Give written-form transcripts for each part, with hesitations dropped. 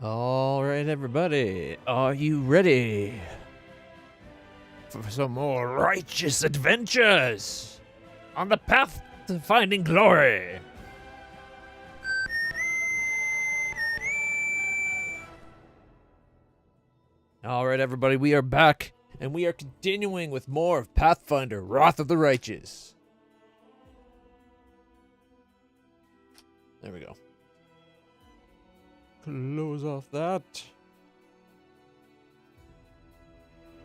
All right, everybody, are you ready for some more righteous adventures on the path to finding glory? All right, everybody, we are back, and we are continuing with more of Pathfinder, Wrath of the Righteous. There we go. Close off that.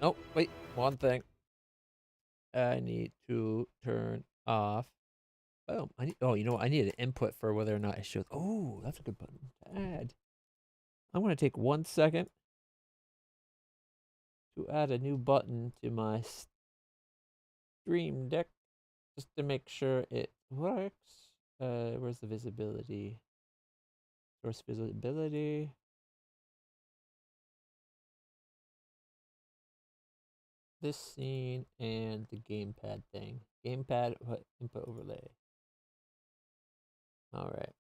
Oh, wait, one thing. I need to turn off. Oh, you know what? I need an input for whether or not it shows. Oh, that's a good button to add. I'm going to take 1 second to add a new button to my Stream Deck just to make sure it works. Where's the visibility? Source visibility. This scene and the gamepad thing. Gamepad input overlay. All right.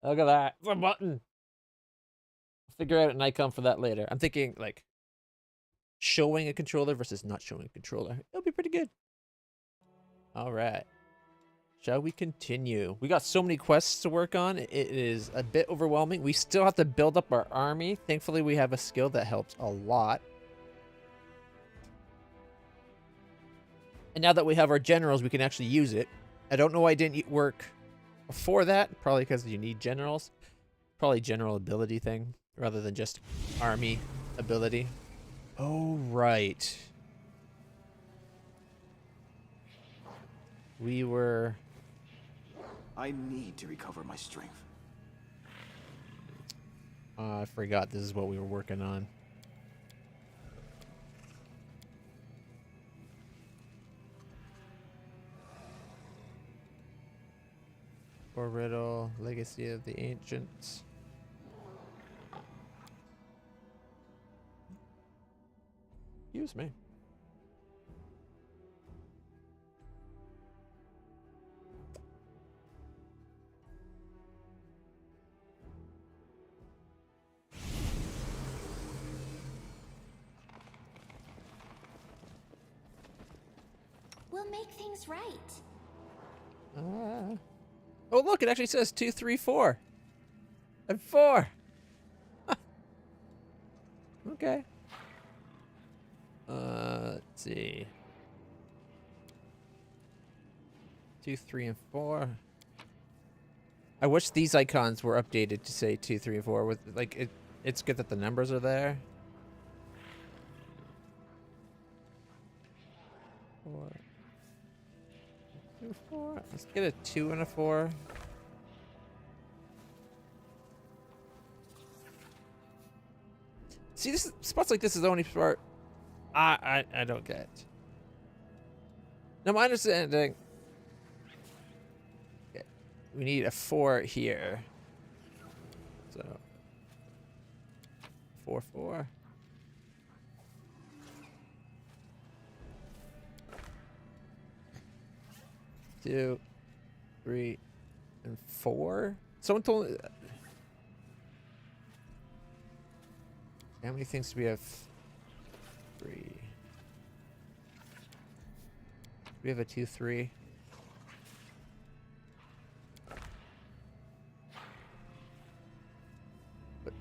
Look at that. It's a button. I'll figure out an icon for that later. I'm thinking like showing a controller versus not showing a controller. It'll be pretty good. All right. Shall we continue? We got so many quests to work on. It is a bit overwhelming. We still have to build up our army. Thankfully, we have a skill that helps a lot. And now that we have our generals, we can actually use it. I don't know why it didn't work before that. Probably because you need generals. Probably general ability thing rather than just army ability. Oh, right. We were... I need to recover my strength. I forgot this is what we were working on. For Riddle, Legacy of the Ancients. Excuse me. We'll make things right. Oh, look, it actually says 2, 3, 4. And 4. Okay. Let's see. 2, 3, and 4. I wish these icons were updated to say 2, 3, and 4. With like it's good that the numbers are there. 4. 2, 4. Let's get a 2 and a 4. See, this spots like this is the only part I don't get. Now my understanding, okay, we need a 4 here. So 4, 4. Two, 3, and 4. Someone told me. How many things do we have? 3. We have a 2, 3. But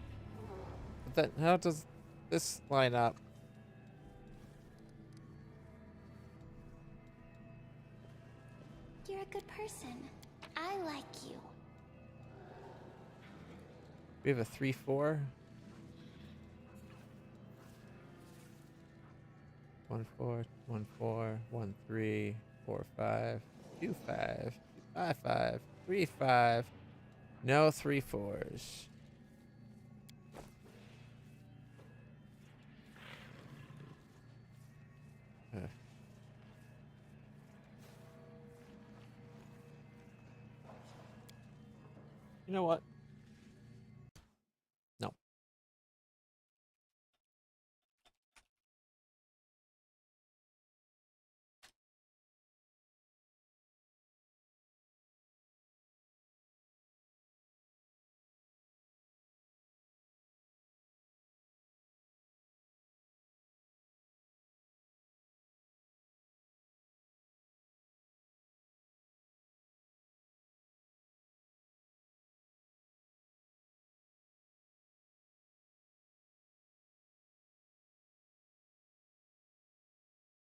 then, how does this line up? You're a good person. I like you. We have a 3, 4. 1, 4, 1, 4, 1, 3, 4, 5, 2, 5, 5, 5, 3, 5. No 3, 4s. You know what?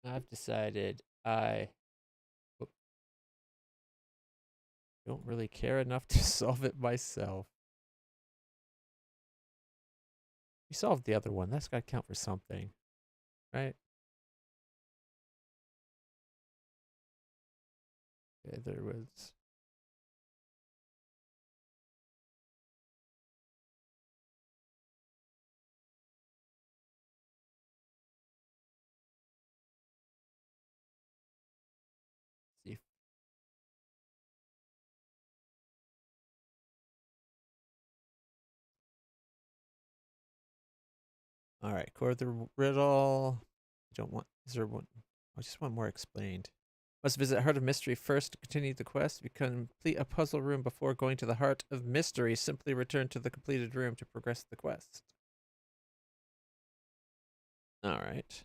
I've decided I don't really care enough to solve it myself. We solved the other one. That's got to count for something, right? Okay, there was. See if all right, core of the riddle. I don't want. Is there one? I just want more explained. Must visit Heart of Mystery first to continue the quest. You can complete a puzzle room before going to the Heart of Mystery. Simply return to the completed room to progress the quest. All right.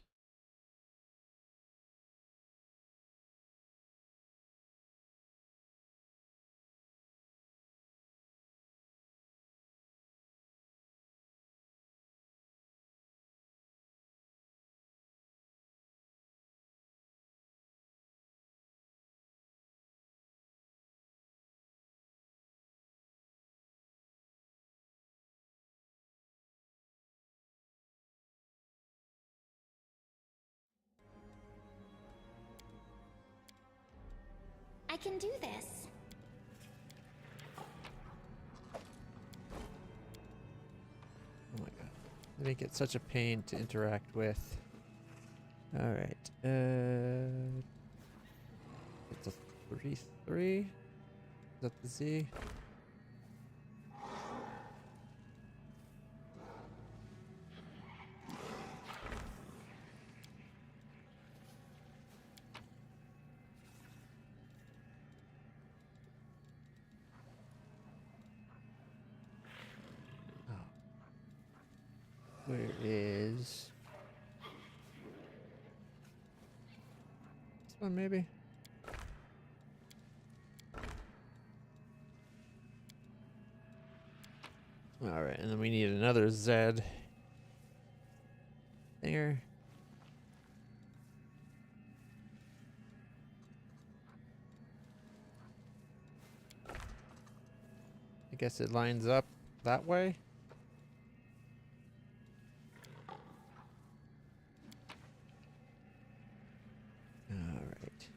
I can do this. Oh my god. They make it such a pain to interact with. Alright. It's a 3-3. Is that the Z? Oh. Where is this one maybe? Alright, and then we need another Z thinger. I guess it lines up that way. Alright.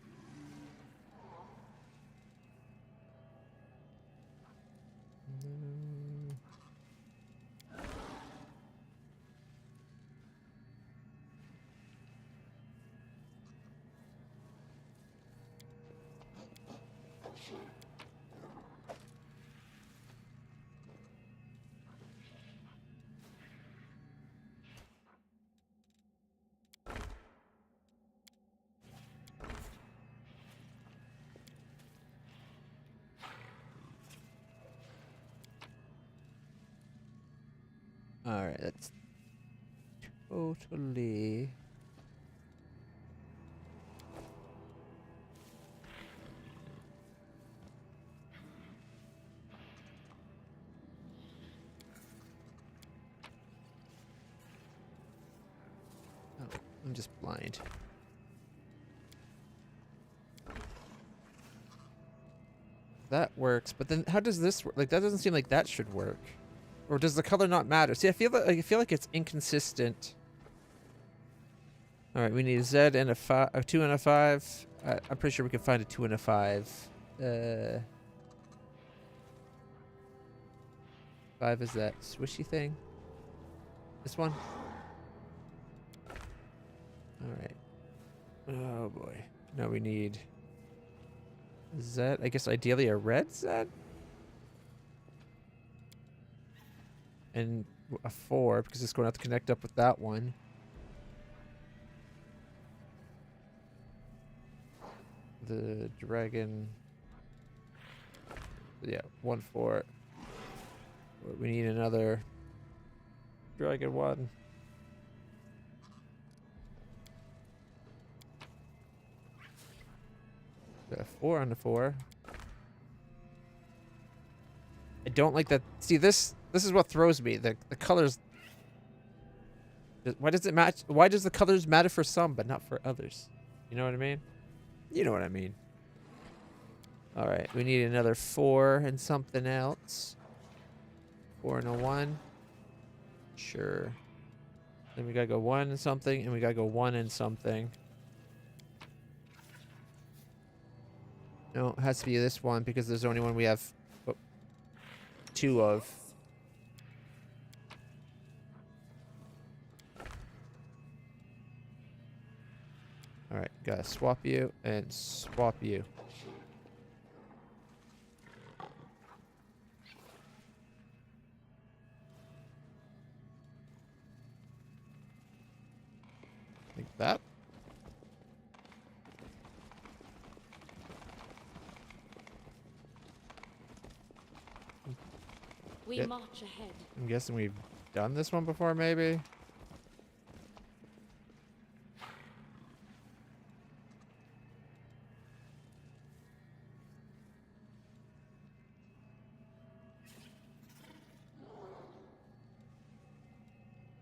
Alright, that's totally... Oh, I'm just blind. That works, but then how does this work? Like, that doesn't seem like that should work. Or does the color not matter? See, I feel like it's inconsistent. All right, we need a Z and a 2 and a 5. I'm pretty sure we can find a 2 and a 5. 5 is that swishy thing. This one. All right. Oh boy. Now we need Z. I guess ideally a red Z. And a 4 because it's going to have to connect up with that one. The dragon. Yeah, 1 4. We need another dragon 1. Got a 4 on the 4. I don't like that. See, this is what throws me. The colors. Why does it match? Why does the colors matter for some but not for others? You know what I mean? You know what I mean. All right, we need another 4 and something else. 4 and a 1. Sure. Then we gotta go 1 and something, and we gotta go 1 and something. No, it has to be this one because there's only one we have 2 of. All right, gotta swap you and swap you. Like that. We Yeah. march ahead. I'm guessing we've done this one before, maybe?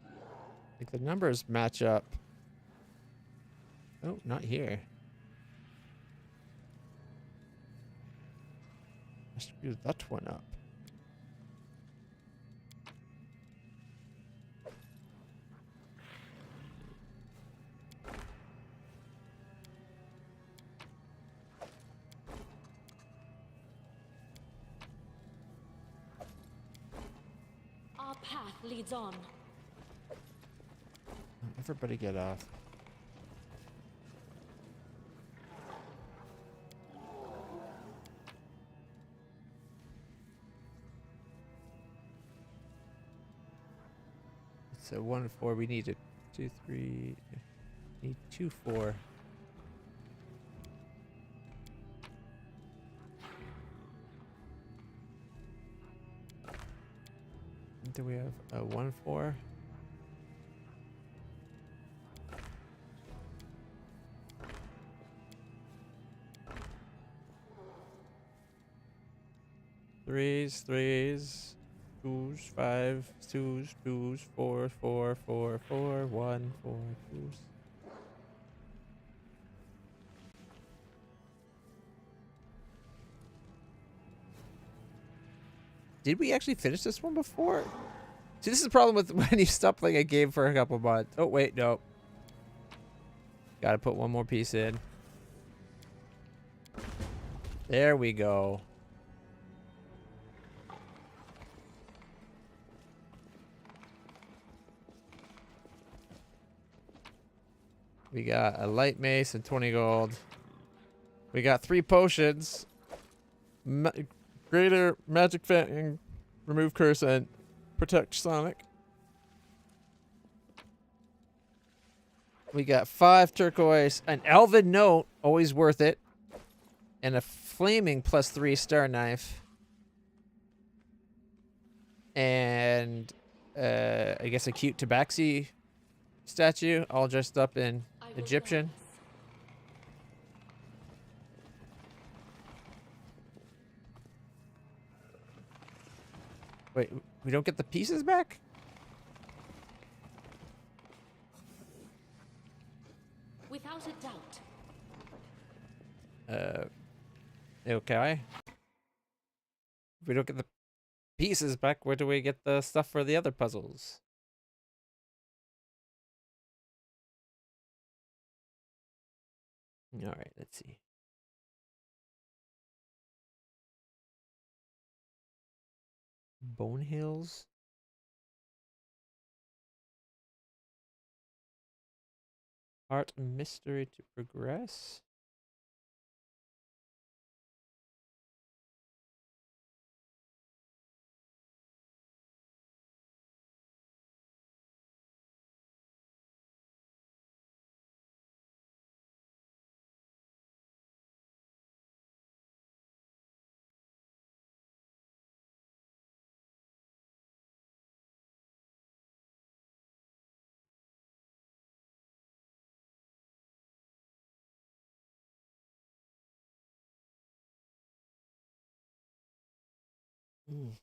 I think the numbers match up. Oh, not here. I screwed that one up. Our path leads on. Everybody get off. So 1 4. We need 2 3. Need 2 4. Do we have a 1 4? Threes, 2s, 5, 2s, 4, 4, 4, 4, 1, 4, 2s. Did we actually finish this one before? See, this is the problem with when you stop playing a game for a couple months. Oh, wait, no. Gotta put one more piece in. There we go. We got a light mace and 20 gold. We got 3 potions. Greater magic fountain, remove curse, and protect Sonic. We got 5 turquoise, an elven note, always worth it, and a flaming +3 star knife. And I guess a cute tabaxi statue, all dressed up in Egyptian. Wait, we don't get the pieces back? Without a doubt. Okay. If we don't get the pieces back, where do we get the stuff for the other puzzles? All right, let's see. Bone Hills. Art mystery to progress. Mm.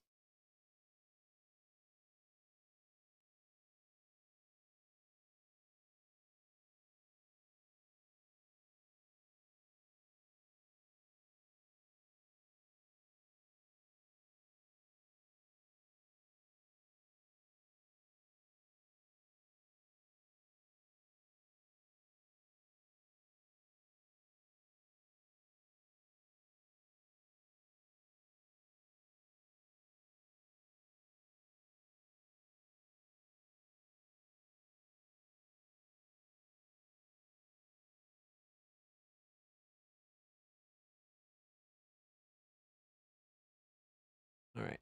All right.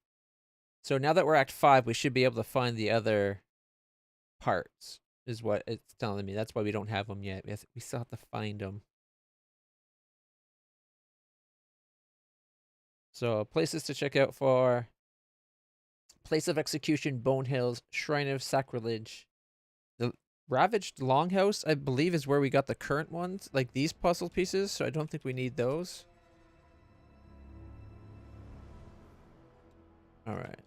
So now that we're Act 5, we should be able to find the other parts, is what it's telling me. That's why we don't have them yet. We still have to find them. So places to check out for: Place of Execution, Bone Hills, Shrine of Sacrilege. The Ravaged Longhouse, I believe, is where we got the current ones, like these puzzle pieces, so I don't think we need those. Alright.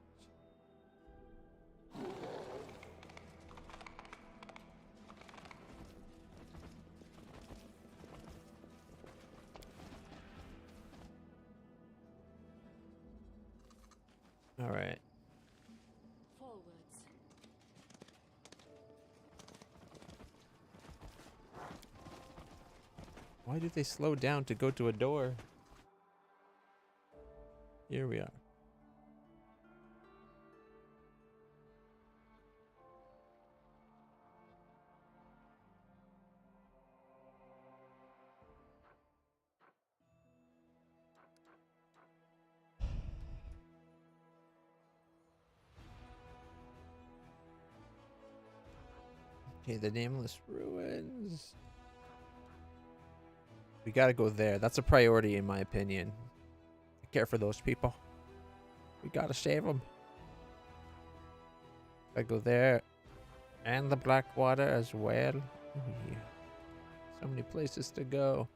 Alright. Forwards. Why do they slow down to go to a door? Here we are. Okay, the Nameless Ruins. We gotta go there. That's a priority in my opinion. I care for those people. We gotta save them. I go there. And the Blackwater as well. Ooh, yeah. So many places to go.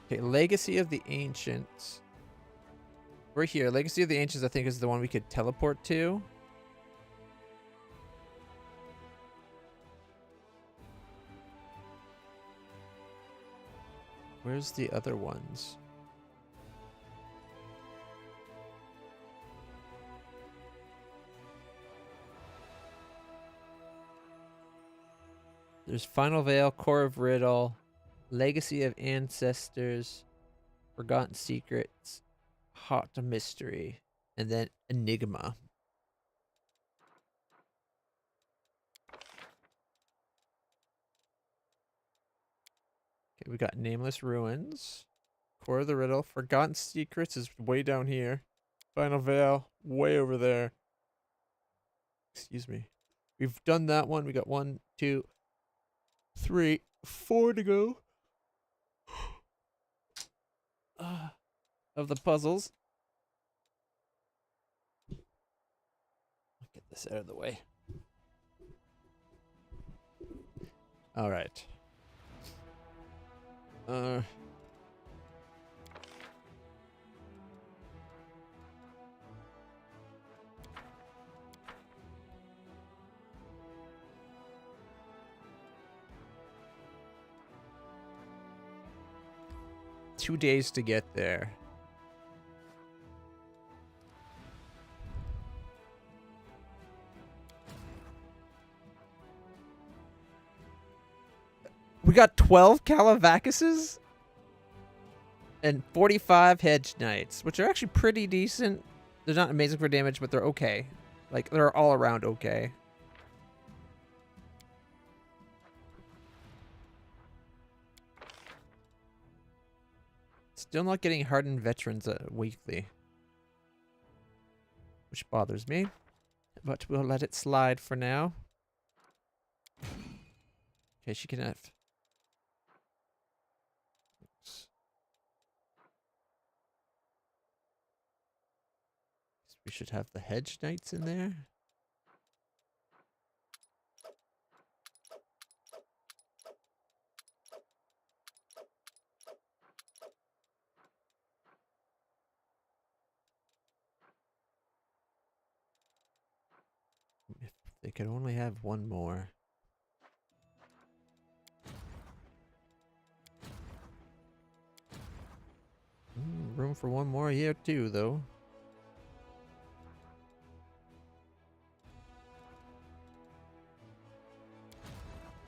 Okay, Legacy of the Ancients. We're here. Legacy of the Ancients, I think, is the one we could teleport to. Where's the other ones? There's Final Veil, Core of Riddle, Legacy of Ancestors, Forgotten Secrets, Hot to Mystery, and then Enigma. Okay, we got Nameless Ruins, Core of the Riddle, Forgotten Secrets is way down here, Final Veil, way over there. Excuse me. We've done that one. We got 1, 2, 3, 4 to go. Of the puzzles. Get this out of the way. All right. 2 days to get there. We got 12 Calavacuses and 45 Hedge Knights, which are actually pretty decent. They're not amazing for damage, but they're okay. Like, they're all around okay. Still not getting hardened veterans weekly, which bothers me, but we'll let it slide for now. Okay, she can have. We should have the Hedge Knights in there. If they could only have one more. Room for one more here too, though.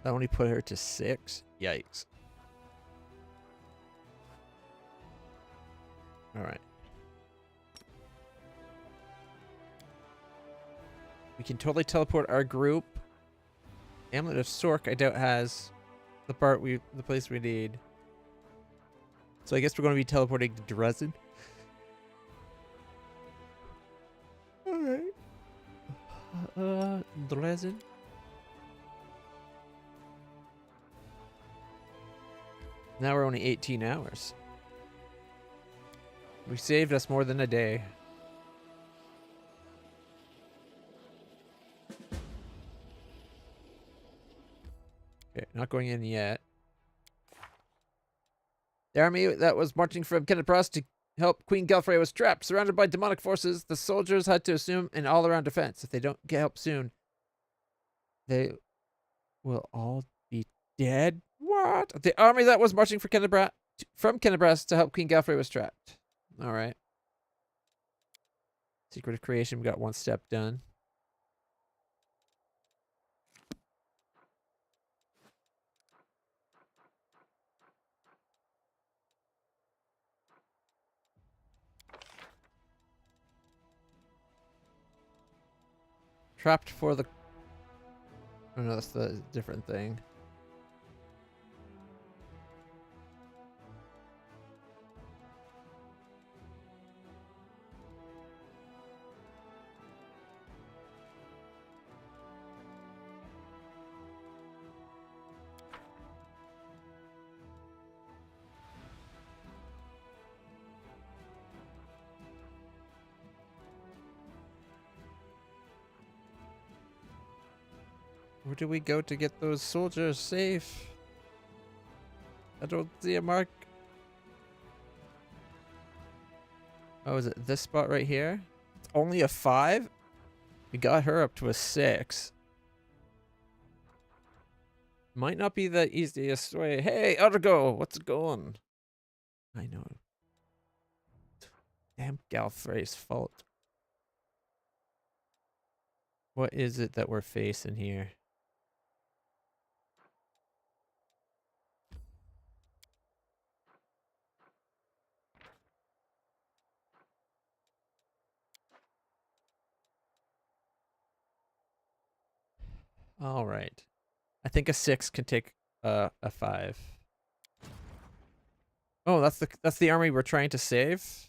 I only put her to 6. Yikes. All right. We can totally teleport our group. Amulet of Sork, I doubt has the place we need. So I guess we're going to be teleporting to Dresden. Dresden. Now we're only 18 hours. We saved us more than a day. Okay, not going in yet. The army that was marching from Kenneprost to help Queen Gelfrey was trapped, surrounded by demonic forces. The soldiers had to assume an all-around defense. If they don't get help soon, they will all be dead. What? The army that was marching from Kenneprost to help Queen Gelfrey was trapped. All right. Secret of Creation, we got one step done. Trapped for the... Oh no, that's the different thing. Where do we go to get those soldiers safe? I don't see a mark. Oh, is it this spot right here? It's only a 5? We got her up to a 6. Might not be the easiest way. Hey, Argo, what's going? I know. Damn Galfrey's fault. What is it that we're facing here? All right. I think a 6 can take a 5. Oh, that's the army we're trying to save.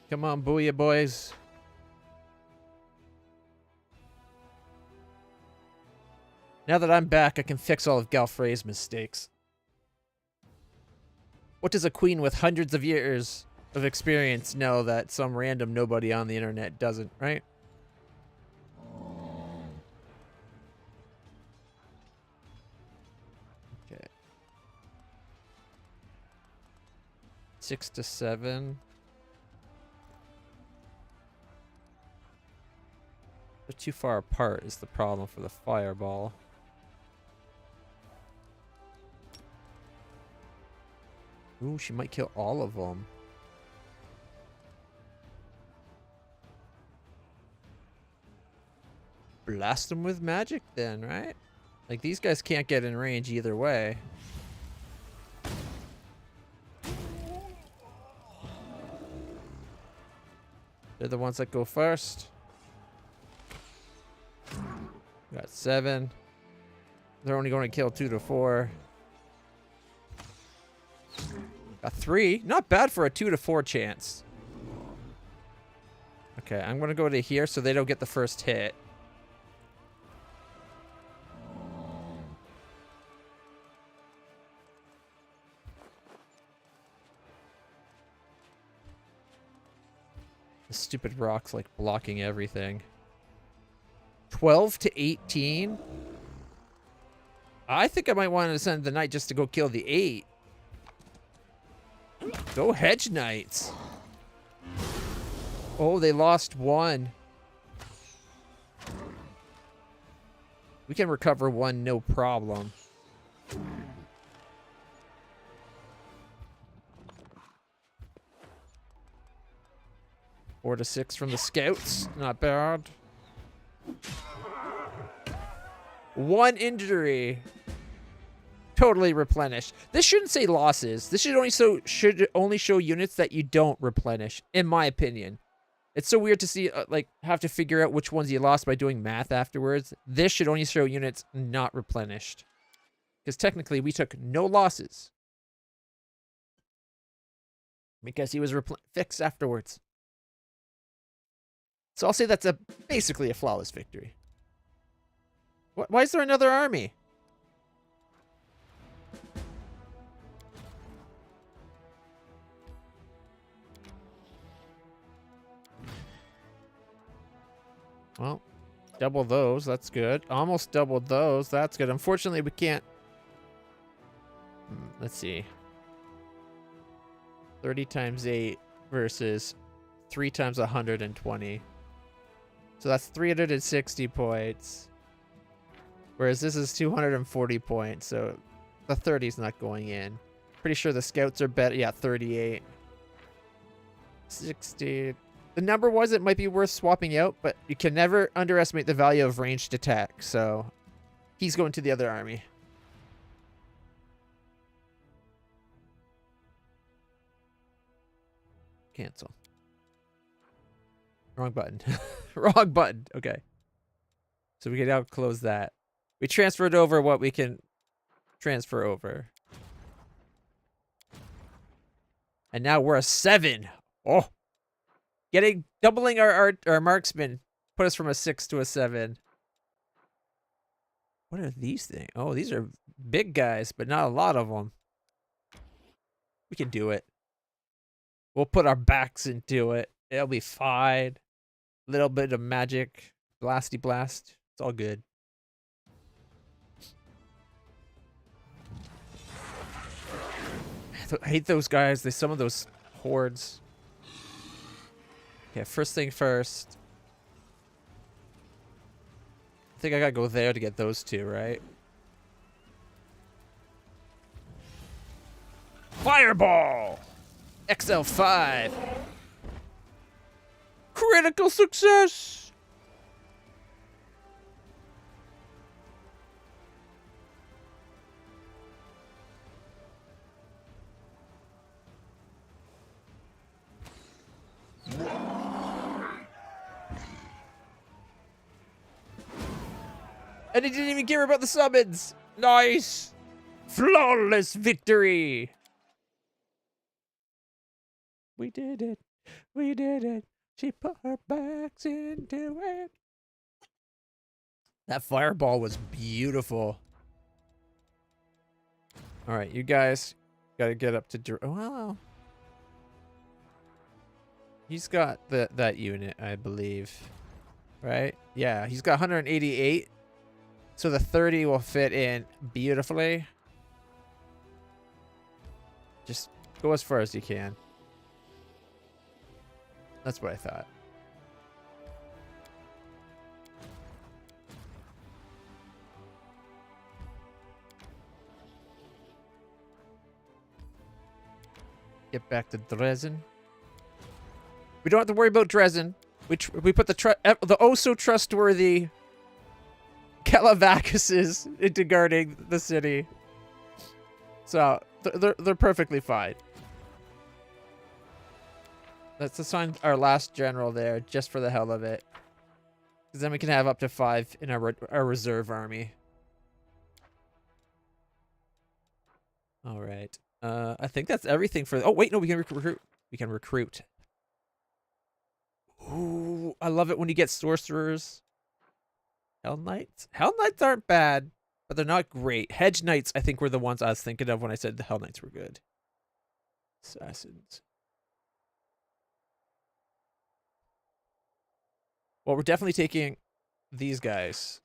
Come on, booyah, boys. Now that I'm back, I can fix all of Galfrey's mistakes. What does a queen with hundreds of years of experience know that some random nobody on the internet doesn't, right? Okay. 6 to 7. They're too far apart is the problem for the fireball. Ooh, she might kill all of them. Blast them with magic then, right? Like, these guys can't get in range either way. They're the ones that go first. Got 7. They're only going to kill 2 to 4. Got 3. Not bad for a 2 to 4 chance. Okay, I'm going to go to here so they don't get the first hit. The stupid rock's like blocking everything. 12 to 18? I think I might want to send the knight just to go kill the 8. Go Hedge Knights. Oh, they lost 1. We can recover 1, no problem. Four to 6 from the scouts. Not bad. 1 injury. Totally replenished. This shouldn't say losses. This should only show units that you don't replenish, in my opinion. It's so weird to see, like, have to figure out which ones you lost by doing math afterwards. This should only show units not replenished. Because technically, we took no losses. Because he was fixed afterwards. So I'll say that's basically a flawless victory. Why is there another army? Well, double those. That's good. Almost doubled those. That's good. Unfortunately, we can't. Let's see. 30 times 8 versus 3 times 120. So that's 360 points. Whereas this is 240 points. So the 30 is not going in. Pretty sure the scouts are better. Yeah, 38. 60. The number was it might be worth swapping out, but you can never underestimate the value of ranged attack. So he's going to the other army. Cancel. Wrong button. Wrong button. Okay. So we can now close that. We transferred over what we can transfer over. And now we're a 7. Oh. Doubling our marksman put us from a 6 to a 7. What are these things? Oh, these are big guys, but not a lot of them. We can do it. We'll put our backs into it. It'll be fine. Little bit of magic. Blasty blast. It's all good. I hate those guys. They some of those hordes. Okay, first thing first. I think I gotta go there to get those two, right? Fireball! XL5. Critical success! And he didn't even care about the summons. Nice. Flawless victory. We did it. We did it. She put her backs into it. That fireball was beautiful. All right, you guys got to get up to... Wow. He's got that unit, I believe. Right? Yeah, he's got 188. So the 30 will fit in beautifully. Just go as far as you can. That's what I thought. Get back to Dresden. We don't have to worry about Dresden. We put the oh so trustworthy Calavacuses into guarding the city. So they're perfectly fine. Let's assign our last general there just for the hell of it. Because then we can have up to 5 in our reserve army. All right. I think that's everything for... Oh, wait, no, we can recruit. We can recruit. Ooh, I love it when you get sorcerers. Hell Knights? Hell Knights aren't bad, but they're not great. Hedge Knights, I think, were the ones I was thinking of when I said the Hell Knights were good. Assassins. Well, we're definitely taking these guys.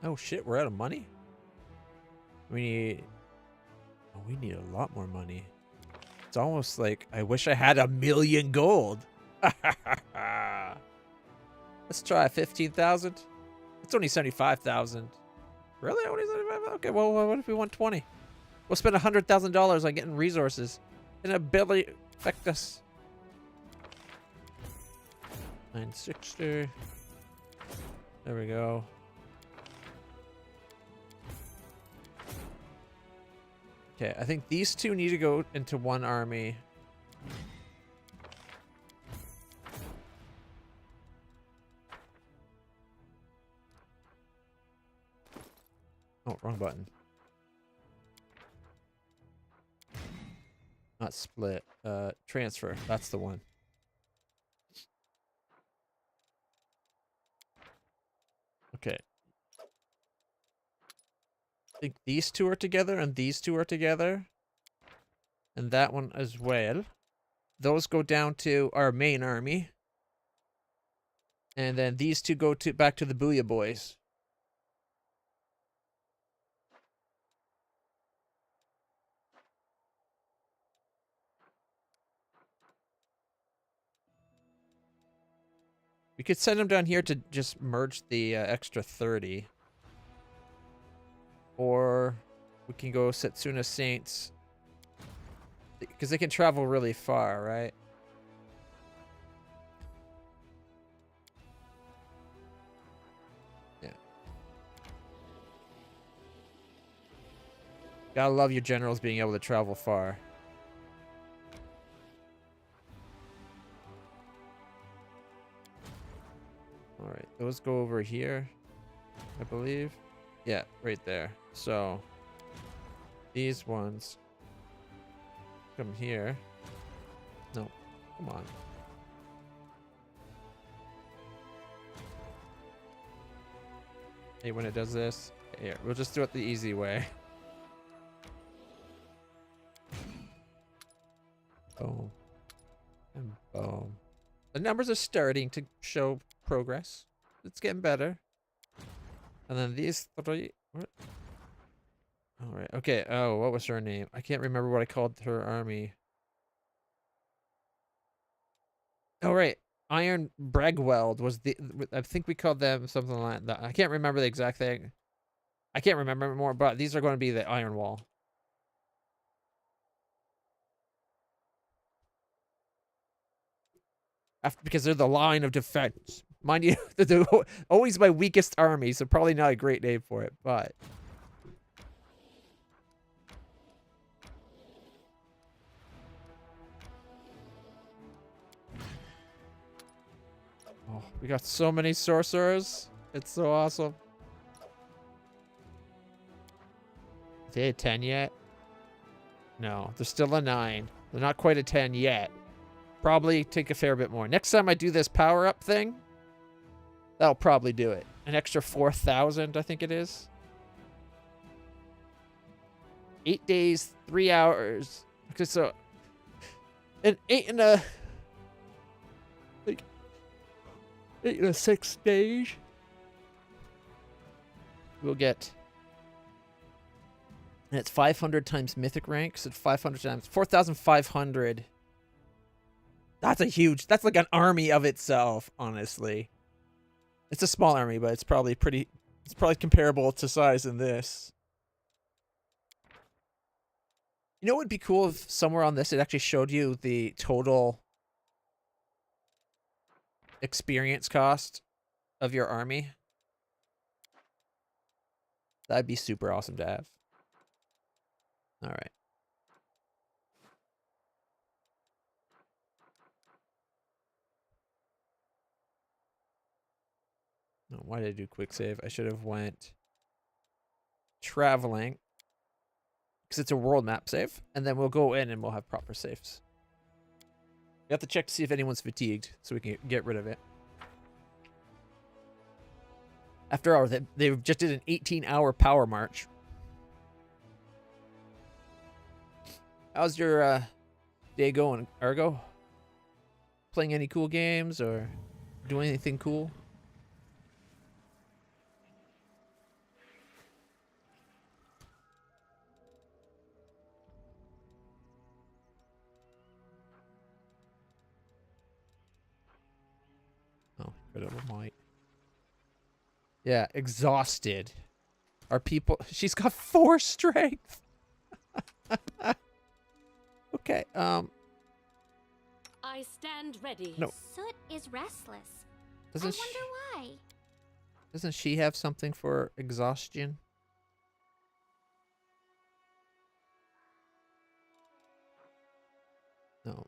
Oh shit, we're out of money? We need a lot more money. It's almost like I wish I had 1,000,000 gold. Let's try 15,000. It's only 75,000. Really? Only 75,000? Okay, well, what if we want 20? We'll spend $100,000 on getting resources. And ability affect us. 960. There we go. Okay, I think these two need to go into one army. Oh, wrong button. Not split. Transfer. That's the one. Okay. I think these two are together and these two are together. And that one as well. Those go down to our main army. And then these two go to back to the Booyah Boys. We could send them down here to just merge the extra 30. Or we can go Setsuna Saints. Because they can travel really far, right? Yeah. Gotta love your generals being able to travel far. Alright, those go over here, I believe. Yeah, right there. So, these ones come here. No, come on. Hey, when it does this, here, we'll just do it the easy way. Boom. And boom. The numbers are starting to show progress. It's getting better. And then these three. What? All right. Okay. Oh, what was her name? I can't remember what I called her army. Oh, right. Iron Bregweld was the. I think we called them something like that. I can't remember the exact thing. I can't remember more, but these are going to be the Iron Wall. Because they're the line of defense. Mind you, they're always my weakest army, so probably not a great name for it, but... Oh, we got so many sorcerers. It's so awesome. They at 10 yet? No, they're still a 9. They're not quite a 10 yet. Probably take a fair bit more. Next time I do this power-up thing, that'll probably do it. An extra 4,000, I think it is. 8 days, 3 hours. Okay, so... An 8 and a... Like... 8 and a 6 days. We'll get... And it's 500 times mythic rank, so 500 times... 4,500... That's a huge... That's like an army of itself, honestly. It's a small army, but it's probably pretty... It's probably comparable to size in this. You know what would be cool if somewhere on this it actually showed you the total experience cost of your army? That'd be super awesome to have. Alright. Oh, why did I do quick save? I should have went traveling. Because it's a world map save. And then we'll go in and we'll have proper saves. We have to check to see if anyone's fatigued so we can get rid of it. After all, they just did an 18-hour power march. How's your day going, Argo? Playing any cool games or doing anything cool? Oh, incredible might. Yeah, exhausted. Are people... She's got 4 strength. Okay, I stand ready. No. Soot is restless. Doesn't wonder why. doesn't she have something for exhaustion? No.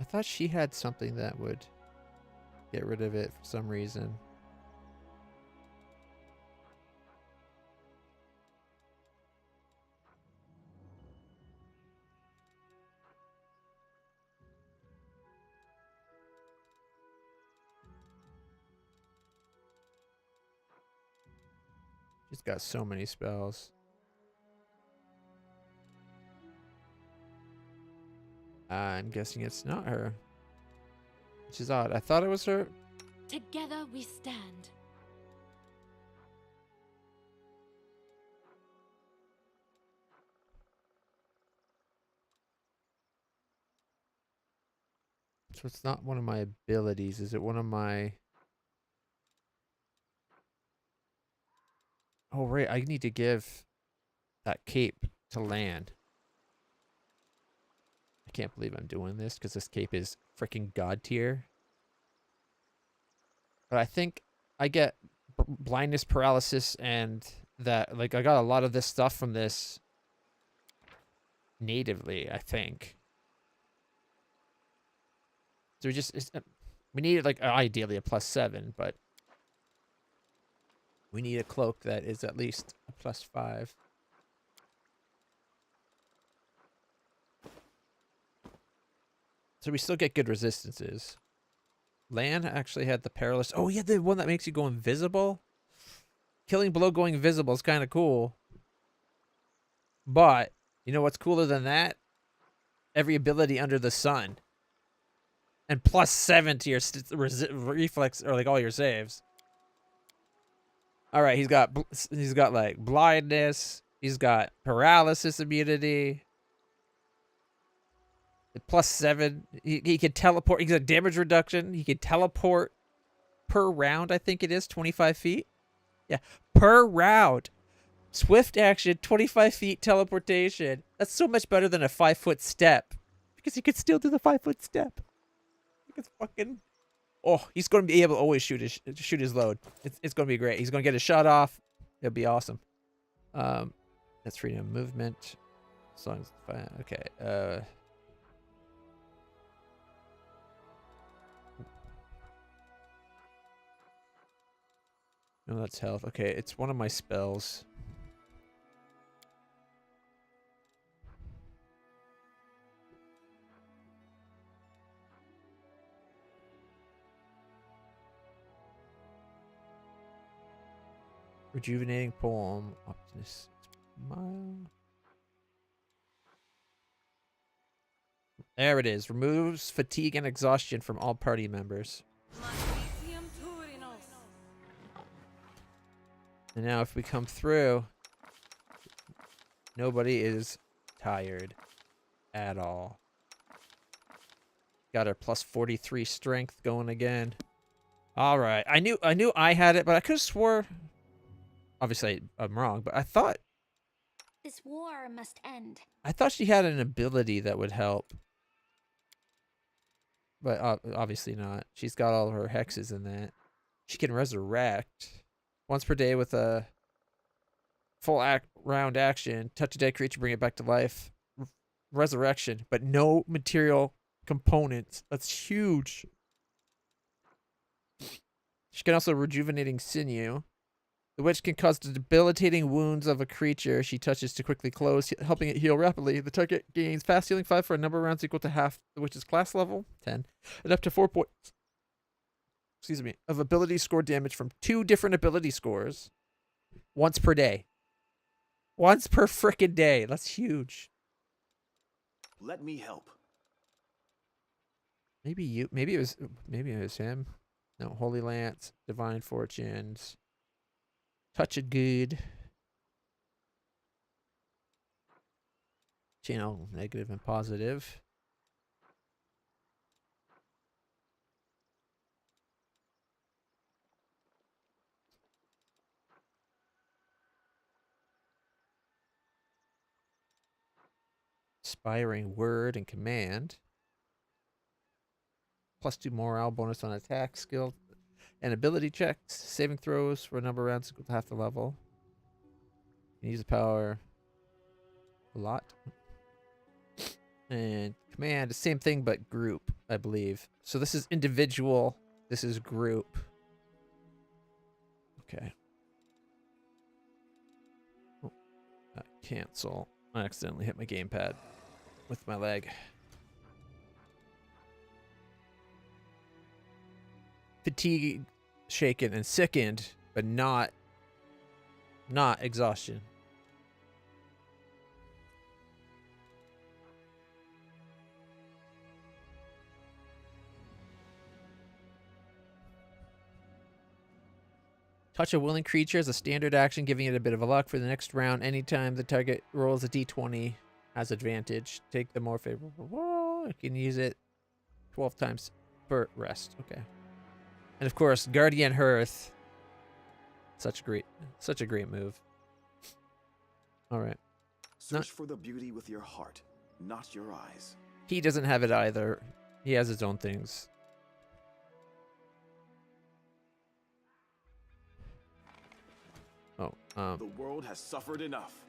I thought she had something that would get rid of it for some reason. She's got so many spells. I'm guessing it's not her. Which is odd. I thought it was her. Together we stand. So it's not one of my abilities. Is it one of my... Oh, right. I need to give that cape to Lan. I can't believe I'm doing this because this cape is freaking god tier. But I think I get blindness, paralysis, and that. Like, I got a lot of this stuff from this natively, I think. So we need, like, ideally a +7, but we need a cloak that is at least a +5. So we still get good resistances. Lan actually had the perilous. Oh, yeah, the one that makes you go invisible. Killing below going invisible is kind of cool. But you know what's cooler than that? Every ability under the sun. And +7 to your reflex or like all your saves. All right, he's got like blindness. He's got paralysis immunity. +7. He can teleport. He's got damage reduction. He can teleport per round. I think it is 25 feet. Yeah, per round. Swift action, 25 feet teleportation. That's so much better than a 5-foot step, because he could still do the 5-foot step. It's fucking. Oh, he's going to be able to always shoot his load. It's going to be great. He's going to get a shot off. It'll be awesome. That's freedom of movement. As long as okay. No, that's health. Okay, it's one of my spells. Rejuvenating poem. Optimus smile. There it is. Removes fatigue and exhaustion from all party members. And now if we come through, nobody is tired at all. Got our +43 strength going again. All right. I knew I had it, but I could have swore. Obviously, I'm wrong, but I thought This war must end. she had an ability that would help. But obviously not. She's got all her hexes in that. She can resurrect once per day with a full round action. Touch a dead creature, bring it back to life. Resurrection, but no material components. That's huge. She can also rejuvenating sinew. The witch can cause the debilitating wounds of a creature she touches to quickly close, helping it heal rapidly. The target gains fast healing 5 for a number of rounds equal to half the witch's class level, 10, and up to 4 points. Excuse me, of ability score damage from 2 different ability scores once per day. Once per frickin' day. That's huge. Let me help. Maybe it was him. No, Holy Lance, Divine Fortunes, Touch of Good, Channel negative and positive. Inspiring word and command. +2 morale bonus on attack, skill, and ability checks. Saving throws for a number of rounds equal to half the level. You can use the power a lot. And command, the same thing but group, I believe. So this is individual. This is group. Okay. Oh, cancel. I accidentally hit my gamepad with my leg. Fatigue, shaken, and sickened, but not exhaustion. Touch a willing creature as a standard action, giving it a bit of a luck for the next round. Anytime the target rolls a d20, has advantage. Take the more favorable roll. You can use it 12 times per rest. Okay. And of course, Guardian Hearth. Such a great move. All right. Search for the beauty with your heart, not your eyes. He doesn't have it either. He has his own things. Oh, The world has suffered enough.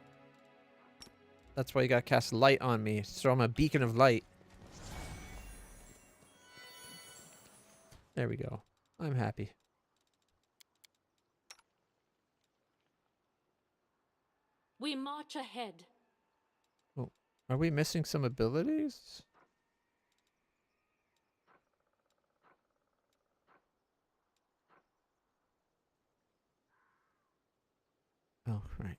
that's why you gotta cast light on me. So I'm a beacon of light. There we go. I'm happy. We march ahead. Oh, are we missing some abilities? Oh, right.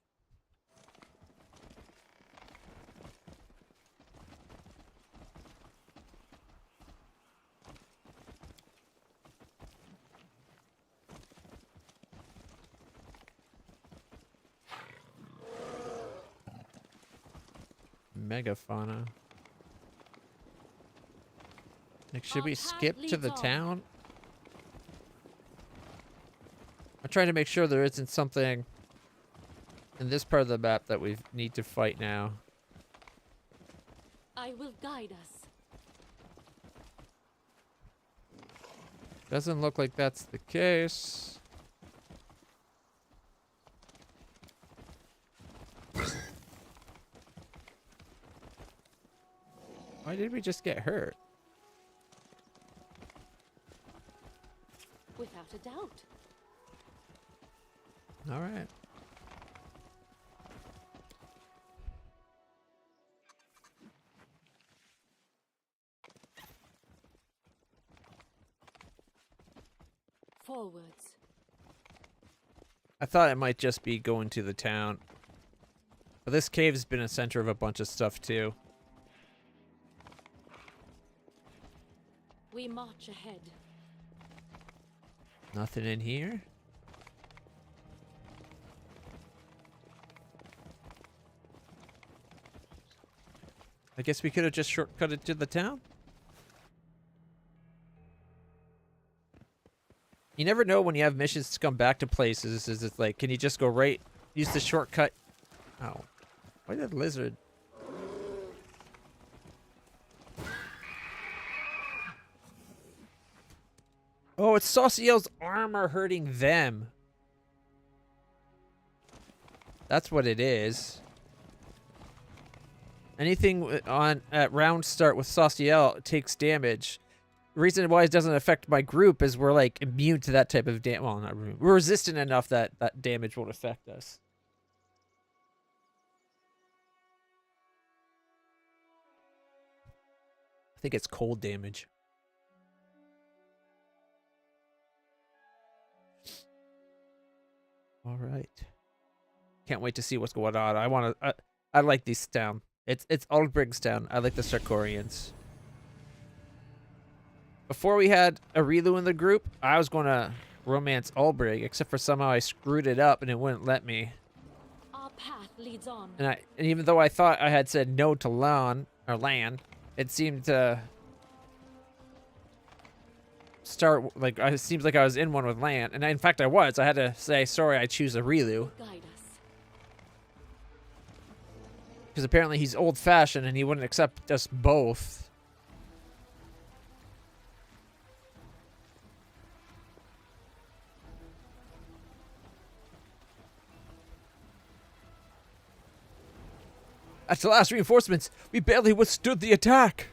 Megafauna. Like, should Our we path skip to leads the on. town? I'm trying to make sure there isn't something in this part of the map that we need to fight now. I will guide us. Doesn't look like that's the case. Why did we just get hurt? Without a doubt. All right. Forwards. I thought it might just be going to the town. But this cave's been a center of a bunch of stuff too. We march ahead. Nothing in here? I guess we could have just shortcutted to the town? You never know when you have missions to come back to places. Is it like, can you just go right, use the shortcut? Oh, why that lizard? Oh, it's Sauciel's armor hurting them. That's what it is. Anything on at round start with Sauciel takes damage. The reason why it doesn't affect my group is we're like immune to that type of damage. Well, not immune. We're resistant enough that that damage won't affect us. I think it's cold damage. All right. Can't wait to see what's going on. I like these town. It's Aldbrig's town. I like the Sarkorians. Before we had Arilu in the group, I was going to romance Aldbrig, except for somehow I screwed it up and it wouldn't let me. Our path leads on. And even though I thought I had said no to Lan, it seemed to start like it seems like I was in one with Lan, and in fact I was. I had to say sorry. I choose Arilu. Guide us. Because apparently he's old-fashioned and he wouldn't accept us both. At the last reinforcements, we barely withstood the attack.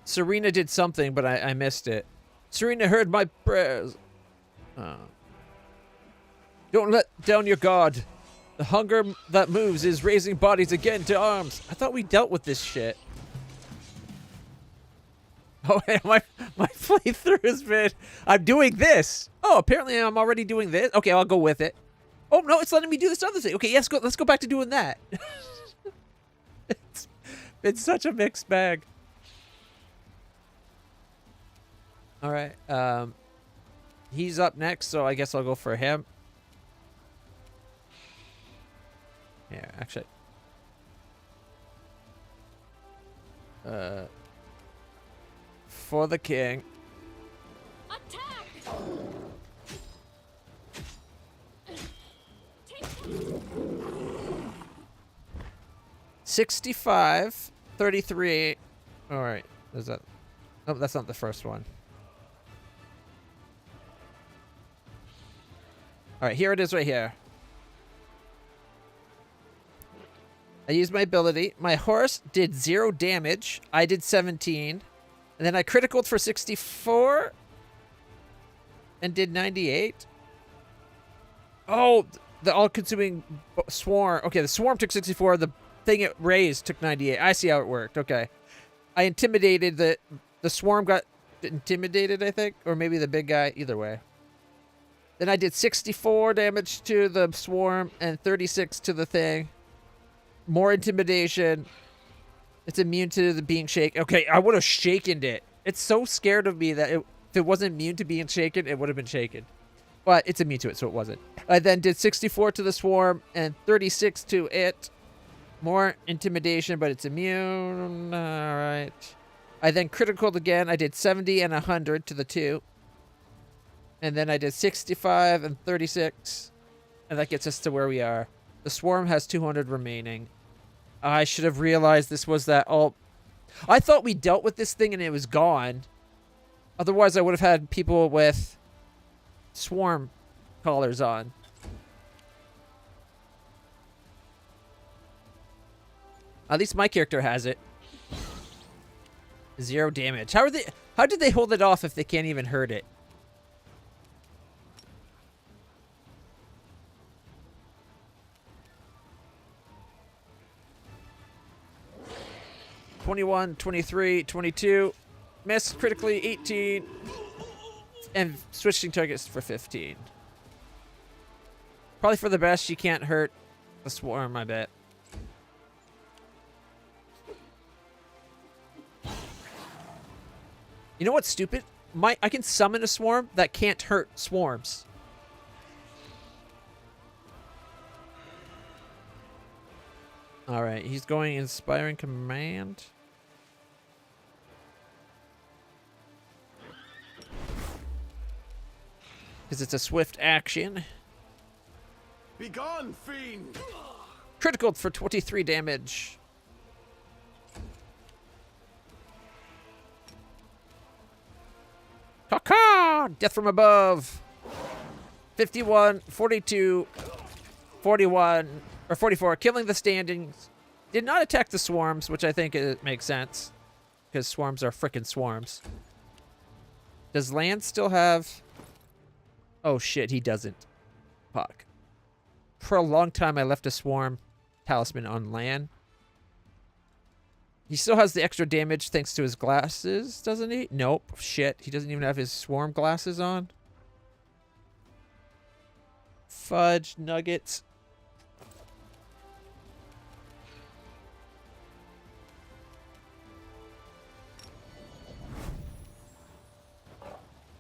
Serena did something, but I missed it. Serena heard my prayers. Don't let down your guard. The hunger that moves is raising bodies again to arms. I thought we dealt with this shit. Oh, my playthrough has been... I'm doing this. Oh, apparently I'm already doing this. Okay, I'll go with it. Oh, no, it's letting me do this other thing. Okay, yes, let's go back to doing that. It's been such a mixed bag. All right. He's up next, so I guess I'll go for him. Yeah, actually. For the king. Attack! 65, 33. All right. Is that? Oh, that's not the first one. All right, here it is right here. I used my ability. My horse did 0 damage. I did 17. And then I criticaled for 64. And did 98. Oh, the all-consuming swarm. Okay, the swarm took 64. The thing it raised took 98. I see how it worked. Okay. I intimidated the swarm got intimidated, I think. Or maybe the big guy. Either way. Then I did 64 damage to the swarm and 36 to the thing. More intimidation. It's immune to the being shaken. Okay, I would have shaken it. It's so scared of me that if it wasn't immune to being shaken, it would have been shaken. But it's immune to it, so it wasn't. I then did 64 to the swarm and 36 to it. More intimidation, but it's immune. All right. I then criticaled again. I did 70 and 100 to the 2. And then I did 65 and 36. And that gets us to where we are. The swarm has 200 remaining. I should have realized this was that all... I thought we dealt with this thing and it was gone. Otherwise, I would have had people with swarm collars on. At least my character has it. 0 damage. How did they hold it off if they can't even hurt it? (21, 23, 22). Miss critically 18. And switching targets for 15. Probably for the best. She can't hurt the swarm, I bet. You know what's stupid? I can summon a swarm that can't hurt swarms. All right, he's going inspiring command. Because it's a swift action. Be gone, fiend! Critical for 23 damage. Caw-caw! Death from above. 51, 42, 41, or 44. Killing the standings. Did not attack the swarms, which I think it makes sense. Because swarms are frickin' swarms. Does land still have... Oh shit, he doesn't. Fuck. For a long time, I left a swarm talisman on land. He still has the extra damage thanks to his glasses, doesn't he? Nope. Shit, he doesn't even have his swarm glasses on. Fudge nuggets.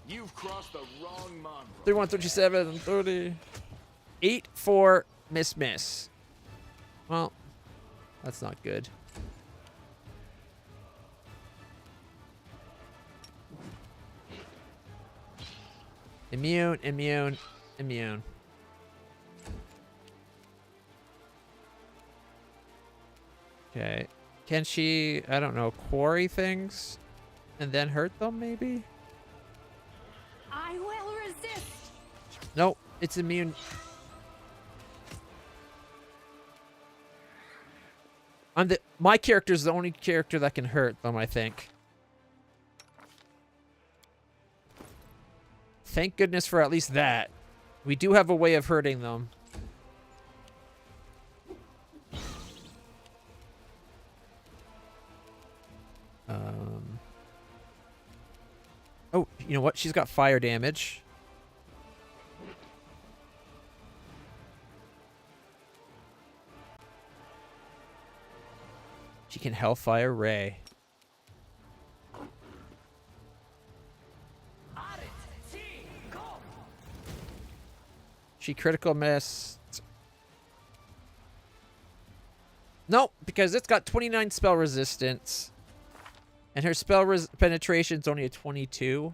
You've crossed the wrong mongrel. 31, 37, 30. 8, 4, miss. Well, that's not good. Immune, immune, immune. Okay. Can she, I don't know, quarry things and then hurt them maybe? I will resist. Nope, it's immune. My character's the only character that can hurt them, I think. Thank goodness for at least that. We do have a way of hurting them. Oh, you know what? She's got fire damage. She can Hellfire Ray. She critical missed. Nope, because it's got 29 spell resistance. And her spell penetration's only a 22.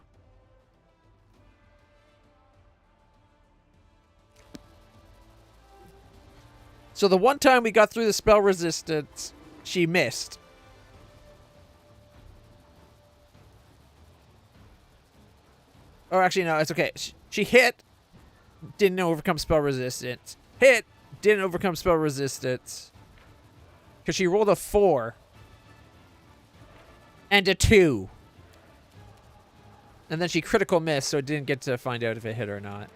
So the one time we got through the spell resistance, she missed. Or actually, no, it's okay. She hit, didn't overcome spell resistance. Hit, didn't overcome spell resistance. Because she rolled a 4. And a 2. And then she critical missed, so it didn't get to find out if it hit or not.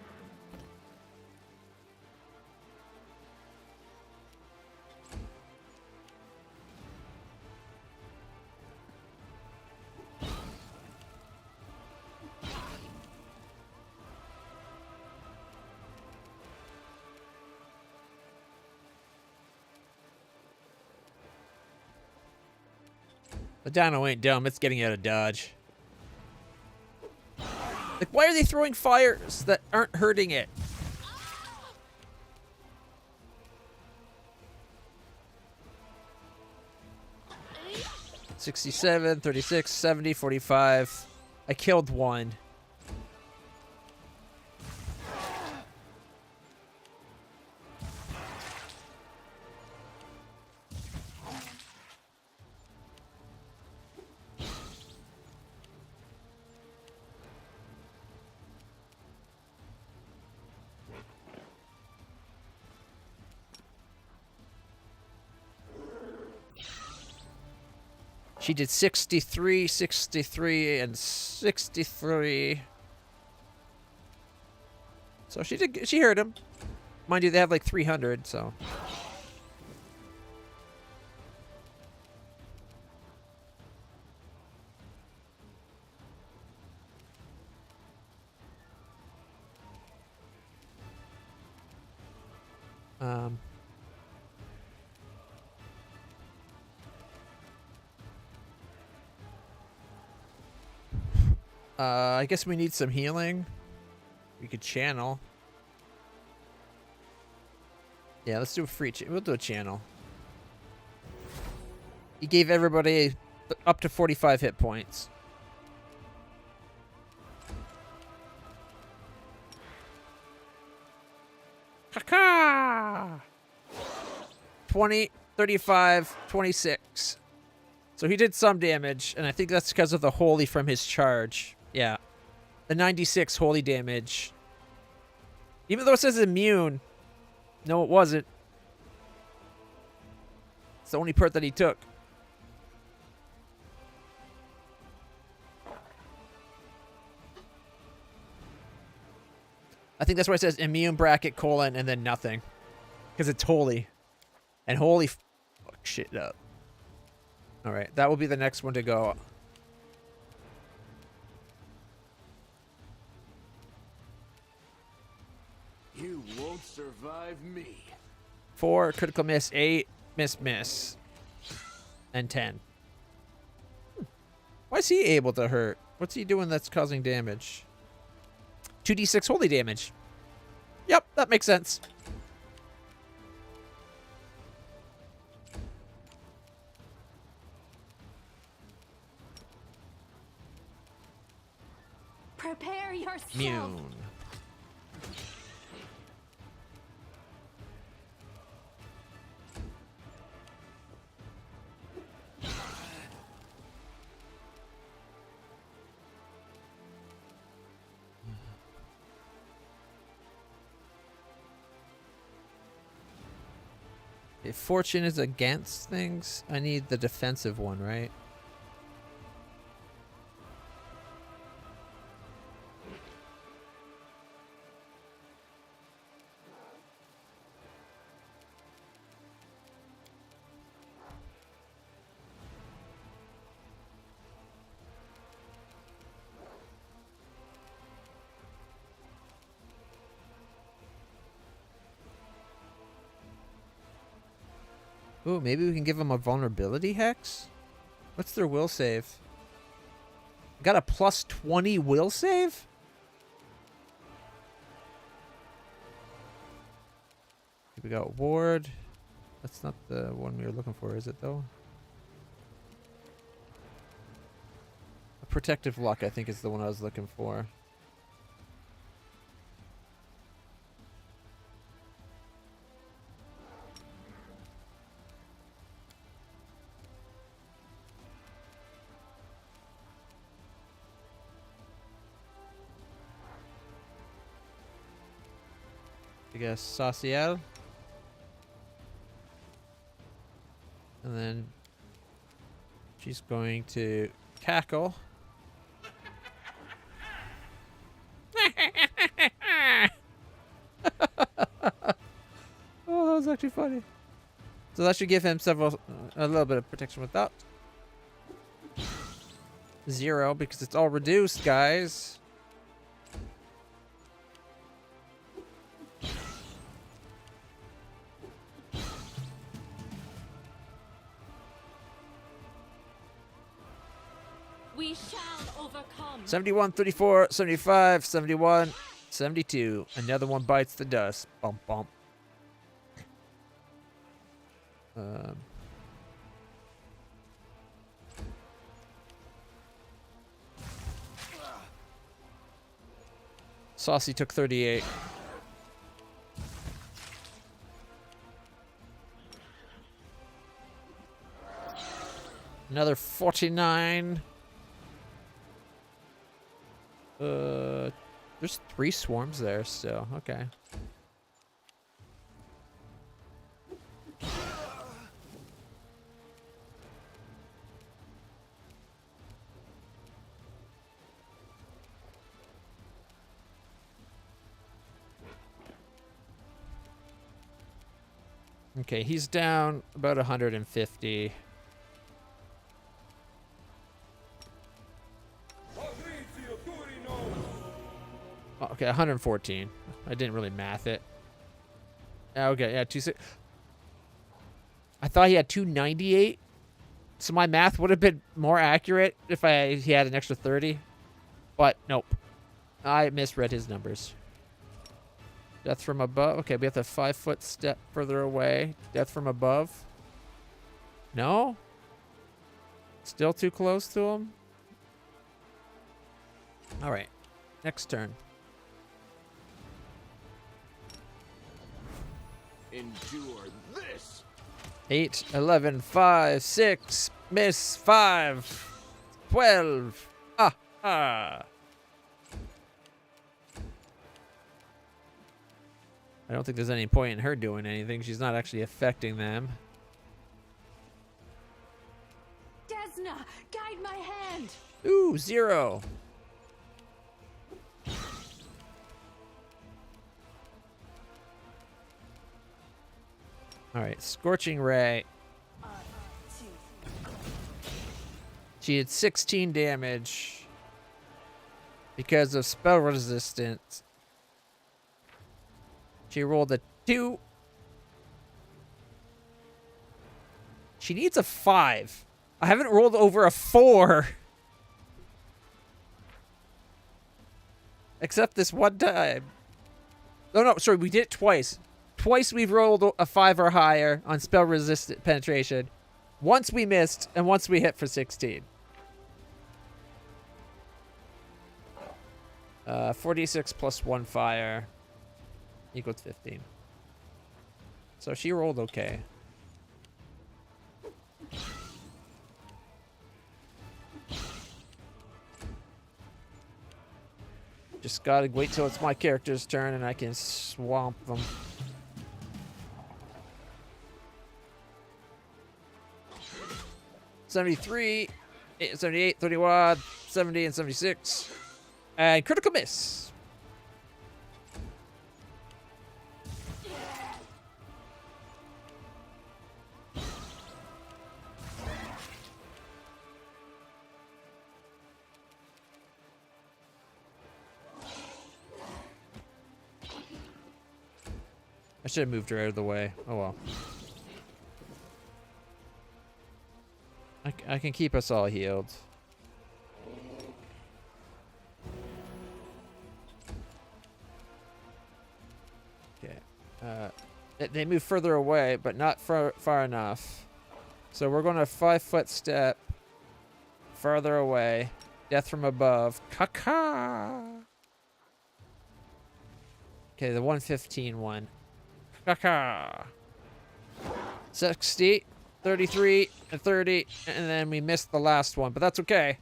The dino ain't dumb. It's getting out of dodge. Like, why are they throwing fires that aren't hurting it? $67, $36, $70, $45. I killed one. She did 63, 63, and 63. So she heard him. Mind you, they have like 300, so. I guess we need some healing. We could channel. Yeah, let's do a free we'll do a channel. He gave everybody up to 45 hit points. Ha-ha! 20, 35, 26. So he did some damage, and I think that's because of the holy from his charge. Yeah. The 96 holy damage. Even though it says immune. No, it wasn't. It's the only part that he took. I think that's why it says immune bracket colon and then nothing. Because it's holy. And holy fuck shit up. Alright, that will be the next one to go. You won't survive me. 4, critical miss, 8, miss. And 10. Why is he able to hurt? What's he doing that's causing damage? 2d6 holy damage. Yep, that makes sense. Prepare yourself. Immune. If fortune is against things, I need the defensive one, right? Ooh, maybe we can give them a vulnerability hex? What's their will save? Got a plus 20 will save? We got ward. That's not the one we were looking for, is it though? A protective luck, I think, is the one I was looking for. I guess Social. And then she's going to cackle. Oh, that was actually funny. So that should give him a little bit of protection with that. 0 because it's all reduced, guys. We shall overcome. 71, 34, 75, 71, 72. Another one bites the dust. Bump, bump. Saucy took 38. Another 49. There's 3 swarms there still. Okay. Okay, he's down about 150. Okay, 114. I didn't really math it. Okay, yeah, 26. I thought he had 298. So my math would have been more accurate if he had an extra 30. But nope. I misread his numbers. Death from above. Okay, we have to 5-foot step further away. Death from above. No? Still too close to him? Alright. Next turn. Endure this. 8, 11, 5, 6, miss, 5, 12. Ah, ah. I don't think there's any point in her doing anything. She's not actually affecting them. Desna, guide my hand. Ooh, 0. All right, Scorching Ray. She did 16 damage because of spell resistance. She rolled a 2. She needs a 5. I haven't rolled over a 4. Except this one time. Oh, no, sorry, we did it twice. Twice we've rolled a 5 or higher on spell resistant penetration. Once we missed, and once we hit for 16. 46 plus 1 fire equals 15. So she rolled okay. Just gotta wait till it's my character's turn and I can swamp them. 73, 78, 31, 70, and 76. And critical miss. I should have moved her out of the way. Oh well. I can keep us all healed. Okay. They move further away, but not far enough. So we're going to 5-foot step farther away. Death from above. Caca. Okay, the 115 one. Caca. 60, 33, and 30, and then we missed the last one, but that's okay.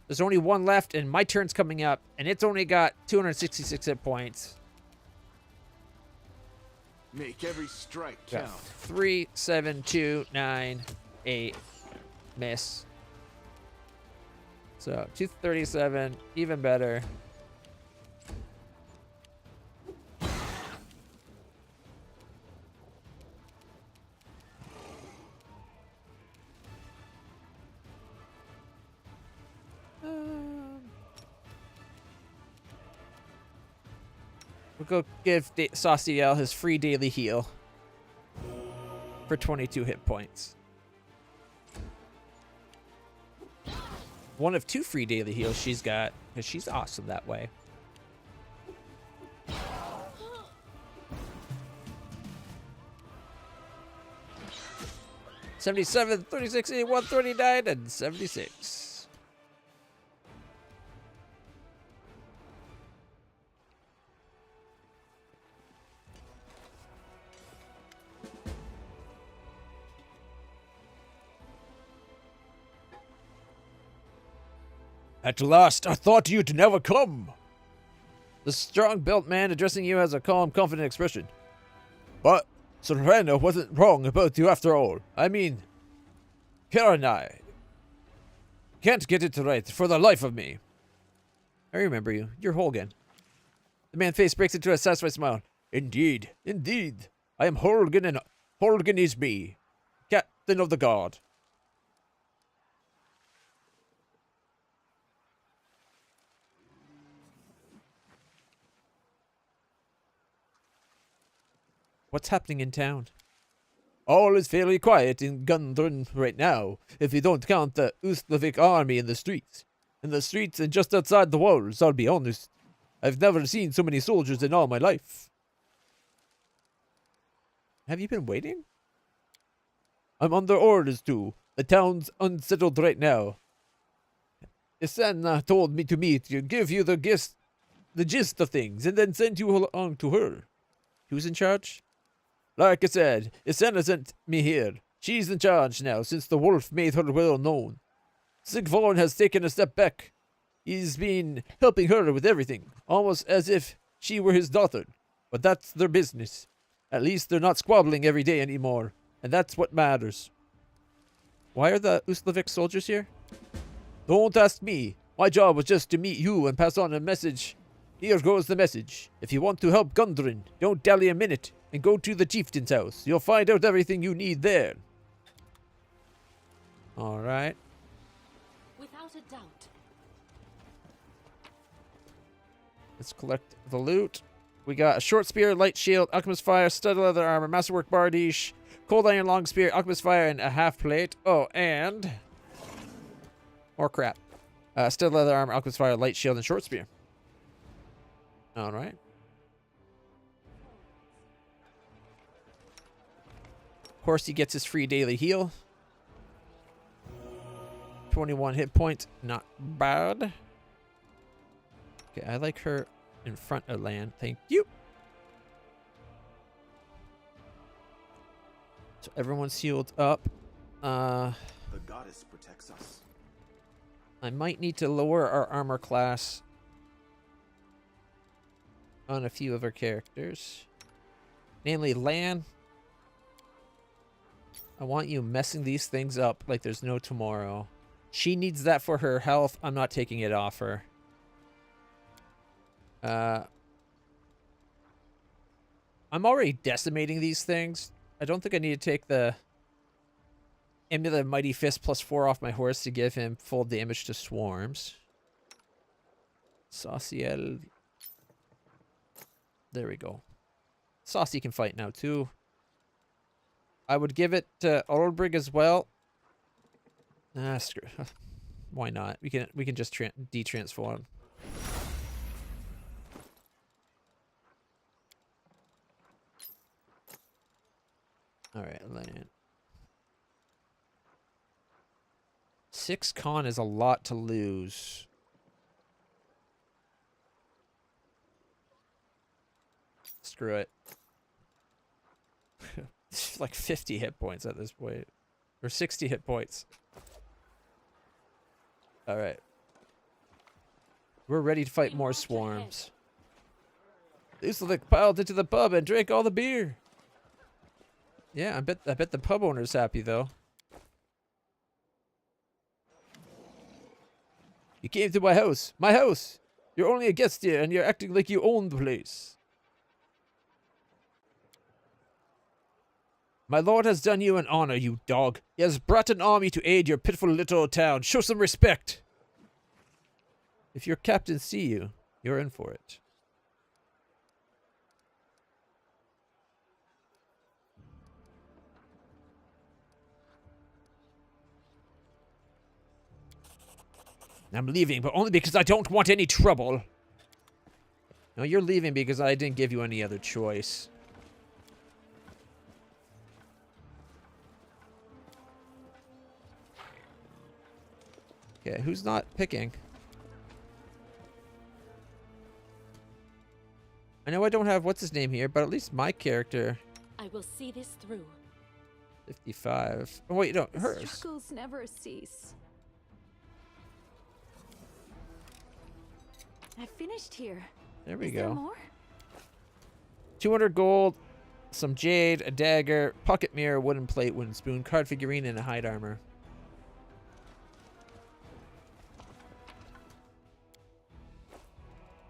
There's only one left, and my turn's coming up, and it's only got 266 hit points. Make every strike Got count. 3, 7, 2, 9, 8. Miss. So 237, even better. We'll go give Sauciel his free daily heal for 22 hit points. One of 2 free daily heals she's got, because she's awesome that way. $77, $36, $81, $39, and $76. At last, I thought you'd never come. The strong-built man addressing you has a calm, confident expression. But Serena wasn't wrong about you after all. I mean, Kara and I can't get it right for the life of me. I remember you. You're Holgan. The man's face breaks into a satisfied smile. Indeed, indeed. I am Holgan, and Holgan is me, Captain of the Guard. What's happening in town? All is fairly quiet in Gundren right now, if you don't count the Ustavic army in the streets. In the streets and just outside the walls, I'll be honest. I've never seen so many soldiers in all my life. Have you been waiting? I'm under orders to. The town's unsettled right now. Isanna told me to meet you, give you the gist of things, and then send you along to her. Who's in charge? Like I said, Isanna sent me here. She's in charge now, since the wolf made her well known. Sigvorn has taken a step back. He's been helping her with everything, almost as if she were his daughter. But that's their business. At least they're not squabbling every day anymore, and that's what matters. Why are the Ustavic soldiers here? Don't ask me. My job was just to meet you and pass on a message. Here goes the message. If you want to help Gundren, don't dally a minute and go to the chieftain's house. You'll find out everything you need there. All right. Without a doubt. Let's collect the loot. We got a short spear, light shield, alchemist fire, studded leather armor, masterwork bardiche, cold iron long spear, alchemist fire, and a half plate. Oh, and more crap. Studded leather armor, alchemist fire, light shield, and short spear. All right. Of course, he gets his free daily heal. 21 hit points, not bad. Okay, I like her in front of land. Thank you. So everyone's healed up. The goddess protects us. I might need to lower our armor class on a few of our characters. Namely Lan. I want you messing these things up like there's no tomorrow. She needs that for her health. I'm not taking it off her. I'm already decimating these things. I don't think I need to take the Amulet of Mighty Fist +4 off my horse to give him full damage to swarms. Sauciel. There we go. Saucy can fight now too. I would give it to Oldbrig as well. Ah, screw. Why not? We can just de-transform. All right, land. 6 con is a lot to lose. Screw it. It's like 50 hit points at this point. Or 60 hit points. Alright. We're ready to fight more swarms. These are like piled into the pub and drank all the beer. Yeah, I bet the pub owner's happy though. You came to my house. My house! You're only a guest here and you're acting like you own the place. My lord has done you an honor, you dog. He has brought an army to aid your pitiful little town. Show some respect. If your captains see you, you're in for it. I'm leaving, but only because I don't want any trouble. No, you're leaving because I didn't give you any other choice. Okay, who's not picking? I know I don't have what's his name here, but at least my character. I will see this through. 55. Oh wait, no, hers. Struggles never cease. I finished here. There we Is go. there more? 200 gold, some jade, a dagger, pocket mirror, wooden plate, wooden spoon, card figurine, and a hide armor.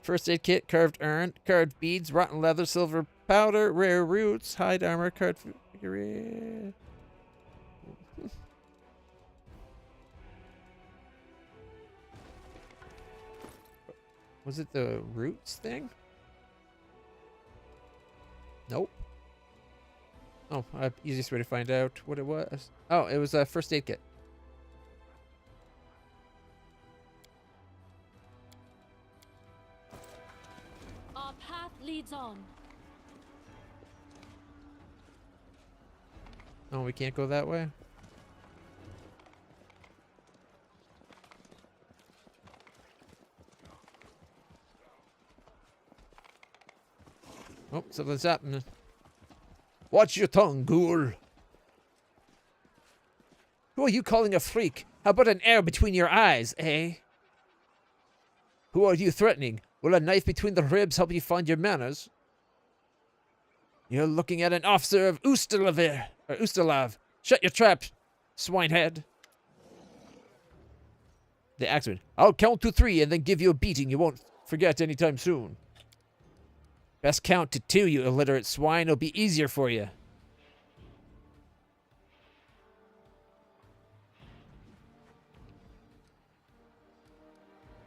First aid kit, carved urn, carved beads, rotten leather, silver powder, rare roots, hide armor, card figurine. Was it the roots thing? Nope. Oh, easiest way to find out what it was. Oh, it was a first aid kit. Our path leads on. Oh, we can't go that way? Oh, something's happening. Watch your tongue, ghoul. Who are you calling a freak? How about an arrow between your eyes, eh? Who are you threatening? Will a knife between the ribs help you find your manners? You're looking at an officer of Ustalav. Shut your trap, swinehead. The axeman. I'll count to 3 and then give you a beating you won't forget anytime soon. Best count to 2, you illiterate swine. It'll be easier for you.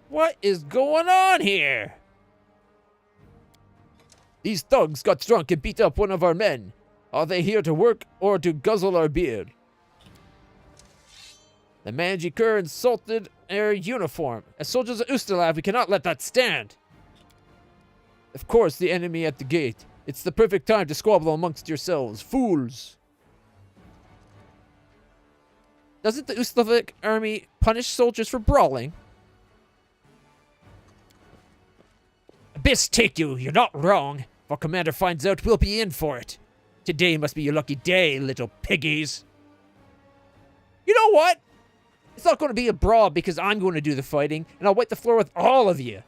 What is going on here? These thugs got drunk and beat up one of our men. Are they here to work or to guzzle our beer? The Manjikur insulted our uniform. As soldiers of Ustalav, we cannot let that stand. Of course, the enemy at the gate. It's the perfect time to squabble amongst yourselves, fools. Doesn't the Ustalavic army punish soldiers for brawling? Abyss take you, you're not wrong. If our commander finds out, we'll be in for it. Today must be your lucky day, little piggies. You know what? It's not going to be a brawl because I'm going to do the fighting, and I'll wipe the floor with all of you.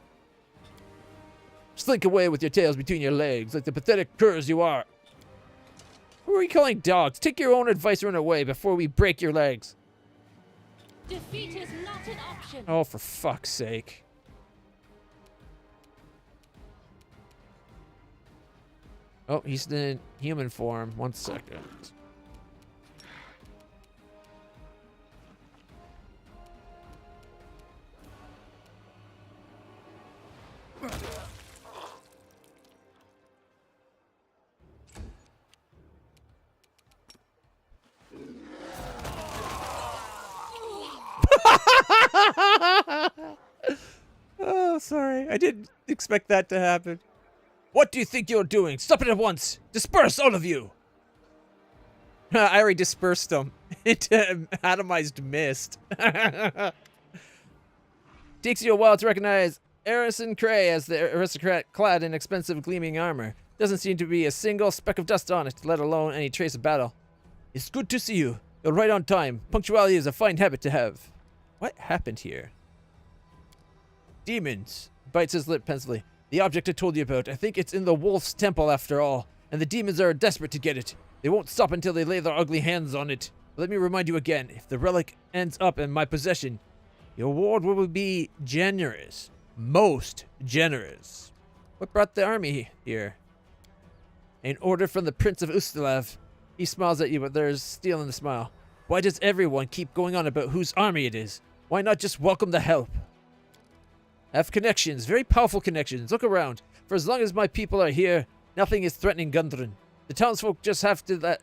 Slink away with your tails between your legs like the pathetic curs you are. Who are you calling dogs? Take your own advice and run away before we break your legs. Defeat is not an option. Oh, for fuck's sake. Oh, he's in human form. 1 second. Oh, sorry. I didn't expect that to happen. What do you think you're doing? Stop it at once! Disperse, all of you! I already dispersed them into atomized mist. Takes you a while to recognize Arison Cray as the aristocrat clad in expensive gleaming armor. Doesn't seem to be a single speck of dust on it, let alone any trace of battle. It's good to see you. You're right on time. Punctuality is a fine habit to have. What happened here? Demons. Bites his lip pensively. The object I told you about. I think it's in the wolf's temple after all. And the demons are desperate to get it. They won't stop until they lay their ugly hands on it. Let me remind you again. If the relic ends up in my possession, your reward will be generous. Most generous. What brought the army here? An order from the Prince of Ustalav. He smiles at you, but there's steel in the smile. Why does everyone keep going on about whose army it is? Why not just welcome the help? I have connections, very powerful connections. Look around. For as long as my people are here, nothing is threatening Gundren. The townsfolk just have to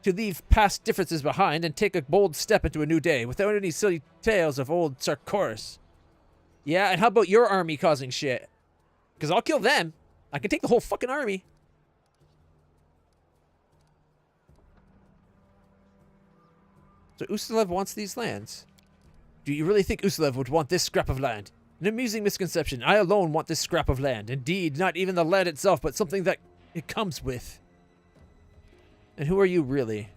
leave past differences behind and take a bold step into a new day without any silly tales of old Sarkoris. Yeah, and how about your army causing shit? Because I'll kill them. I can take the whole fucking army. So Ustalev wants these lands. Do you really think Ustalev would want this scrap of land? An amusing misconception. I alone want this scrap of land. Indeed, not even the land itself, but something that it comes with. And who are you really?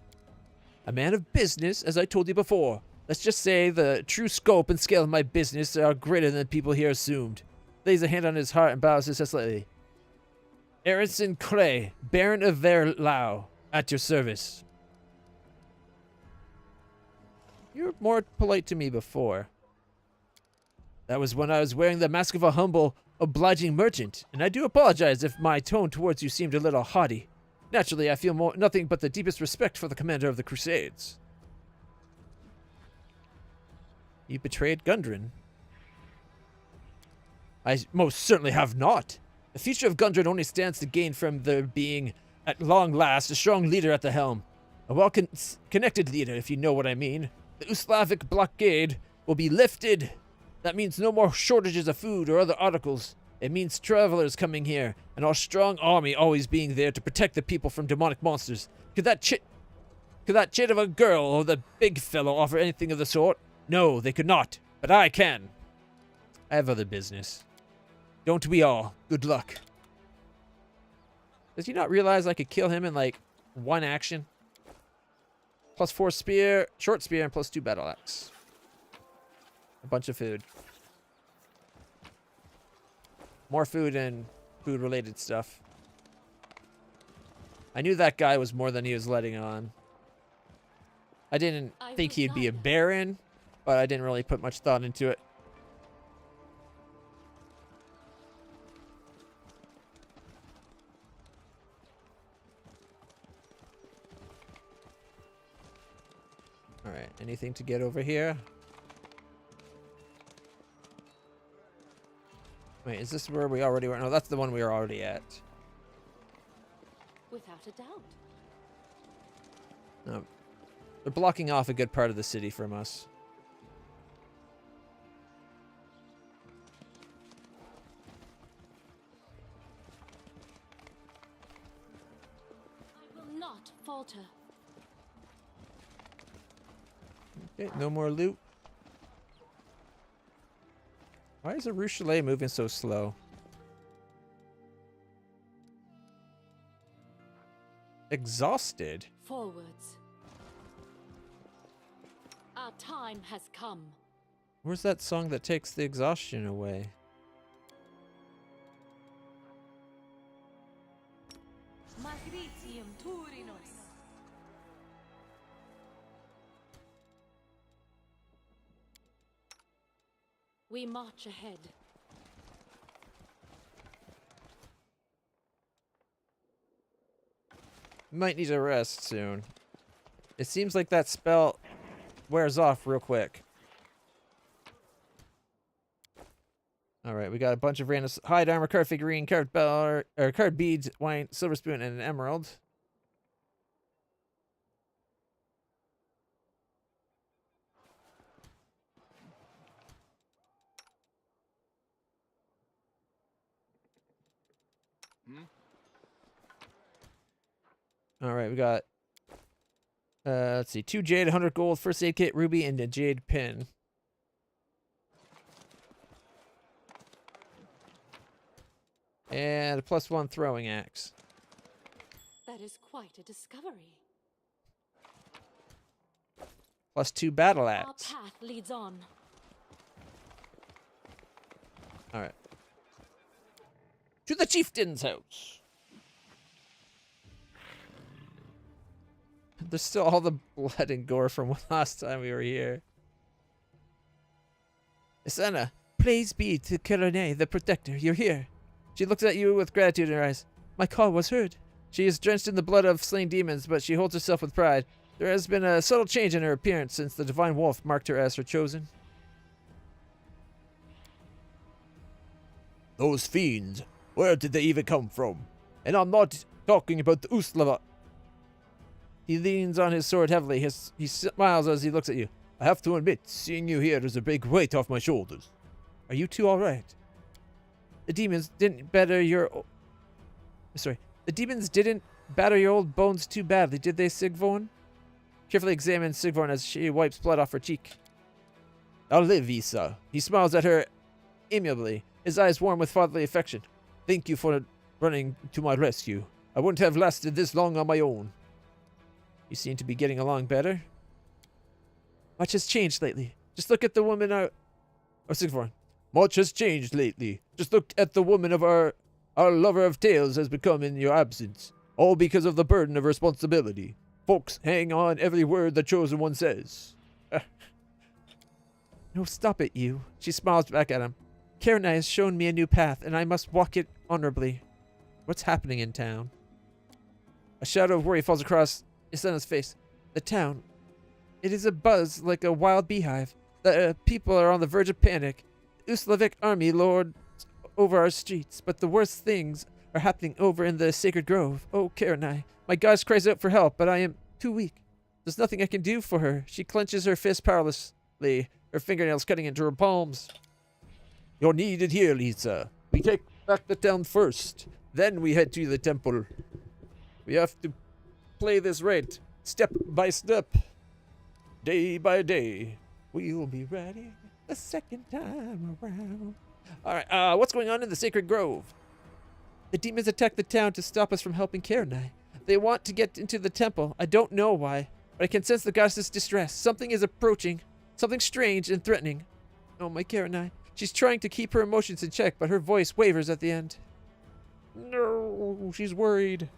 A man of business, as I told you before. Let's just say the true scope and scale of my business are greater than people here assumed. Lays a hand on his heart and bows his head slightly. Arison Cray, Baron of Verlau, at your service. You were more polite to me before. That was when I was wearing the mask of a humble, obliging merchant, and I do apologize if my tone towards you seemed a little haughty. Naturally, I feel nothing but the deepest respect for the commander of the Crusades. You betrayed Gundren. I most certainly have not. The future of Gundren only stands to gain from there being, at long last, a strong leader at the helm. A well-connected leader, if you know what I mean. The Uslavic blockade will be lifted. That means no more shortages of food or other articles. It means travelers coming here, and our strong army always being there to protect the people from demonic monsters. Could that chit of a girl or the big fellow offer anything of the sort? No, they could not, but I can. I have other business. Don't we all? Good luck. Does he not realize I could kill him in, like, one action? +4 spear, short spear, and +2 battle axe. A bunch of food. More food and food-related stuff. I knew that guy was more than he was letting on. I didn't think he'd be a baron, but I didn't really put much thought into it. Alright, anything to get over here? Wait, is this where we already were? No, that's the one we were already at. Without a doubt. No. They're blocking off a good part of the city from us. I will not falter. Okay, no more loot. Why is the Rue Chalet moving so slow? Exhausted. Forwards. Our time has come. Where's that song that takes the exhaustion away? Magritium Turinos. We march ahead. Might need a rest soon. It seems like that spell wears off real quick. Alright, we got a bunch of random hide armor, card figurine, card bell, or card beads, wine, silver spoon, and an emerald. Alright, we got let's see, 2 jade, 100 gold, first aid kit, ruby, and a jade pin. And a +1 throwing axe. That is quite a discovery. +2 battle Our axe. path leads on. Alright. To the chieftain's house. There's still all the blood and gore from last time we were here. Isana, praise be to Kirane, the protector. You're here. She looks at you with gratitude in her eyes. My call was heard. She is drenched in the blood of slain demons, but she holds herself with pride. There has been a subtle change in her appearance since the divine wolf marked her as her chosen. Those fiends, where did they even come from? And I'm not talking about the Uslava. He leans on his sword heavily. He smiles as he looks at you. I have to admit, seeing you here is a big weight off my shoulders. Are you two all right? The demons didn't batter your... The demons didn't batter your old bones too badly, did they, Sigvorn? Carefully examines Sigvorn as she wipes blood off her cheek. I'll live, Isa. He smiles at her amiably, his eyes warm with fatherly affection. Thank you for running to my rescue. I wouldn't have lasted this long on my own. You seem to be getting along better. Much has changed lately. Just look at the woman Sigvorn. Much has changed lately. Just look at the woman of our lover of tales has become in your absence. All because of the burden of responsibility. Folks hang on every word the chosen one says. No, stop it, you. She smiles back at him. Karina has shown me a new path, and I must walk it honorably. What's happening in town? A shadow of worry falls across Isana's face. The town. It is a buzz like a wild beehive. The people are on the verge of panic. The Uslavic army lords over our streets, but the worst things are happening over in the sacred grove. Oh, Karenai, my goddess cries out for help, but I am too weak. There's nothing I can do for her. She clenches her fist powerlessly, her fingernails cutting into her palms. You're needed here, Lisa. We take back the town first, then we head to the temple. We have to play this right, step by step, day by day. We'll be ready the second time around. Alright, what's going on in the sacred grove? The demons attacked the town to stop us from helping Karenai. They want to get into the temple. I don't know why, but I can sense the goddess's distress. Something is approaching. Something strange and threatening. Oh, my Karenai. She's trying to keep her emotions in check, but her voice wavers at the end. No, she's worried.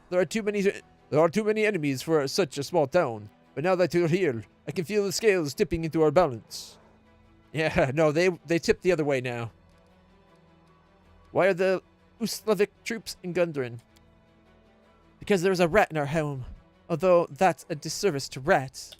There are too many enemies for such a small town. But now that you're here, I can feel the scales tipping into our balance. Yeah, no, they tip the other way now. Why are the Uslavic troops in Gundren? Because there's a rat in our home. Although that's a disservice to rats.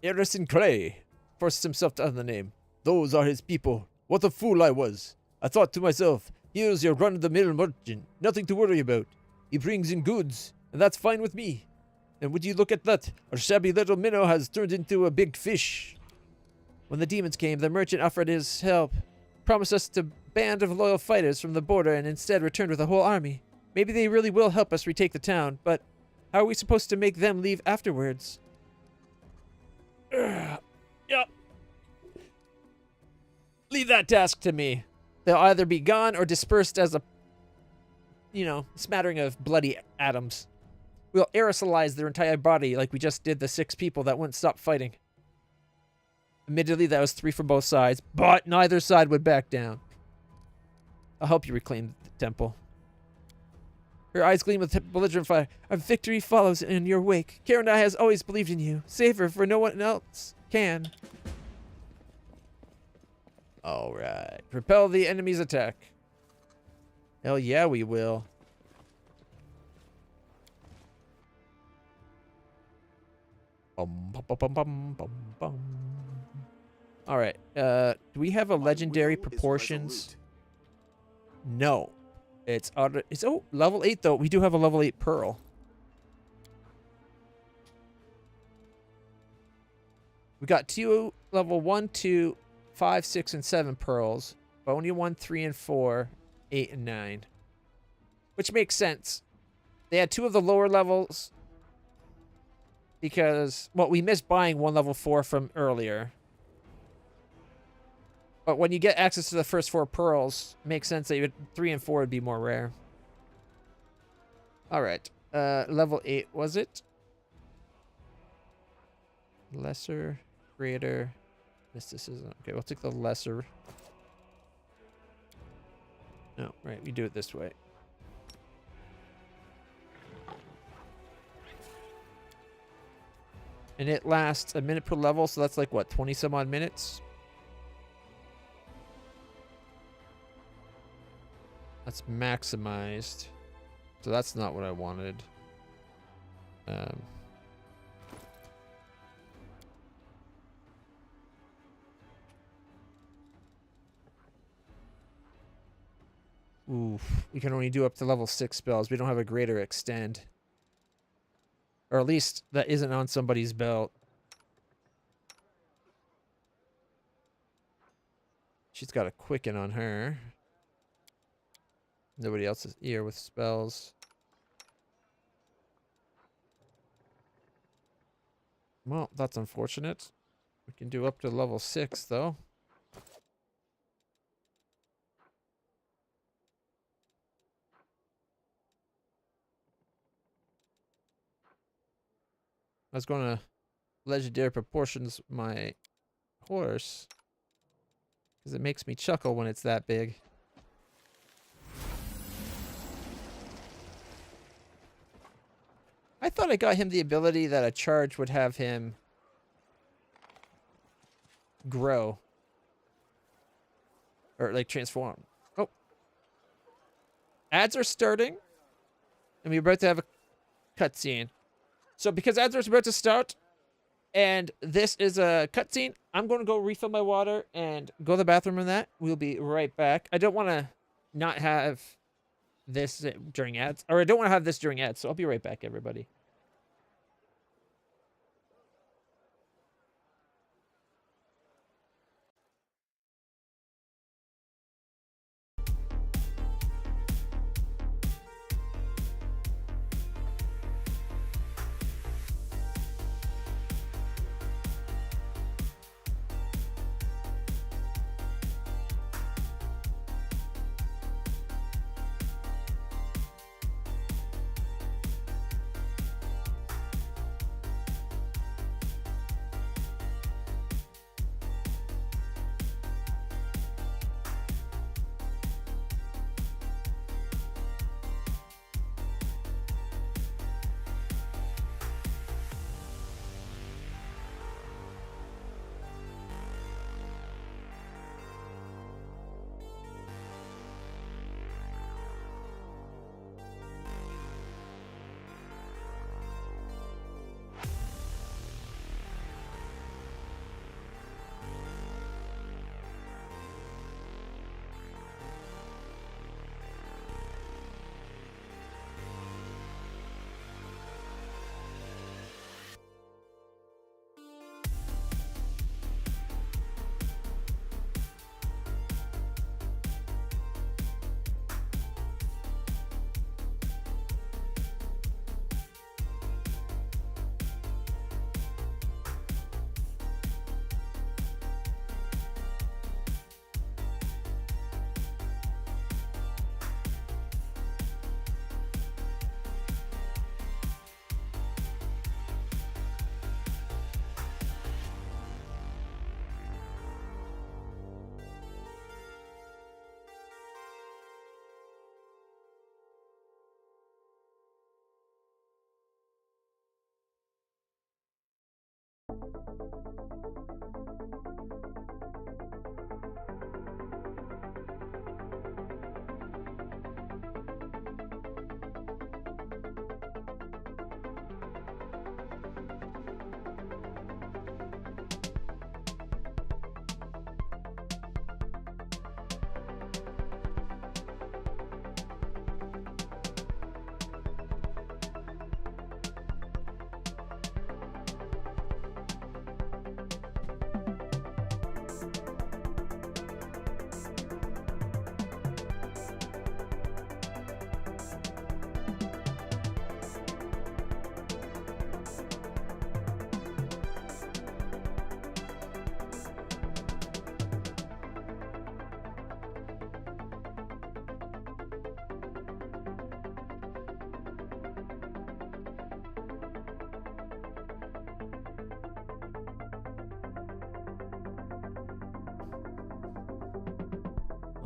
Erison Clay forced himself to utter the name. Those are his people. What a fool I was. I thought to myself, here's your run-of-the-mill merchant. Nothing to worry about. He brings in goods, and that's fine with me. And would you look at that? Our shabby little minnow has turned into a big fish. When the demons came, the merchant offered his help, promised us a band of loyal fighters from the border, and instead returned with a whole army. Maybe they really will help us retake the town, but how are we supposed to make them leave afterwards? Yep. Leave that task to me. They'll either be gone or dispersed as a, smattering of bloody atoms. We'll aerosolize their entire body like we just did the 6 people that wouldn't stop fighting. Admittedly, that was 3 from both sides, but neither side would back down. I'll help you reclaim the temple. Her eyes gleam with belligerent fire. Our victory follows in your wake. Karena has always believed in you. Save her, for no one else can. All right. Repel the enemy's attack. Hell yeah, we will. Bum, bum, bum, bum, bum, bum. All right. Do we have a My legendary will is proportions? resolute. No. It's auto. It's level 8 though. We do have a level 8 pearl. We got two level 1, 2, 5, 6, and 7 pearls. But only 1, 3, and 4, 8, and 9. Which makes sense. They had 2 of the lower levels because, well, we missed buying one level 4 from earlier. But when you get access to the first 4 pearls, it makes sense that 3 and 4 would be more rare. All right. Level 8, was it? Lesser, greater, mysticism. Okay, we'll take the lesser. No, right, we do it this way. And it lasts a minute per level, so that's like, what, 20 some odd minutes? That's maximized. So that's not what I wanted. Oof. We can only do up to level 6 spells. We don't have a greater extend. Or at least that isn't on somebody's belt. She's got a quicken on her. Nobody else is here with spells. Well, that's unfortunate. We can do up to level 6, though. I was going to legendary proportions my horse. Because it makes me chuckle when it's that big. I thought I got him the ability that a charge would have him grow. Or, like, transform. Oh. Ads are starting. And we're about to have a cutscene. So, because ads are about to start, and this is a cutscene, I'm going to go refill my water and go to the bathroom and that. We'll be right back. I don't want to not have this during ads. Or I don't want to have this during ads, so I'll be right back, everybody.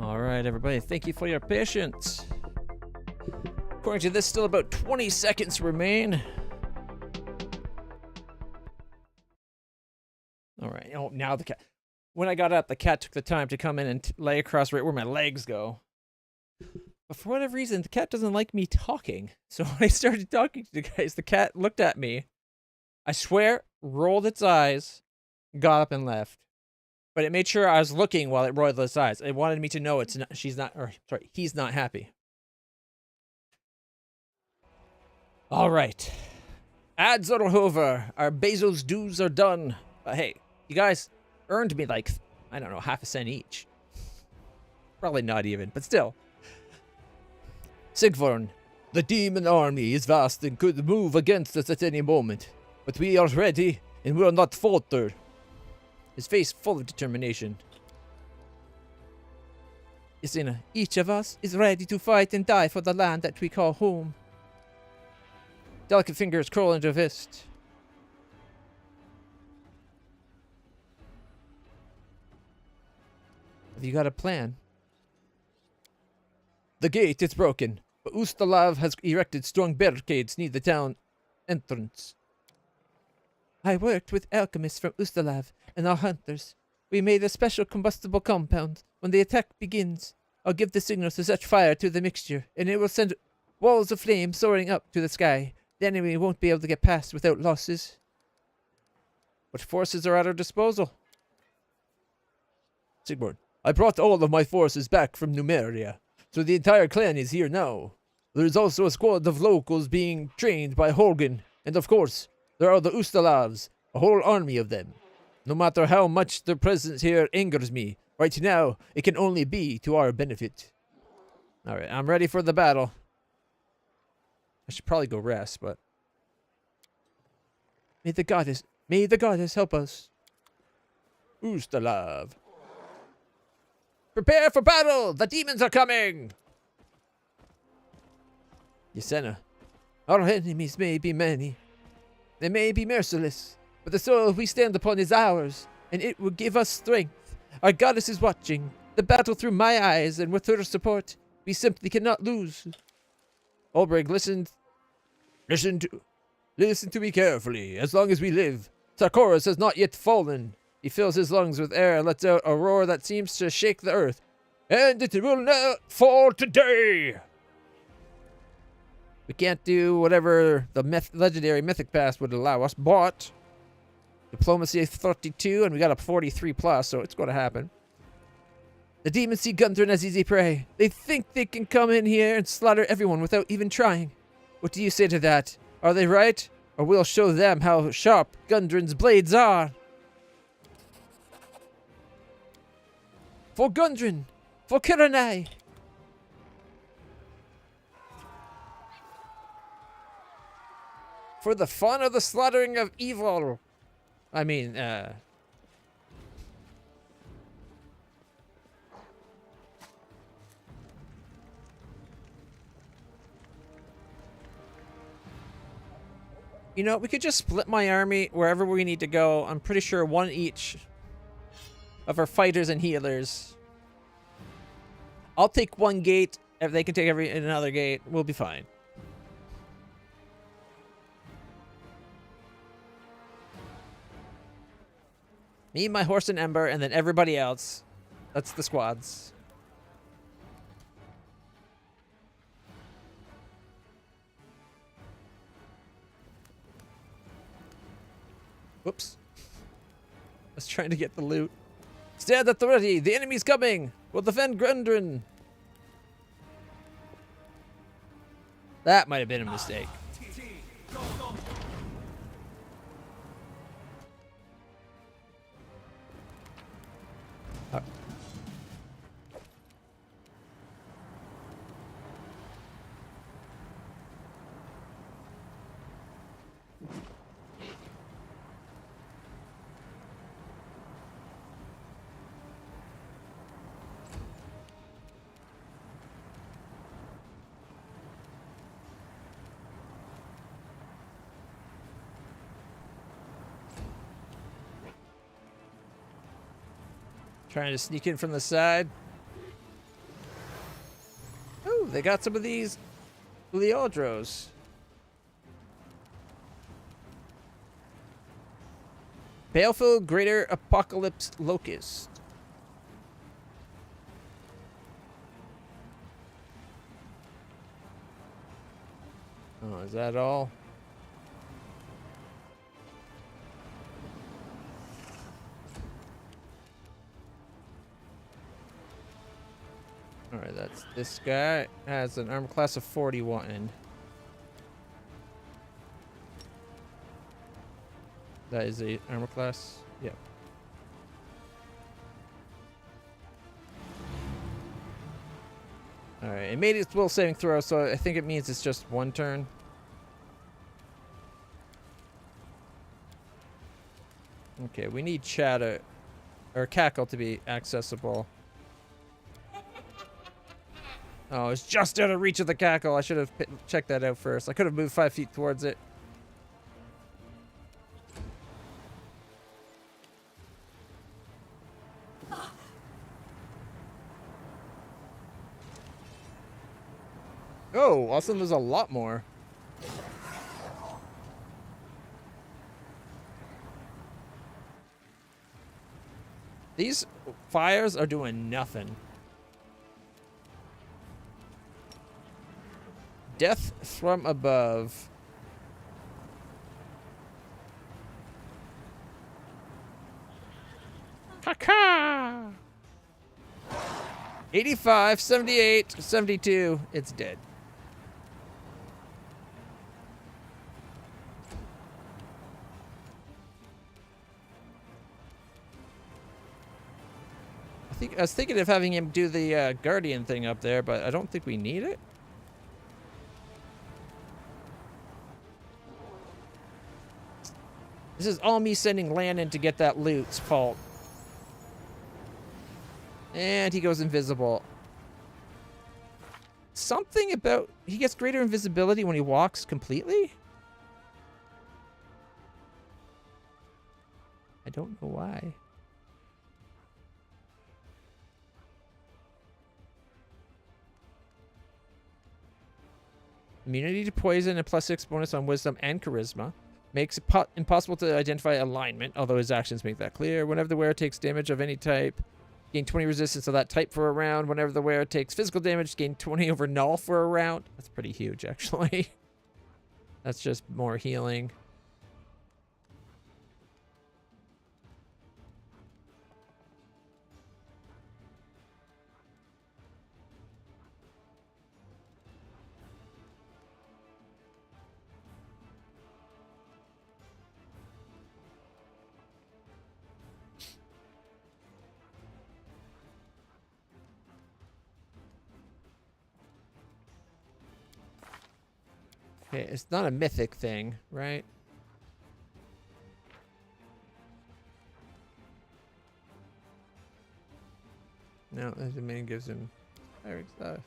Alright, everybody, thank you for your patience. According to this, still about 20 seconds remain. Alright, oh, now the cat. When I got up, the cat took the time to come in and lay across right where my legs go. But for whatever reason, the cat doesn't like me talking. So when I started talking to the guys, the cat looked at me. I swear, rolled its eyes, got up and left. But it made sure I was looking while it rolled its eyes. It wanted me to know it's not, he's not happy. All right. Ads are over. Our Bezos dues are done. But hey, you guys earned me like, I don't know, half a cent each. Probably not even, but still. Sigvorn, the demon army is vast and could move against us at any moment. But we are ready and will not falter. His face full of determination. Yasina, each of us is ready to fight and die for the land that we call home. Delicate fingers curl into a fist. Have you got a plan? The gate is broken, but Ustalav has erected strong barricades near the town entrance. I worked with alchemists from Ustalav and our hunters. We made a special combustible compound. When the attack begins, I'll give the signal to set fire to the mixture, and it will send walls of flame soaring up to the sky. The enemy won't be able to get past without losses. What forces are at our disposal? Sigmund, I brought all of my forces back from Numeria, so the entire clan is here now. There is also a squad of locals being trained by Holgen, and of course, there are the Ustalavs, a whole army of them. No matter how much their presence here angers me, right now, it can only be to our benefit. Alright, I'm ready for the battle. I should probably go rest, but... May the goddess help us. Ustalav. Prepare for battle! The demons are coming! Yasena, our enemies may be many. They may be merciless, but the soil we stand upon is ours, and it will give us strength. Our goddess is watching the battle through my eyes, and with her support, we simply cannot lose. Olbrich, listen to me carefully. As long as we live, Sarkoris has not yet fallen. He fills his lungs with air and lets out a roar that seems to shake the earth. And it will not fall today! We can't do whatever the legendary mythic pass would allow us, but diplomacy 32, and we got a 43 plus, so it's going to happen. The demons see Gundren as easy prey. They think they can come in here and slaughter everyone without even trying. What do you say to that? Are they right? Or we'll show them how sharp Gundren's blades are. For Gundren! For Kiranai! For the fun of the slaughtering of evil. I mean, you know, we could just split my army wherever we need to go. I'm pretty sure one each of our fighters and healers. I'll take one gate. If they can take another gate, we'll be fine. Me, my horse, and Ember, and then everybody else. That's the squads. Whoops. I was trying to get the loot. Stand at the ready! The enemy's coming! We'll defend Gundren! That might have been a mistake. Trying to sneak in from the side. they got some of these Leodros. Baleful Greater Apocalypse Locust. Oh, is that all? Alright, that's this guy. Has an armor class of 41. That is a armor class? Yep. Alright, it made its will saving throw, so I think it means it's just one turn. Okay, we need chatter or cackle to be accessible. Oh, it's just out of reach of the cackle. I should have checked that out first. I could have moved 5 feet towards it. Oh, all of a sudden there's a lot more. These fires are doing nothing. Death from above. Caca! 85, 78, 72. It's dead. I was thinking of having him do the guardian thing up there, but I don't think we need it. This is all me sending Landon to get that loot's fault. And he goes invisible. Something about... He gets greater invisibility when he walks completely? I don't know why. Immunity to poison and +6 bonus on wisdom and charisma. Makes it impossible to identify alignment, although his actions make that clear. Whenever the wearer takes damage of any type, gain 20 resistance to that type for a round. Whenever the wearer takes physical damage, gain 20 over null for a round. That's pretty huge, actually. That's just more healing. Okay, it's not a mythic thing, right? No, that domain gives him pirate stuff.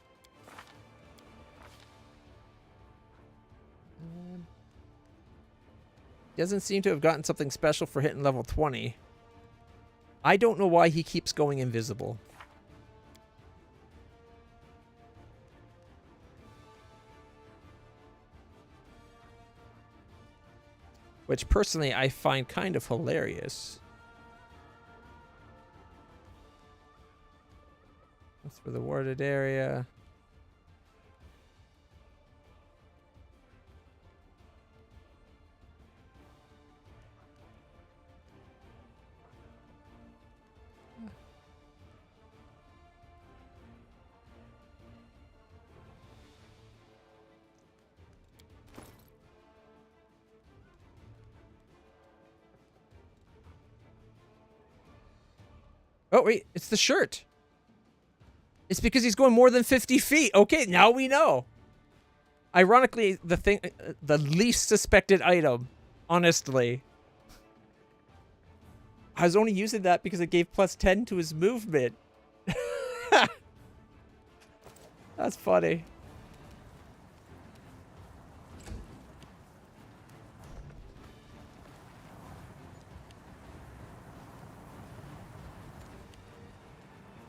Doesn't seem to have gotten something special for hitting level 20. I don't know why he keeps going invisible. Which personally I find kind of hilarious. That's for the warded area. Oh, wait, it's the shirt. It's because he's going more than 50 feet. Okay, now we know. Ironically, the least suspected item, honestly. I was only using that because it gave +10 to his movement. That's funny.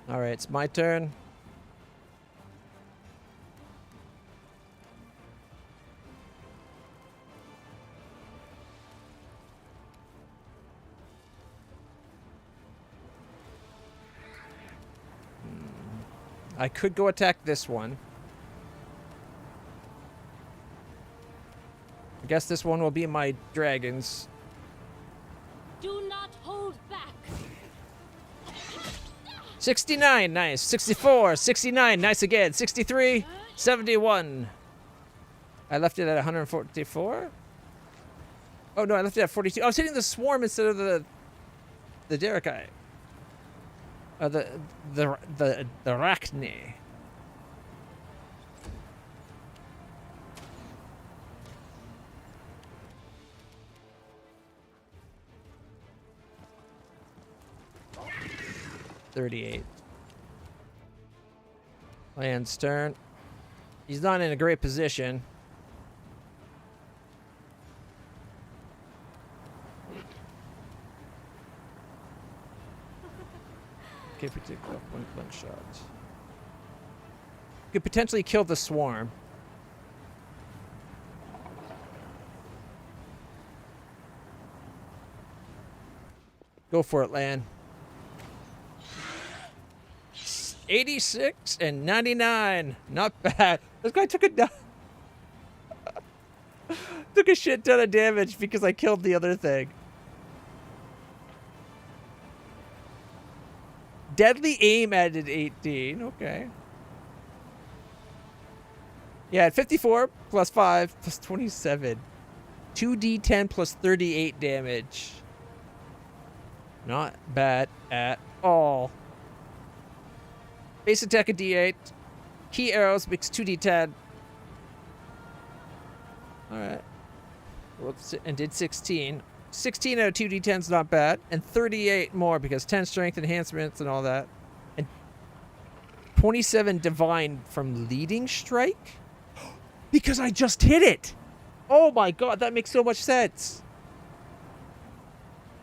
All right, it's my turn. I could go attack this one. I guess this one will be my dragons. Do not hold back. 69, nice. 64, 69, nice again. 63, 71. I left it at 144? Oh no, I left it at 42. I was hitting the swarm instead of the Derekai. The Arachne. $38. Land stern. He's not in a great position. Okay, predict one shot. Could potentially kill the swarm. Go for it, Lan. 86 and 99. Not bad. This guy took took a shit ton of damage because I killed the other thing. Deadly aim added 18. Okay. Yeah, at 54 plus 5 plus 27. 2d10 plus 38 damage. Not bad at all. Base attack a d8. Key arrows makes 2d10. Alright. And did 16. 16 out of 2d10 is not bad. And 38 more because 10 strength enhancements and all that. And 27 divine from leading strike? Because I just hit it! Oh my god, that makes so much sense.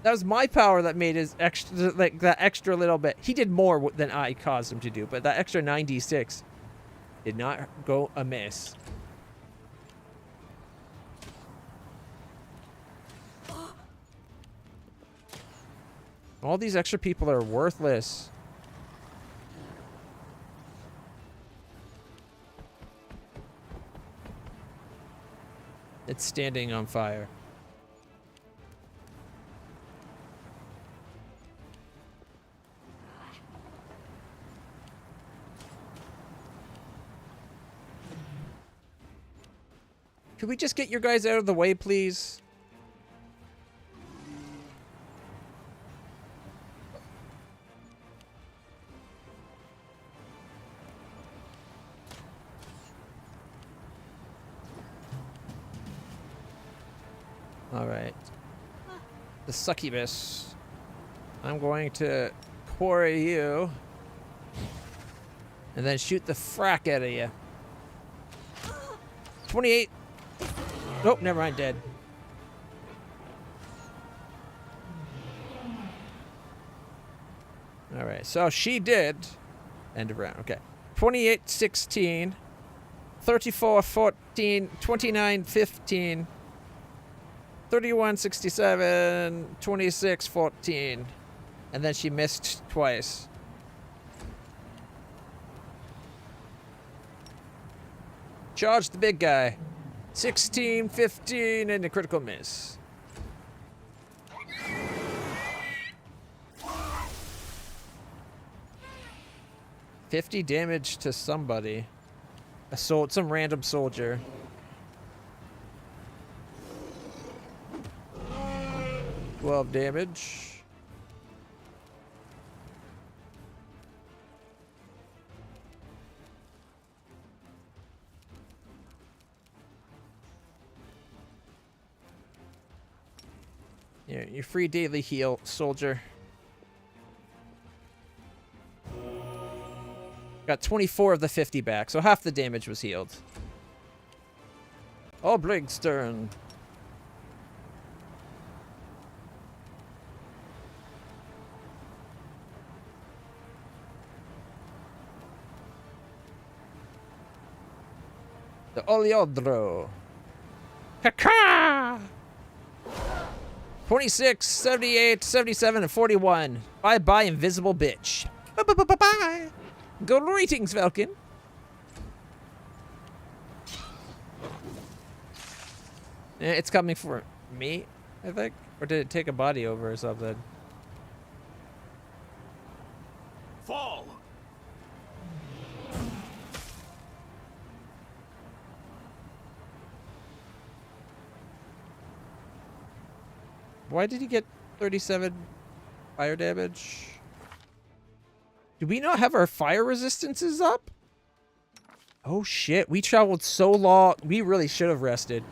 That was my power that made his extra, like that extra little bit. He did more than I caused him to do, but that extra 96 did not go amiss. All these extra people are worthless. It's standing on fire. Could we just get your guys out of the way, please? All right. The succubus. I'm going to quarry you. And then shoot the frack out of you. 28. Nope, never mind, dead. All right, so she did. End of round, okay. 28, 16. 34, 14. 29, 15. 31, 67. 26, 14. And then she missed twice. Charge the big guy. 16, 15, and a critical miss. $50 damage to somebody. Some random soldier. $12 damage. Yeah, your free daily heal, soldier. Got 24 of the 50 back, so half the damage was healed. Oblingstern. The Oleodro. Kaka! 26, 78, 77, and 41. Bye-bye, invisible bitch. Bye-bye-bye-bye. Greetings, Falcon. It's coming for me, I think. Or did it take a body over or something? Fall! Why did he get 37 fire damage? Do we not have our fire resistances up? Oh shit, we traveled so long. We really should have rested.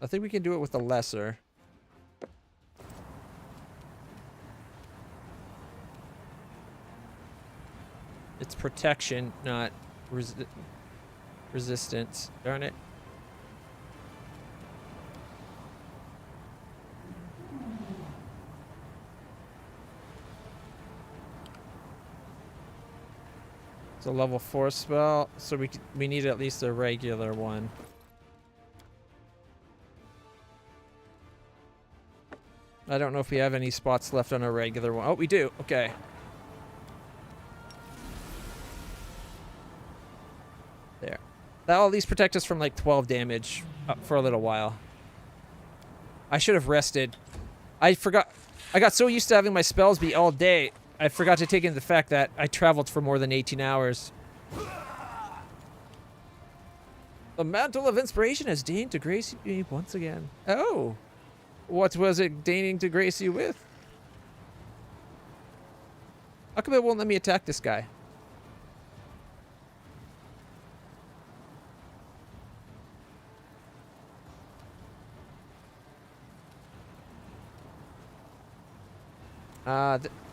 I think we can do it with the lesser. It's protection, not resistance. Darn it. It's a level 4 spell, so we need at least a regular one. I don't know if we have any spots left on a regular one. Oh, we do. Okay. There. That'll at least protect us from like 12 damage for a little while. I should have rested. I forgot. I got so used to having my spells be all day, I forgot to take into the fact that I traveled for more than 18 hours. The Mantle of Inspiration has deigned to grace you once again. Oh. What was it deigning to grace you with? How come it won't let me attack this guy?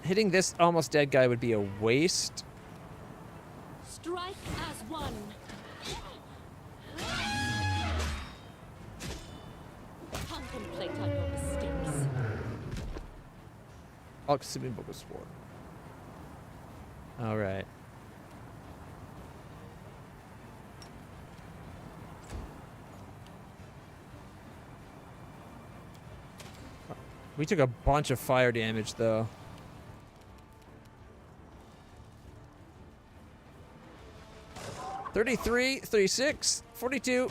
Hitting this almost dead guy would be a waste. Strike as one. Contemplate on your mistakes. Consuming Book of Sword. Alright. We took a bunch of fire damage, though. $33, 36, 42,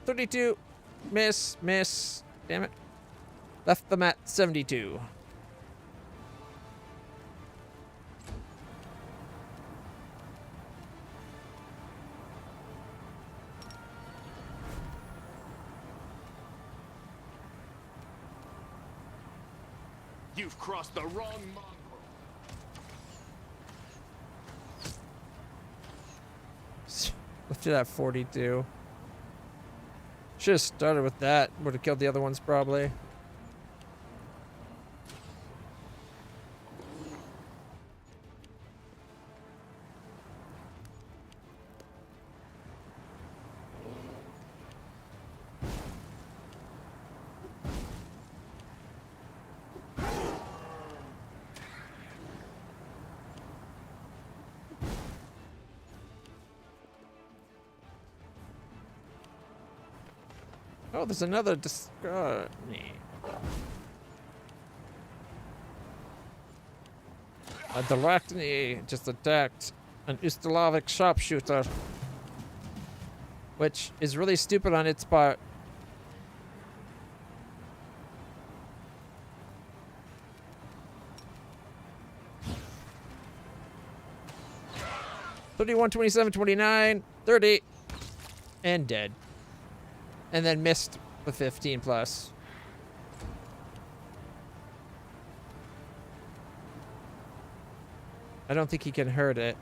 32. Miss, miss. Damn it. Left them at 72. You've crossed the wrong mongrel. Lifted at 42. Should have started with that. Would have killed the other ones probably. Oh, there's another A Dalactony just attacked an Ustalavic sharpshooter, which is really stupid on its part. $31, $27, $29, $30, and dead. And then missed with 15 plus. I don't think he can hurt it.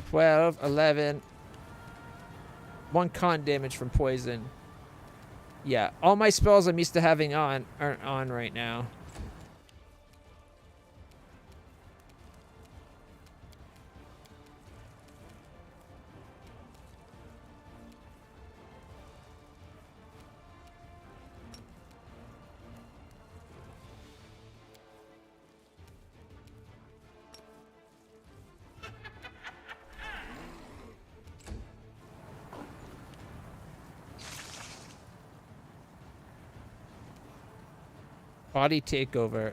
12, 11. 1 con damage from poison. Yeah, all my spells I'm used to having on aren't on right now. Body takeover.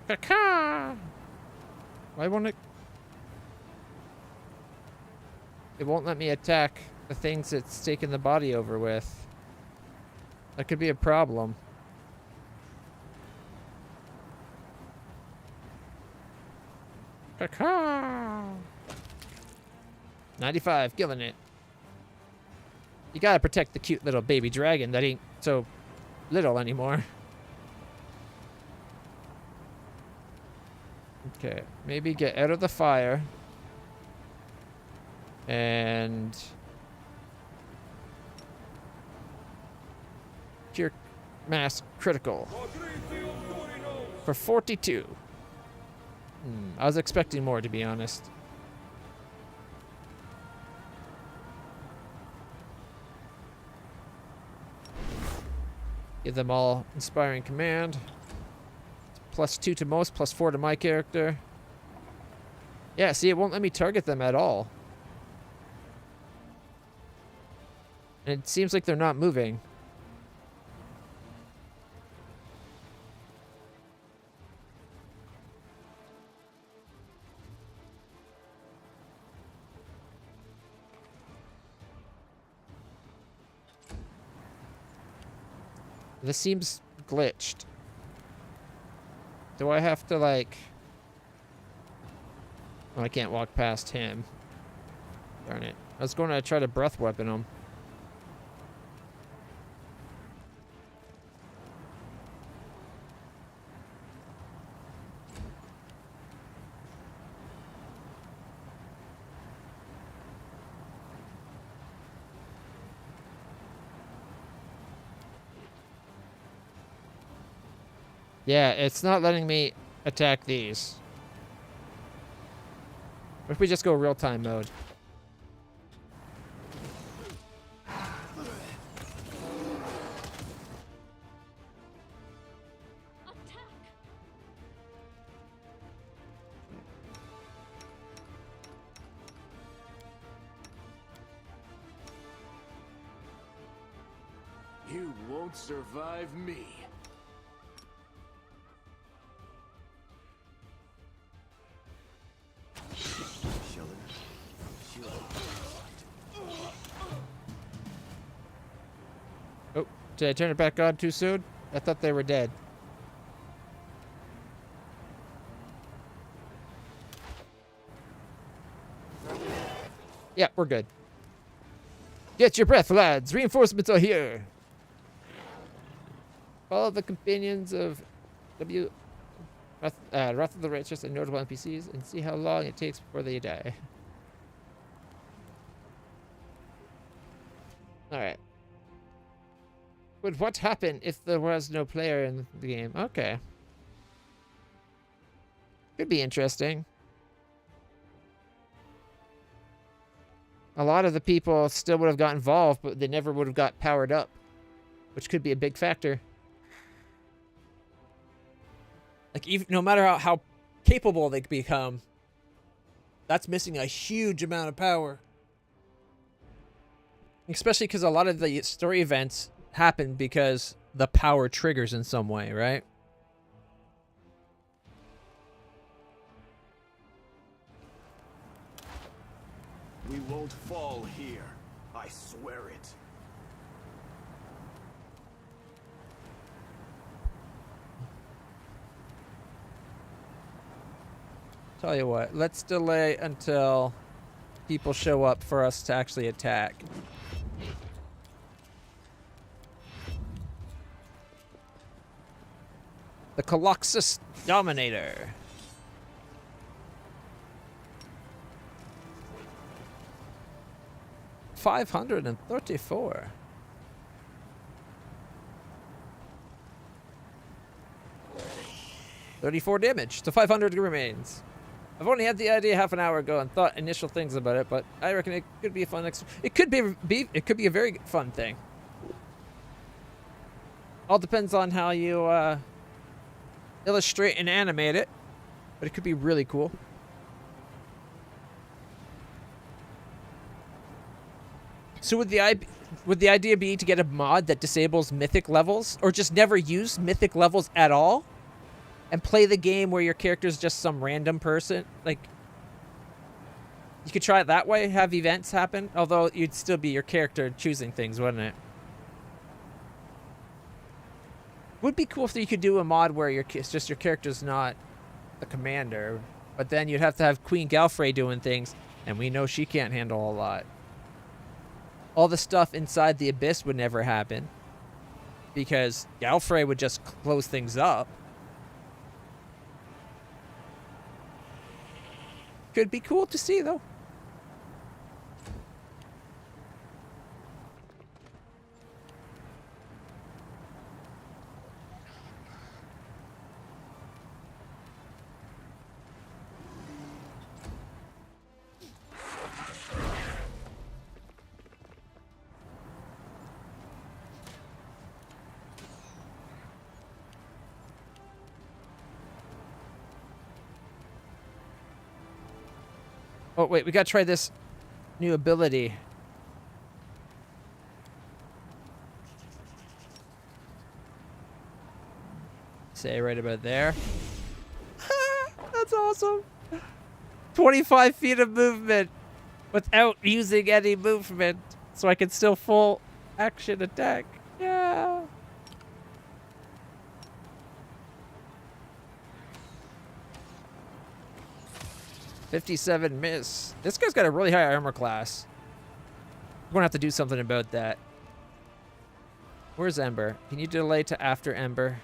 Caca! Why won't it? It won't let me attack the things it's taking the body over with. That could be a problem. Caca! 95, killing it. You gotta protect the cute little baby dragon that ain't so little anymore. Okay, maybe get out of the fire. And cure mass critical for 42. I was expecting more, to be honest. Give them all inspiring command. +2 to most, +4 to my character. Yeah, see, it won't let me target them at all. And it seems like they're not moving. This seems glitched. Do I have to, like... Oh, I can't walk past him. Darn it. I was going to try to breath weapon him. Yeah, it's not letting me attack these. What if we just go real-time mode? Attack! You won't survive me. Oh, did I turn it back on too soon? I thought they were dead. Yeah, we're good. Get your breath, lads. Reinforcements are here. Follow the companions of Wrath of the Righteous and notable NPCs and see how long it takes before they die. Alright. But what happened if there was no player in the game? Okay. Could be interesting. A lot of the people still would have got involved, but they never would have got powered up, which could be a big factor. Like, even no matter how capable they become, that's missing a huge amount of power. Especially because a lot of the story events happen because the power triggers in some way, right? We won't fall here. I swear it. Tell you what, let's delay until people show up for us to actually attack. The Colossus Dominator. $534. $34 damage, so 500 remains. I've only had the idea half an hour ago and thought initial things about it, but I reckon it could be a fun. It could be a very fun thing. All depends on how you illustrate and animate it, but it could be really cool. So would the would the idea be to get a mod that disables mythic levels, or just never use mythic levels at all, and play the game where your character's just some random person? Like, you could try it that way, have events happen, although you'd still be your character choosing things, wouldn't it? Would be cool if you could do a mod where it's just your character's not the commander, but then you'd have to have Queen Galfrey doing things, and we know she can't handle a lot. All the stuff inside the Abyss would never happen, because Galfrey would just close things up. Could be cool to see, though. Oh, wait, we gotta try this new ability. Say right about there. That's awesome. 25 feet of movement without using any movement, so I can still full action attack. Yeah. $57 miss. This guy's got a really high armor class. We're gonna have to do something about that. Where's Ember? Can you delay to after Ember?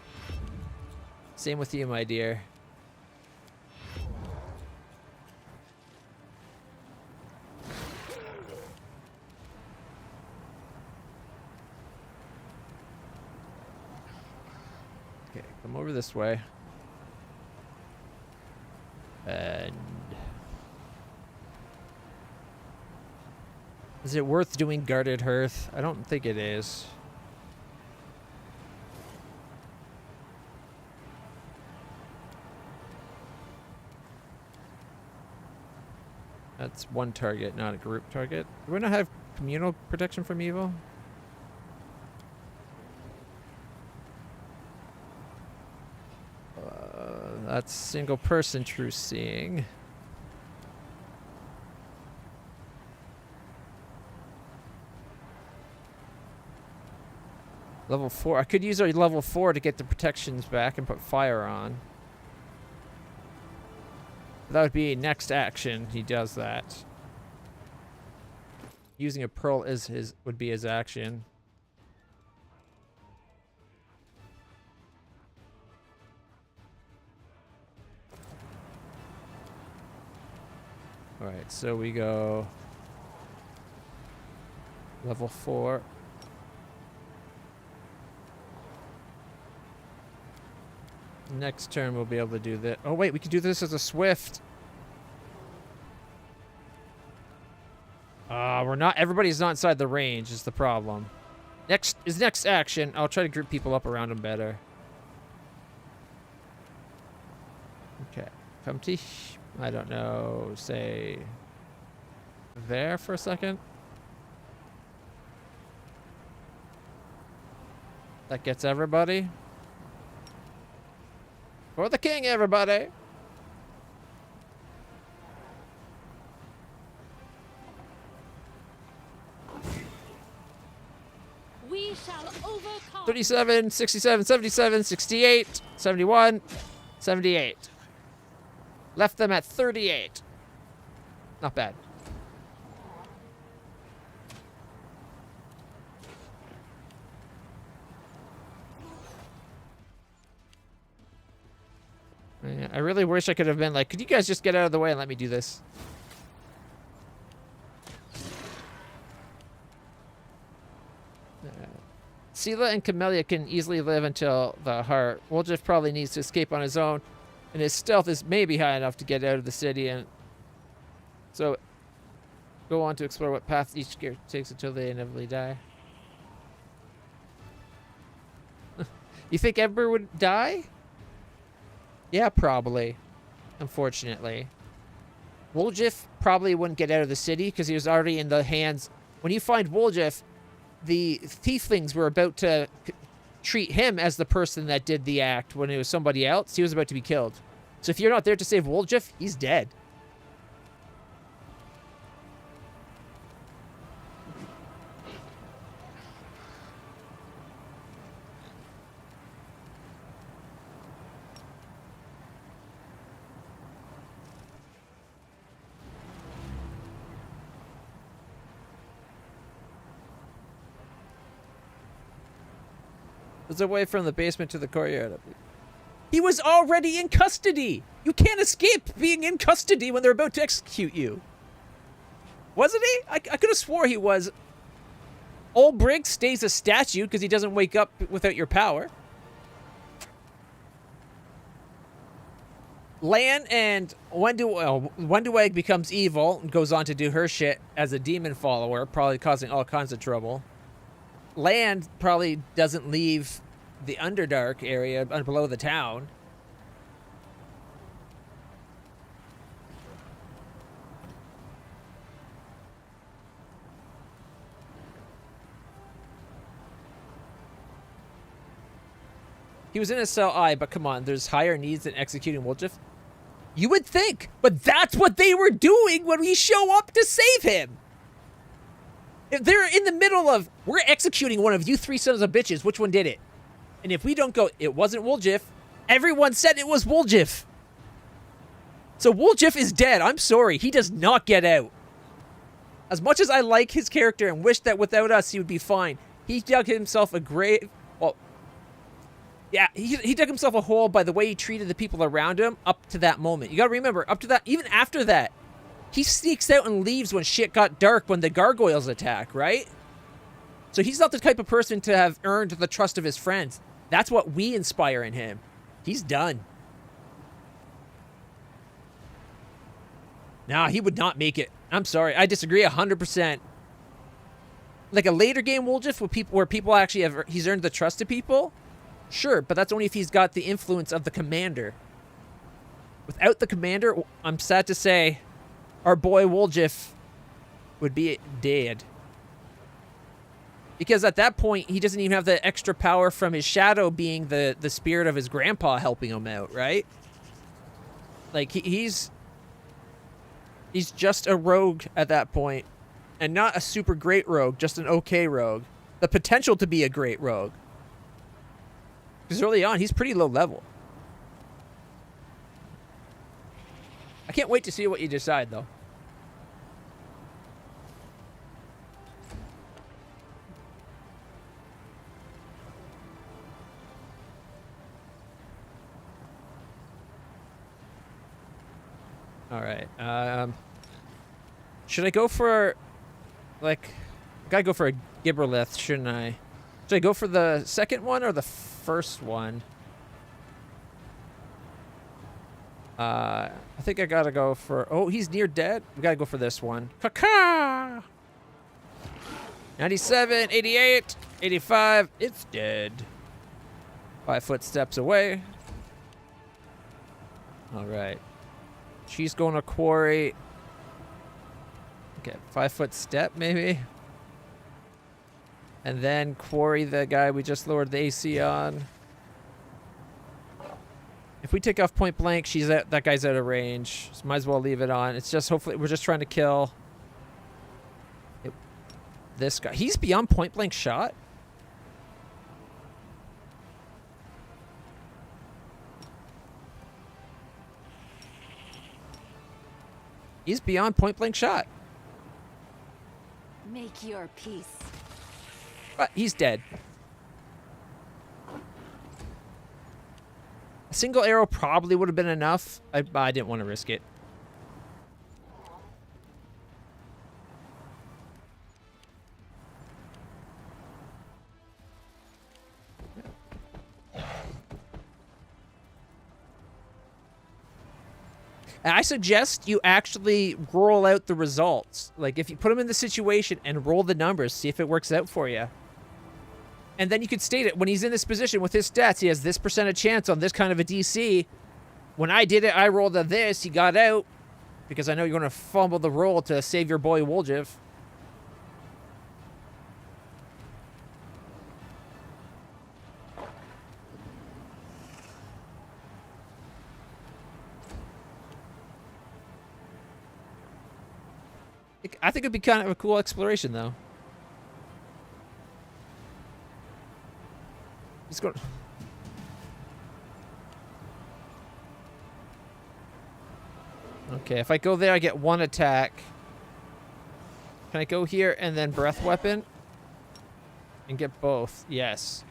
Same with you, my dear. Okay, come over this way. And is it worth doing guarded hearth? I don't think it is. That's one target, not a group target. Do we not have communal protection from evil? That's single person true seeing. Level 4. I could use our level 4 to get the protections back and put fire on. That would be next action. He does that. Using a pearl would be his action. All right, so we go level 4. Next turn we'll be able to do that. Oh wait, we could do this as a swift. We're not. Everybody's not inside the range is the problem. Next action. I'll try to group people up around him better. Okay, come to. I don't know. Say there for a second. That gets everybody. For the king, everybody! We shall overcome. 37, 67, 77, 68, 71, 78. Left them at 38. Not bad. Yeah, I really wish I could have been like, could you guys just get out of the way and let me do this? Sela and Camellia can easily live until the heart. Woljif probably needs to escape on his own, and his stealth is maybe high enough to get out of the city, and so go on to explore what path each character takes until they inevitably die. You think Ember would die? Yeah, probably. Unfortunately. Woljif probably wouldn't get out of the city because he was already in the hands. When you find Woljif, the tieflings were about to treat him as the person that did the act when it was somebody else, he was about to be killed. So if you're not there to save Woljif, he's dead. There's a way from the basement to the courtyard. He was already in custody. You can't escape being in custody when they're about to execute you. Wasn't he? I could have swore he was. Old Briggs stays a statue because he doesn't wake up without your power. Lan and Wenduwag becomes evil and goes on to do her shit as a demon follower, probably causing all kinds of trouble. Land probably doesn't leave the Underdark area below the town. He was in a cell I, but come on, there's higher needs than executing Woljif. You would think, but that's what they were doing when we show up to save him. If they're in the middle of, we're executing one of you three sons of bitches, which one did it? And if we don't go, it wasn't Woljif, everyone said it was Woljif. So Woljif is dead. I'm sorry. He does not get out. As much as I like his character and wish that without us he would be fine, he dug himself a grave. Well, yeah, he dug himself a hole by the way he treated the people around him up to that moment. You gotta remember, up to that, even after that, he sneaks out and leaves when shit got dark when the gargoyles attack, right? So he's not the type of person to have earned the trust of his friends. That's what we inspire in him. He's done. Nah, he would not make it. I'm sorry. I disagree 100%. Like a later game Woljif where people actually have, he's earned the trust of people. Sure, but that's only if he's got the influence of the commander. Without the commander, I'm sad to say, our boy Woljif would be dead. Because at that point, he doesn't even have the extra power from his shadow being the spirit of his grandpa helping him out, right? Like, he's just a rogue at that point. And not a super great rogue, just an okay rogue. The potential to be a great rogue. Because early on, he's pretty low level. I can't wait to see what you decide, though. All right. Should I go for, like, I gotta go for a Gibberlith, shouldn't I? Should I go for the second one or the first one? I think I gotta go for, oh, he's near dead. We gotta go for this one. Caca! 97, 88, 85, it's dead. 5 footsteps away. All right. She's going to quarry. Okay, 5 foot step maybe. And then quarry the guy we just lowered the AC on. If we take off point blank, that guy's out of range. So might as well leave it on. It's just hopefully we're just trying to kill this guy. He's beyond point blank shot. He's beyond point blank shot. Make your peace. But he's dead. A single arrow probably would have been enough. I didn't want to risk it. And I suggest you actually roll out the results. Like, if you put them in the situation and roll the numbers, see if it works out for you. And then you could state it. When he's in this position with his stats, he has this percentage chance on this kind of a DC. When I did it, I rolled a this. He got out. Because I know you're going to fumble the roll to save your boy Woljif. I think it'd be kind of a cool exploration, though. Let's go. Okay, if I go there, I get 1 attack. Can I go here and then breath weapon? And get both. Yes.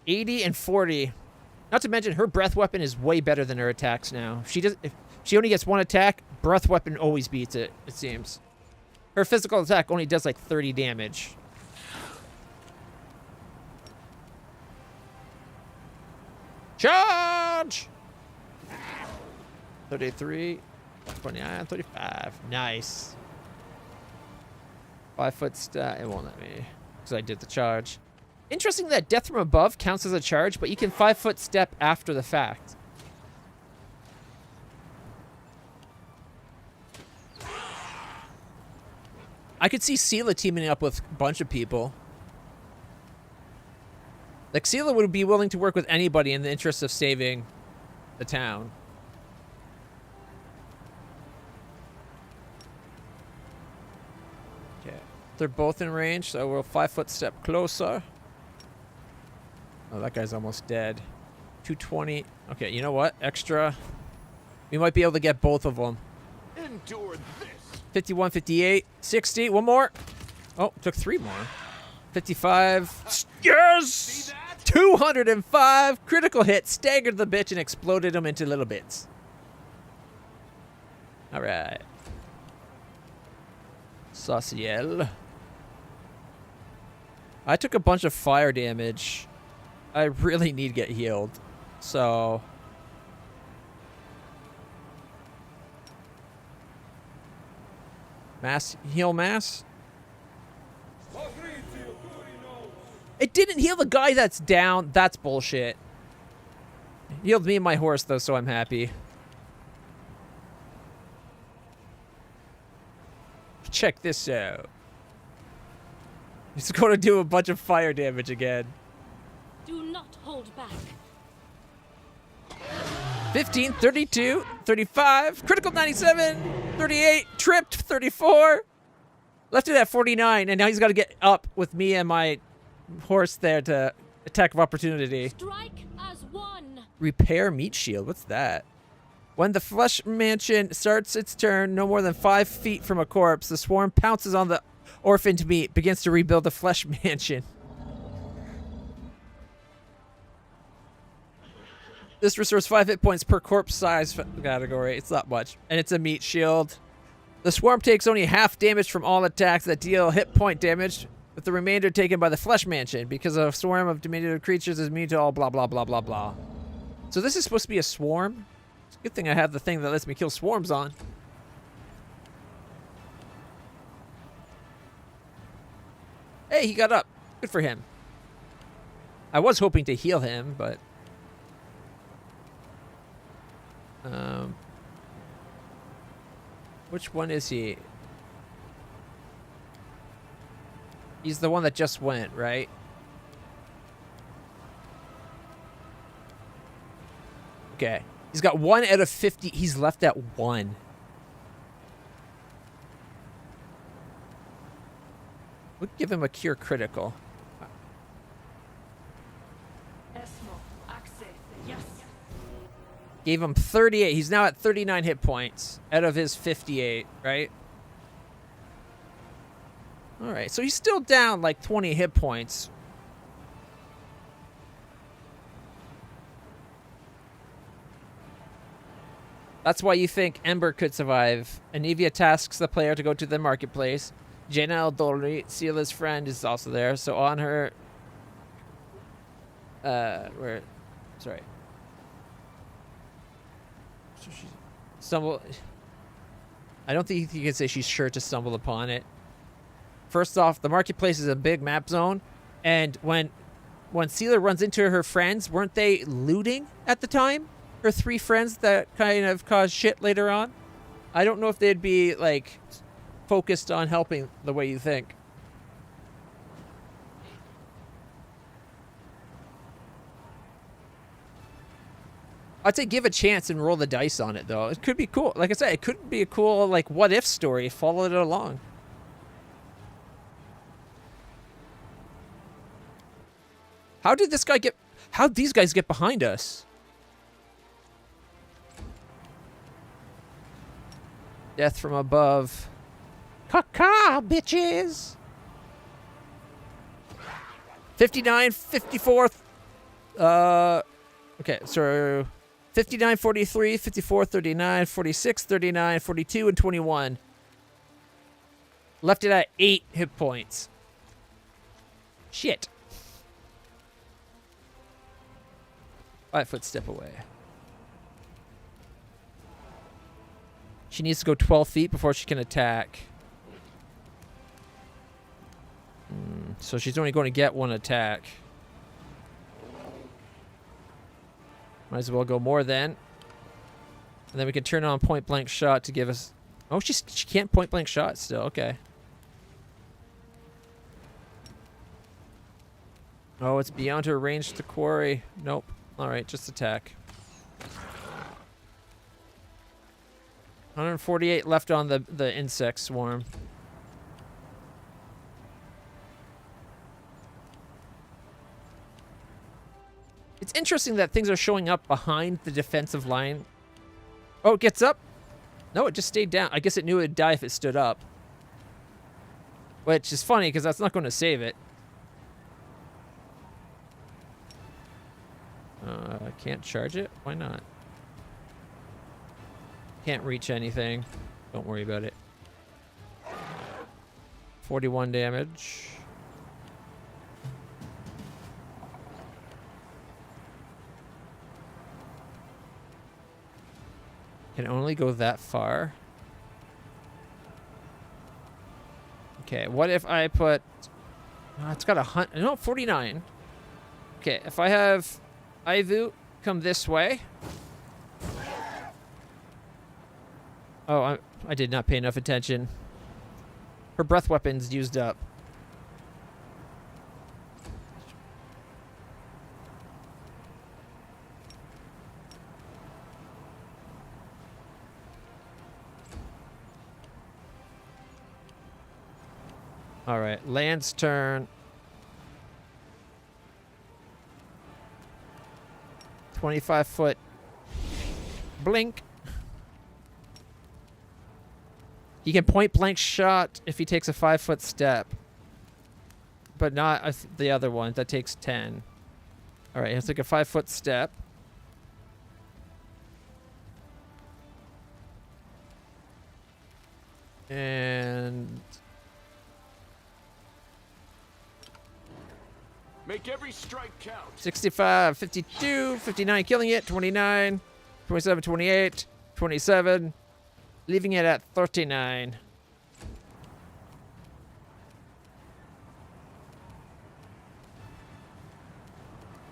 80 and 40. Not to mention, her breath weapon is way better than her attacks now. If she only gets 1 attack, breath weapon always beats it, it seems. Her physical attack only does like 30 damage. Charge! 33, 29, 35. Nice. 5 foot step. It won't let me because I did the charge. Interesting that death from above counts as a charge, but you can 5 foot step after the fact. I could see Sela teaming up with a bunch of people. Like, Sela would be willing to work with anybody in the interest of saving the town. Okay. They're both in range, so we'll 5 foot step closer. Oh, that guy's almost dead. 220. Okay, you know what? Extra. We might be able to get both of them. Endure this. 51, 58, 60. One more. Oh, took 3 more. 55. Yes! 205. Critical hit. Staggered the bitch and exploded him into little bits. All right. Sauciel. I took a bunch of fire damage. I really need to get healed. So... Mass, heal mass. It didn't heal the guy that's down. That's bullshit. Healed me and my horse though, so I'm happy. Check this out. He's going to do a bunch of fire damage again. Do not hold back. 15, 32, 35, critical 97, 38, tripped 34, left it at 49, and now he's got to get up with me and my horse there to attack of opportunity. Strike as one. Repair meat shield, what's that? When the flesh mansion starts its turn no more than 5 feet from a corpse, the swarm pounces on the orphaned meat, begins to rebuild the flesh mansion. This restores 5 hit points per corpse size category. It's not much. And it's a meat shield. The swarm takes only half damage from all attacks that deal hit point damage, with the remainder taken by the flesh mansion, because a swarm of diminutive creatures is immune to all blah blah blah blah blah. So this is supposed to be a swarm? It's a good thing I have the thing that lets me kill swarms on. Hey, he got up. Good for him. I was hoping to heal him, but... which one is he? He's the one that just went, right? Okay. He's got 1 out of 50. He's left at 1. We'll give him a cure critical. Gave him 38. He's now at 39 hit points out of his 58, right? All right, so he's still down like 20 hit points. That's why you think Ember could survive. Anivia tasks the player to go to the marketplace. Jaina Eldori, Sela's friend, is also there. So on her... Sorry. So she stumble. I don't think you can say she's sure to stumble upon it. First off, the marketplace is a big map zone, and when Sela runs into her friends, weren't they looting at the time? Her 3 friends that kind of caused shit later on. I don't know if they'd be like focused on helping the way you think. I'd say give a chance and roll the dice on it, though. It could be cool. Like I said, it could be a cool, like, what-if story. Follow it along. How did this guy get... How'd these guys get behind us? Death from above. Caw-caw, bitches! 59, 54... Okay, so... 59, 43, 54, 39, 46, 39, 42, and 21. Left it at 8 hit points. Shit. 5-foot step away. She needs to go 12 feet before she can attack. So she's only going to get 1 attack. Might as well go more then. And then we can turn on point blank shot to give us... Oh, she can't point blank shot still. Okay. Oh, it's beyond her range to quarry. Nope. Alright, just attack. 148 left on the insect swarm. It's interesting that things are showing up behind the defensive line. Oh, it gets up? No, it just stayed down. I guess it knew it would die if it stood up. Which is funny, because that's not going to save it. I can't charge it? Why not? Can't reach anything. Don't worry about it. 41 damage. Can only go that far. Okay, what if I put... it's got 100... No, 49. Okay, if I have Ivu come this way... Oh, I did not pay enough attention. Her breath weapon's used up. All right, Land's turn. 25-foot blink. He can point blank shot if he takes a 5-foot step, but not the other one that takes 10. All right, he'll take a 5-foot step. And Make every strike count. 65, 52, 59, killing it, 29, 27, 28, 27, leaving it at 39.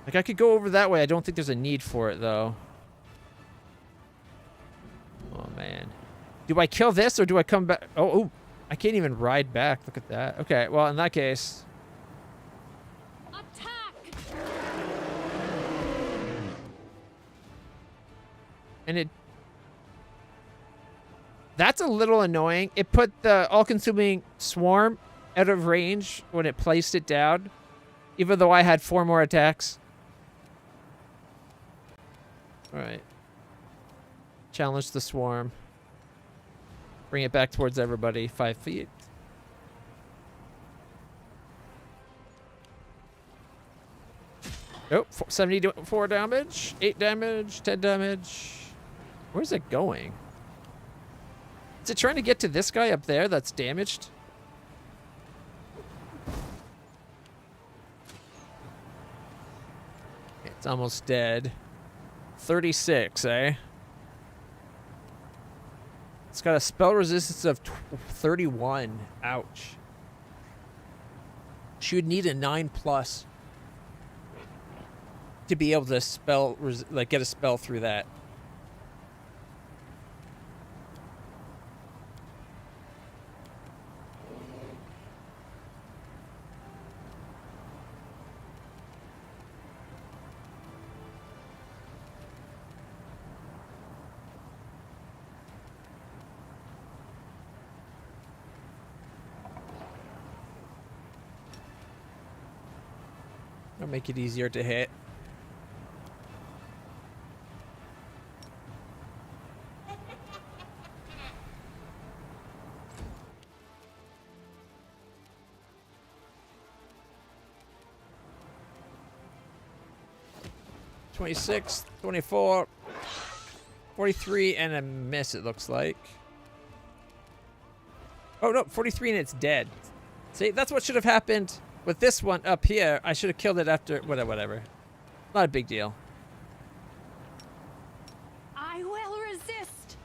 Like, I could go over that way. I don't think there's a need for it, though. Oh, man. Do I kill this, or do I come back? Oh, I can't even ride back. Look at that. Okay, well, in that case... And it... That's a little annoying. It put the all-consuming swarm out of range when it placed it down, even though I had 4 more attacks. Alright. Challenge the swarm. Bring it back towards everybody. 5 feet. Nope. 74 damage. 8 damage. 10 damage. Where's it going? Is it trying to get to this guy up there that's damaged? It's almost dead. 36, eh? It's got a spell resistance of 31. Ouch. She would need a 9+ to be able to get a spell through that. That'll make it easier to hit. $26, $24, $43, and a miss, it looks like. Oh, no, $43 and it's dead. See, that's what should have happened with this one up here. I should have killed it after... Whatever. Not a big deal. I will resist.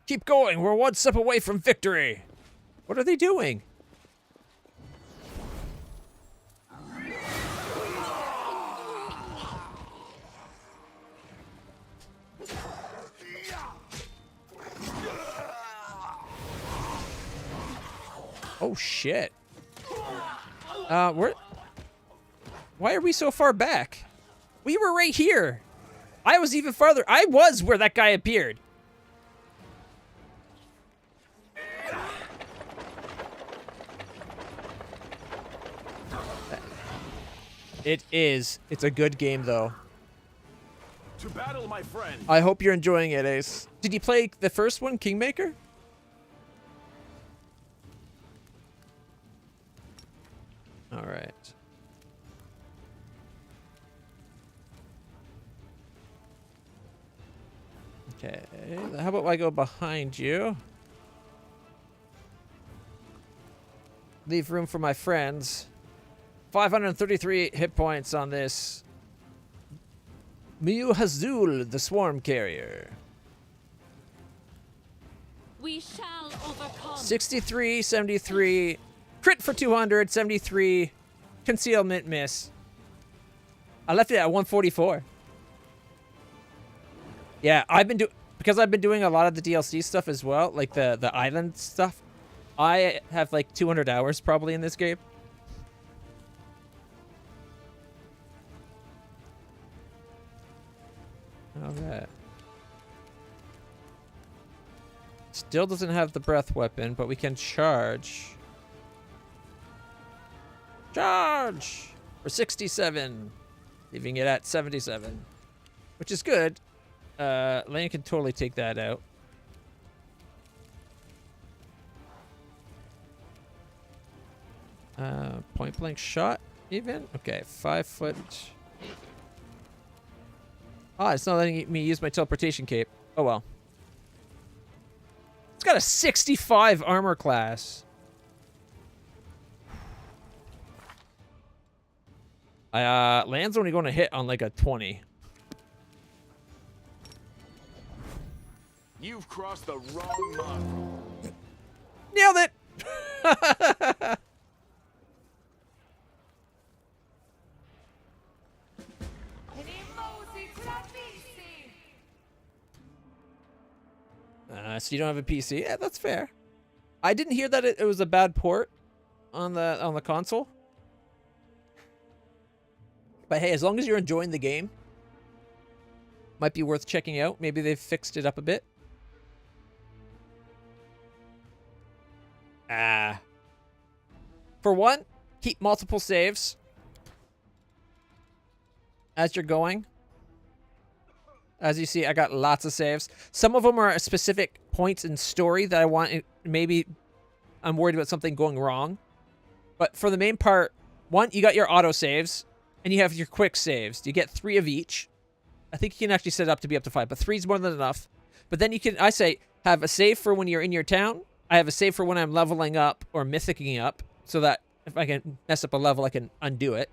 Keep going. We're one step away from victory. What are they doing? Oh, shit. Why are we so far back? We were right here. I was even farther. I was where that guy appeared. It is. It's a good game, though. To battle, my friend. I hope you're enjoying it, Ace. Did you play the first one, Kingmaker? All right. Okay. How about I go behind you? Leave room for my friends. 533 hit points on this Miu Hazul, the Swarm Carrier. We shall overcome. 63, 73, crit for 200, 73, concealment miss. I left it at 144. Yeah, because I've been doing a lot of the DLC stuff as well, like the island stuff. I have like 200 hours probably in this game. Alright. Still doesn't have the breath weapon, but we can charge. Charge! For 67. Leaving it at 77. Which is good. Lane can totally take that out. Point blank shot, even? Okay, 5 foot. Ah, it's not letting me use my teleportation cape. Oh well. It's got a 65 armor class. Land's only going to hit on like a 20. You've crossed the wrong mark. Nailed it! So you don't have a PC? Yeah, that's fair. I didn't hear that it was a bad port on the console. But hey, as long as you're enjoying the game, might be worth checking out. Maybe they've fixed it up a bit. For one, keep multiple saves as you're going. As you see, I got lots of saves. Some of them are specific points in story that I want. Maybe I'm worried about something going wrong. But for the main part, one, you got your auto saves, and you have your quick saves. You get 3 of each. I think you can actually set it up to be up to 5, but 3 is more than enough. But then you can, I say, have a save for when you're in your town. I have a save for when I'm leveling up or mythicking up, so that if I can mess up a level, I can undo it.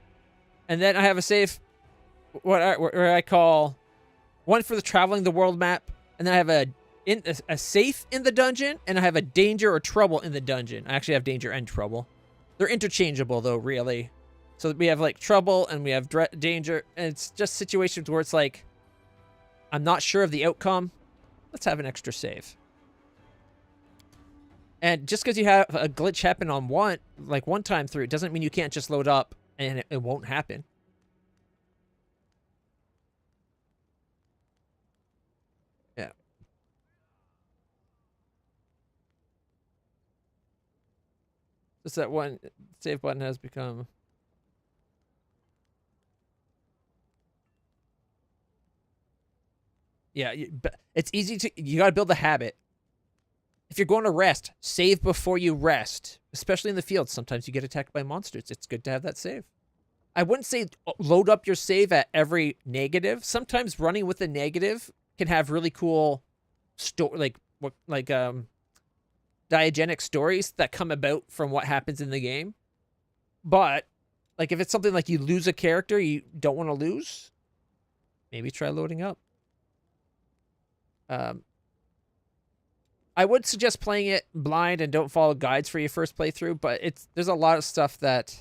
And then I have a save where I call one for the traveling the world map, and then I have a safe in the dungeon, and I have a danger or trouble in the dungeon. I actually have danger and trouble. They're interchangeable, though, really. So we have, like, trouble, and we have danger, and it's just situations where it's like, I'm not sure of the outcome. Let's have an extra save. And just because you have a glitch happen on one time through, it doesn't mean you can't just load up, and it won't happen. Yeah. Just that one save button has become. Yeah, it's easy to. You gotta build a habit. If you're going to rest, save before you rest. Especially in the field, sometimes you get attacked by monsters. It's good to have that save. I wouldn't say load up your save at every negative. Sometimes running with a negative can have really cool diegetic stories that come about from what happens in the game. But like if it's something like you lose a character you don't want to lose, maybe try loading up. I would suggest playing it blind and don't follow guides for your first playthrough, but there's a lot of stuff that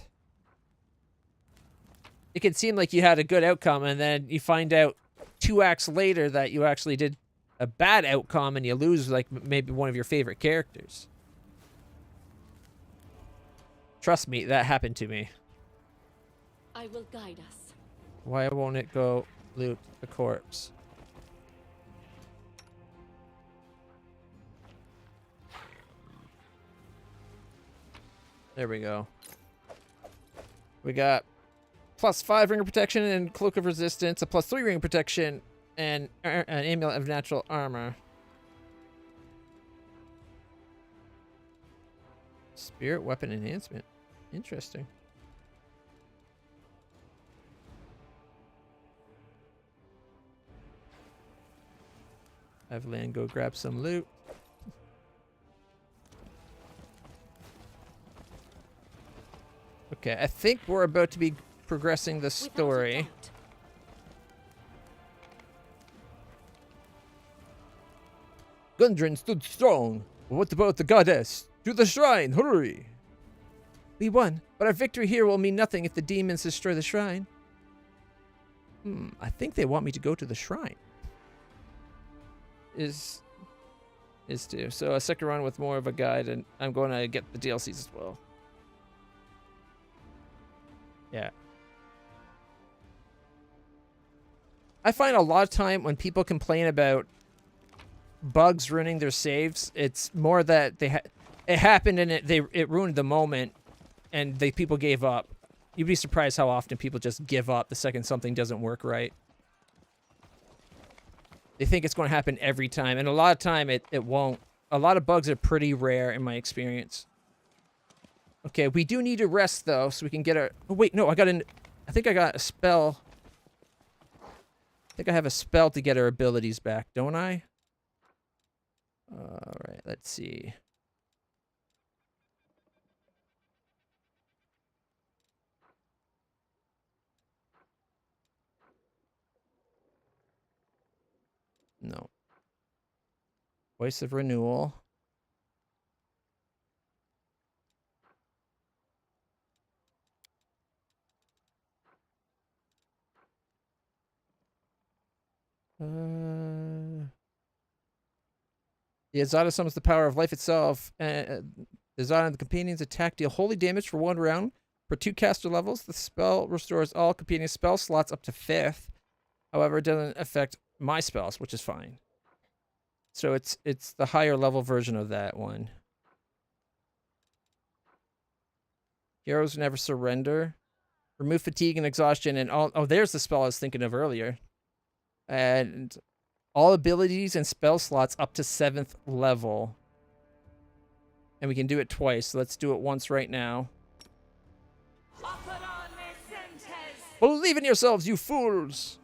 it can seem like you had a good outcome and then you find out 2 acts later that you actually did a bad outcome and you lose like maybe one of your favorite characters. Trust me, that happened to me. I will guide us. Why won't it go loot the corpse? There we go. We got +5 ring of protection and cloak of resistance, a +3 ring of protection, and an amulet of natural armor. Spirit weapon enhancement. Interesting. Have Lan go grab some loot. Okay, I think we're about to be progressing the story. Gundren stood strong. What about the goddess? To the shrine, hurry! We won, but our victory here will mean nothing if the demons destroy the shrine. I think they want me to go to the shrine. Is to. So a second run with more of a guide, and I'm going to get the DLCs as well. Yeah. I find a lot of time when people complain about bugs ruining their saves, it's more that it happened and it ruined the moment, and people gave up. You'd be surprised how often people just give up the second something doesn't work right. They think it's going to happen every time, and a lot of time it won't. A lot of bugs are pretty rare in my experience. Okay, we do need to rest though, so we can get our. Oh wait, no, I think I got a spell. I think I have a spell to get our abilities back, don't I? All right, let's see. No. Voice of Renewal. The Azada summons the power of life itself. The Azada and the companions attack deal holy damage for 1 round. For 2 caster levels, the spell restores all companion spell slots up to 5th. However, it doesn't affect my spells, which is fine. So it's the higher level version of that one. Heroes never surrender. Remove fatigue and exhaustion and all. Oh, there's the spell I was thinking of earlier. And all abilities and spell slots up to 7th level. And we can do it twice. So let's do it once right now. Believe in yourselves, you fools!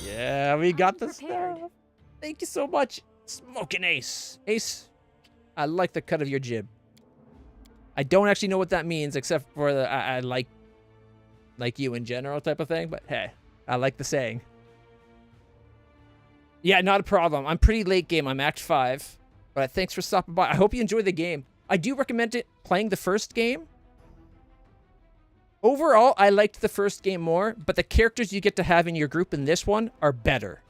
Yeah, we got the stuff. Thank you so much, Smoking Ace. Ace, I like the cut of your jib. I don't actually know what that means, except for the I like you in general type of thing. But hey, I like the saying. Yeah, not a problem. I'm pretty late game. I'm Act 5. But thanks for stopping by. I hope you enjoy the game. I do recommend it playing the first game. Overall, I liked the first game more, but the characters you get to have in your group in this one are better.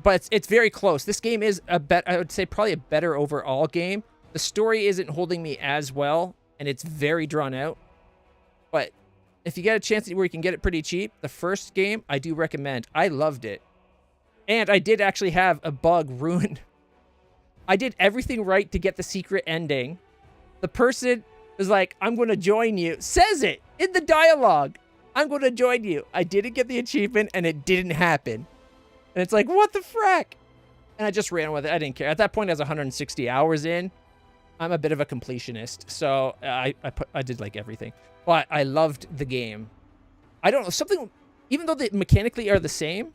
But it's very close. This game is I would say probably a better overall game. The story isn't holding me as well, and it's very drawn out. But if you get a chance where you can get it pretty cheap, the first game I do recommend. I loved it. And I did actually have a bug ruin I did everything right to get the secret ending. The person is like, I'm going to join you. Says it in the dialogue. I'm going to join you. I didn't get the achievement, and it didn't happen. And it's like, what the frack? And I just ran with it. I didn't care. At that point, I was 160 hours in. I'm a bit of a completionist, so I did like everything. But I loved the game. I don't know, something, even though they mechanically are the same,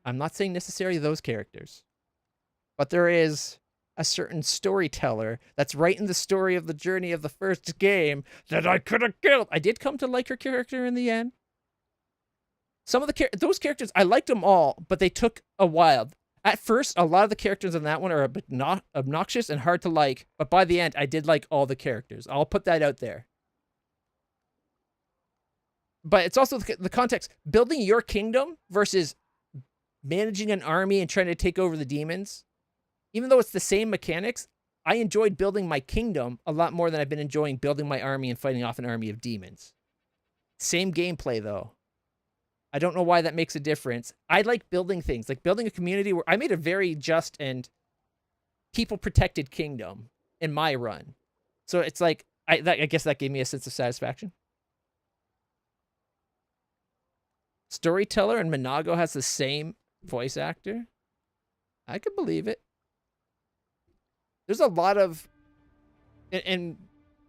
I'm not saying necessarily those characters, but there is a certain storyteller that's right in the story of the journey of the first game that I could have killed. I did come to like her character in the end. Some of the those characters, I liked them all, but they took a while. At first, a lot of the characters in that one are a bit not obnoxious and hard to like, but by the end, I did like all the characters. I'll put that out there. But it's also the context. Building your kingdom versus managing an army and trying to take over the demons. Even though it's the same mechanics, I enjoyed building my kingdom a lot more than I've been enjoying building my army and fighting off an army of demons. Same gameplay, though. I don't know why that makes a difference. I like building things, like building a community where I made a very just and people-protected kingdom in my run. So it's like, I guess that gave me a sense of satisfaction. Storyteller and Minago has the same voice actor. I could believe it. There's a lot of, in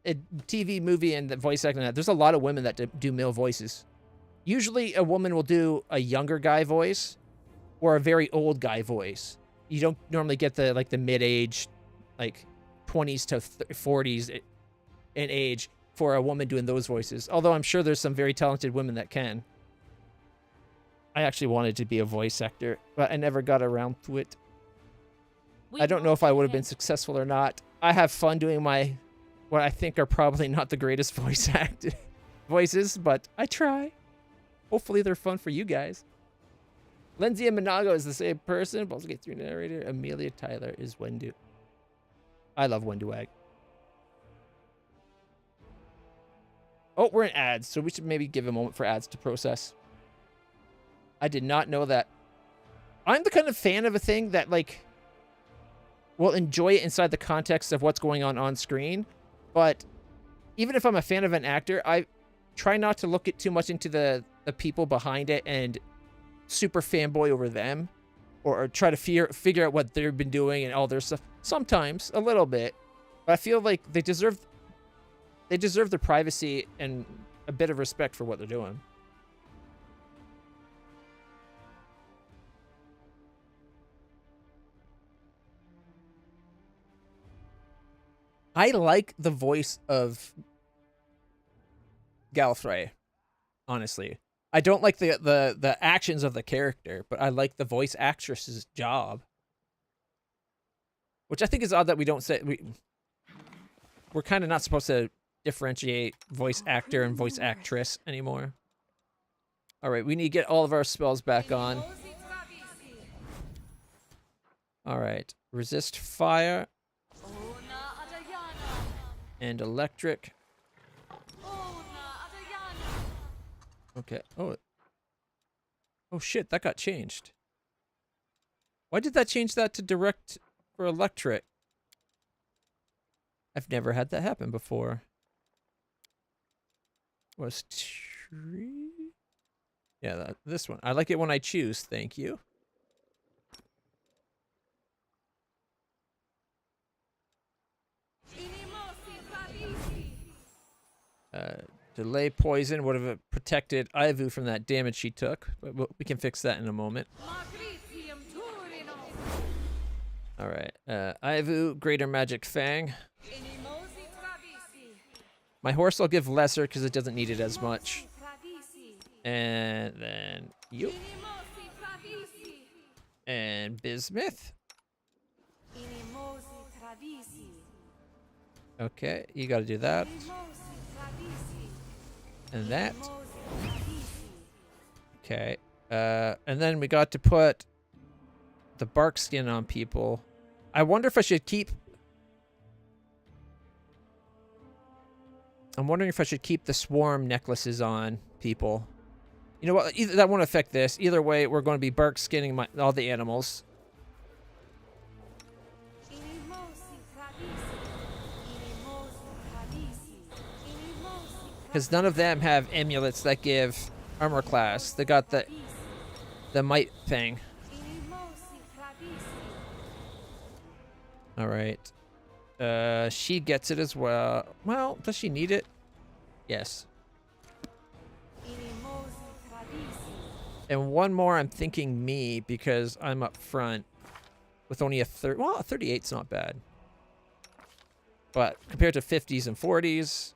TV, movie, and the voice acting, there's a lot of women that do male voices. Usually a woman will do a younger guy voice or a very old guy voice. You don't normally get the mid-age, like 20s to 40s in age for a woman doing those voices. Although I'm sure there's some very talented women that can. I actually wanted to be a voice actor, but I never got around to it. I don't know if I would have been successful or not. I have fun doing what I think are probably not the greatest voices, but I try. Hopefully they're fun for you guys. Lindsay and Minago is the same person. Balls Gate 3 narrator. Amelia Tyler is Wendu. I love Wenduag. Oh, we're in ads, so we should maybe give a moment for ads to process. I did not know that. I'm the kind of fan of a thing that, like, will enjoy it inside the context of what's going on screen. But even if I'm a fan of an actor, I try not to look too much into the people behind it and super fanboy over them, or try to figure out what they've been doing and all their stuff. Sometimes a little bit, but I feel like they deserve the privacy and a bit of respect for what they're doing. I like the voice of Galfrey, honestly. I don't like the actions of the character, but I like the voice actress's job. Which I think is odd that we don't say... We're kind of not supposed to differentiate voice actor and voice actress anymore. Alright, we need to get all of our spells back on. Alright, resist fire. And electric. Okay. Oh shit, that got changed. Why did that change that to direct for electric? I've never had that happen before. Was tree? Yeah, this one. I like it when I choose, thank you. Delay poison would have protected Ivu from that damage she took, but we can fix that in a moment. Alright, Ivu, Greater Magic Fang. My horse I'll give lesser because it doesn't need it as much. And then you. And Bismuth. Okay, you gotta do that. And that. Okay. And then we got to put the bark skin on people. I wonder if I should keep... I'm wondering if I should keep the swarm necklaces on people. You know what? Either, that won't affect this. Either way, we're going to be bark skinning all the animals. Because none of them have amulets that give armor class. They got the might thing. All right. She gets it as well. Well, does she need it? Yes. And one more, I'm thinking me, because I'm up front with only a 38's not bad. But compared to 50s and 40s,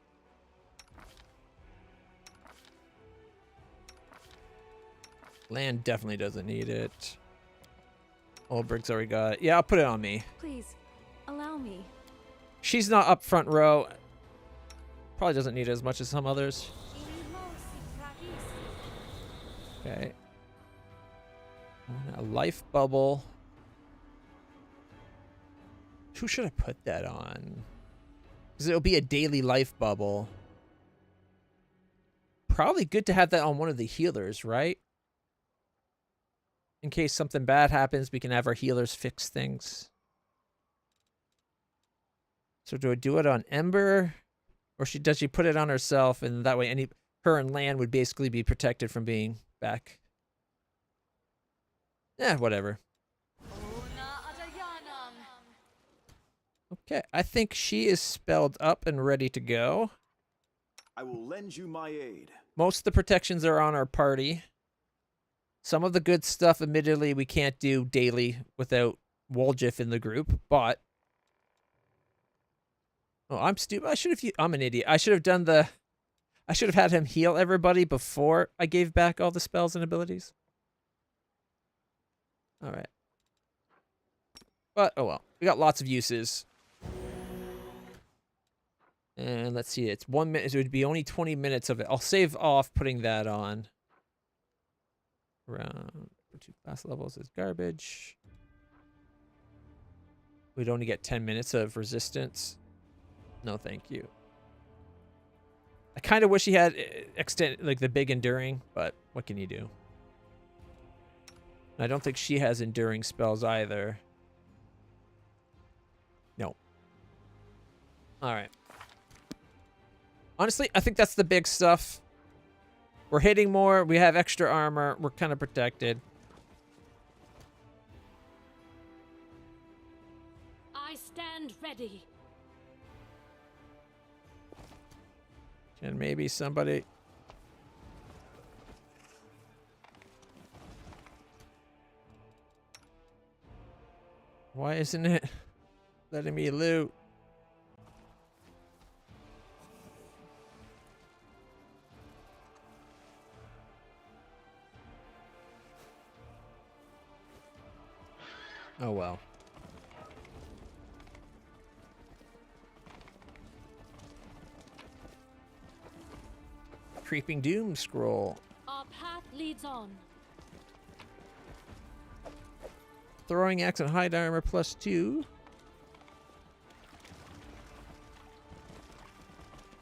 land definitely doesn't need it. Oldbrig's already got it. Yeah, I'll put it on me. Please, allow me. She's not up front row. Probably doesn't need it as much as some others. Okay. A life bubble. Who should I put that on? Because it'll be a daily life bubble. Probably good to have that on one of the healers, right? In case something bad happens, we can have our healers fix things. So do I do it on Ember? Or does she put it on herself, and that way her and Lan would basically be protected from being back? Yeah, whatever. Okay, I think she is spelled up and ready to go. I will lend you my aid. Most of the protections are on our party. Some of the good stuff, admittedly, we can't do daily without Woljif in the group, but... Oh, I'm stupid. I'm an idiot. I should have done the... I should have had him heal everybody before I gave back all the spells and abilities. Alright. But, oh well. We got lots of uses. And let's see, it's 1 minute. So it would be only 20 minutes of it. I'll save off putting that on. Around 2 class levels is garbage. We'd only get 10 minutes of resistance. No, thank you. I kind of wish he had like the big enduring, but what can you do? I don't think she has enduring spells either. No. All right. Honestly, I think that's the big stuff. We're hitting more. We have extra armor. We're kind of protected. I stand ready. Can maybe somebody... Why isn't it letting me loot? Oh well. Creeping Doom scroll. Our path leads on. Throwing axe and hide armor +2. Is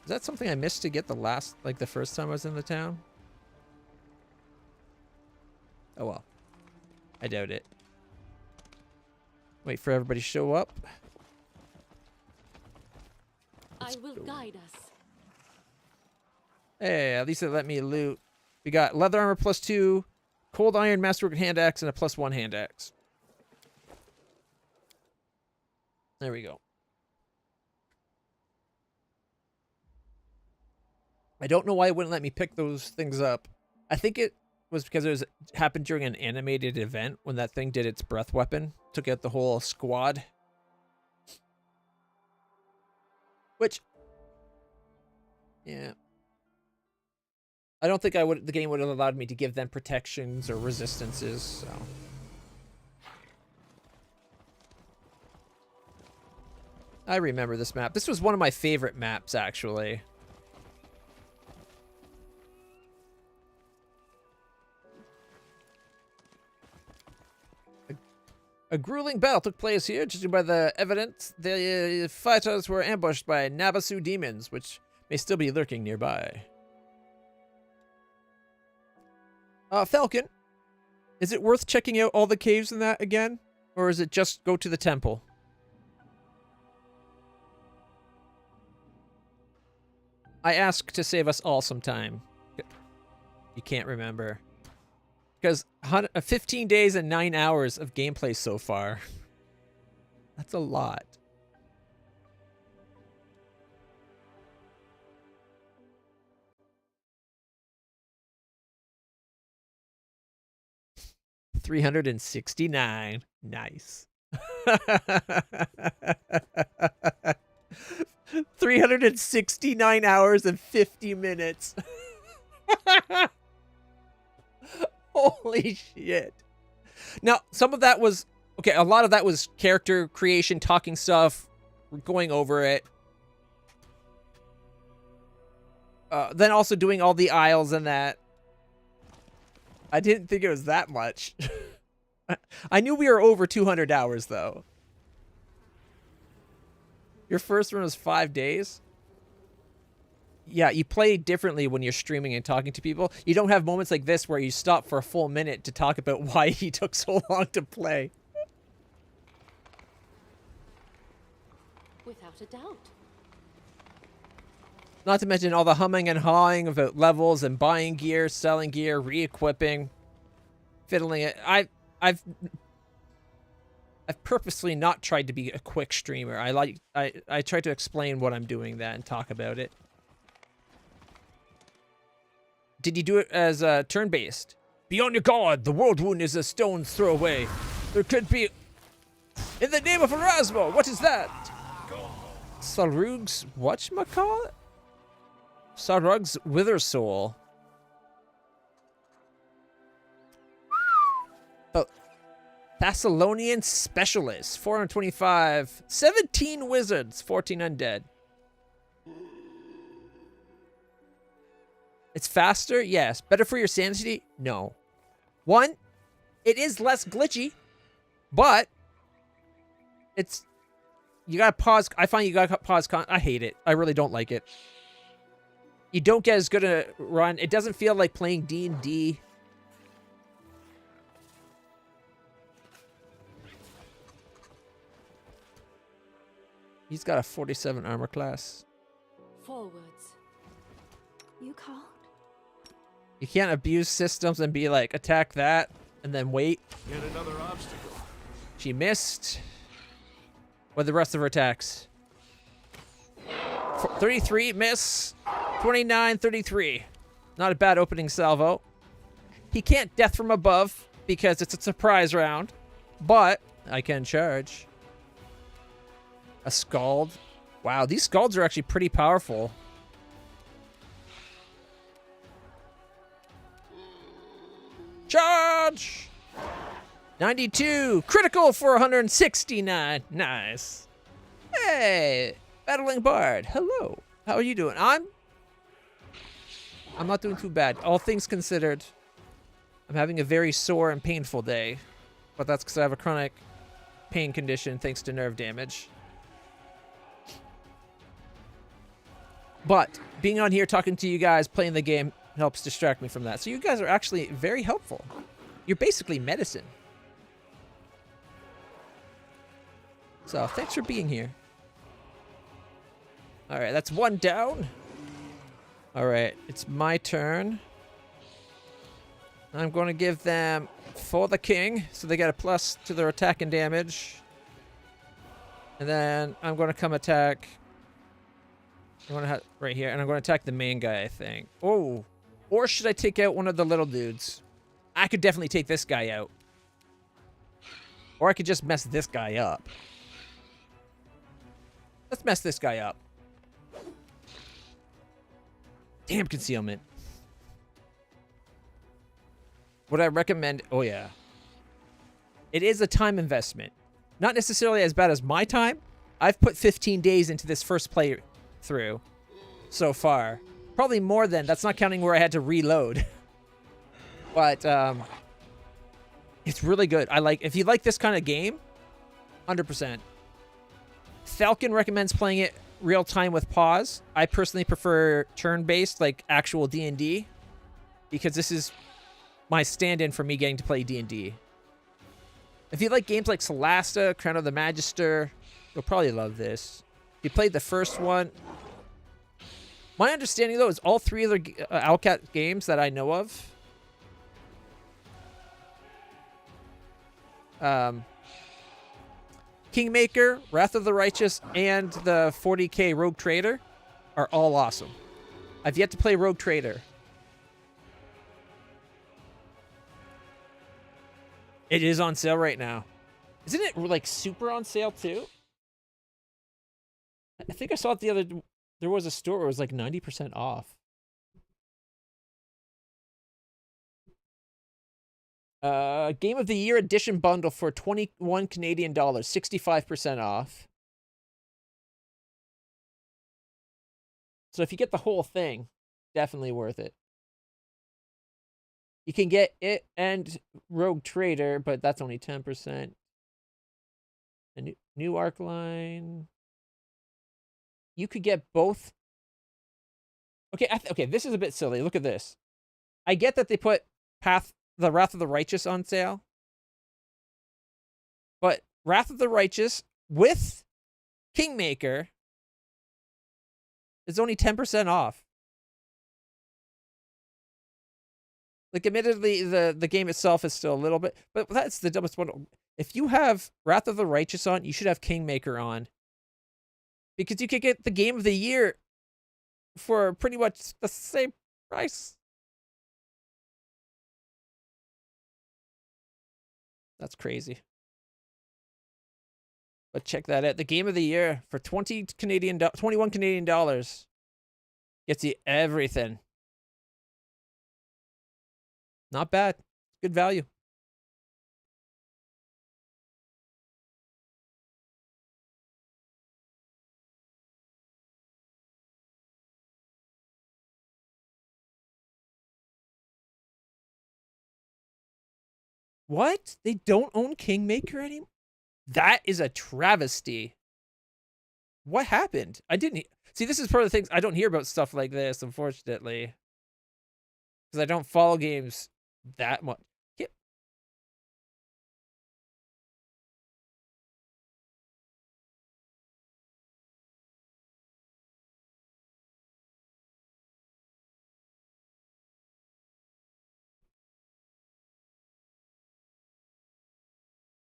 that something I missed to get the first time I was in the town? Oh well. I doubt it. Wait for everybody to show up. I will guide us. Hey, at least it let me loot. We got leather armor +2, cold iron masterwork hand axe, and a +1 hand axe. There we go. I don't know why it wouldn't let me pick those things up. I think it was because it happened during an animated event when that thing did its breath weapon. Took out the whole squad. Which... yeah. I don't think the game would have allowed me to give them protections or resistances, so... I remember this map. This was one of my favorite maps, actually. A grueling battle took place here, judging by the evidence. The fighters were ambushed by Nabasu demons, which may still be lurking nearby. Falcon, is it worth checking out all the caves in that again? Or is it just go to the temple? I ask to save us all some time. You can't remember. Because 15 days and 9 hours of gameplay so far. That's a lot. $369. Nice. 369 hours and 50 minutes. Holy shit. Now, some of that was... Okay, a lot of that was character creation, talking stuff, going over it. Then also doing all the aisles and that. I didn't think it was that much. I knew we were over 200 hours, though. Your first run was 5 days? Yeah, you play differently when you're streaming and talking to people. You don't have moments like this where you stop for a full minute to talk about why he took so long to play. Without a doubt. Not to mention all the humming and hawing about levels and buying gear, selling gear, re-equipping, fiddling it. I've purposely not tried to be a quick streamer. I try to explain what I'm doing that and talk about it. Did you do it as turn-based? Be on your guard. The world wound is a stone's throw away. There could be... In the name of Erasmo, what is that? Sarug's whatchamacallit? Sarug's Wither Soul. The Thessalonian Specialist. 425. 17 wizards. 14 undead. It's faster? Yes. Better for your sanity? No. 1, it is less glitchy, but it's... You gotta pause. I find you gotta pause. I hate it. I really don't like it. You don't get as good a run. It doesn't feel like playing D&D. He's got a 47 armor class. Forwards. You called? You can't abuse systems and be like, attack that, and then wait. Yet another obstacle. She missed. What are the rest of her attacks? 33, miss. 29, 33. Not a bad opening salvo. He can't death from above because it's a surprise round, but I can charge. A Scald. Wow, these Scalds are actually pretty powerful. Charge! 92. Critical for 169. Nice. Hey, Battling Bard. Hello. How are you doing? I'm not doing too bad. All things considered, I'm having a very sore and painful day. But that's because I have a chronic pain condition thanks to nerve damage. But being on here talking to you guys, playing the game, helps distract me from that. So you guys are actually very helpful. You're basically medicine. So thanks for being here. All right, that's one down. All right, it's my turn. I'm going to give them for the king, so they get a plus to their attack and damage. And then I'm going to come attack. I'm going to have right here, and I'm going to attack the main guy, I think. Oh, or should I take out one of the little dudes? I could definitely take this guy out. Or I could just mess this guy up. Let's mess this guy up. Damn concealment. Would I recommend... Oh, yeah. It is a time investment. Not necessarily as bad as my time. I've put 15 days into this first playthrough so far. Probably more than... That's not counting where I had to reload. But, it's really good. I like... If you like this kind of game, 100%. Falcon recommends playing it real time with pause. I personally prefer turn-based, like actual D&D, because this is my stand-in for me getting to play D&D. If you like games like Solasta, Crown of the Magister, you'll probably love this. If you played the first one, my understanding though is all 3 other Owlcat games that I know of, Kingmaker, Wrath of the Righteous, and the 40k Rogue Trader are all awesome. I've yet to play Rogue Trader. It is on sale right now. Isn't it like super on sale too? I think I saw it the other... There was a store where it was like 90% off. Game of the Year edition bundle for 21 Canadian dollars, 65% off. So if you get the whole thing, definitely worth it. You can get it and Rogue Trader, but that's only 10%. A new arc line. You could get both. Okay, okay, this is a bit silly. Look at this. I get that they put the Wrath of the Righteous on sale. But Wrath of the Righteous with Kingmaker is only 10% off. Like, admittedly, the game itself is still a little bit... But that's the dumbest one. If you have Wrath of the Righteous on, you should have Kingmaker on. Because you could get the Game of the Year for pretty much the same price. That's crazy. But check that out. The Game of the Year for 21 Canadian dollars gets you everything. Not bad. Good value. What? They don't own Kingmaker anymore? That is a travesty. What happened? I didn't... See, this is part of the things... I don't hear about stuff like this, unfortunately. Because I don't follow games that much.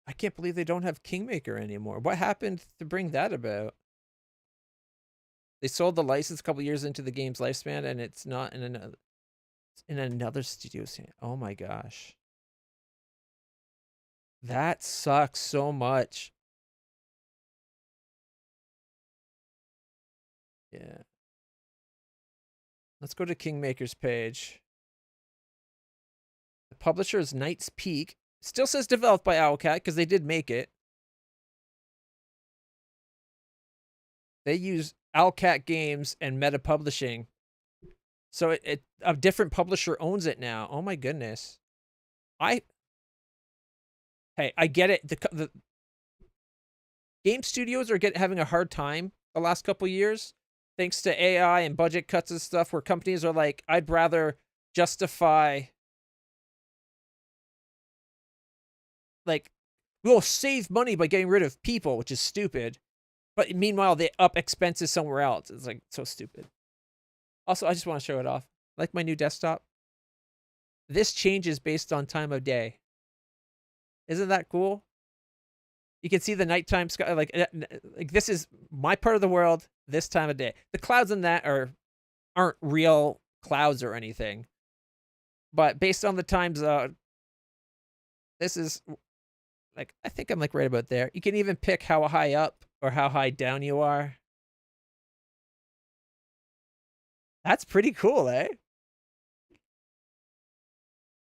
I can't believe they don't have Kingmaker anymore. What happened to bring that about? They sold the license a couple years into the game's lifespan, and it's not in another studio's hand. Oh my gosh. That sucks so much. Yeah. Let's go to Kingmaker's page. The publisher is Knight's Peak. Still says developed by Owlcat, because they did make it. They use Owlcat Games and Meta Publishing. So a different publisher owns it now. Oh my goodness. Hey, I get it. The game studios are having a hard time the last couple years, thanks to AI and budget cuts and stuff, where companies are like, I'd rather justify... Like, we'll save money by getting rid of people, which is stupid. But meanwhile, they up expenses somewhere else. It's like so stupid. Also, I just want to show it off. Like my new desktop. This changes based on time of day. Isn't that cool? You can see the nighttime sky. Like this is my part of the world this time of day. The clouds in that aren't real clouds or anything. But based on the time zone, this is... Like, I think I'm like right about there. You can even pick how high up or how high down you are. That's pretty cool, eh?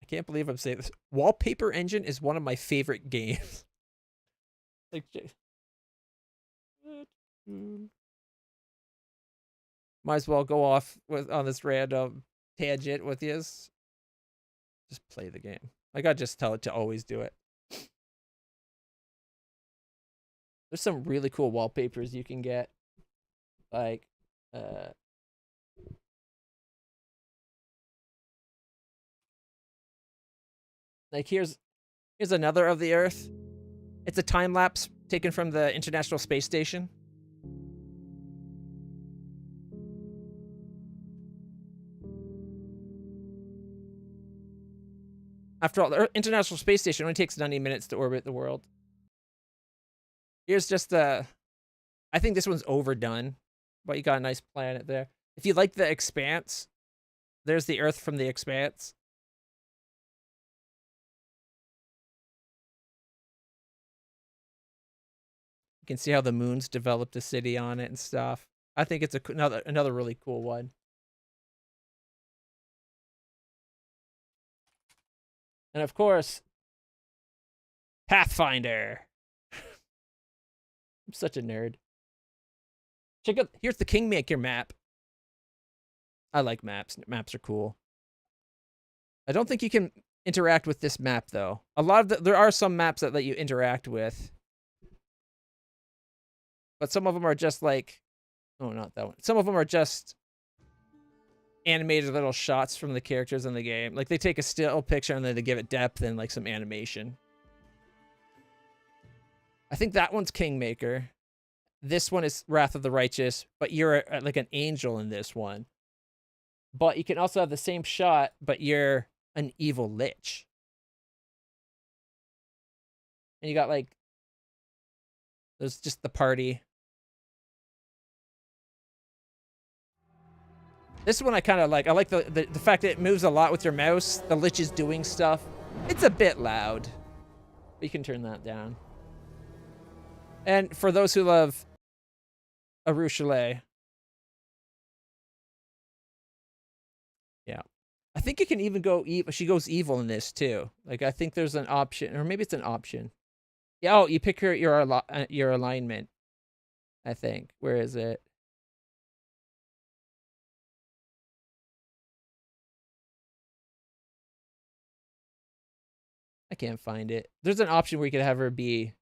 I can't believe I'm saying this. Wallpaper Engine is one of my favorite games. Like, might as well go off on this random tangent with you. Just play the game. I gotta just tell it to always do it. There's some really cool wallpapers you can get. Like, Like here's another of the Earth. It's a time lapse taken from the International Space Station. After all, the International Space Station only takes 90 minutes to orbit the world. Here's just the... I think this one's overdone, but you got a nice planet there. If you like the Expanse, there's the Earth from the Expanse. You can see how the moon's developed a city on it and stuff. I think it's another really cool one. And of course, Pathfinder. I'm such a nerd. Check out, here's the Kingmaker map. I like maps. Maps are cool. I don't think you can interact with this map though. There are some maps that let you interact with. But some of them are just like, oh, not that one. Some of them are just animated little shots from the characters in the game. Like they take a still picture and then they give it depth and like some animation. I think that one's Kingmaker. This one is Wrath of the Righteous, but you're like an angel in this one. But you can also have the same shot, but you're an evil lich. And you got like, there's just the party. This one I kind of like. I like the fact that it moves a lot with your mouse. The lich is doing stuff. It's a bit loud. But you can turn that down. And for those who love a Rochelet. Yeah. I think it can even go evil. She goes evil in this too. Like I think there's an option, or maybe it's an option. Yeah, oh, you pick your alignment. I think. Where is it? I can't find it. There's an option where you could have her be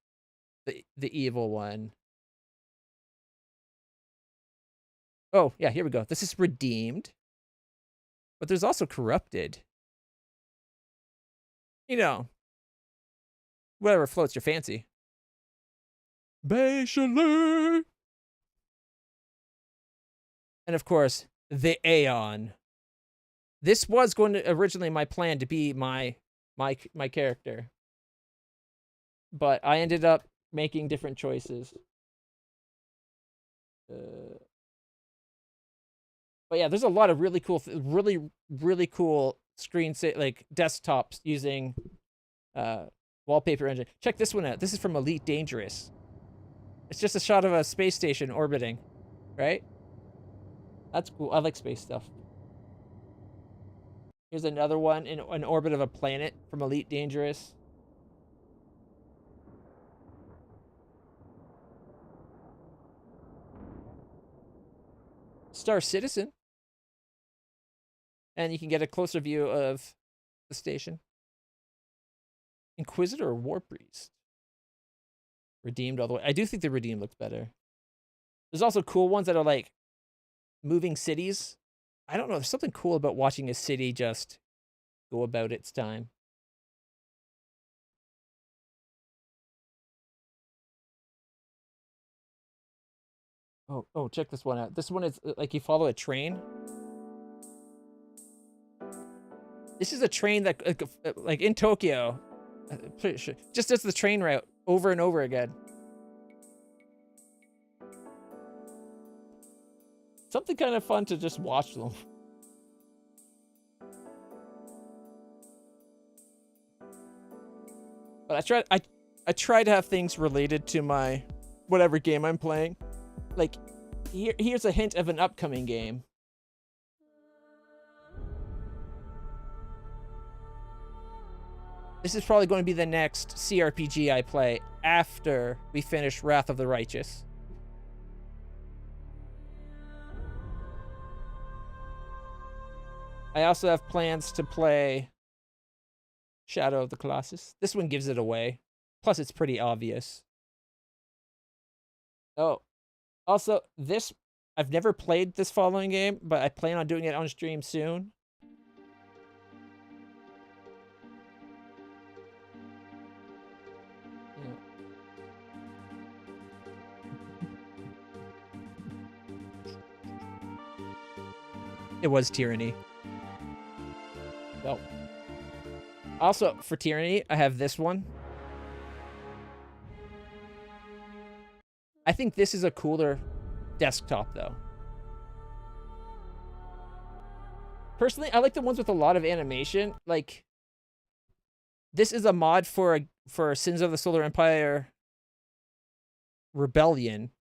the evil one. Oh, yeah, here we go. This is redeemed. But there's also corrupted. You know, whatever floats your fancy. Basically. And of course, the Aeon. This was going to originally my plan to be my character. But I ended up making different choices. But yeah, there's a lot of really cool, really cool like desktops using wallpaper engine. Check this one out. This is from Elite Dangerous. It's just a shot of a space station orbiting, right? That's cool. I like space stuff. Here's another one in an orbit of a planet from Elite Dangerous. Star Citizen. And you can get a closer view of the station. Inquisitor or War Priest? Redeemed all the way. I do think the Redeemed looks better. There's also cool ones that are like moving cities. I don't know. There's something cool about watching a city just go about its time. Oh, check this one out. This one is like you follow a train. This is a train that, like in Tokyo, I'm pretty sure, just does the train route over and over again. Something kind of fun to just watch them. But I try to have things related to my whatever game I'm playing. Like, here's a hint of an upcoming game. This is probably going to be the next CRPG I play after we finish Wrath of the Righteous. I also have plans to play Shadow of the Colossus. This one gives it away. Plus, it's pretty obvious. Oh, also, this... I've never played this following game, but I plan on doing it on stream soon. It was Tyranny. So. Also, for Tyranny, I have this one. I think this is a cooler desktop, though. Personally, I like the ones with a lot of animation. Like, this is a mod for Sins of the Solar Empire Rebellion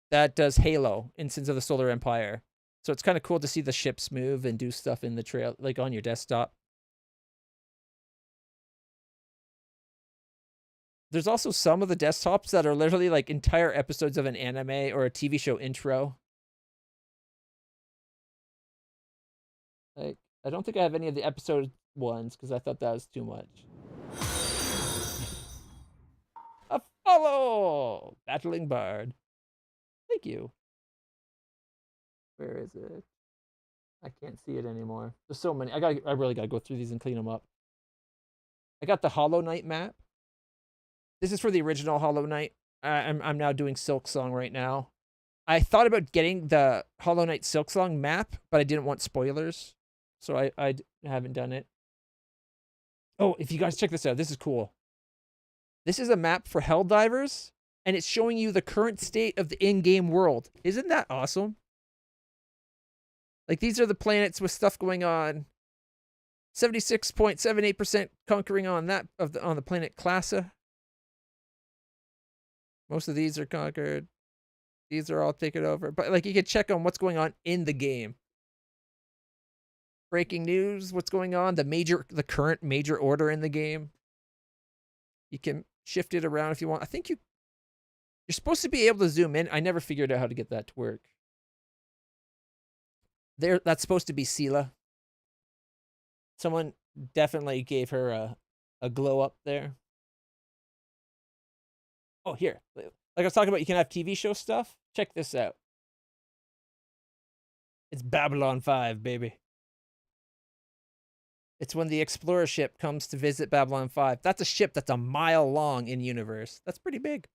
that does Halo in Sins of the Solar Empire. So it's kind of cool to see the ships move and do stuff in the trail, like on your desktop. There's also some of the desktops that are literally like entire episodes of an anime or a TV show intro. Like, I don't think I have any of the episode ones because I thought that was too much. Apollo! Battling Bard. Thank you. Where is it? I can't see it anymore. There's so many. I really gotta go through these and clean them up. I got the Hollow Knight map. This is for the original Hollow Knight. I'm now doing Silksong right now. I thought about getting the Hollow Knight Silksong map, but I didn't want spoilers, so I haven't done it. Oh, if you guys check this out, this is cool. This is a map for Helldivers, and it's showing you the current state of the in-game world. Isn't that awesome? Like, these are the planets with stuff going on. 76.78% conquering on the planet Classa. Most of these are conquered. These are all taken over. But like, you can check on what's going on in the game. Breaking news, what's going on, the current major order in the game. You can shift it around if you want. I think you're supposed to be able to zoom in. I never figured out how to get that to work. That's supposed to be Sela. Someone definitely gave her a glow up there. Oh, here. Like I was talking about, you can have TV show stuff. Check this out. It's Babylon 5, baby. It's when the Explorer ship comes to visit Babylon 5. That's a ship that's a mile long in universe. That's pretty big.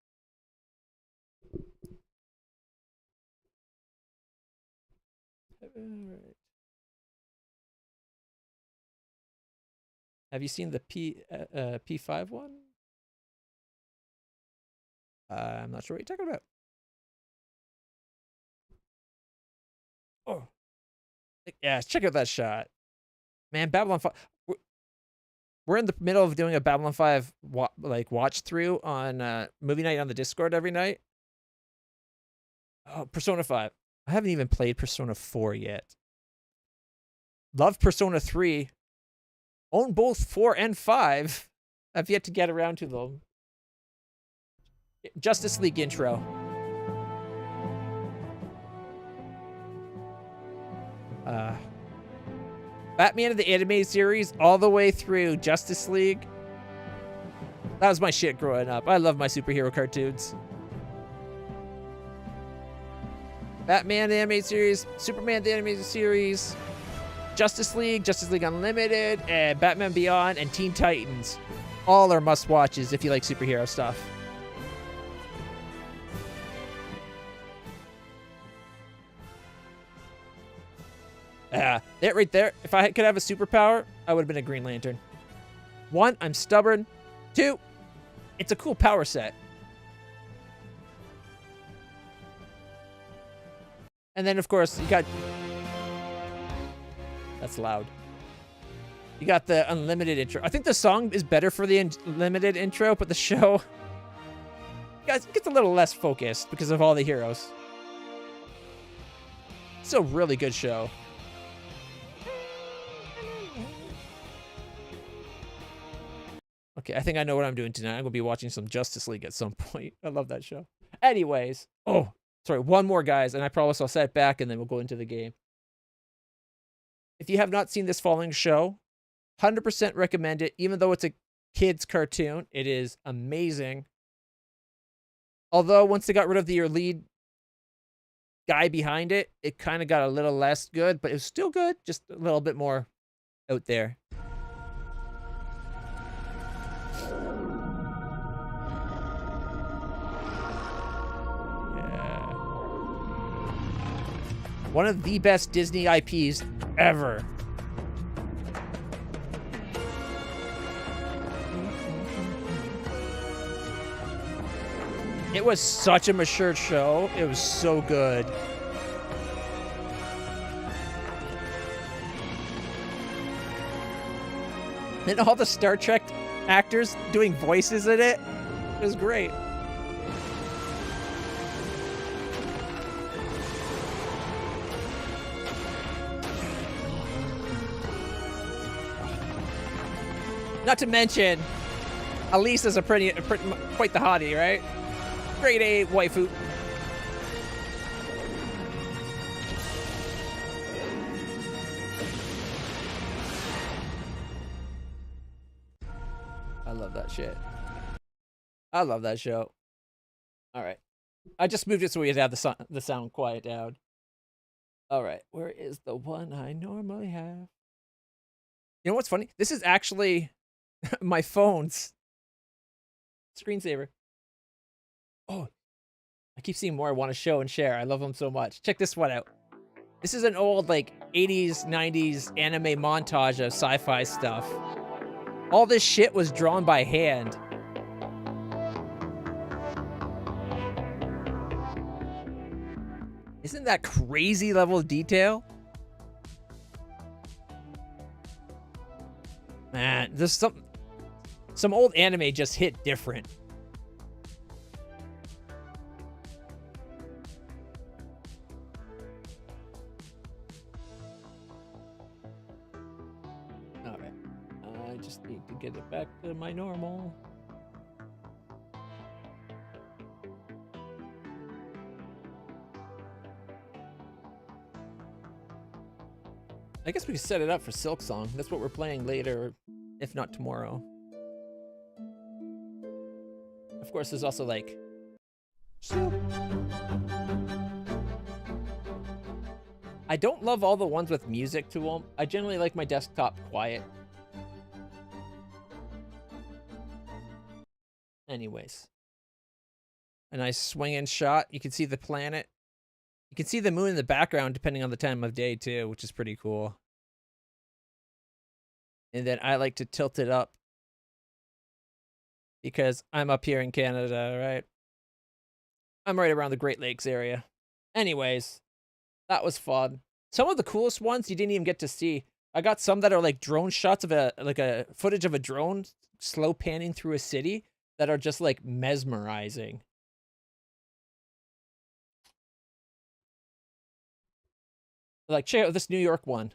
All right. Have you seen the P5 one? I'm not sure what you're talking about. Oh. Yeah, check out that shot. Man, Babylon 5. We're in the middle of doing a Babylon 5 watch through on movie night on the Discord every night. Oh, Persona 5. I haven't even played Persona 4 yet. Love Persona 3. Own both 4 and 5. I've yet to get around to them. Justice League intro. Batman of the animated series all the way through Justice League. That was my shit growing up. I love my superhero cartoons. Batman the animated series, Superman the animated series, Justice League Unlimited, and Batman Beyond, and Teen Titans. All are must-watches if you like superhero stuff. That right there, if I could have a superpower, I would have been a Green Lantern. 1, I'm stubborn. 2, it's a cool power set. And then, of course, you got... That's loud. You got the unlimited intro. I think the song is better for the unlimited intro, but the show... Guys, it gets a little less focused because of all the heroes. It's a really good show. Okay, I think I know what I'm doing tonight. I'm going to be watching some Justice League at some point. I love that show. Anyways. Oh, sorry. One more, guys, and I promise I'll set it back, and then we'll go into the game. If you have not seen this following show, 100% recommend it. Even though it's a kid's cartoon, it is amazing. Although, once they got rid of your lead guy behind it, it kind of got a little less good, but it was still good. Just a little bit more out there. One of the best Disney IPs ever. It was such a mature show. It was so good. And all the Star Trek actors doing voices in it. It was great. Not to mention, Elise is quite the hottie, right? Grade A waifu. I love that shit. I love that show. All right. I just moved it so we could have the sound quiet down. All right. Where is the one I normally have? You know what's funny? This is actually my phone's screensaver. Oh, I keep seeing more I want to show and share. I love them so much. Check this one out. This is an old, like, 80s, 90s anime montage of sci-fi stuff. All this shit was drawn by hand. Isn't that crazy level of detail? Man, there's some old anime just hit different. All right. I just need to get it back to my normal. I guess we can set it up for Silk Song. That's what we're playing later, if not tomorrow. Of course, there's also like... I don't love all the ones with music to them. I generally like my desktop quiet. Anyways. A nice swinging shot. You can see the planet. You can see the moon in the background depending on the time of day too, which is pretty cool. And then I like to tilt it up because I'm up here in Canada, right? I'm right around the Great Lakes area. Anyways, that was fun. Some of the coolest ones you didn't even get to see. I got some that are like drone shots of a footage of a drone slow panning through a city that are just like mesmerizing. Like, check out this New York one.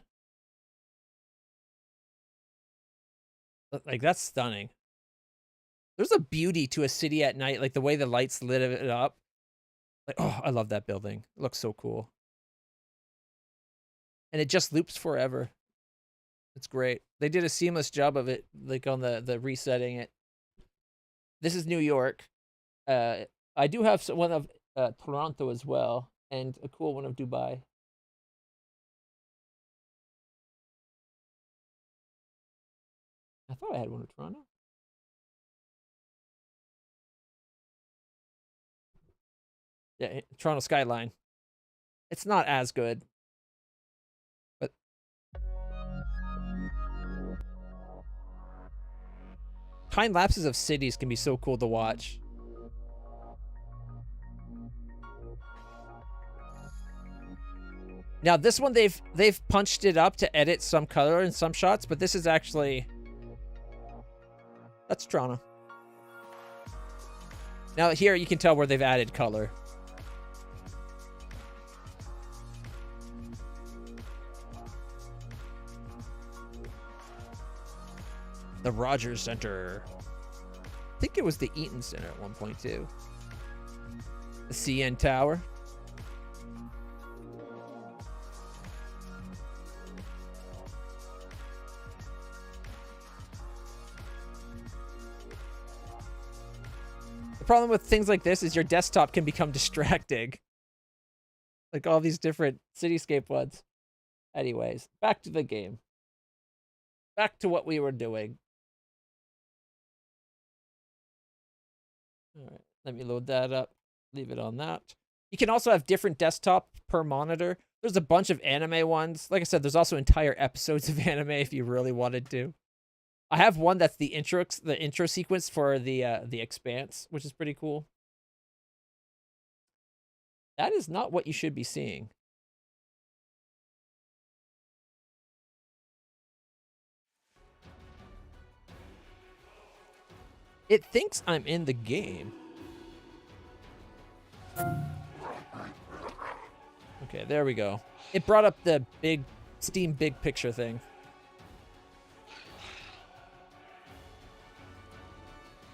Like, that's stunning. There's a beauty to a city at night, like the way the lights lit it up. Like, oh, I love that building. It looks so cool. And it just loops forever. It's great. They did a seamless job of it, like on the resetting it. This is New York. I do have one of Toronto as well, and a cool one of Dubai. I thought I had one of Toronto. Yeah, Toronto skyline. It's not as good. But time lapses of cities can be so cool to watch. Now this one they've punched it up to edit some color in some shots, but this is actually that's Toronto. Now here you can tell where they've added color. The Rogers Center. I think it was the Eaton Center at one point too. The CN Tower. The problem with things like this is your desktop can become distracting. Like all these different cityscape ones. Anyways, back to the game. Back to what we were doing. All right, let me load that up. Leave it on that. You can also have different desktop per monitor. There's a bunch of anime ones. Like I said, there's also entire episodes of anime if you really wanted to. I have one that's the intro sequence for the Expanse, which is pretty cool. That is not what you should be seeing. It thinks I'm in the game. Okay, there we go. It brought up the big Steam big picture thing.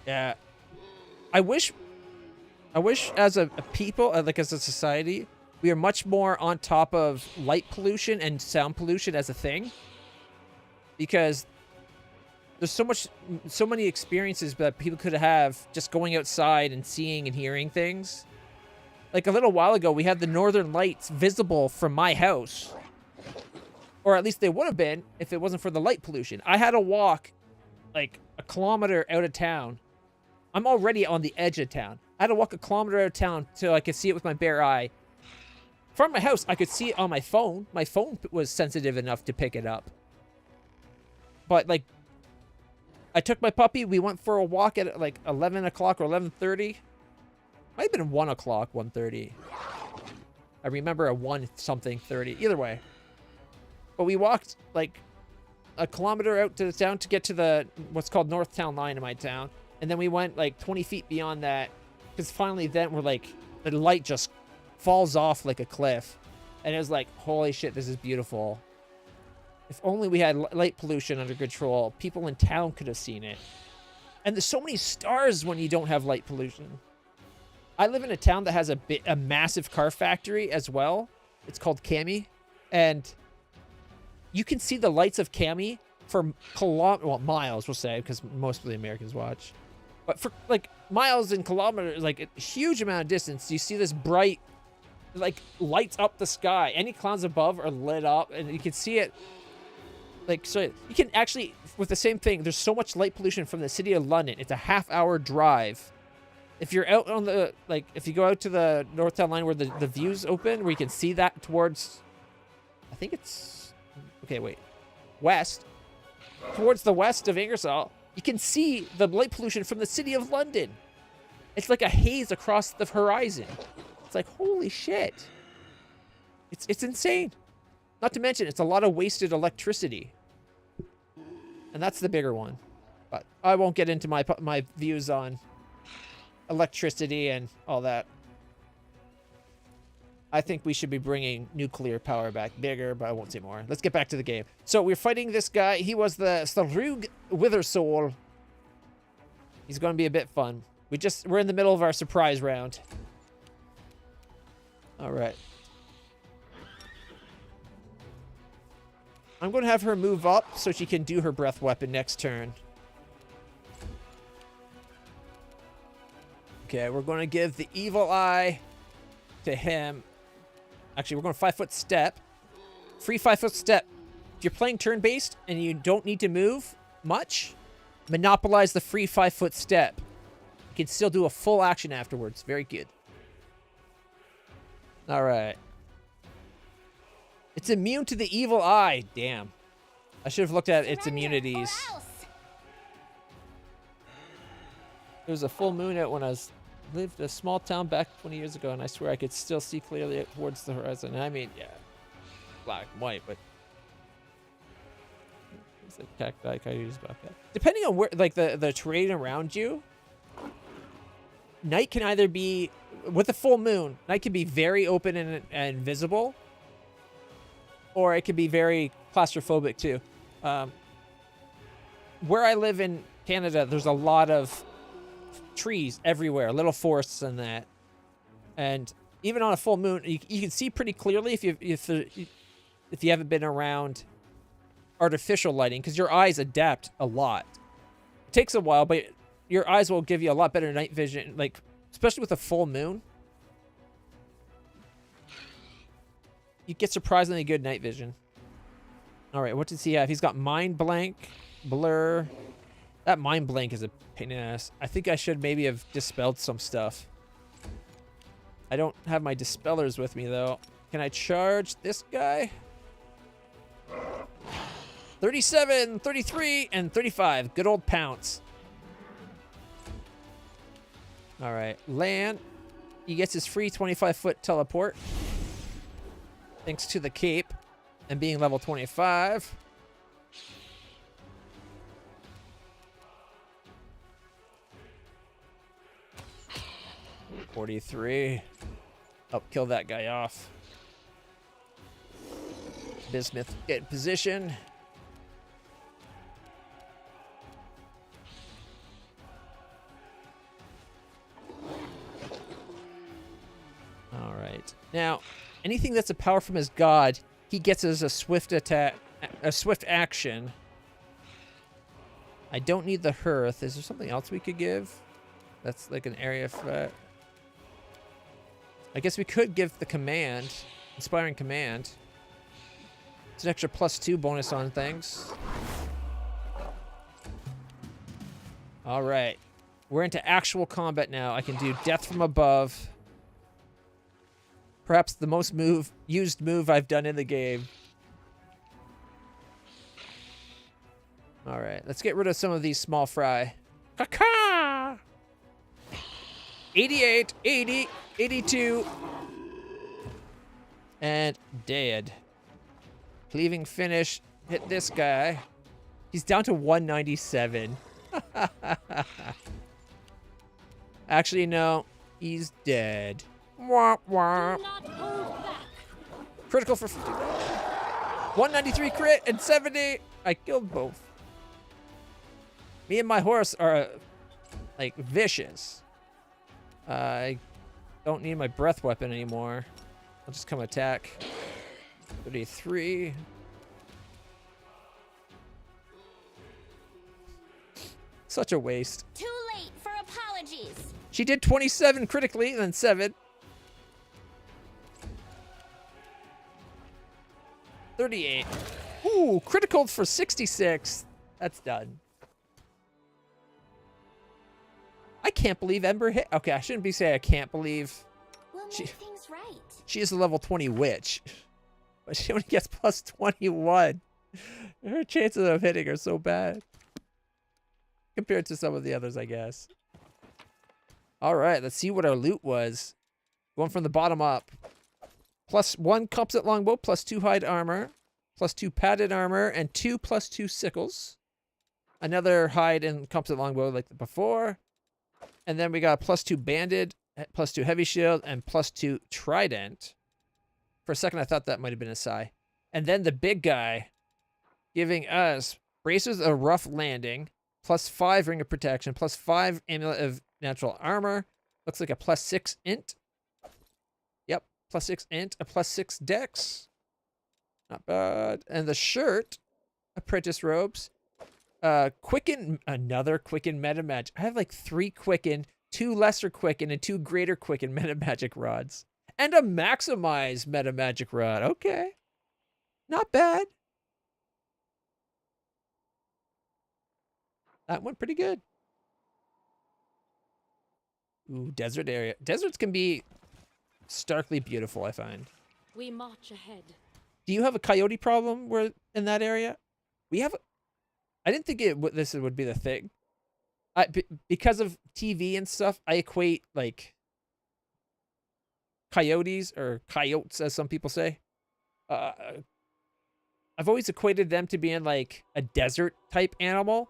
Yeah. I wish as a people, like as a society, we are much more on top of light pollution and sound pollution as a thing. Because there's so many experiences that people could have just going outside and seeing and hearing things. Like a little while ago, we had the northern lights visible from my house. Or at least they would have been if it wasn't for the light pollution. I had to walk like a kilometer out of town. I'm already on the edge of town. I had to walk a kilometer out of town till I could see it with my bare eye. From my house, I could see it on my phone. My phone was sensitive enough to pick it up. But like, I took my puppy. We went for a walk at like 11 o'clock or 11:30. Might have been 1 o'clock, 1:30. I remember a 1-something-30. Either way. But we walked like a kilometer out to the town to get to the what's called North Town Line in my town. And then we went like 20 feet beyond that. Because finally then we're like, the light just falls off like a cliff. And it was like, holy shit, this is beautiful. If only we had light pollution under control, people in town could have seen it. And there's so many stars when you don't have light pollution. I live in a town that has a massive car factory as well. It's called Cami. And you can see the lights of Cami for miles, we'll say, because most of the Americans watch. But for like miles and kilometers, like a huge amount of distance, you see this bright, like lights up the sky. Any clouds above are lit up and you can see it. Like, so you can actually, with the same thing, there's so much light pollution from the city of London. It's a half-hour drive. If you're out on the, like, if you go out to the North Town Line where the view's open, where you can see that towards, I think it's, okay, wait, west, towards the west of Ingersoll, you can see the light pollution from the city of London. It's like a haze across the horizon. It's like, holy shit. It's insane. Not to mention, it's a lot of wasted electricity. And that's the bigger one. But I won't get into my views on electricity and all that. I think we should be bringing nuclear power back bigger, but I won't say more. Let's get back to the game. So we're fighting this guy. He was the Starug Withersoul. He's going to be a bit fun. We're in the middle of our surprise round. All right. I'm going to have her move up so she can do her breath weapon next turn. Okay, we're going to give the evil eye to him. Actually, we're going 5-foot step. Free 5-foot step. If you're playing turn-based and you don't need to move much, monopolize the free 5-foot step. You can still do a full action afterwards. Very good. All right. It's immune to the evil eye. Damn. I should have looked at its immunities. There was a full moon out when I lived in a small town back 20 years ago, and I swear I could still see clearly out towards the horizon. I mean, yeah, black and white, but it's like cacti, coyotes, bobcat. Depending on where, like the terrain around you, night can either be with the full moon. Night can be very open and visible, or it can be very claustrophobic too. Where I live in Canada, there's a lot of trees everywhere, little forests and that. And even on a full moon, you can see pretty clearly if you haven't been around artificial lighting, because your eyes adapt a lot. It takes a while, but your eyes will give you a lot better night vision, like especially with a full moon. You get surprisingly good night vision. All right, what does he have? He's got mind blank, blur. That mind blank is a pain in the ass. I think I should maybe have dispelled some stuff. I don't have my dispellers with me though. Can I charge this guy? 37, 33, and 35. Good old pounce. All right, land. He gets his free 25-foot teleport. Thanks to the cape and being level 25. $43. Oh, kill that guy off. Bismuth, get in position. All right. Now, anything that's a power from his god, he gets as a swift attack, a swift action. I don't need the hearth. Is there something else we could give? That's like an area for. I guess we could give the command, inspiring command. It's an extra +2 bonus on things. All right, we're into actual combat now. I can do death from above. Perhaps the most used move I've done in the game. All right, let's get rid of some of these small fry. Ha-ka! 88, 80, 82. And dead. Cleaving finish. Hit this guy. He's down to 197. Actually, no. He's dead. Wah, wah. Do not hold back. Critical for 50. 193 crit and 70. I killed both. Me and my horse are, like, vicious. I don't need my breath weapon anymore. I'll just come attack. 33. Such a waste. Too late for apologies. She did 27 critically, then 7. 38. Ooh, critical for 66. That's done. I can't believe Ember hit. Okay, I shouldn't be saying I can't believe. We'll make things right. She is a level 20 witch, but she only gets +21. Her chances of hitting are so bad compared to some of the others, I guess. All right, let's see what our loot was. Going from the bottom up. +1 composite longbow, +2 hide armor, +2 padded armor, and 2 +2 sickles. Another hide and composite longbow like before. And then we got a +2 banded, +2 heavy shield, and +2 trident. For a second, I thought that might have been a psi. And then the big guy giving us braces of rough landing, +5 ring of protection, +5 amulet of natural armor. Looks like a +6 int. Yep, +6 int, a +6 dex. Not bad. And the shirt, apprentice robes. Quicken, another quicken meta magic. I have like 3 quicken, 2 lesser quicken, and 2 greater quicken meta magic rods. And a maximize meta magic rod. Okay. Not bad. That went pretty good. Ooh, desert area. Deserts can be starkly beautiful, I find. We march ahead. Do you have a coyote problem where in that area? We have. I didn't think this would be the thing. Because of TV and stuff, I equate like coyotes or coyotes, as some people say. I've always equated them to being like a desert type animal.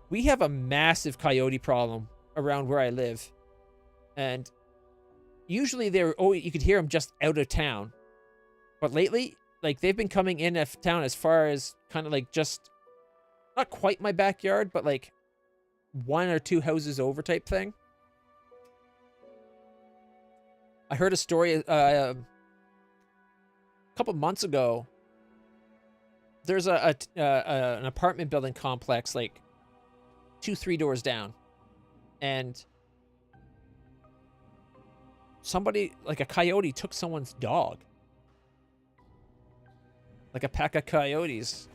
We have a massive coyote problem around where I live, and usually you could hear them just out of town, but lately, like they've been coming in of town as far as kind of like just not quite my backyard, but like 1 or 2 houses over type thing. I heard a story a couple months ago. There's an apartment building complex like 2-3 doors down, and somebody, like a coyote, took someone's dog. Like a pack of coyotes.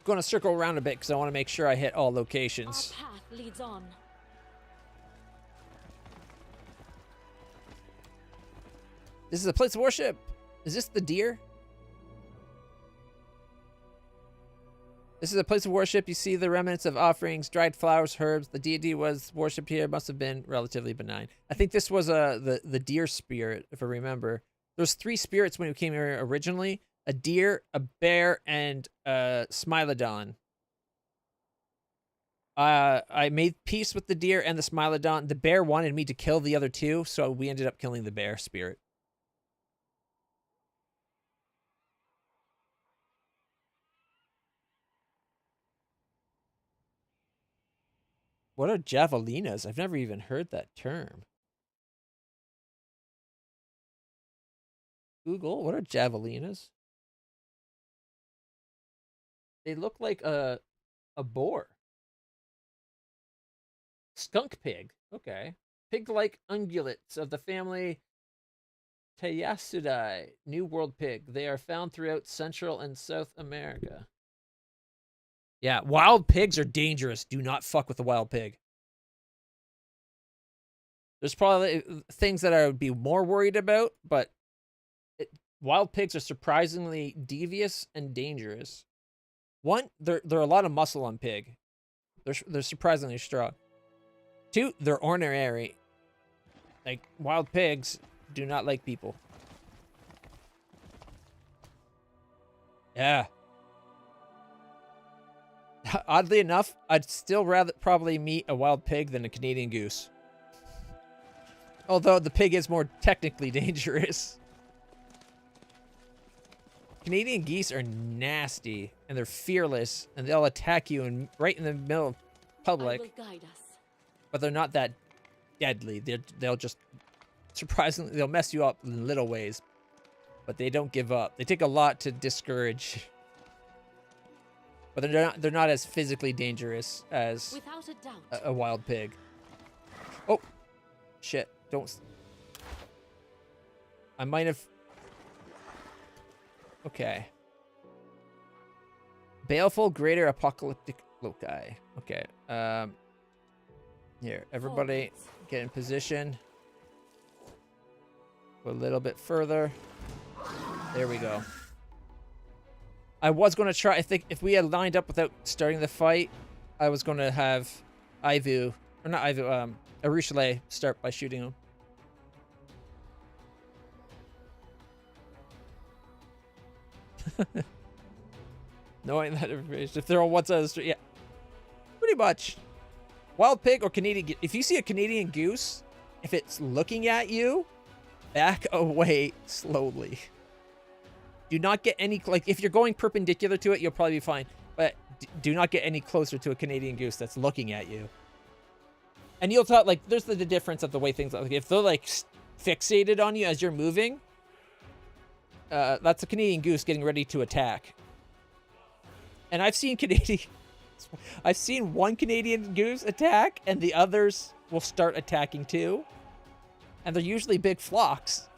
going to circle around a bit because I want to make sure I hit all Our locations. path leads on. This is a place of worship. Is this the deer? This is a place of worship. You see the remnants of offerings, dried flowers, herbs. The deity was worshipped here. Must have been relatively benign. I think this was the deer spirit, if I remember. There's 3 spirits when we came here originally: a deer, a bear, and a Smilodon. I made peace with the deer and the Smilodon. The bear wanted me to kill the other 2, so we ended up killing the bear spirit. What are javelinas? I've never even heard that term. Google, what are javelinas? They look like a boar. Skunk pig. Okay. Pig-like ungulates of the family Tayasudae. New World pig. They are found throughout Central and South America. Yeah, wild pigs are dangerous. Do not fuck with a wild pig. There's probably things that I would be more worried about, but wild pigs are surprisingly devious and dangerous. One, there are a lot of muscle on pig. They're surprisingly strong. 2, they're ornery. Like, wild pigs do not like people. Yeah. Oddly enough, I'd still rather probably meet a wild pig than a Canadian goose. Although the pig is more technically dangerous. Canadian geese are nasty, and they're fearless, and they'll attack you right in the middle of public. I will guide us. But they're not that deadly. They'll just, surprisingly, they'll mess you up in little ways. But they don't give up. They take a lot to discourage. But they're not as physically dangerous as Without a doubt. a wild pig. Oh, shit! Don't. I might have. Okay. Baleful Greater Apocalyptic Loci. Okay. Here, everybody, get in position. Go a little bit further. There we go. I was going to try, I think if we had lined up without starting the fight, I was going to have Ivu, or not Ivu, Arushale start by shooting him. Knowing that information, if they're on one side of the street, yeah. Pretty much. Wild pig or Canadian, if you see a Canadian goose, if it's looking at you, back away slowly. Do not get any, like, if you're going perpendicular to it, you'll probably be fine. But do not get any closer to a Canadian goose that's looking at you. And you'll tell, like, there's the difference of the way things, like, if they're, like, fixated on you as you're moving, that's a Canadian goose getting ready to attack. And I've seen one Canadian goose attack, and the others will start attacking too. And they're usually big flocks.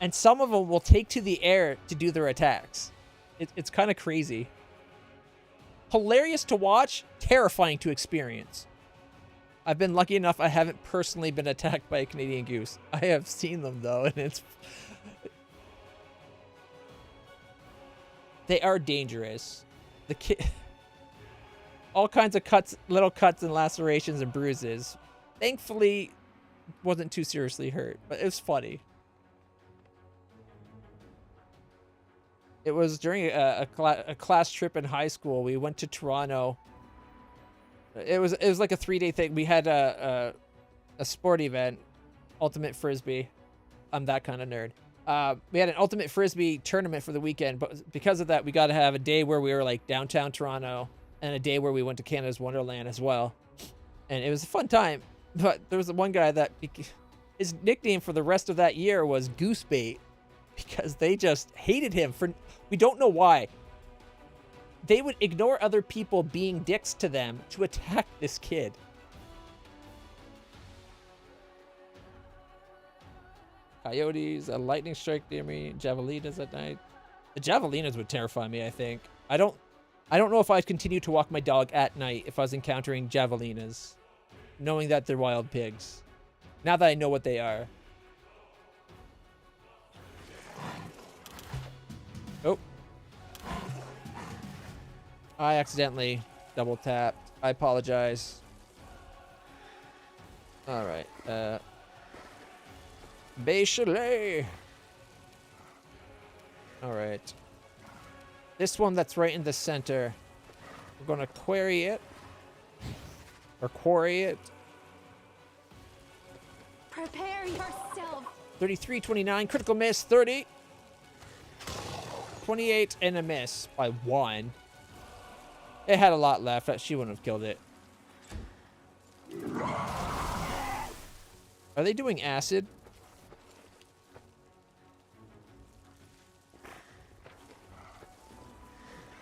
And some of them will take to the air to do their attacks. It's kind of crazy. Hilarious to watch, terrifying to experience. I've been lucky enough I haven't personally been attacked by a Canadian goose. I have seen them though, and it's... They are dangerous. All kinds of cuts, little cuts and lacerations and bruises. Thankfully, wasn't too seriously hurt, but it was funny. It was during a class trip in high school. We went to Toronto. It was like a 3-day thing. We had a sport event, Ultimate Frisbee. I'm that kind of nerd. We had an Ultimate Frisbee tournament for the weekend, but because of that, we got to have a day where we were like downtown Toronto and a day where we went to Canada's Wonderland as well. And it was a fun time. But there was one guy that his nickname for the rest of that year was Goosebait because they just hated him for, we don't know why. They would ignore other people being dicks to them to attack this kid. Coyotes, a lightning strike near me, javelinas at night. The javelinas would terrify me, I think. I don't know if I'd continue to walk my dog at night if I was encountering javelinas, knowing that they're wild pigs. Now that I know what they are. Oh. I accidentally double tapped. I apologize. All right. Bachelet. All right. This one that's right in the center. We're going to query it. Or quarry it. Prepare yourself. 33, 29, critical miss, 30. 28 and a miss by 1. It had a lot left. She wouldn't have killed it. Are they doing acid?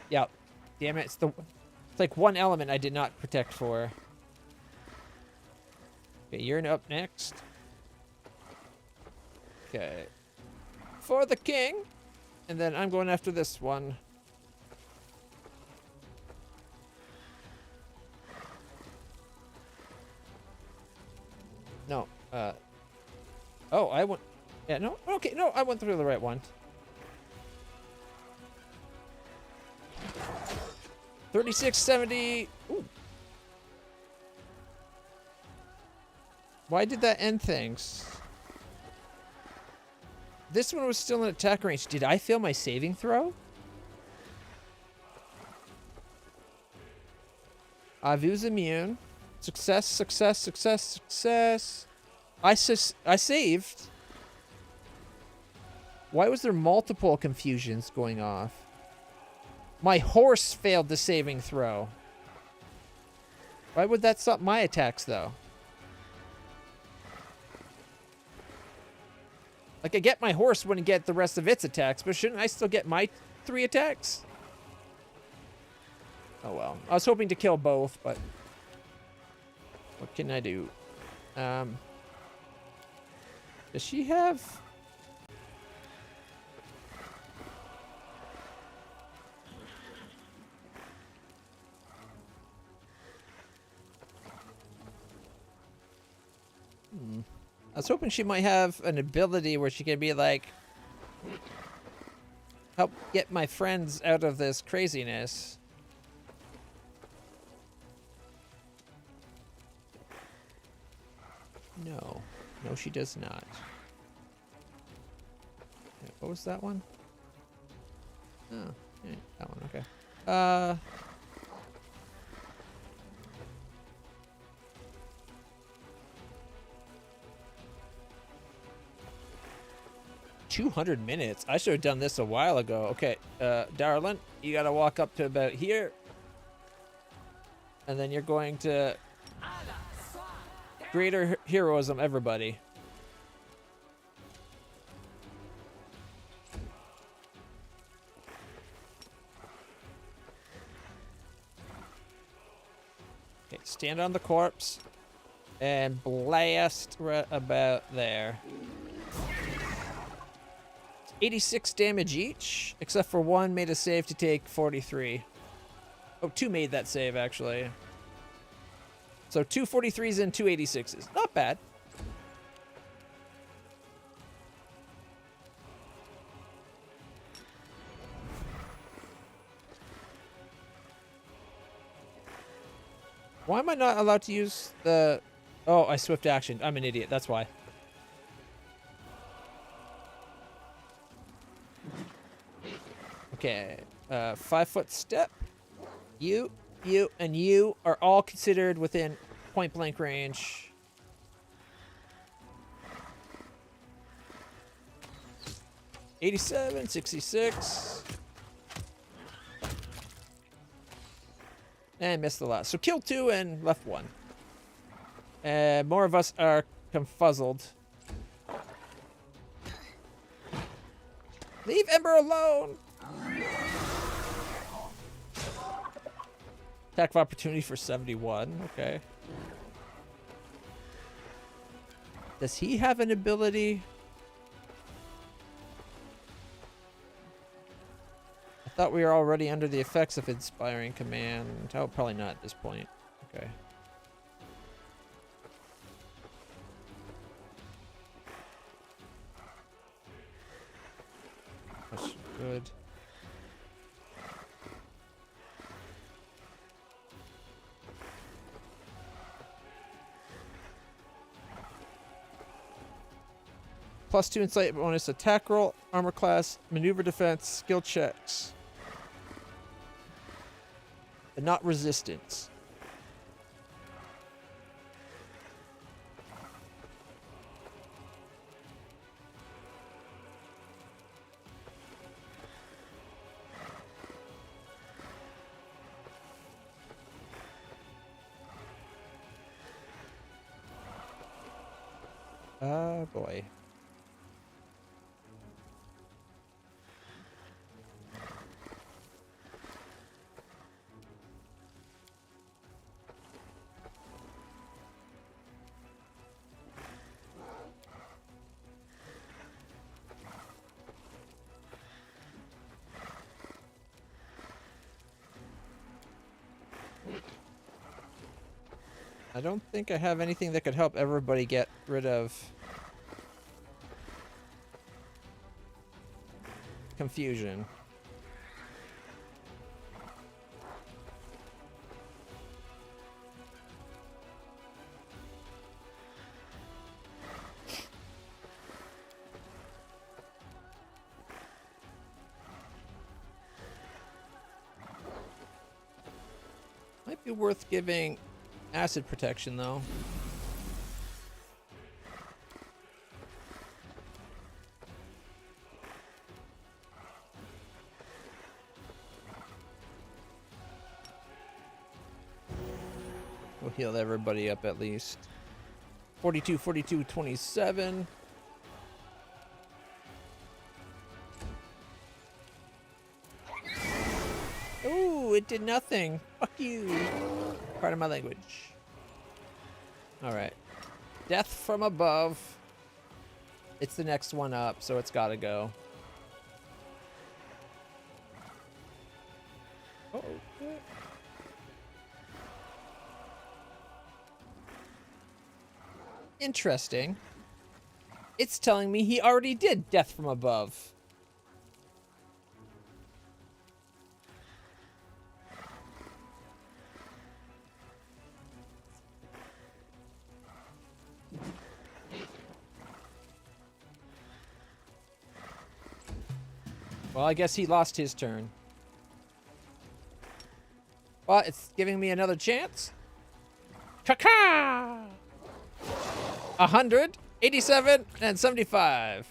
Yep. Damn it. It's like one element I did not protect for. Okay, you're up next. Okay. For the king. And then I'm going after this one. No. Oh, I went... Yeah, no. Okay, no, I went through the right one. 3670. Ooh. Why did that end things? This one was still in attack range. Did I fail my saving throw? Avu's immune. Success, success, success, success. I saved. Why was there multiple confusions going off? My horse failed the saving throw. Why would that stop my attacks, though? Like, I get my horse wouldn't get the rest of its attacks, but shouldn't I still get my 3 attacks? Oh, well. I was hoping to kill both, but... What can I do? Does she have... I was hoping she might have an ability where she can be like, help get my friends out of this craziness. No. No, she does not. Okay, what was that one? Oh, yeah, that one, okay. 200 minutes. I should have done this a while ago. Okay, darling, you gotta walk up to about here. And then you're going to... Greater heroism, everybody. Okay, stand on the corpse. And blast right about there. 86 damage each, except for one made a save to take 43. Oh, 2 made that save, actually. So 2 43s and 2 86s. Not bad. Why am I not allowed to use the... Oh, I swift action. I'm an idiot. That's why. Okay, 5-foot step. You, and you are all considered within point blank range. $87, 66. And missed the last. So killed 2 and left 1. And more of us are confuzzled. Leave Ember alone! Attack of opportunity for 71. Okay. Does he have an ability? I thought we were already under the effects of Inspiring Command. Oh, probably not at this point. Okay. That's good. +2 insight bonus, attack roll, armor class, maneuver defense, skill checks. But not resistance. Ah, boy. I don't think I have anything that could help everybody get rid of confusion. Might be worth giving acid protection, though. We'll heal everybody up at least. 42, 42, 27. Ooh, it did nothing. Fuck you. Part of my language. Alright. Death from above. It's the next one up, so it's gotta go. Uh-oh. Interesting. It's telling me he already did death from above. Well, I guess he lost his turn. Well, it's giving me another chance. Ka-ka! 100, 87, and 75.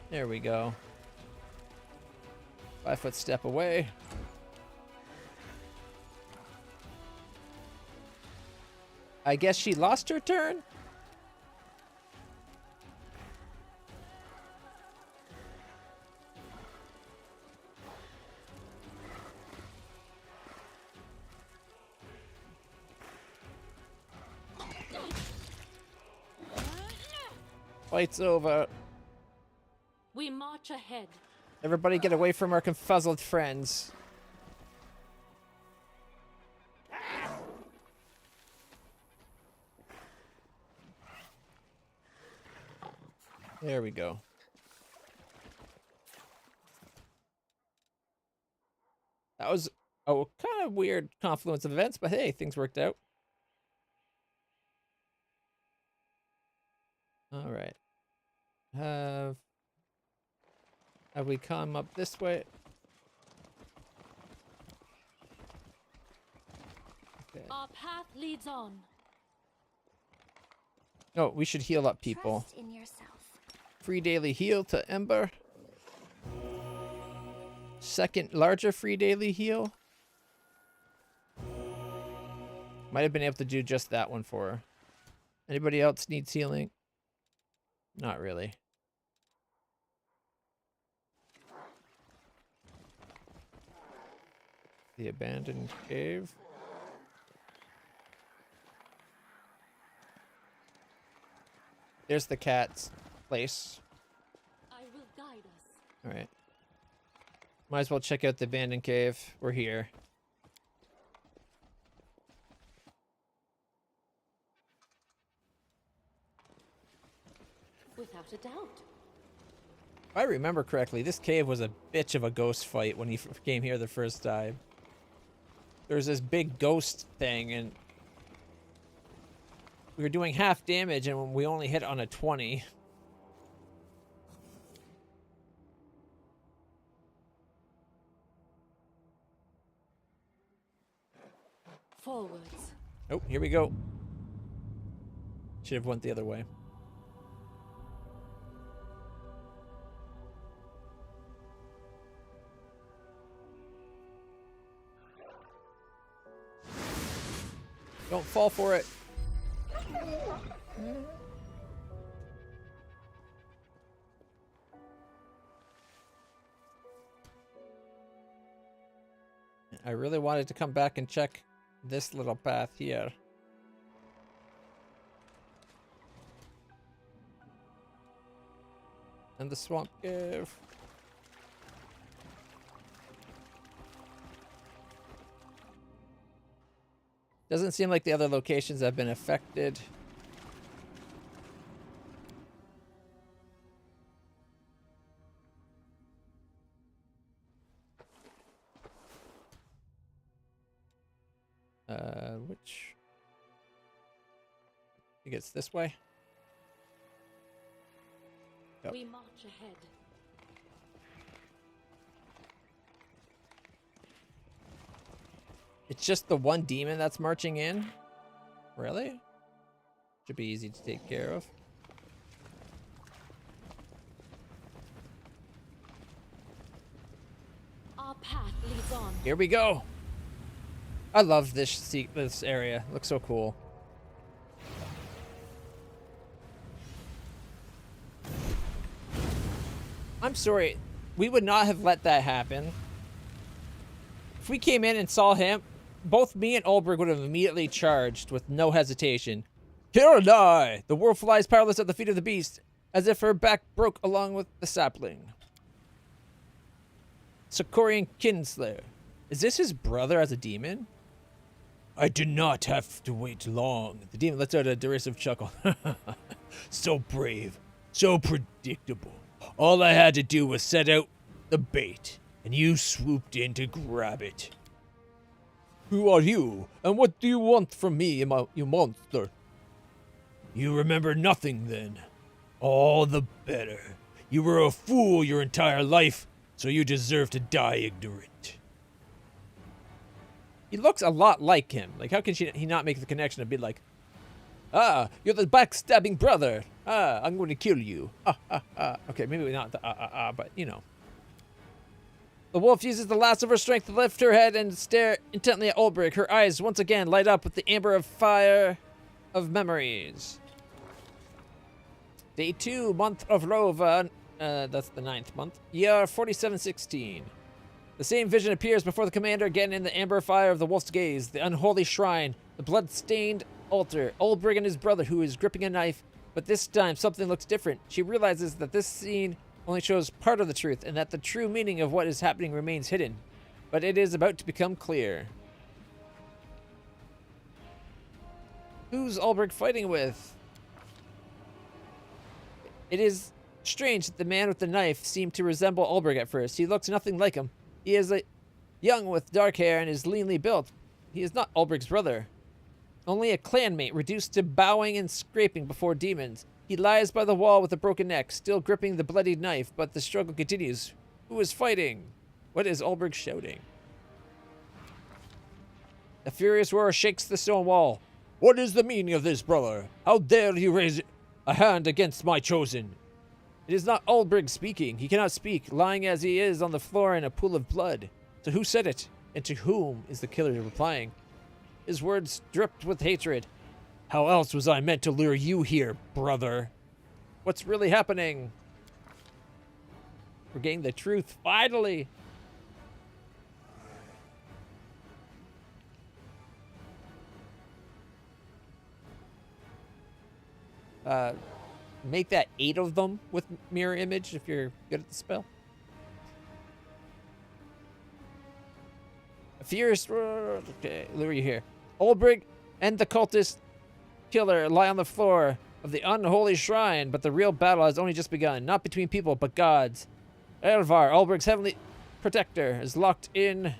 There we go. 5-foot step away. I guess she lost her turn? Fight's over. We march ahead. Everybody get away from our confuzzled friends. There we go. That was a kind of weird confluence of events, but hey, things worked out. All right. Have we come up this way? Okay. Our path leads on. Oh, we should heal up people. Trust in yourself. Free daily heal to Ember. Second larger free daily heal. Might have been able to do just that one for her. Anybody else needs healing? Not really. The abandoned cave. There's the cat's place. I will guide us. All right. Might as well check out the abandoned cave. We're here. Without a doubt. If I remember correctly, this cave was a bitch of a ghost fight when he came here the first time. There was this big ghost thing, and we were doing half damage, and we only hit on a 20. Forwards. Oh, here we go. Should have went the other way. Don't fall for it. I really wanted to come back and check this little path here. And the swamp cave. Doesn't seem like the other locations have been affected. Which? I think it's this way. Yep. We march ahead. It's just the one demon that's marching in? Really? Should be easy to take care of. Our path leads on. Here we go. I love this area. Looks so cool. I'm sorry. We would not have let that happen. If we came in and saw him, both me and Ulbrich would have immediately charged with no hesitation. Kill or die! The wolf lies powerless at the feet of the beast, as if her back broke along with the sapling. Sokorian Kinslayer. Is this his brother as a demon? I did not have to wait long. The demon lets out a derisive chuckle. So brave, so predictable. All I had to do was set out the bait, and you swooped in to grab it. Who are you, and what do you want from me, you monster? You remember nothing then. All the better. You were a fool your entire life, so you deserve to die ignorant. He looks a lot like him. Like, how can he not make the connection and be like, ah, you're the backstabbing brother. Ah, I'm going to kill you. Okay, maybe not the but you know. The wolf uses the last of her strength to lift her head and stare intently at Ulbrich. Her eyes once again light up with the amber of fire of memories. Day 2, month of Rova. That's the 9th month. Year 4716. The same vision appears before the commander again in the amber fire of the wolf's gaze, the unholy shrine, the blood-stained altar, Ulbrich and his brother who is gripping a knife, but this time something looks different. She realizes that this scene only shows part of the truth and that the true meaning of what is happening remains hidden, but it is about to become clear. Who's Ulbrich fighting with? It is strange that the man with the knife seemed to resemble Ulbrich at first. He looks nothing like him. He is young with dark hair and is leanly built. He is not Ulbrich's brother. Only a clanmate reduced to bowing and scraping before demons. He lies by the wall with a broken neck, still gripping the bloodied knife, but the struggle continues. Who is fighting? What is Ulbrich shouting? A furious roar shakes the stone wall. What is the meaning of this, brother? How dare you raise a hand against my chosen? It is not Ulbrich speaking. He cannot speak, lying as he is on the floor in a pool of blood. So who said it? And to whom is the killer replying? His words dripped with hatred. How else was I meant to lure you here, brother? What's really happening? We're getting the truth, finally! Make that 8 of them with mirror image if you're good at the spell. Fierce. Okay, lure you here. Olbrig and the cultist killer lie on the floor of the unholy shrine, but the real battle has only just begun. Not between people, but gods. Elvar, Olbrig's heavenly protector, is locked in.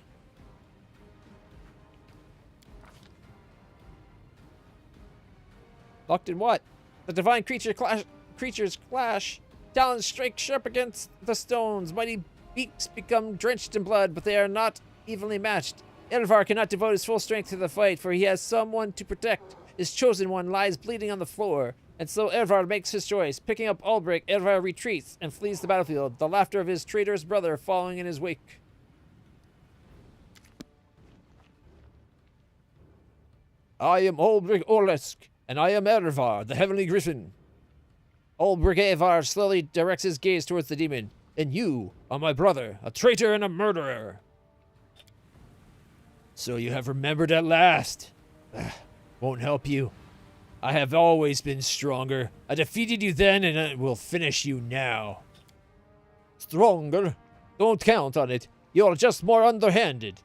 Locked in what? The divine creatures clash. Talons strike sharp against the stones. Mighty beaks become drenched in blood, but they are not evenly matched. Elvar cannot devote his full strength to the fight, for he has someone to protect. His chosen one lies bleeding on the floor. And so Elvar makes his choice. Picking up Ulbrich, Elvar retreats and flees the battlefield, the laughter of his traitorous brother following in his wake. I am Ulbrich Orlesk, and I am Elvar, the Heavenly Griffin. Ulbrich Elvar slowly directs his gaze towards the demon. And you are my brother, a traitor and a murderer. So you have remembered at last. Won't help you. I have always been stronger. I defeated you then, and I will finish you now. Stronger? Don't count on it. You're just more underhanded.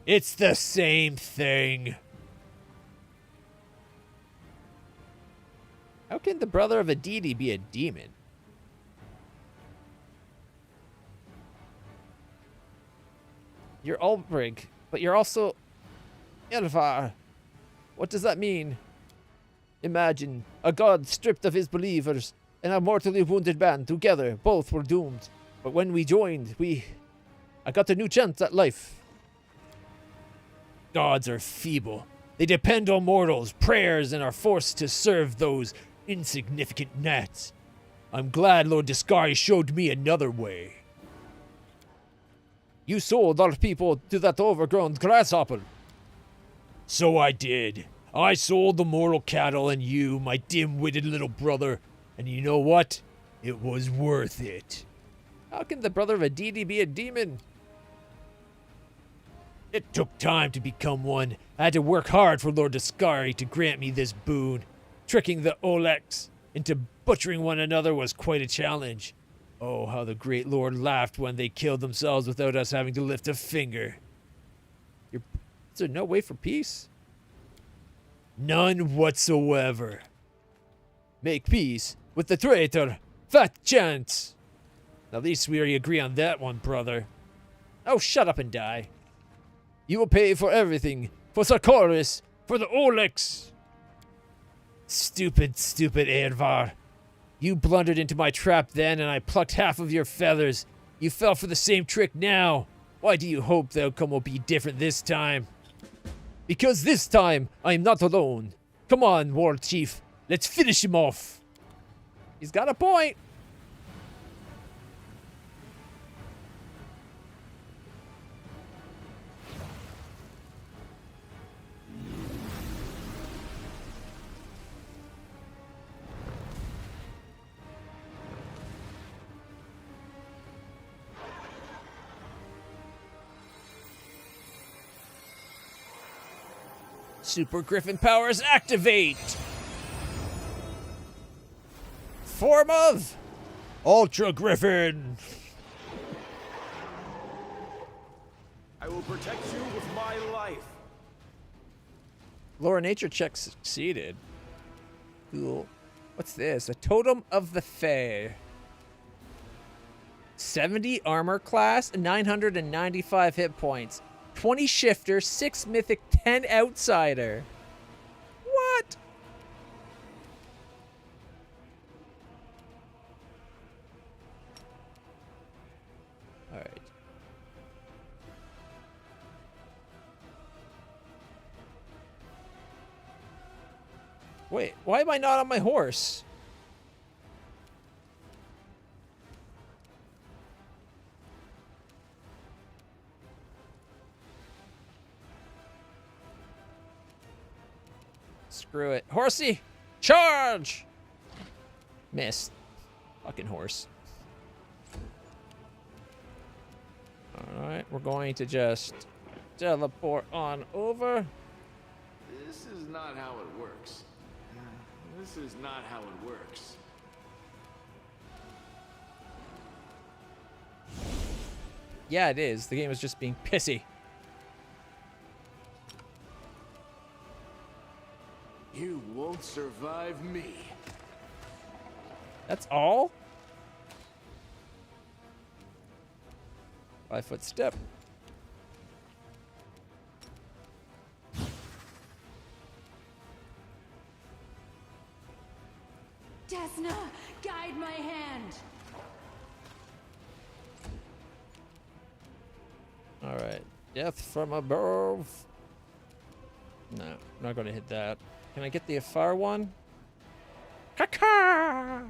It's the same thing. How can the brother of a deity be a demon? You're Ulbrich, but you're also Elvar. What does that mean? Imagine a god stripped of his believers and a mortally wounded man together. Both were doomed. But when we joined, I got a new chance at life. Gods are feeble. They depend on mortals' prayers and are forced to serve those insignificant gnats. I'm glad Lord Discari showed me another way. You sold our people to that overgrown grasshopper. So I did. I sold the mortal cattle and you, my dim-witted little brother. And you know what? It was worth it. How can the brother of a deity be a demon? It took time to become one. I had to work hard for Lord Discari to grant me this boon. Tricking the Olex into butchering one another was quite a challenge. Oh, how the great lord laughed when they killed themselves without us having to lift a finger. Is there no way for peace? None whatsoever. Make peace with the traitor. Fat chance. At least we agree on that one, brother. Oh, shut up and die. You will pay for everything. For Sarkoris. For the Olex. Stupid Edvar. You blundered into my trap then, and I plucked half of your feathers. You fell for the same trick now. Why do you hope the outcome will be different this time? Because this time, I am not alone. Come on, War Chief. Let's finish him off. He's got a point. Super Griffin powers activate! Form of Ultra Griffin! I will protect you with my life. Lore nature check succeeded. Cool. What's this? A Totem of the Fae. 70 armor class, 995 hit points. 20 shifter, 6 mythic, 10 outsider. What? All right. Wait, why am I not on my horse? Screw it. Horsey! Charge! Missed. Fucking horse. Alright, we're going to just teleport on over. This is not how it works. This is not how it works. Yeah, it is. The game is just being pissy. You won't survive me. That's all? 5-foot step. Desna, guide my hand. All right. Death from above. No, I'm not going to hit that. Can I get the far one? Caca!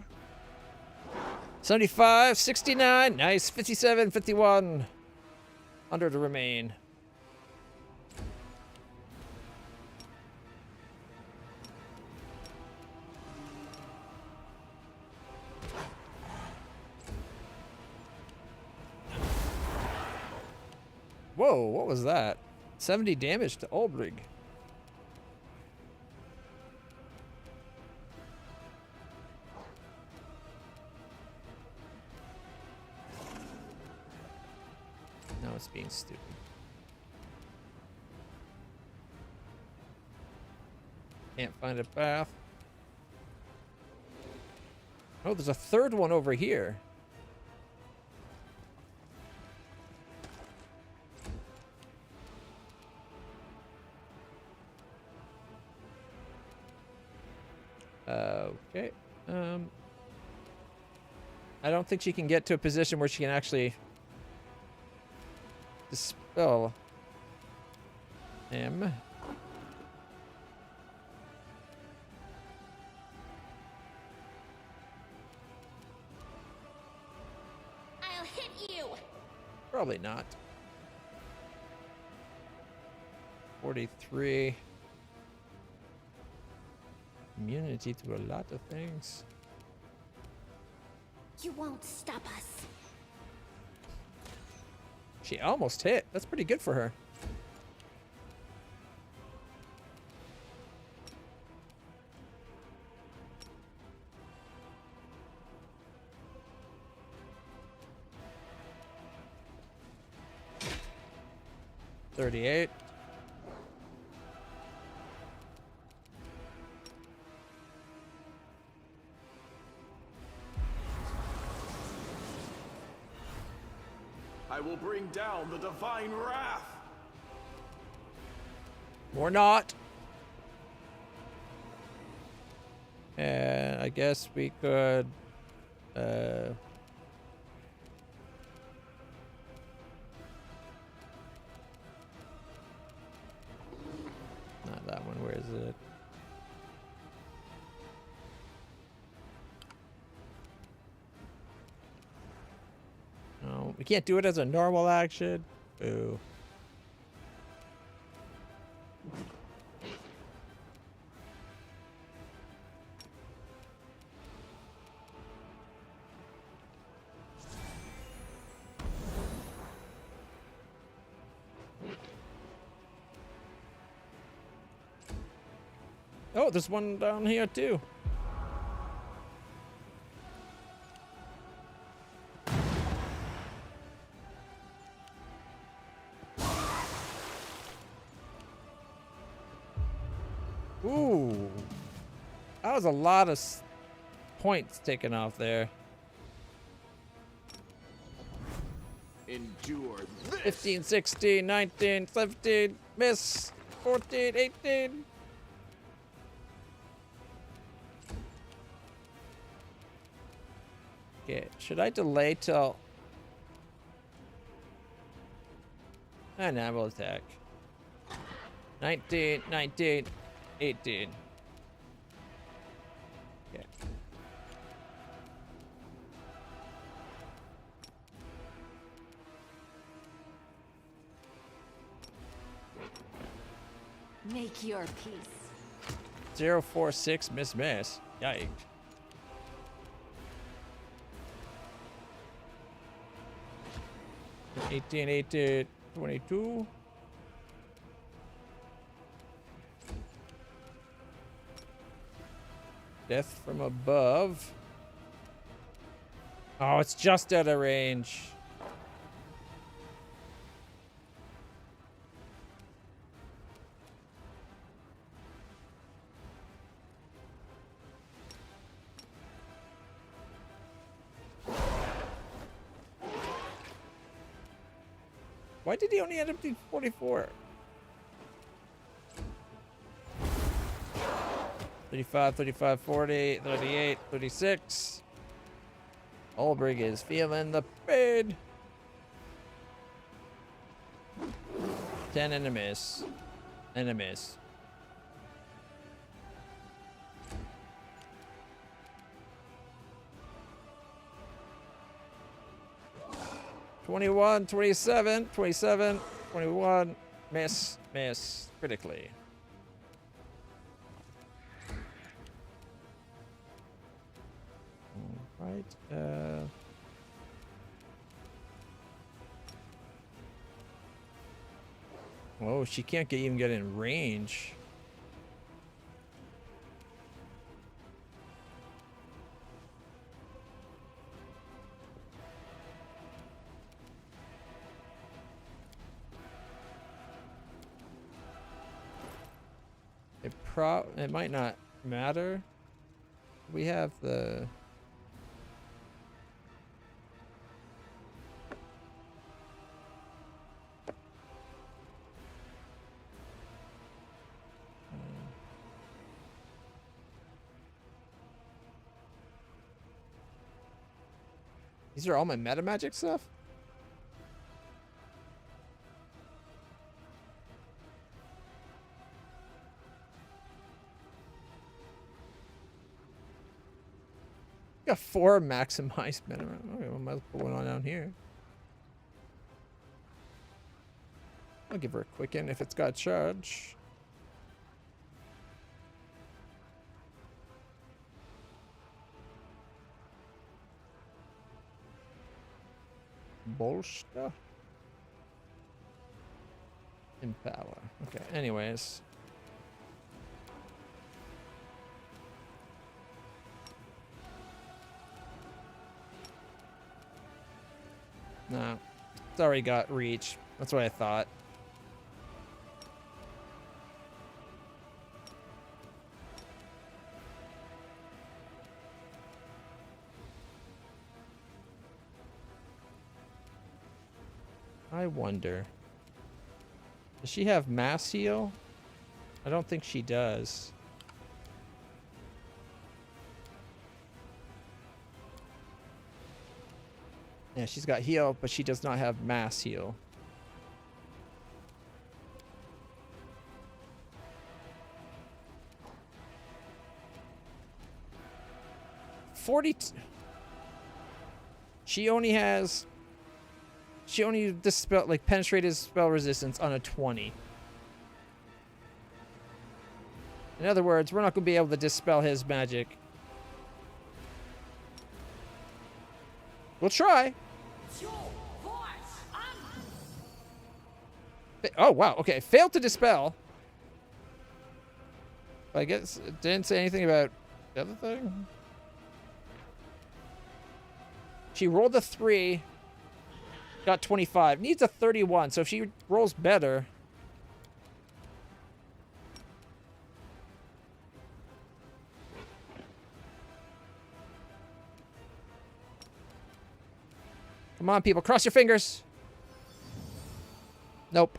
75, 69. Nice. 57, 51. 100 to remain. Whoa, what was that? 70 damage to Ulbrig. Now it's being stupid. Can't find a path. Oh, there's a third one over here. Okay. I don't think she can get to a position where she can actually dispel him. I'll hit you. Probably not. 43. Immunity to a lot of things. You won't stop us. She almost hit. That's pretty good for her. $38. I will bring down the divine wrath. Or not. And I guess we could not that one. Where is it? No, we can't do it as a normal action. Boo. Oh, there's one down here too. Ooh. That was a lot of points taken off there. Endure this. 15, 16, 19, 17, miss. 14, 18. Okay, should I delay till... And I will attack. 19, 19, 18. Okay. Make your peace. 046 miss. Yikes. Eighteen, 18, 22. Death from above. Oh, it's just out of range. Why did he only end up doing 44? 35, 35, 40, 38, 36. Olbrig is feeling the pain. 10 and a miss. And a miss. $21, 27, 27, 21. Miss, miss, critically. All right. Oh, she can't even get in range. It might not matter. We have the these are all my meta magic stuff? Got 4 maximized meta. Okay, well, might as well put one on down here. I'll give her a quicken if it's got charge. Bolster. Empower. Okay, anyways. No. It's already got reach. That's what I thought. I wonder. Does she have mass heal? I don't think she does. Yeah, she's got heal, but she does not have mass heal. She only dispel like penetrated spell resistance on a 20. In other words, we're not going to be able to dispel his magic. We'll try. Oh, wow. Okay. Failed to dispel. I guess it didn't say anything about the other thing. She rolled a 3. Got 25. Needs a 31. So if she rolls better. Come on, people. Cross your fingers. Nope.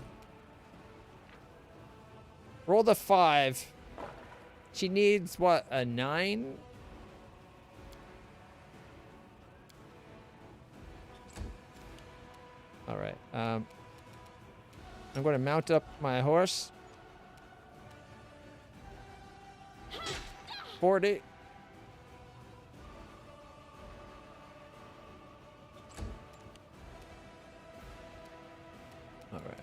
Roll the 5. She needs, what, a 9? All right. I'm going to mount up my horse. 40. All right.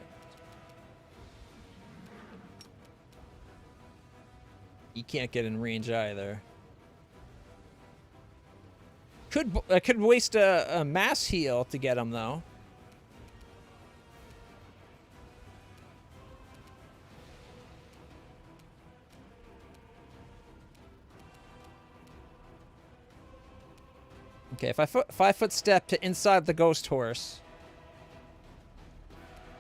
You can't get in range either. I could waste a mass heal to get him though. Okay, if I 5-foot step to inside the ghost horse,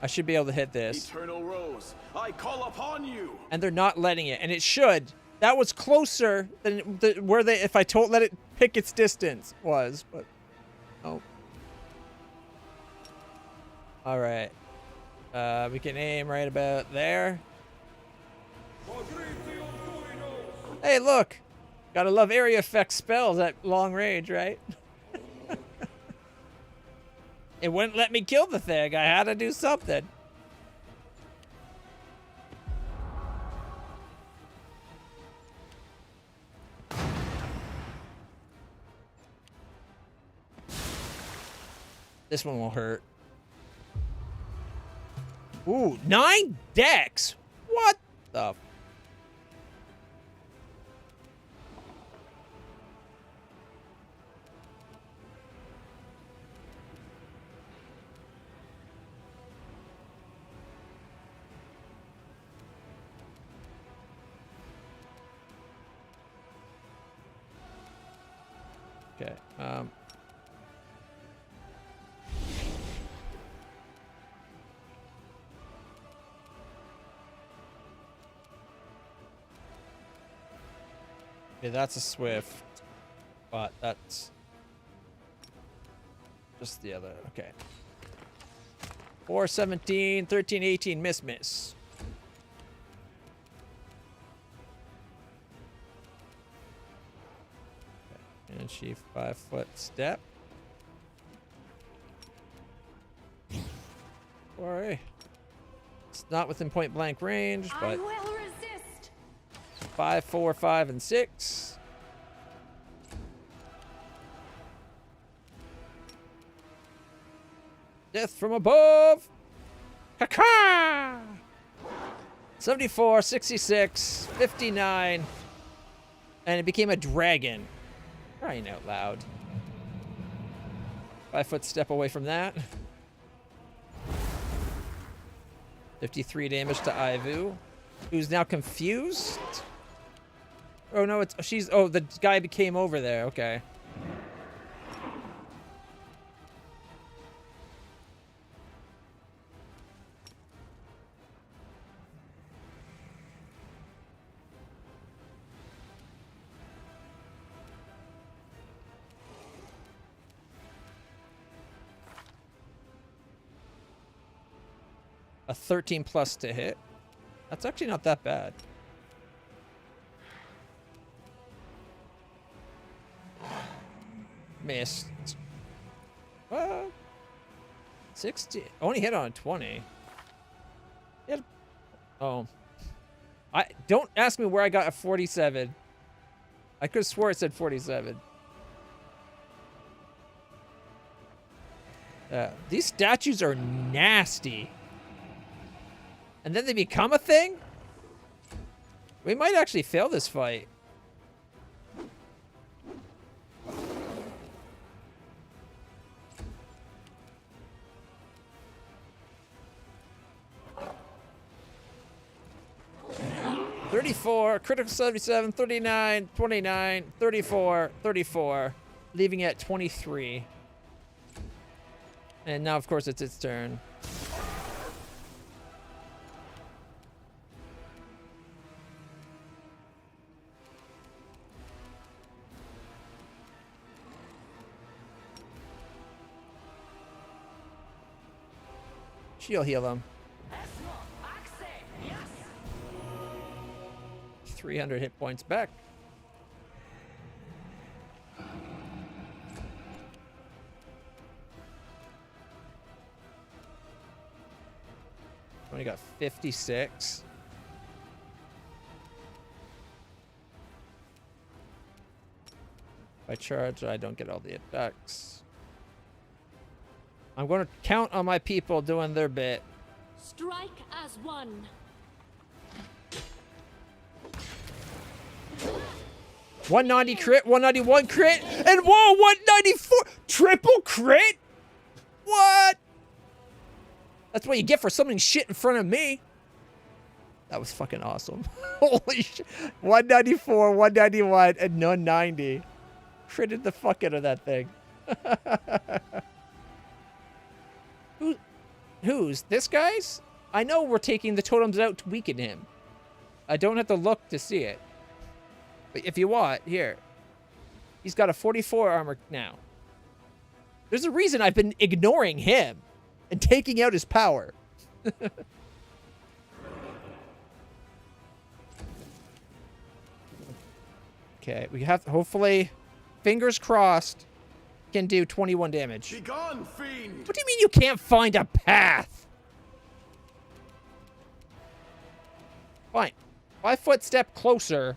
I should be able to hit this. Eternal Rose, I call upon you. And they're not letting it, and it should. That was closer than where they, if I let it pick its distance was, but oh. All right. We can aim right about there. Hey, look! Gotta love area effect spells at long range, right? It wouldn't let me kill the thing. I had to do something. This one will hurt. Ooh, 9 decks? What the? Okay, okay, that's a Swift, but that's just the other. Okay. 4, 17, 13, 18, miss. Okay. And she 5-foot step. Sorry. It's not within point blank range, I but will resist. 5, 4, 5, and 6. Death from above. Ha-ka! 74, 66, 59. And it became a dragon. Crying out loud. 5-foot step away from that. 53 damage to Ivu, who's now confused. Oh no, oh, the guy came over there. Okay. A 13 plus to hit. That's actually not that bad. Missed. 60. Only hit on a 20. Hit. Oh. Don't ask me where I got a 47. I could have swore it said 47. These statues are nasty. And then they become a thing? We might actually fail this fight. $34, critical 77, 39, 29, 34, 34, leaving it at 23. And now, of course, it's its turn. She'll heal him. 300 hit points back. Only got 56. If I charge, I don't get all the attacks. I'm going to count on my people doing their bit. Strike as one. $190 crit, $191 crit, and whoa, $194 triple crit? What? That's what you get for summoning shit in front of me. That was fucking awesome. Holy shit. 194, 191, and 190. Critted the fuck out of that thing. Who's? This guy's? I know we're taking the totems out to weaken him. I don't have to look to see it. But if you want, here. He's got a 44 armor now. There's a reason I've been ignoring him and taking out his power. Okay, we have hopefully, fingers crossed, can do 21 damage. Be gone, fiend! What do you mean you can't find a path? Fine. 5-foot step closer.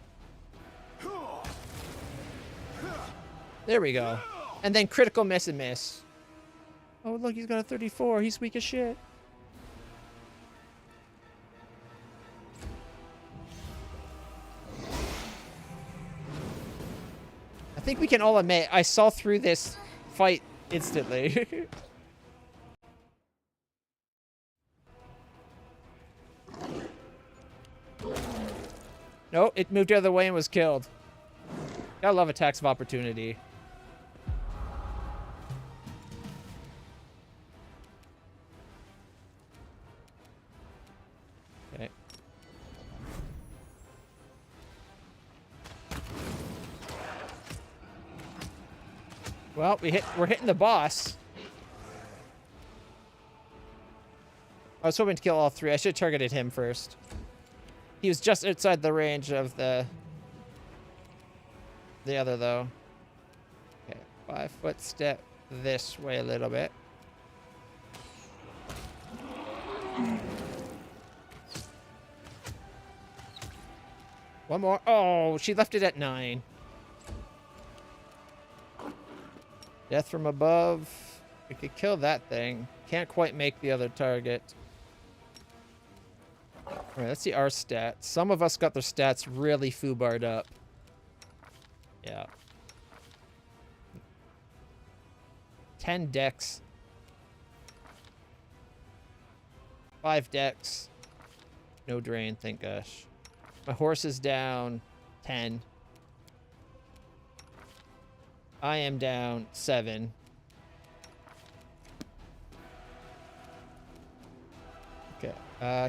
There we go. And then critical miss and miss. Oh, look, he's got a 34. He's weak as shit. I think we can all admit I saw through this fight instantly. Nope, it moved the other way and was killed. Gotta love attacks of opportunity. Okay. Well, we're hitting the boss. I was hoping to kill all three. I should have targeted him first. He was just outside the range of the other, though. Okay, 5-foot step this way a little bit. One more. Oh, she left it at 9. Death from above. We could kill that thing. Can't quite make the other target. All right, let's see our stats. Some of us got their stats really foobarred up. Yeah. 10 dex. 5 dex. No drain, thank gosh. My horse is down 10. I am down 7. Okay.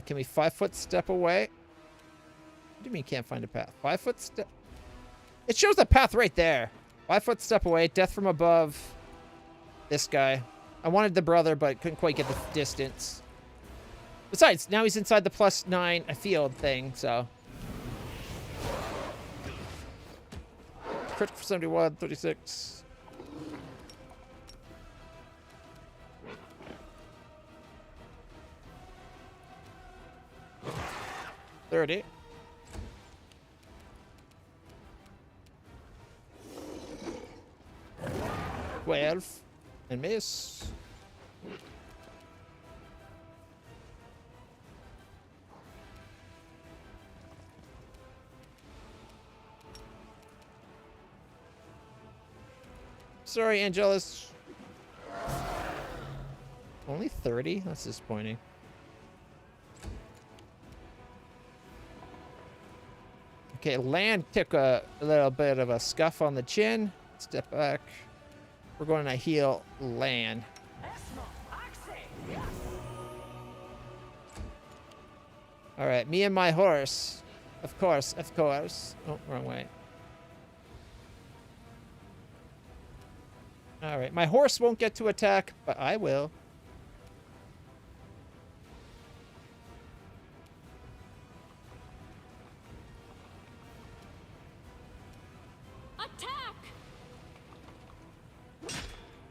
Can we 5-foot step away? What do you mean can't find a path? 5-foot step? It shows the path right there. 5-foot step away. Death from above. This guy. I wanted the brother, but couldn't quite get the distance. Besides, now he's inside the +9 a field thing, so. Crit for 71, 36. $30. $12 and miss. Sorry, Angelus. Only 30? That's disappointing. Okay, land took a little bit of a scuff on the chin. Step back. We're going to heal land. All right, me and my horse. Of course, of course. Oh, wrong way. All right, my horse won't get to attack, but I will. Attack!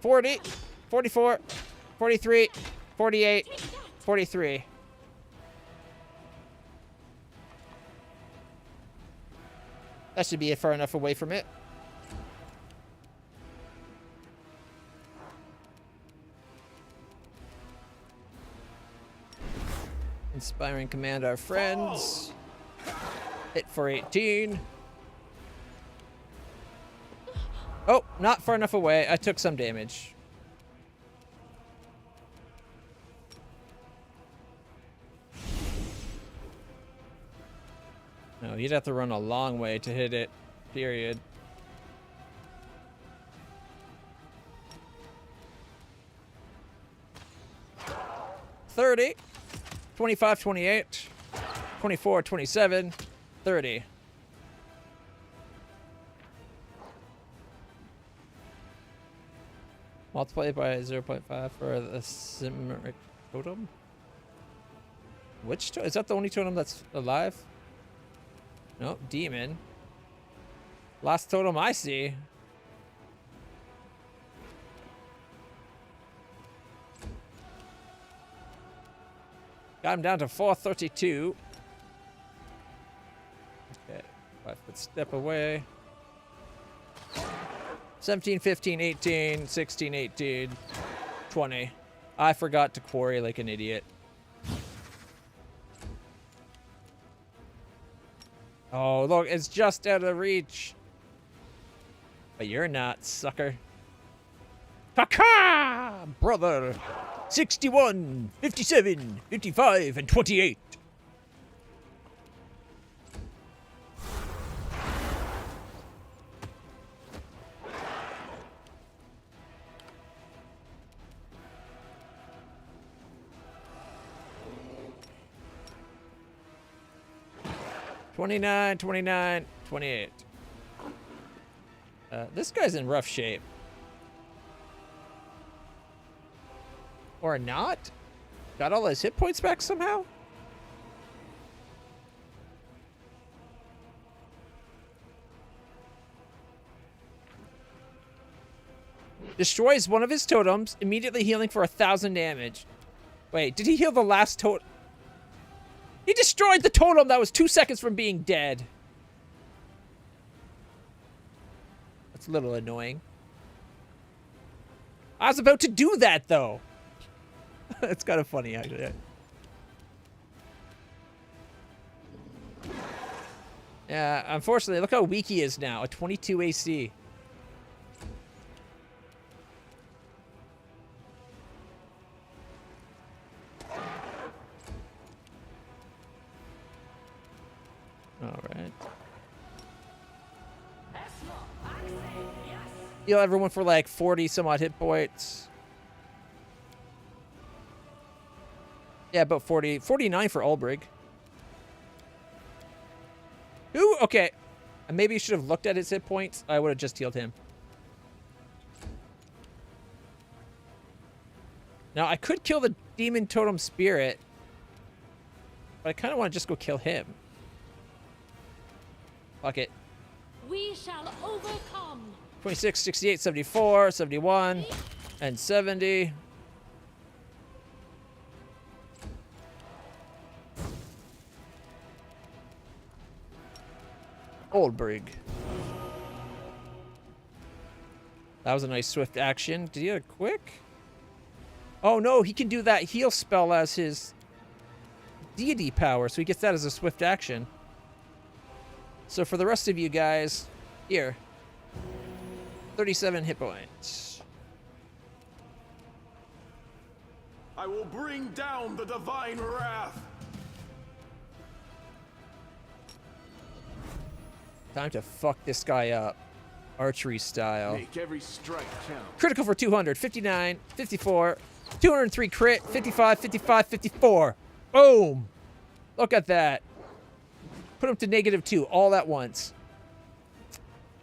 40, 44, 43, 48, 43. That should be far enough away from it. Inspiring command our friends. Hit for 18. Oh, not far enough away. I took some damage. No, you'd have to run a long way to hit it. Period. $30. 25, 28, 24, 27, 30. Multiply by 0.5 for the Simric totem. Which is that the only totem that's alive? Nope, demon. Last totem I see. Got him down to 432. Okay, 5-foot step away. 17, 15, 18, 16, 18, 20. I forgot to quarry like an idiot. Oh, look, it's just out of reach. But you're not, sucker. Ha-ha! Brother! 61, 57, 55, and 28. $29, $29, $28. This guy's in rough shape. Or not? Got all his hit points back somehow? Destroys one of his totems, immediately healing for 1,000 damage. Wait, did he heal the last totem? He destroyed the totem that was 2 seconds from being dead. That's a little annoying. I was about to do that, though. It's kind of funny, actually. Yeah, unfortunately, look how weak he is now. A 22 AC. All right. Heal everyone for like 40 some odd hit points. Yeah, about 40. 49 for Ulbrig. Who? Okay. I maybe should have looked at his hit points. I would have just healed him. Now, I could kill the Demon Totem Spirit. But I kind of want to just go kill him. Fuck it. We shall overcome. 26, 68, 74, 71, and 70. Oldbrig. That was a nice swift action. Did he have a quick? Oh no, he can do that heal spell as his deity power, so he gets that as a swift action. So for the rest of you guys, here. 37 hit points. I will bring down the divine wrath. Time to fuck this guy up. Archery style. Make every strike count. Critical for 200, 59, 54, 203 crit, 55, 55, 54. Boom! Look at that. Put him to -2 all at once.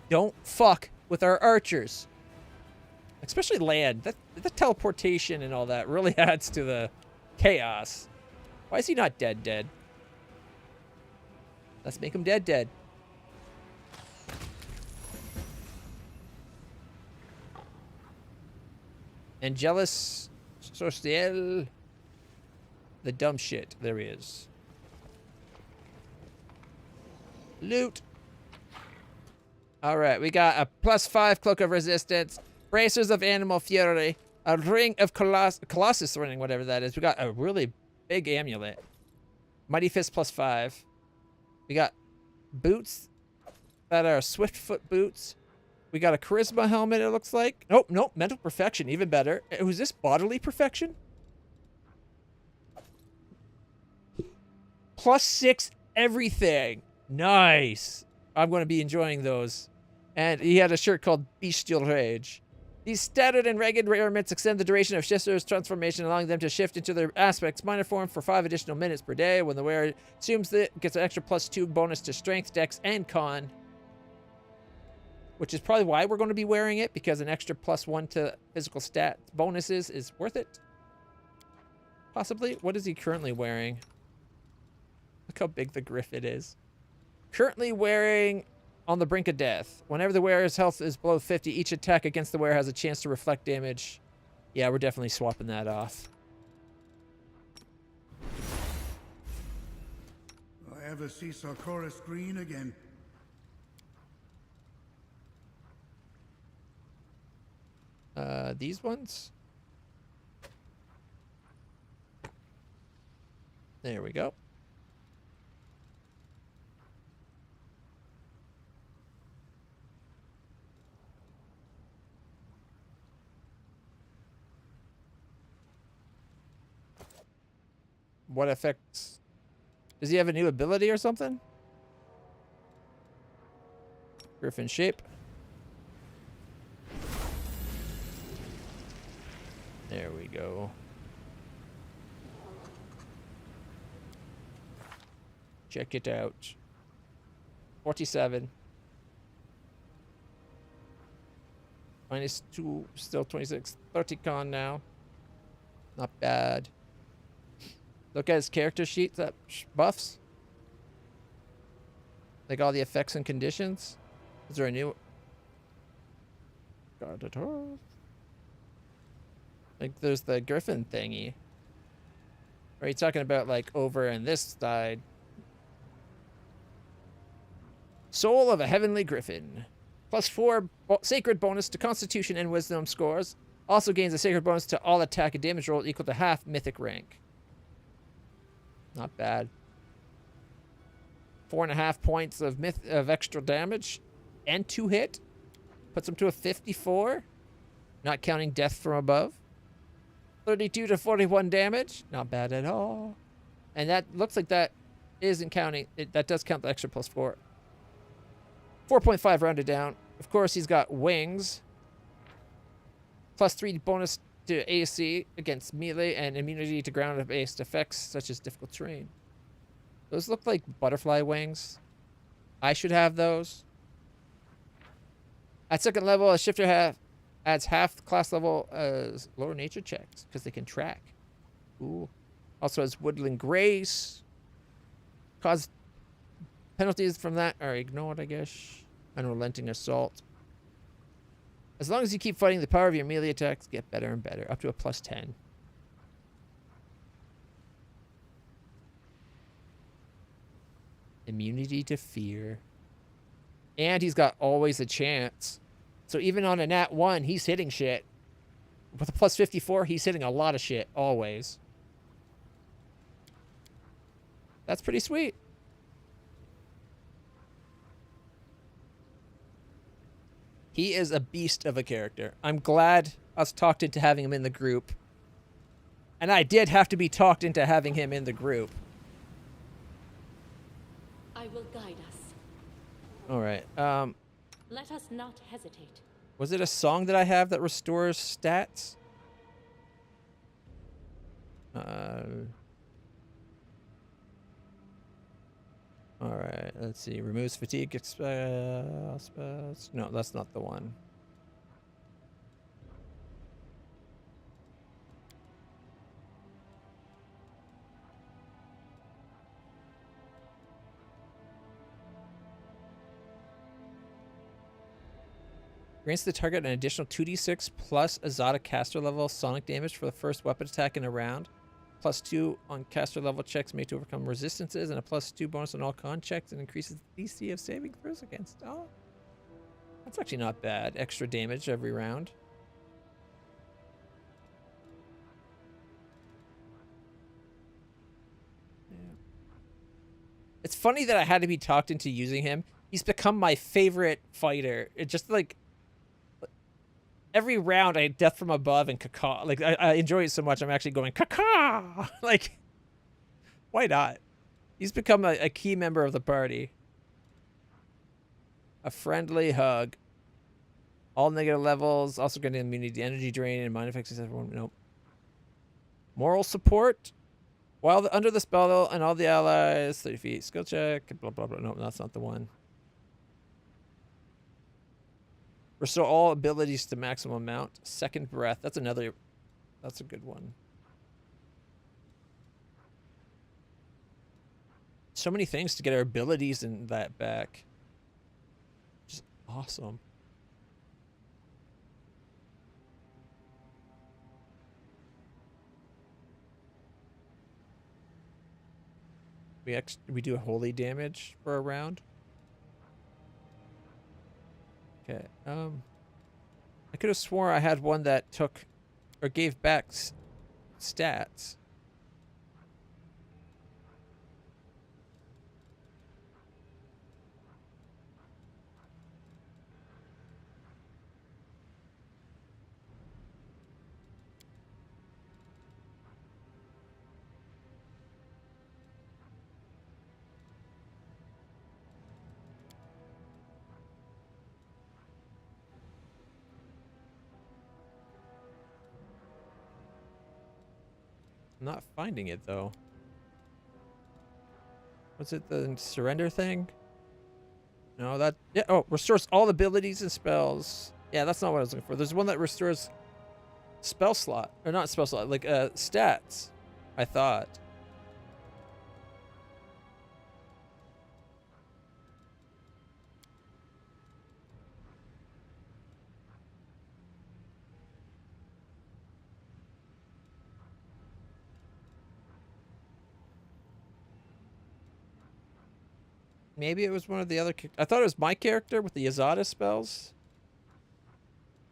Don't fuck with our archers. Especially land. The teleportation and all that really adds to the chaos. Why is he not dead? Let's make him dead. Angelus Sorciel. The dumb shit. There he is. Loot. Alright, we got a +5 Cloak of Resistance, Bracers of Animal Fury, a Ring of Colossus Ring, whatever that is. We got a really big amulet. Mighty Fist +5. We got boots that are Swift Foot boots. We got a Charisma helmet, it looks like. Nope, Mental Perfection, even better. Was this Bodily Perfection? +6 everything. Nice. I'm going to be enjoying those. And he had a shirt called Bestial Rage. These staggered and ragged ornaments extend the duration of Shifter's transformation, allowing them to shift into their aspect's minor form for 5 additional minutes per day. When the wearer assumes it, gets an extra +2 bonus to Strength, Dex, and Con. Which is probably why we're going to be wearing it, because an extra +1 to physical stat bonuses is worth it. Possibly. What is he currently wearing? Look how big the griffin is. Currently wearing on the brink of death. Whenever the wearer's health is below 50, each attack against the wearer has a chance to reflect damage. Yeah, we're definitely swapping that off. I ever see Sarkoris Green again? These ones? There we go. What effects? Does he have a new ability or something? Griffin shape. There we go. Check it out. 47. -2, still 26. 30 con now. Not bad. Look at his character sheet, that buffs. Like all the effects and conditions. Is there a new... God, like there's the griffin thingy. Or are you talking about like over on this side? Soul of a Heavenly Griffin. +4 sacred bonus to Constitution and Wisdom scores. Also gains a sacred bonus to all attack and damage rolls equal to half mythic rank. Not bad. 4.5 points of extra damage. And 2 hit. Puts him to a 54. Not counting death from above. 32 to 41 damage. Not bad at all. And that looks like that isn't counting. That does count the extra +4. 4.5 rounded down. Of course, he's got wings. +3 bonus to AC against melee and immunity to ground-based effects such as difficult terrain. Those look like butterfly wings. I should have those. At second level, a shifter adds half class level as lower nature checks because they can track. Ooh. Also has woodland grace. Cause penalties from that are ignored, I guess. Unrelenting assault. As long as you keep fighting, the power of your melee attacks get better and better, up to a +10. Immunity to fear. And he's got always a chance. So even on a nat 1, he's hitting shit. With a +54, he's hitting a lot of shit, always. That's pretty sweet. He is a beast of a character. I'm glad I was talked into having him in the group. And I did have to be talked into having him in the group. I will guide us. All right. Let us not hesitate. Was it a song that I have that restores stats? All right, let's see. Removes fatigue. No, that's not the one. Grants the target an additional 2d6 plus exotic caster level sonic damage for the first weapon attack in a round. +2 on caster level checks made to overcome resistances, and a +2 bonus on all con checks, and increases the DC of saving throws against. Oh, that's actually not bad. Extra damage every round. Yeah. It's funny that I had to be talked into using him. He's become my favorite fighter. It just like every round I had death from above and caca. Like I enjoy it so much I'm actually going caca. Like why not? He's become a key member of the party. A friendly hug. All negative levels. Also getting immunity to energy drain and mind effects. Everyone. Nope. Moral support. While under the spell and all the allies. 30 feet. Skill check. Blah blah blah. Nope, that's not the one. Restore all abilities to maximum amount. Second breath. That's another. That's a good one. so many things to get our abilities and that back. Just awesome. We do holy damage for a round. Okay. I could have swore I had one that took or gave back stats. I'm not finding it though. What's it, the surrender thing? No, that, yeah, oh, restores all abilities and spells. Yeah, that's not what I was looking for. There's one that restores spell slot, or not spell slot, like stats, I thought. Maybe it was one of the other. I thought it was my character with the Yazada spells.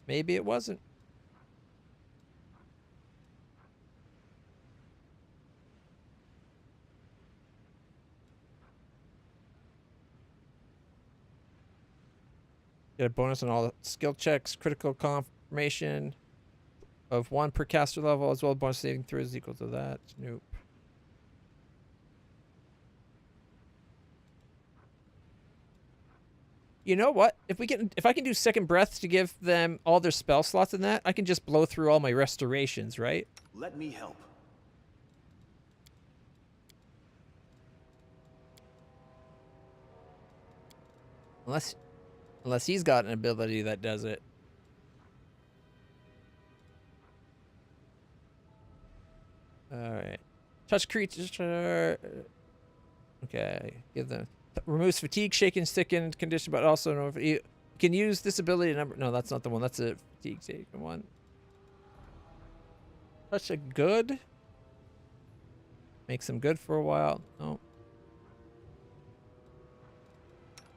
Maybe it wasn't. Get a bonus on all the skill checks, critical confirmation of 1 per caster level, as well as bonus saving throws equal to that. Nope. You know what? If I can do second breath to give them all their spell slots in that, I can just blow through all my restorations, right? Let me help. Unless he's got an ability that does it. Alright. Touch creature. Okay. Give them. Removes fatigue, shaken, sickened condition, but also no, you can use this ability number. No, that's not the one. That's a fatigue shaken one. Touch a good. Makes them good for a while. No.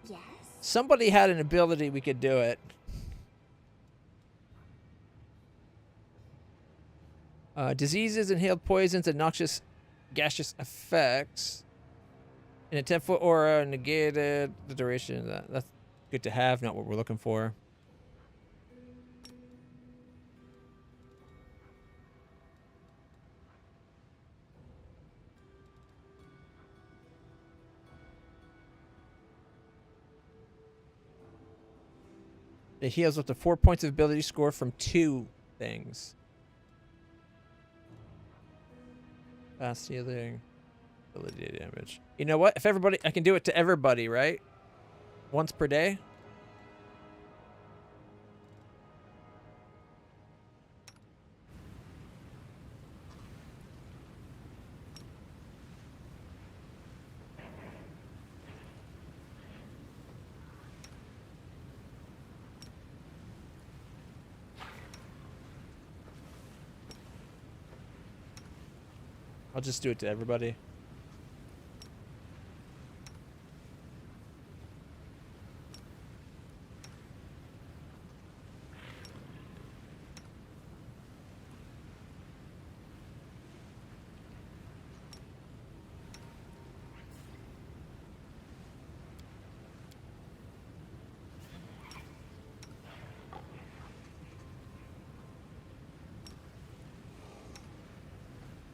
Yes? Somebody had an ability we could do it. Diseases, inhaled poisons, and noxious gaseous effects. In a 10-foot aura, negated the duration. That's good to have, not what we're looking for. It heals up to 4 points of ability score from 2 things. Fast healing. Ability damage. You know what? If everybody, I can do it to everybody, right? Once per day. I'll just do it to everybody.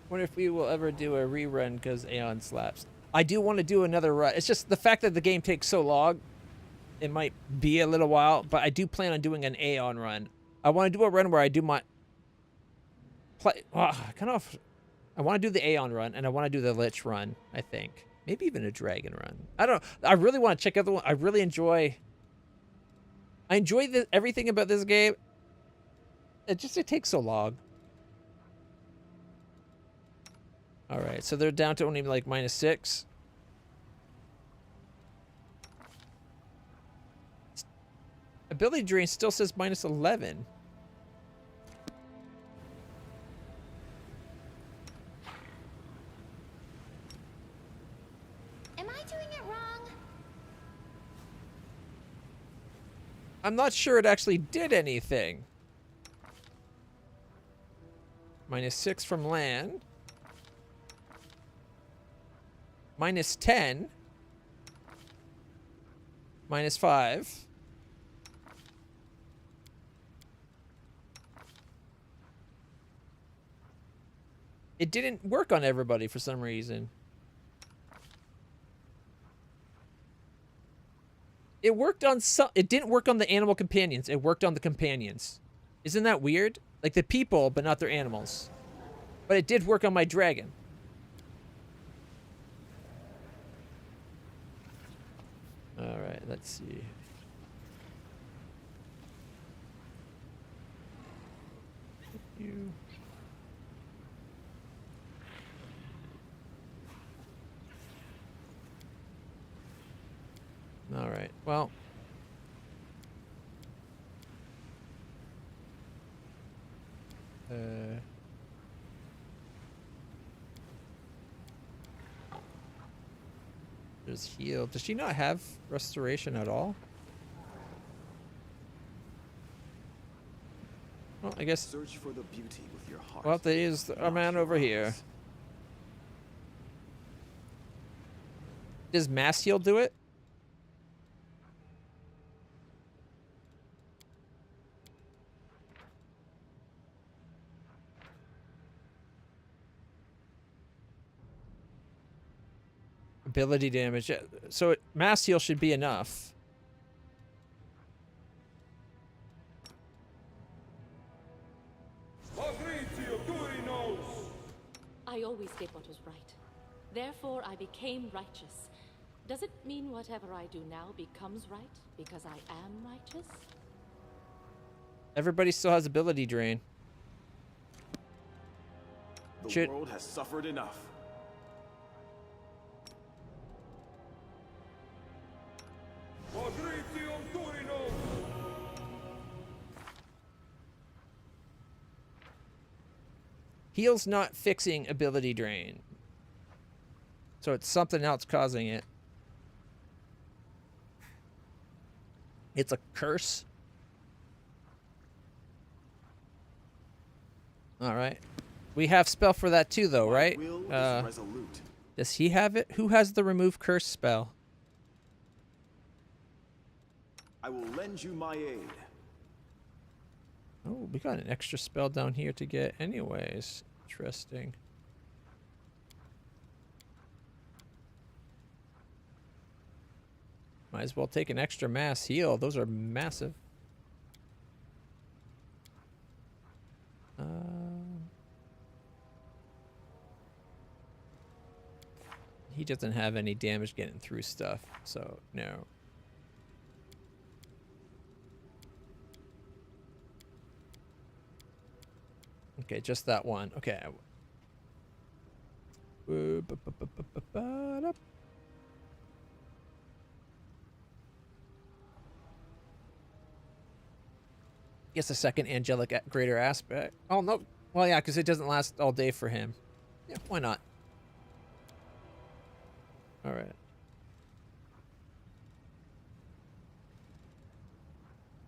Wonder if we will ever do a rerun because Aeon slaps. I do want to do another run. It's just the fact that the game takes so long. It might be a little while, but I do plan on doing an Aeon run. I want to do a run where I do my play. I want to do the Aeon run, and I want to do the Lich run. I think maybe even a Dragon run. I don't know. I really want to check out the one. I really enjoy. I enjoy everything about this game. It takes so long. All right, so they're down to only like -6. Ability drain still says minus 11. Am I doing it wrong? I'm not sure it actually did anything. Minus 6 from land. Minus 10. Minus 5. It didn't work on everybody for some reason. It worked on some. It didn't work on the animal companions. It worked on the companions. Isn't that weird? Like the people, but not their animals. But it did work on my dragon. All right, let's see. You. All right. Well. There's heal. Does she not have restoration at all? Well, I guess. Search for the beauty with your heart. Well, there is a man over here. Does mass heal do it? Ability damage. Yeah, so mass heal should be enough. I always did what was right. Therefore, I became righteous. Does it mean whatever I do now becomes right because I am righteous? Everybody still has ability drain. The world has suffered enough. Heal's not fixing ability drain. So it's something else causing it. It's a curse. All right. We have spell for that too, though, right? Does he have it? Who has the remove curse spell? I will lend you my aid. Oh, we got an extra spell down here to get anyways. Interesting. Might as well take an extra mass heal. Those are massive. He doesn't have any damage getting through stuff, so no. Okay, just that one. Okay. Guess a second angelic greater aspect. Oh, no. Well, yeah, because it doesn't last all day for him. Yeah, why not? All right.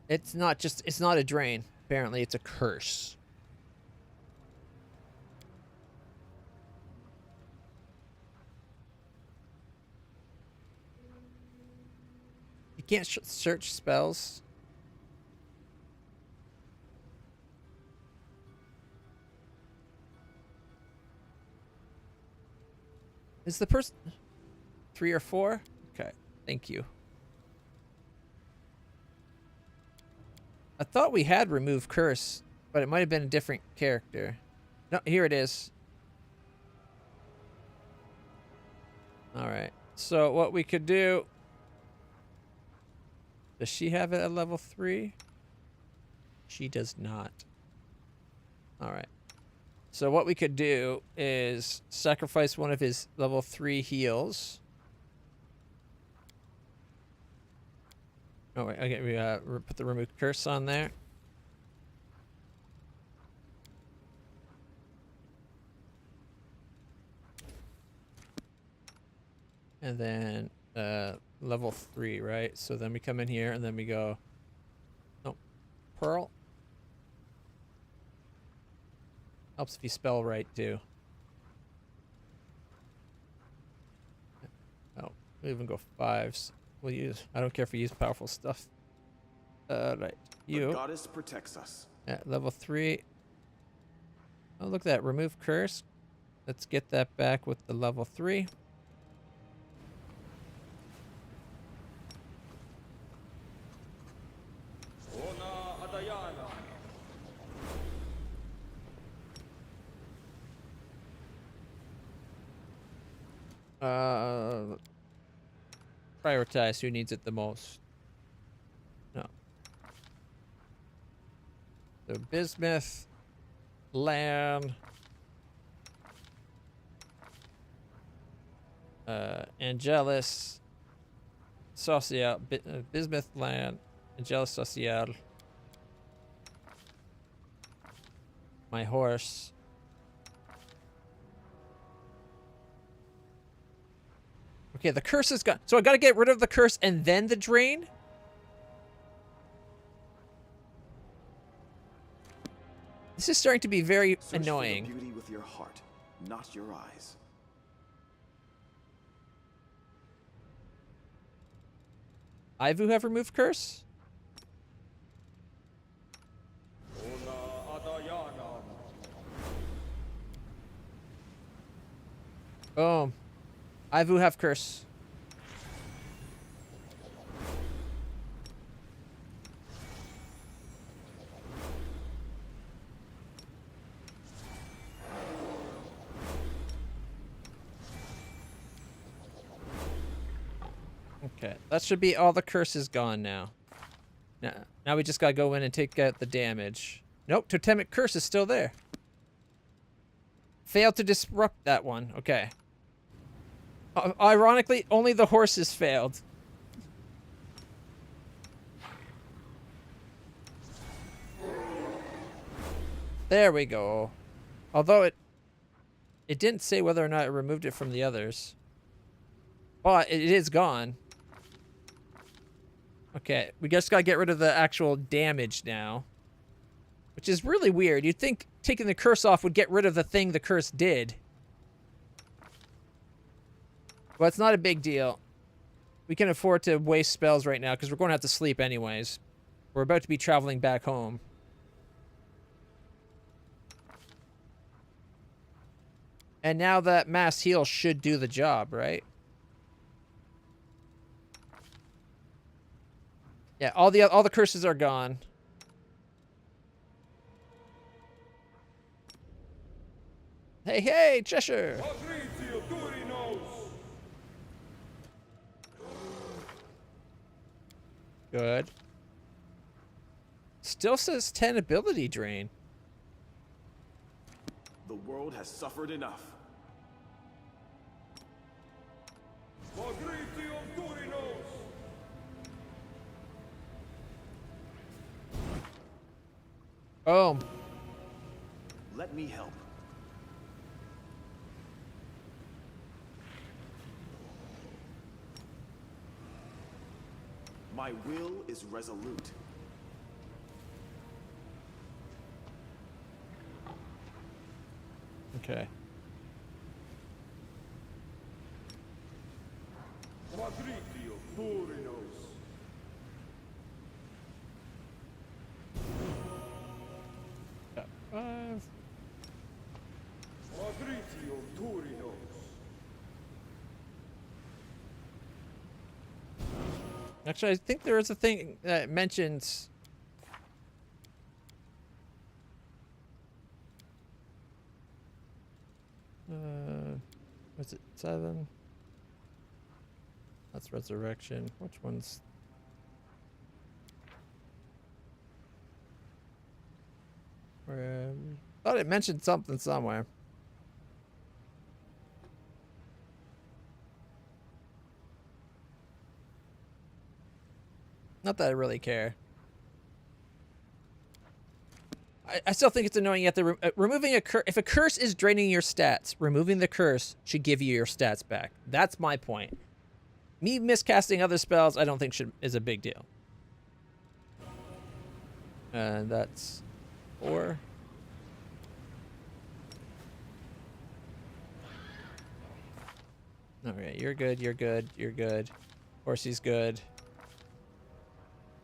It's not a drain. Apparently, it's a curse. You can't search spells. Is the person 3 or 4? Okay, thank you. I thought we had remove curse, but it might have been a different character. No, here it is. All right. So what we could do... Does she have it at level 3? She does not. All right. So what we could do is sacrifice one of his level 3 heals. Oh wait, okay, we put the remove curse on there. And then level 3, right? So then we come in here and then we go, oh, Pearl. Helps if you spell right too. Oh, we'll even go 5s. We'll use, I don't care if we use powerful stuff. Right, you. The goddess protects us. At level 3. Oh, look at that, remove curse. Let's get that back with the level 3. Prioritize who needs it the most. No. So bismuth, land, Angelus, Social, bismuth, land, Angelus, Social. My horse. Okay, the curse is gone. So I gotta get rid of the curse and then the drain? This is starting to be very annoying. Search for the beauty with your heart, not your eyes. Ivu have removed curse? Boom. Ivu have curse. Okay, that should be all the curses gone now. Now we just gotta go in and take out the damage. Nope, totemic curse is still there. Failed to disrupt that one. Okay. Ironically, only the horses failed. There we go. Although it didn't say whether or not it removed it from the others. But it is gone. Okay, we just gotta get rid of the actual damage now. Which is really weird. You'd think taking the curse off would get rid of the thing the curse did. But it's not a big deal. We can afford to waste spells right now because we're going to have to sleep anyways. We're about to be traveling back home. And now that mass heal should do the job, right? Yeah, all the curses are gone. Hey, hey, Cheshire! Good. Still says 10 ability drain. The world has suffered enough. Boom. Let me help. My will is resolute. Okay. Got 5. Actually, I think there is a thing that mentions... what's it, 7? That's resurrection. Which one's... thought it mentioned something somewhere. Not that I really care. I still think it's annoying. You have to removing a curse. If a curse is draining your stats, removing the curse should give you your stats back. That's my point. Me miscasting other spells, I don't think is a big deal. And that's 4. Alright, you're good, you're good, you're good. Horsey's good.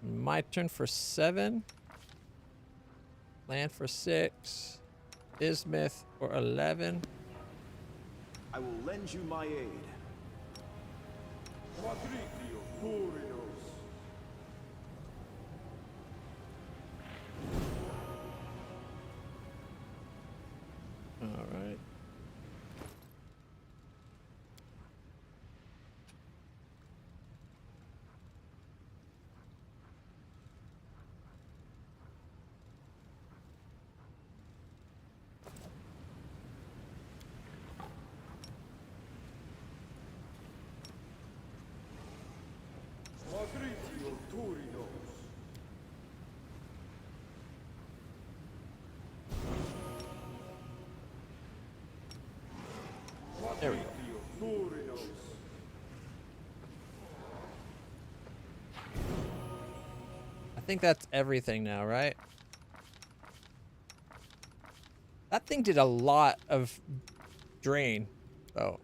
My turn for 7. Land for 6. Bismuth for 11. I will lend you my aid. All right. There we go. I think that's everything now, right? That thing did a lot of drain, though.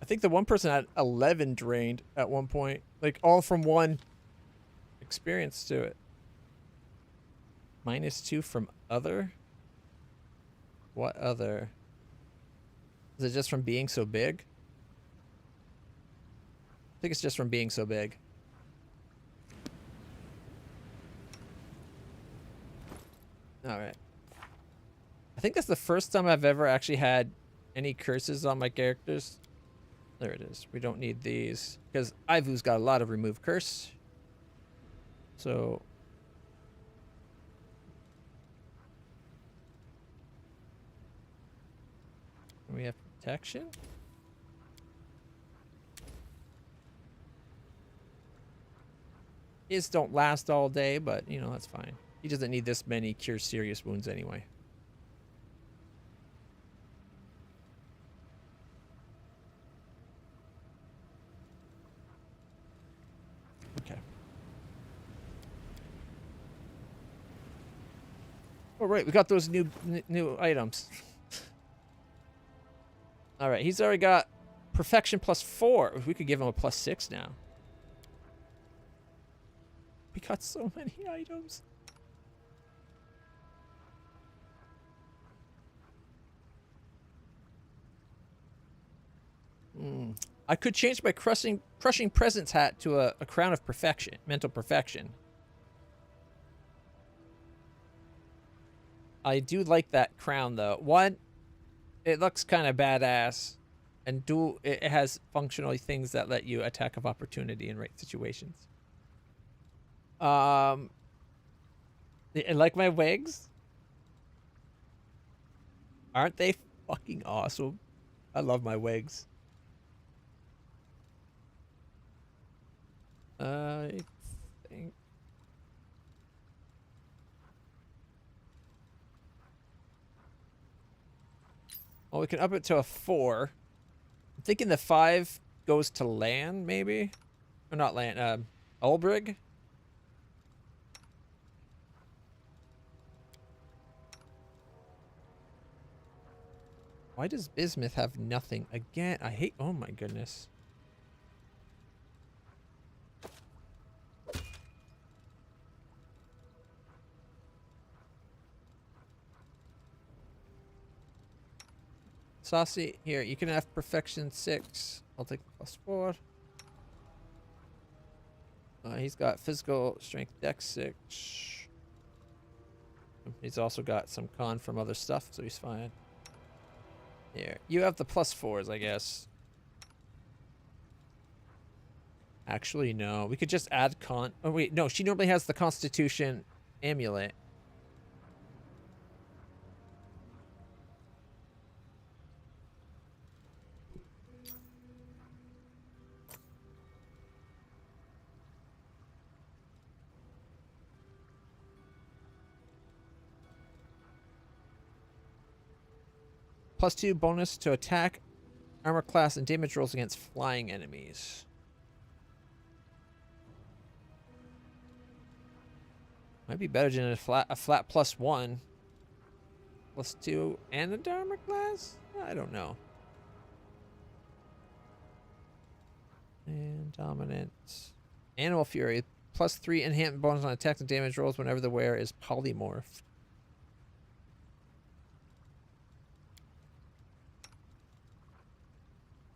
I think the one person had 11 drained at one point. Like, all from one experience to it. -2 from other? What other? Is it just from being so big? I think it's just from being so big. Alright. I think that's the first time I've ever actually had any curses on my characters. There it is. We don't need these. Because Ivu's got a lot of remove curse. So... we have protection? His don't last all day, but, you know, that's fine. He doesn't need this many cure serious wounds anyway. Okay. Oh, right, we got those new items. All right, he's already got perfection +4. We could give him a +6 now. We got so many items. I could change my crushing presence hat to a crown of perfection, mental perfection. I do like that crown though. One, it looks kind of badass, and it has functional things that let you attack of opportunity in right situations. I like my wigs. Aren't they fucking awesome? I love my wigs. I think. Well, we can up it to a 4. I'm thinking the 5 goes to land, maybe? Or not land, Ulbrig? Why does Bismuth have nothing? Again, I hate... oh my goodness. Saucy, here, you can have perfection 6. I'll take the +4. He's got physical strength dex 6. He's also got some con from other stuff, so he's fine. Here, you have the +4s, I guess. Actually, no. We could just add con... oh, wait, no. She normally has the Constitution amulet. +2 bonus to attack, armor class, and damage rolls against flying enemies. Might be better than a flat +1. +2 and a armor class? I don't know. And dominance. Animal Fury. +3 enhancement bonus on attack and damage rolls whenever the wearer is polymorphed.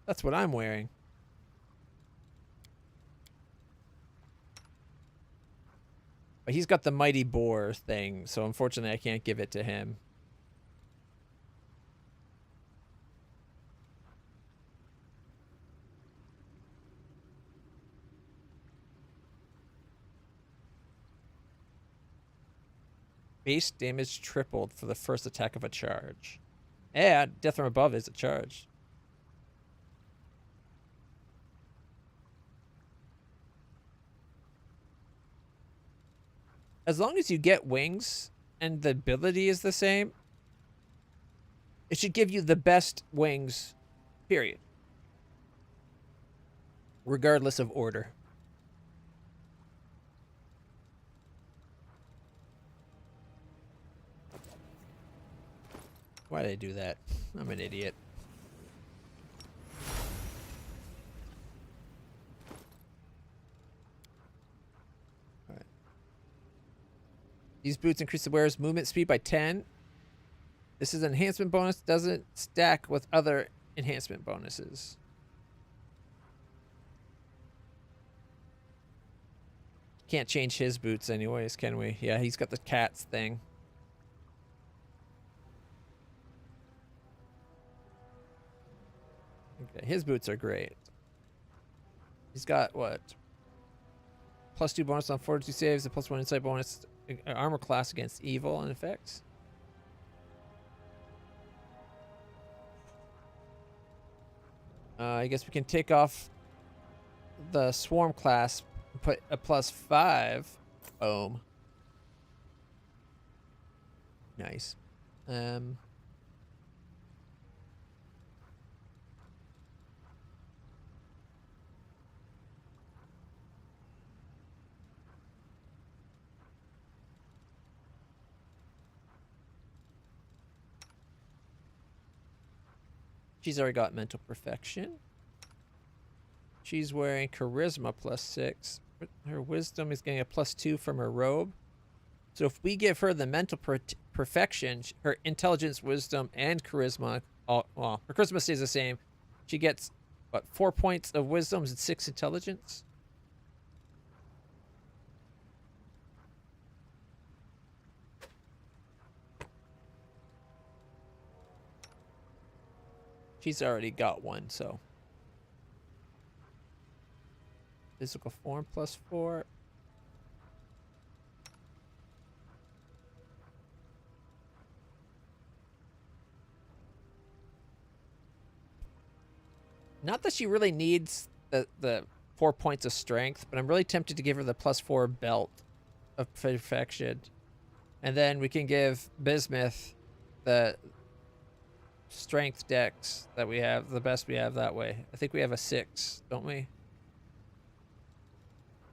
That's what I'm wearing. But he's got the Mighty Boar thing, so unfortunately I can't give it to him. Base damage tripled for the first attack of a charge. And death from above is a charge. As long as you get wings and the ability is the same, it should give you the best wings, period. Regardless of order. Why did I do that? I'm an idiot. Alright. These boots increase the wearer's movement speed by 10. This is an enhancement bonus. Doesn't stack with other enhancement bonuses. Can't change his boots anyways, can we? Yeah, he's got the cat's thing. Okay, his boots are great. He's got what? +2 bonus on fortitude saves, a +1 insight bonus, armor class against evil and effects. I guess we can take off the swarm class and put a +5. Boom. Nice. She's already got mental perfection. She's wearing charisma +6. Her wisdom is getting a +2 from her robe. So if we give her the mental perfection, her intelligence, wisdom, and charisma, well, her charisma stays the same. She gets, what, 4 points of wisdom and 6 intelligence? She's already got one, so. Physical form +4. Not that she really needs the 4 points of strength, but I'm really tempted to give her the +4 belt of perfection. And then we can give Bismuth the strength dex that we have, the best we have that way. I think we have a 6, don't we?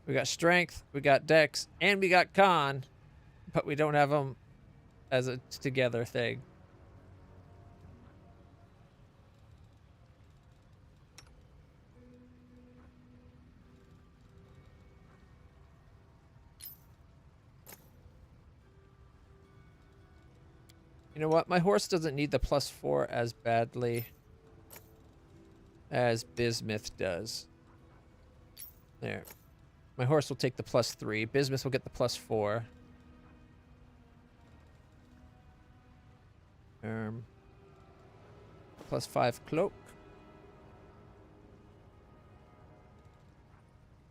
We got strength, we got dex, and we got con, but we don't have them as a together thing. You know what? My horse doesn't need the +4 as badly as Bismuth does. There. My horse will take the +3. Bismuth will get the +4. +5 cloak.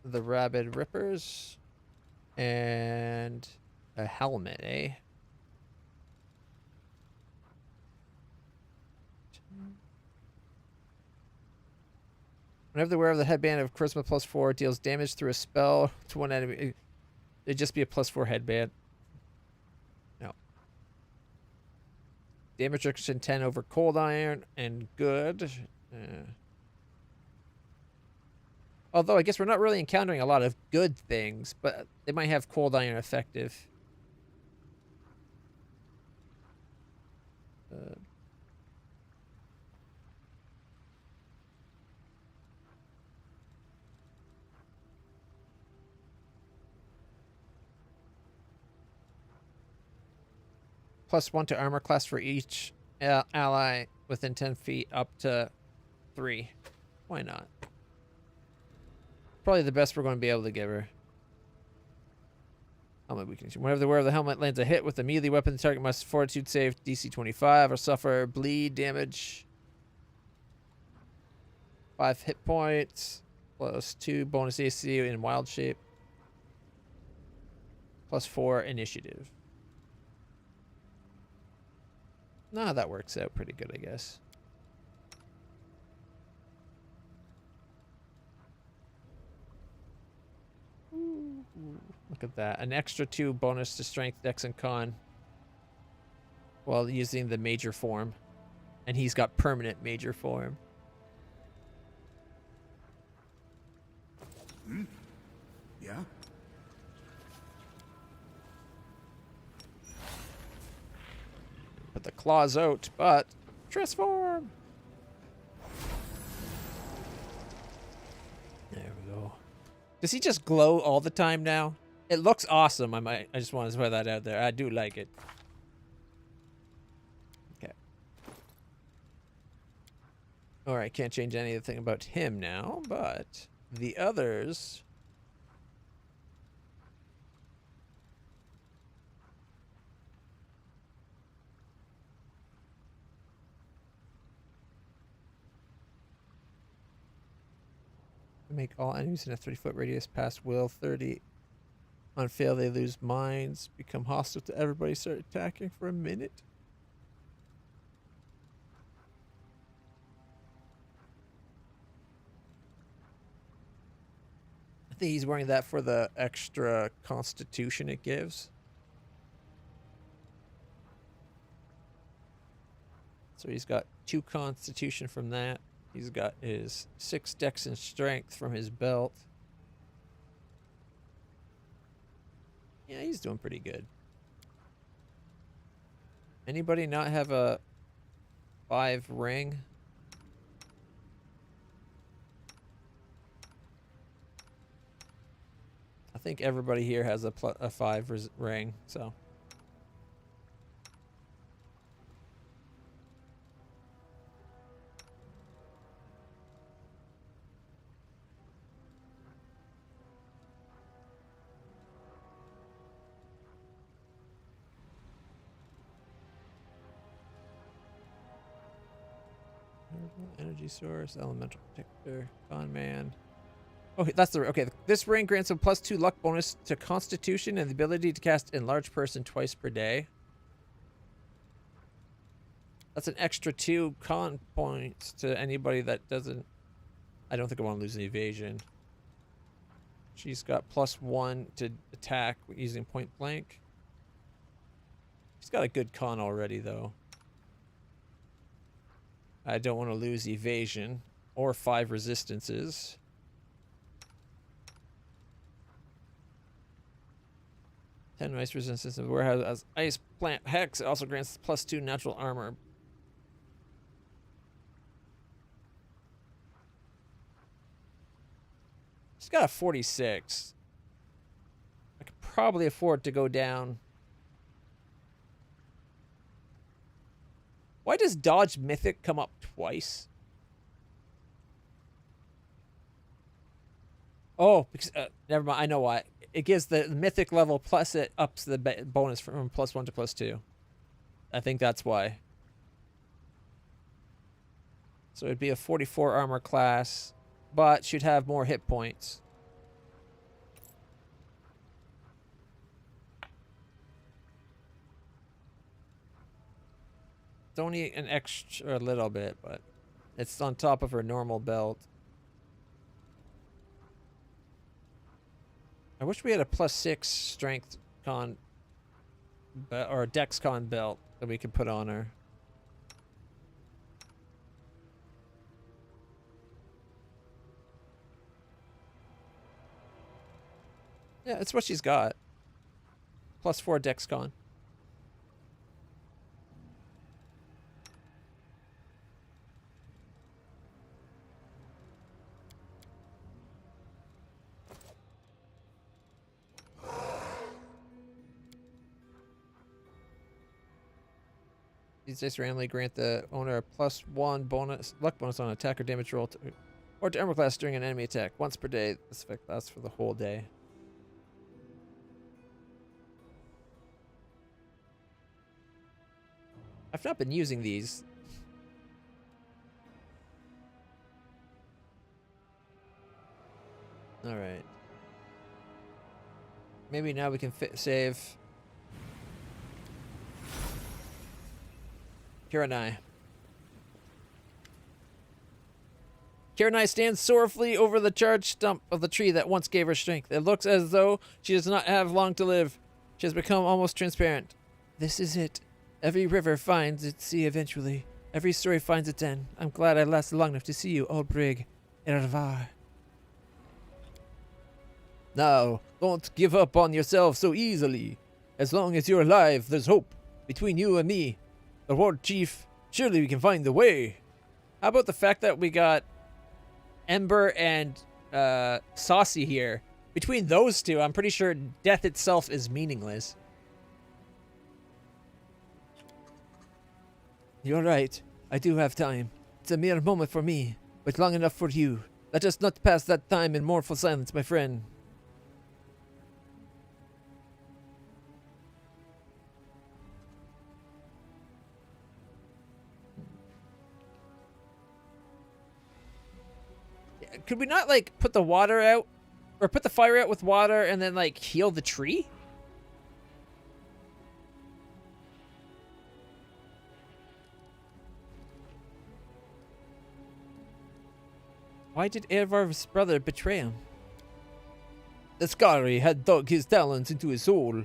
The Rabid Rippers. And a helmet, eh? Whenever the wearer of the headband of charisma +4 deals damage through a spell to one enemy, it'd just be a +4 headband. No. Damage reduction 10 over cold iron and good. Although I guess we're not really encountering a lot of good things, but they might have cold iron effective. +1 to armor class for each ally within 10 feet up to 3. Why not? Probably the best we're going to be able to give her. Helmet weakness. Whenever the wearer of the helmet lands a hit with a melee weapon, the target must fortitude save DC 25 or suffer bleed damage. 5 hit points. +2 bonus AC in wild shape. +4 initiative. Nah, that works out pretty good, I guess. Ooh, look at that. An extra 2 bonus to strength, dex, and con while using the major form. And he's got permanent major form. Yeah? Put the claws out, but transform. There we go. Does he just glow all the time now? It looks awesome. I just want to throw that out there. I do like it. Okay. All right, can't change anything about him now, but the others. Make all enemies in a 30-foot radius pass will 30. On fail, they lose minds, become hostile to everybody, start attacking for a minute. I think he's wearing that for the extra constitution it gives. So he's got 2 constitution from that. He's got his 6 dex and strength from his belt. Yeah, he's doing pretty good. Anybody not have a 5 ring? I think everybody here has a 5 ring, so. Energy source, elemental protector, con man. Okay, that's the okay. This ring grants a +2 luck bonus to Constitution and the ability to cast Enlarge Person twice per day. That's an extra 2 con points to anybody that doesn't. I don't think I want to lose an evasion. She's got +1 to attack using point blank. She's got a good con already, though. I don't want to lose evasion or 5 resistances. Ten ice resistance of warehouse as ice plant hex. It also grants +2 natural armor. She's got a 46. I could probably afford to go down. Why does Dodge Mythic come up twice? Oh, because never mind. I know why. It gives the Mythic level plus it ups the bonus from +1 to +2. I think that's why. So it'd be a 44 armor class, but should have more hit points. It's only an extra little bit, but it's on top of her normal belt. I wish we had a +6 strength con or dex con belt that we could put on her. Yeah, it's what she's got. +4 Dex Con. These dice randomly grant the owner a +1 bonus luck bonus on attack or damage roll or to armor class during an enemy attack once per day. This effect lasts for the whole day. I've not been using these. All right. Maybe now we can save. Kiranai. Kiranai stands sorrowfully over the charged stump of the tree that once gave her strength. It looks as though she does not have long to live. She has become almost transparent. This is it. Every river finds its sea eventually. Every story finds its end. I'm glad I lasted long enough to see you, old brig. Ervar. Now, don't give up on yourself so easily. As long as you're alive, there's hope between you and me. The Lord Chief, surely we can find the way. How about the fact that we got Ember and Saucy here? Between those two, I'm pretty sure death itself is meaningless. You're right. I do have time. It's a mere moment for me, but long enough for you. Let us not pass that time in mournful silence, my friend. Could we not, like, put the water out? Or put the fire out with water and then, like, heal the tree? Why did Ervar's brother betray him? The Skari had dug his talons into his soul.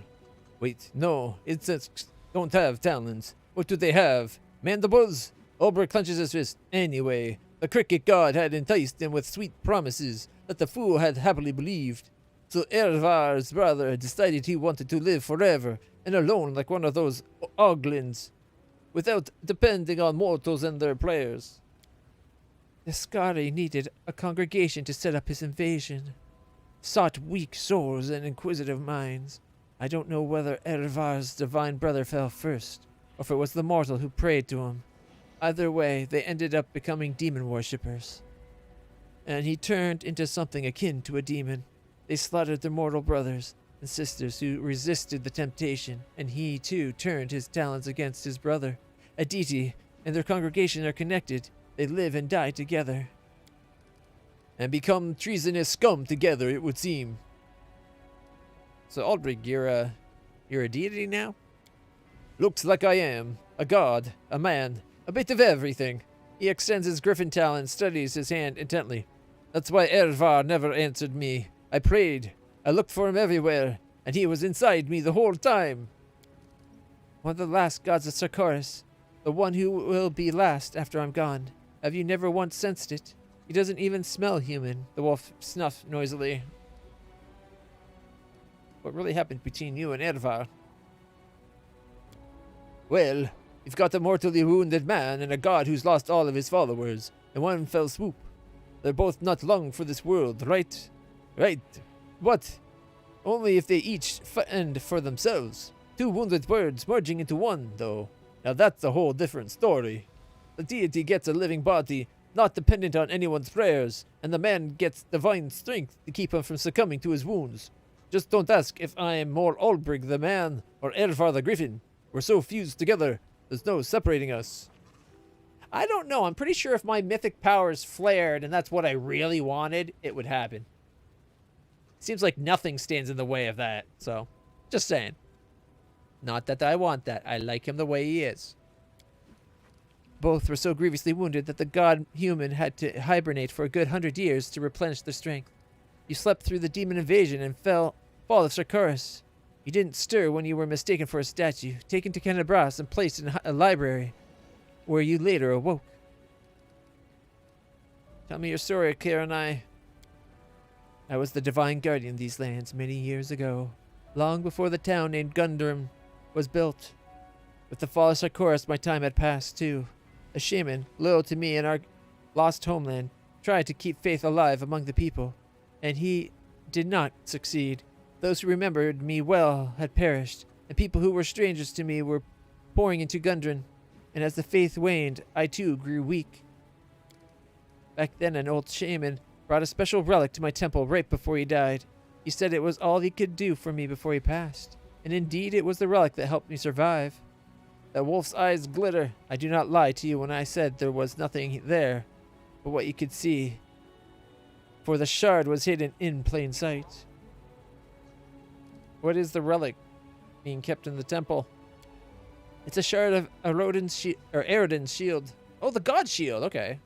Wait, no, insects don't have talons. What do they have? Mandibles? Ulbrich clenches his fist. Anyway, the cricket god had enticed him with sweet promises that the fool had happily believed. So Ervar's brother decided he wanted to live forever and alone like one of those oglins, without depending on mortals and their prayers. The Skari needed a congregation to set up his invasion. Sought weak souls and inquisitive minds. I don't know whether Ervar's divine brother fell first, or if it was the mortal who prayed to him. Either way, they ended up becoming demon worshippers. And he turned into something akin to a demon. They slaughtered their mortal brothers and sisters who resisted the temptation, and he too turned his talons against his brother. Aditi and their congregation are connected. They live and die together. And become treasonous scum together, it would seem. So Aldrich, you're a deity now? Looks like I am. A god, a man, a bit of everything. He extends his griffin talon, studies his hand intently. That's why Ervar never answered me. I prayed. I looked for him everywhere, and he was inside me the whole time. One of the last gods of Sarkaris. The one who will be last after I'm gone. Have you never once sensed it? He doesn't even smell human. The wolf snuffed noisily. What really happened between you and Ervar? Well, you've got a mortally wounded man and a god who's lost all of his followers in one fell swoop. They're both not long for this world, right? Right. What? Only if they each fend for themselves. Two wounded birds merging into one, though. Now that's a whole different story. The deity gets a living body, not dependent on anyone's prayers, and the man gets divine strength to keep him from succumbing to his wounds. Just don't ask if I am more Ulbrich the man or Ervar the griffin. We're so fused together, there's no separating us. I don't know. I'm pretty sure if my mythic powers flared and that's what I really wanted, it would happen. Seems like nothing stands in the way of that, so just saying. Not that I want that. I like him the way he is. Both were so grievously wounded that the god-human had to hibernate for a good 100 years to replenish their strength. You slept through the demon invasion and fall of Sarkaris. You didn't stir when you were mistaken for a statue, taken to Kenabras and placed in a library, where you later awoke. Tell me your story, Kiranai. I was the divine guardian of these lands many years ago, long before the town named Gundren was built. With the fall of Sarkoris, my time had passed, too. A shaman, loyal to me and our lost homeland, tried to keep faith alive among the people, and he did not succeed. Those who remembered me well had perished, and people who were strangers to me were pouring into Gundren, and as the faith waned, I too grew weak. Back then, an old shaman brought a special relic to my temple right before he died. He said it was all he could do for me before he passed, and indeed it was the relic that helped me survive. That wolf's eyes glitter. I do not lie to you when I said there was nothing there but what you could see, for the shard was hidden in plain sight. What is the relic being kept in the temple? It's a shard of Eredin's shield. Oh, the god shield. Okay.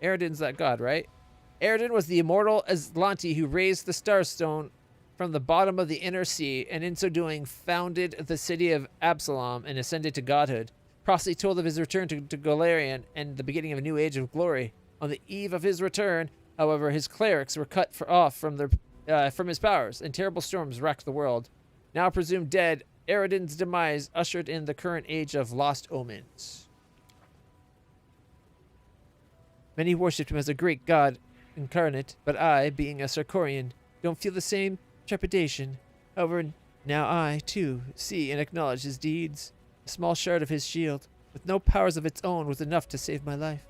Eredin's that god, right? Eredin was the immortal Aslanti who raised the Starstone from the bottom of the inner sea, and in so doing founded the city of Absalom and ascended to godhood. Prophecy told of his return to Golarion and the beginning of a new age of glory. On the eve of his return, however, his clerics were cut off from his powers, and terrible storms racked the world. Now presumed dead, Eredin's demise ushered in the current age of lost omens. Many worshipped him as a great god incarnate, but I, being a Sarkorian, don't feel the same trepidation. However, now I, too, see and acknowledge his deeds. A small shard of his shield, with no powers of its own, was enough to save my life.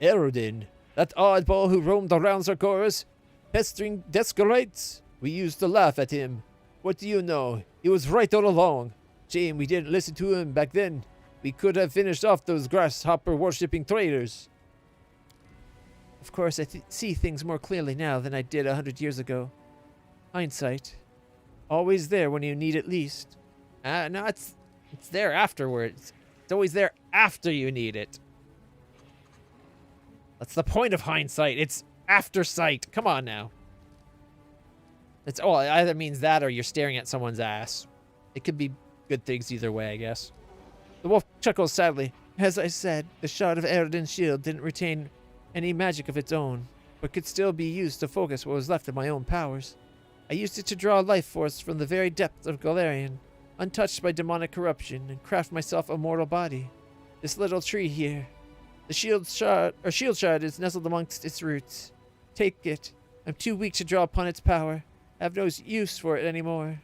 Eredin, that oddball who roamed around Sarkoris, pestering Descarites. We used to laugh at him. What do you know? He was right all along. Shame we didn't listen to him back then. We could have finished off those grasshopper-worshipping traitors. Of course, I see things more clearly now than I did 100 years ago. Hindsight. Always there when you need it least. No, it's there afterwards. It's always there after you need it. That's the point of hindsight. It's after sight. Come on now. It either means that or you're staring at someone's ass. It could be good things either way, I guess. The wolf chuckles sadly. As I said, the shard of Eredin's shield didn't retain any magic of its own, but could still be used to focus what was left of my own powers. I used it to draw life force from the very depths of Golarion, untouched by demonic corruption, and craft myself a mortal body. This little tree here. The shield shard is nestled amongst its roots. Take it. I'm too weak to draw upon its power. I have no use for it anymore.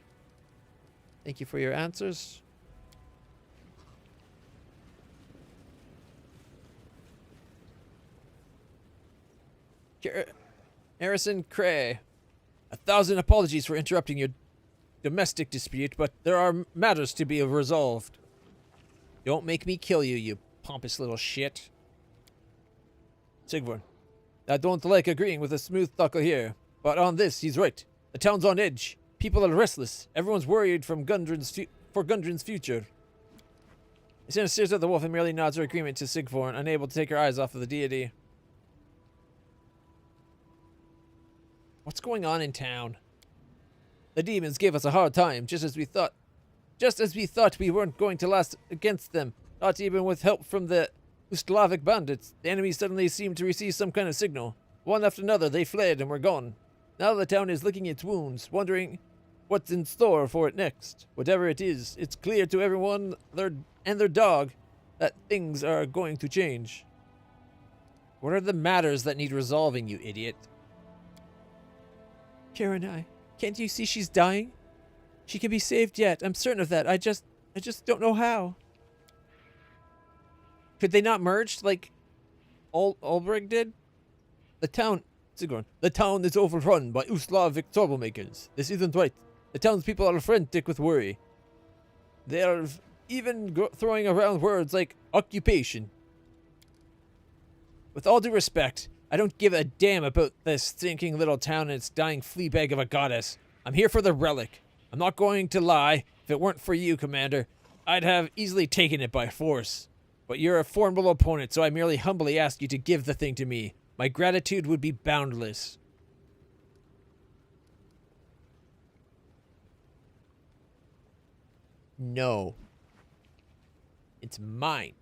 Thank you for your answers. Harrison Cray. 1,000 apologies for interrupting your domestic dispute, but there are matters to be resolved. Don't make me kill you, you pompous little shit. Sigvor. I don't like agreeing with a smooth talker here, but on this, he's right. The town's on edge. People are restless. Everyone's worried for Gundren's future. Isina stares at the wolf and merely nods her agreement to Sigvor, unable to take her eyes off of the deity. What's going on in town? The demons gave us a hard time, just as we thought we weren't going to last against them, not even with help from the Ustalavic bandits. The enemy suddenly seemed to receive some kind of signal. One after another, they fled and were gone. Now the town is licking its wounds, wondering what's in store for it next. Whatever it is, it's clear to everyone and their dog that things are going to change. What are the matters that need resolving, you idiot? Karen, can't you see she's dying? She can be saved yet. I'm certain of that. I just don't know how. Could they not merge like Ulbrich did? The town is overrun by Ustalavic troublemakers. This isn't right. The townspeople are frantic with worry. They are even throwing around words like occupation. With all due respect, I don't give a damn about this stinking little town and its dying flea bag of a goddess. I'm here for the relic. I'm not going to lie. If it weren't for you, Commander, I'd have easily taken it by force. But you're a formidable opponent, so I merely humbly ask you to give the thing to me. My gratitude would be boundless. No. It's mine.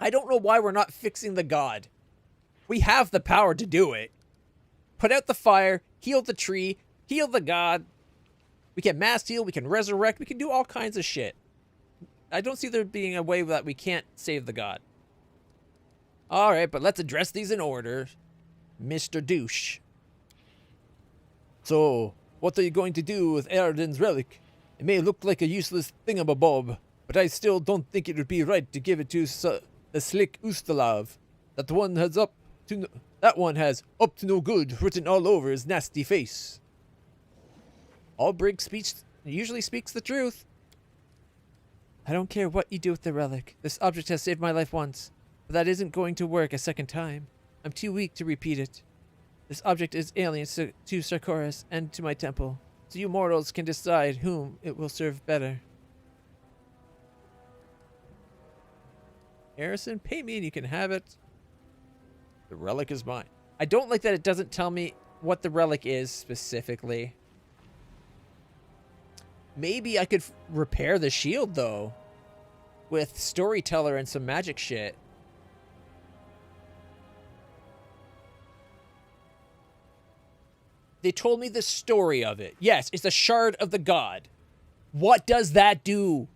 I don't know why we're not fixing the god. We have the power to do it. Put out the fire, heal the tree, heal the god. We can mass heal, we can resurrect, we can do all kinds of shit. I don't see there being a way that we can't save the god. Alright, but let's address these in order. Mr. Douche. So, what are you going to do with Eridan's relic? It may look like a useless thingamabob, but I still don't think it would be right to give it to the slick Ustalav. That one has up to no good written all over his nasty face. Albrig usually speaks the truth. I don't care what you do with the relic. This object has saved my life once, but that isn't going to work a second time. I'm too weak to repeat it. This object is alien to Sarkoris and to my temple, so you mortals can decide whom it will serve better. Harrison, pay me and you can have it. The relic is mine. I don't like that it doesn't tell me what the relic is specifically. Maybe I could repair the shield, though, with Storyteller and some magic shit. They told me the story of it. Yes, it's a shard of the god. What does that do?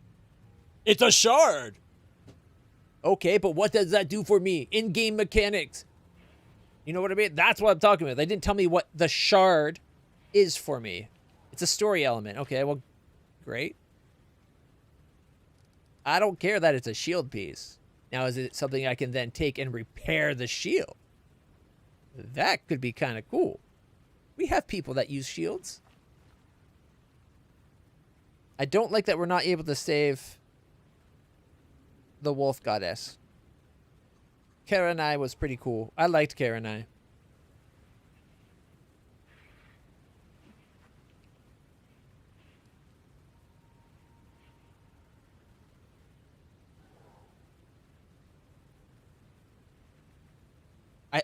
It's a shard! Okay, but what does that do for me? In-game mechanics. You know what I mean? That's what I'm talking about. They didn't tell me what the shard is for me. It's a story element. Okay, well, great. I don't care that it's a shield piece. Now, is it something I can then take and repair the shield? That could be kind of cool. We have people that use shields. I don't like that we're not able to save the wolf goddess. Karanai was pretty cool. I liked Karanai.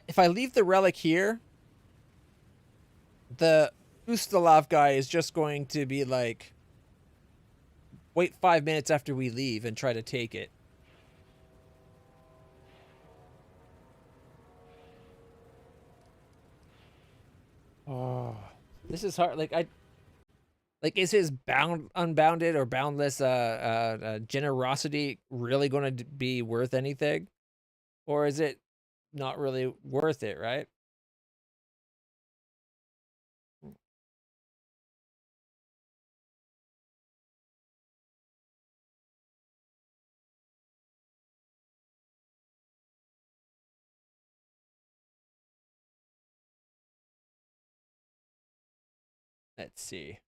If I leave the relic here, the Ustalav guy is just going to be like, wait 5 minutes after we leave and try to take it. Oh, this is hard. Is his unbounded or boundless generosity really going to be worth anything, or is it not really worth it? Right? Let's see.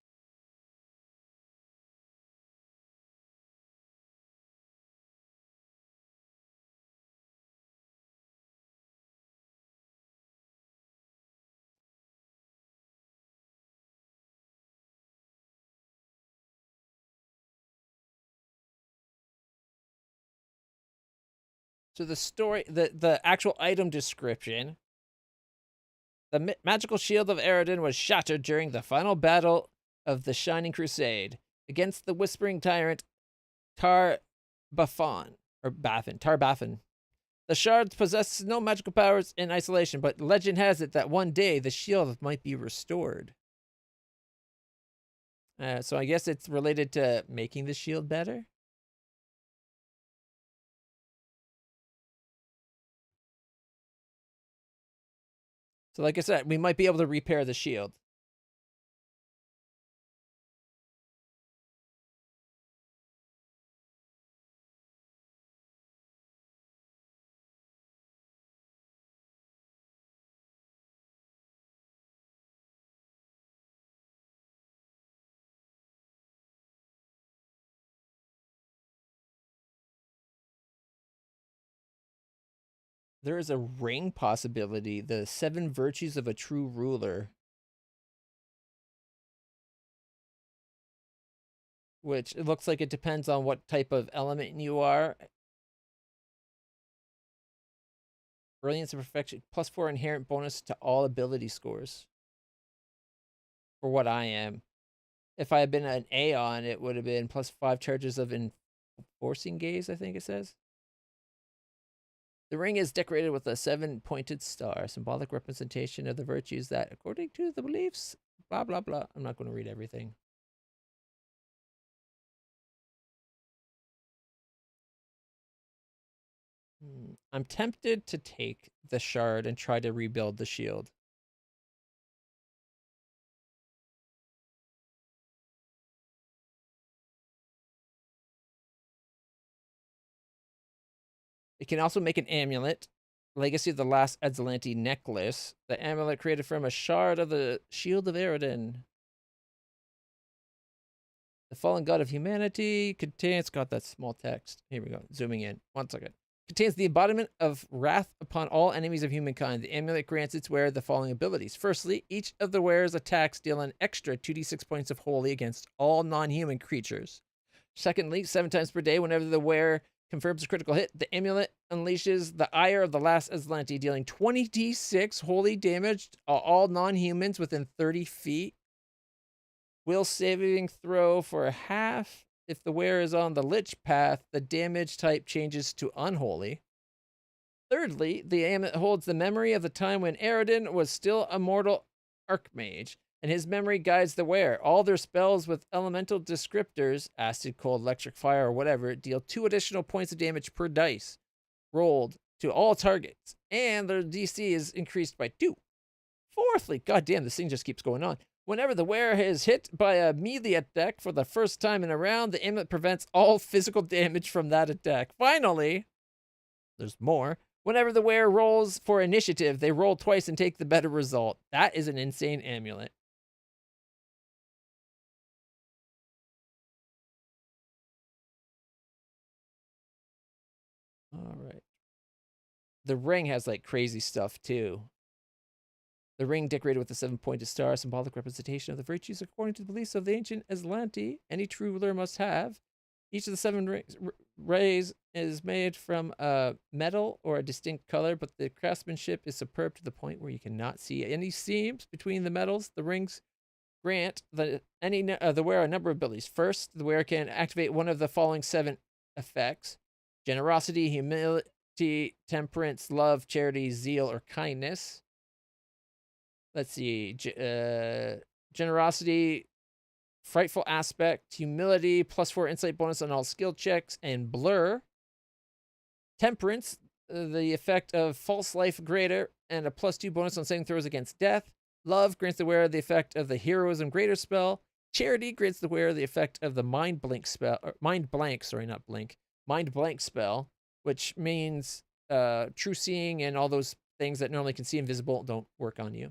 So the story, the actual item description. The magical shield of Eridan was shattered during the final battle of the Shining Crusade against the Whispering Tyrant Tar-Baphon. The shard possesses no magical powers in isolation, but legend has it that one day the shield might be restored. So I guess it's related to making the shield better? So like I said, we might be able to repair the shield. There is a ring possibility. The 7 virtues of a true ruler. Which it looks like it depends on what type of element you are. Brilliance and perfection. +4 inherent bonus to all ability scores. For what I am. If I had been an Aeon, it would have been +5 charges of enforcing gaze, I think it says. The ring is decorated with a 7-pointed star, symbolic representation of the virtues that, according to the beliefs, blah, blah, blah. I'm not going to read everything. I'm tempted to take the shard and try to rebuild the shield. It can also make an amulet. Legacy of the Last Edzalante necklace. The amulet created from a shard of the Shield of Eredin. The fallen god of humanity contains... Got that small text. Here we go. Zooming in. 1 second. Contains the embodiment of wrath upon all enemies of humankind. The amulet grants its wearer the following abilities. Firstly, each of the wearer's attacks deal an extra 2d6 points of holy against all non-human creatures. Secondly, 7 times per day, whenever the wearer confirms a critical hit, the amulet unleashes the ire of the Last Edzalante, dealing 20d6 holy damage to all non-humans within 30 feet. Will saving throw for a half. If the wearer is on the Lich path, the damage type changes to unholy. Thirdly, the amulet holds the memory of the time when Eredin was still a mortal archmage, and his memory guides the wearer. All their spells with elemental descriptors, acid, cold, electric, fire, or whatever, deal 2 additional points of damage per dice rolled to all targets, and their DC is increased by 2. Fourthly, goddamn, this thing just keeps going on. Whenever the wearer is hit by a melee attack for the first time in a round, the amulet prevents all physical damage from that attack. Finally, there's more. Whenever the wearer rolls for initiative, they roll twice and take the better result. That is an insane amulet. All right. The ring has like crazy stuff too. The ring decorated with a 7-pointed star, symbolic representation of the virtues according to the beliefs of the ancient Edzalante. Any true ruler must have. Each of the 7 rays is made from a metal or a distinct color, but the craftsmanship is superb to the point where you cannot see any seams between the metals. The rings grant the wearer a number of abilities. First, the wearer can activate one of the following 7 effects: generosity, humility, temperance, love, charity, zeal, or kindness. Let's see. Generosity, frightful aspect, humility, +4 insight bonus on all skill checks, and blur. Temperance, the effect of false life greater, and a +2 bonus on saving throws against death. Love grants the wearer the effect of the heroism greater spell. Charity grants the wearer the effect of the mind blank spell, spell, which means true seeing and all those things that normally can see invisible don't work on you.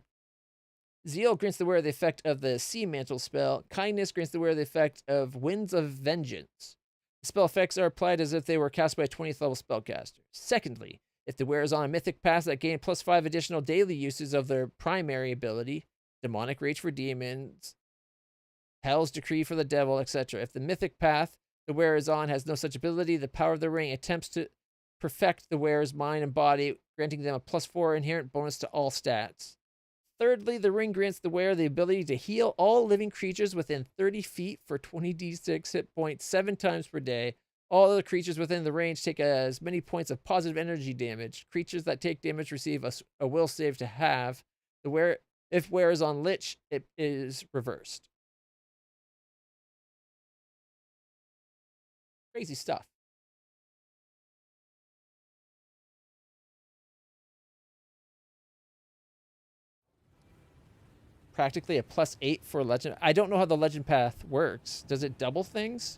Zeal grants the wearer the effect of the Sea Mantle spell. Kindness grants the wearer the effect of Winds of Vengeance. The spell effects are applied as if they were cast by a 20th level spellcaster. Secondly, if the wearer is on a mythic path that gain +5 additional daily uses of their primary ability, Demonic Rage for demons, Hell's Decree for the devil, etc. If the mythic path the wearer is on has no such ability, the power of the ring attempts to perfect the wearer's mind and body, granting them a +4 inherent bonus to all stats. Thirdly, the ring grants the wearer the ability to heal all living creatures within 30 feet for 20d6 hit points 7 times per day. All other creatures within the range take as many points of positive energy damage. Creatures that take damage receive a will save to have. If wearer is on Lich, it is reversed. Crazy stuff. Practically a +8 for legend. I don't know how the legend path works. Does it double things?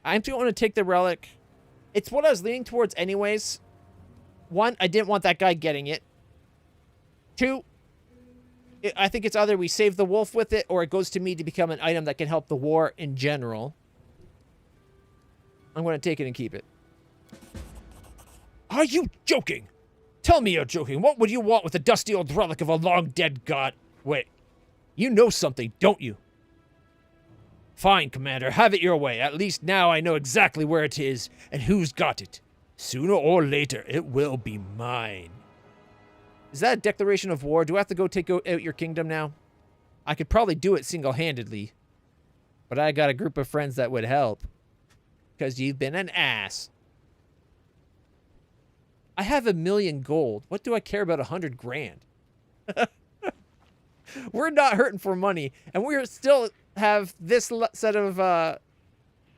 I'm going to take the relic. It's what I was leaning towards anyways. 1, I didn't want that guy getting it. 2, I think it's either we save the wolf with it or it goes to me to become an item that can help the war in general. I'm going to take it and keep it. Are you joking? Tell me you're joking. What would you want with a dusty old relic of a long-dead god? Wait, you know something, don't you? Fine, Commander, have it your way. At least now I know exactly where it is and who's got it. Sooner or later, it will be mine. Is that a declaration of war? Do I have to go take out your kingdom now? I could probably do it single-handedly, but I got a group of friends that would help. Because you've been an ass. I have 1,000,000 gold. What do I care about 100 grand? We're not hurting for money, and we still have this set of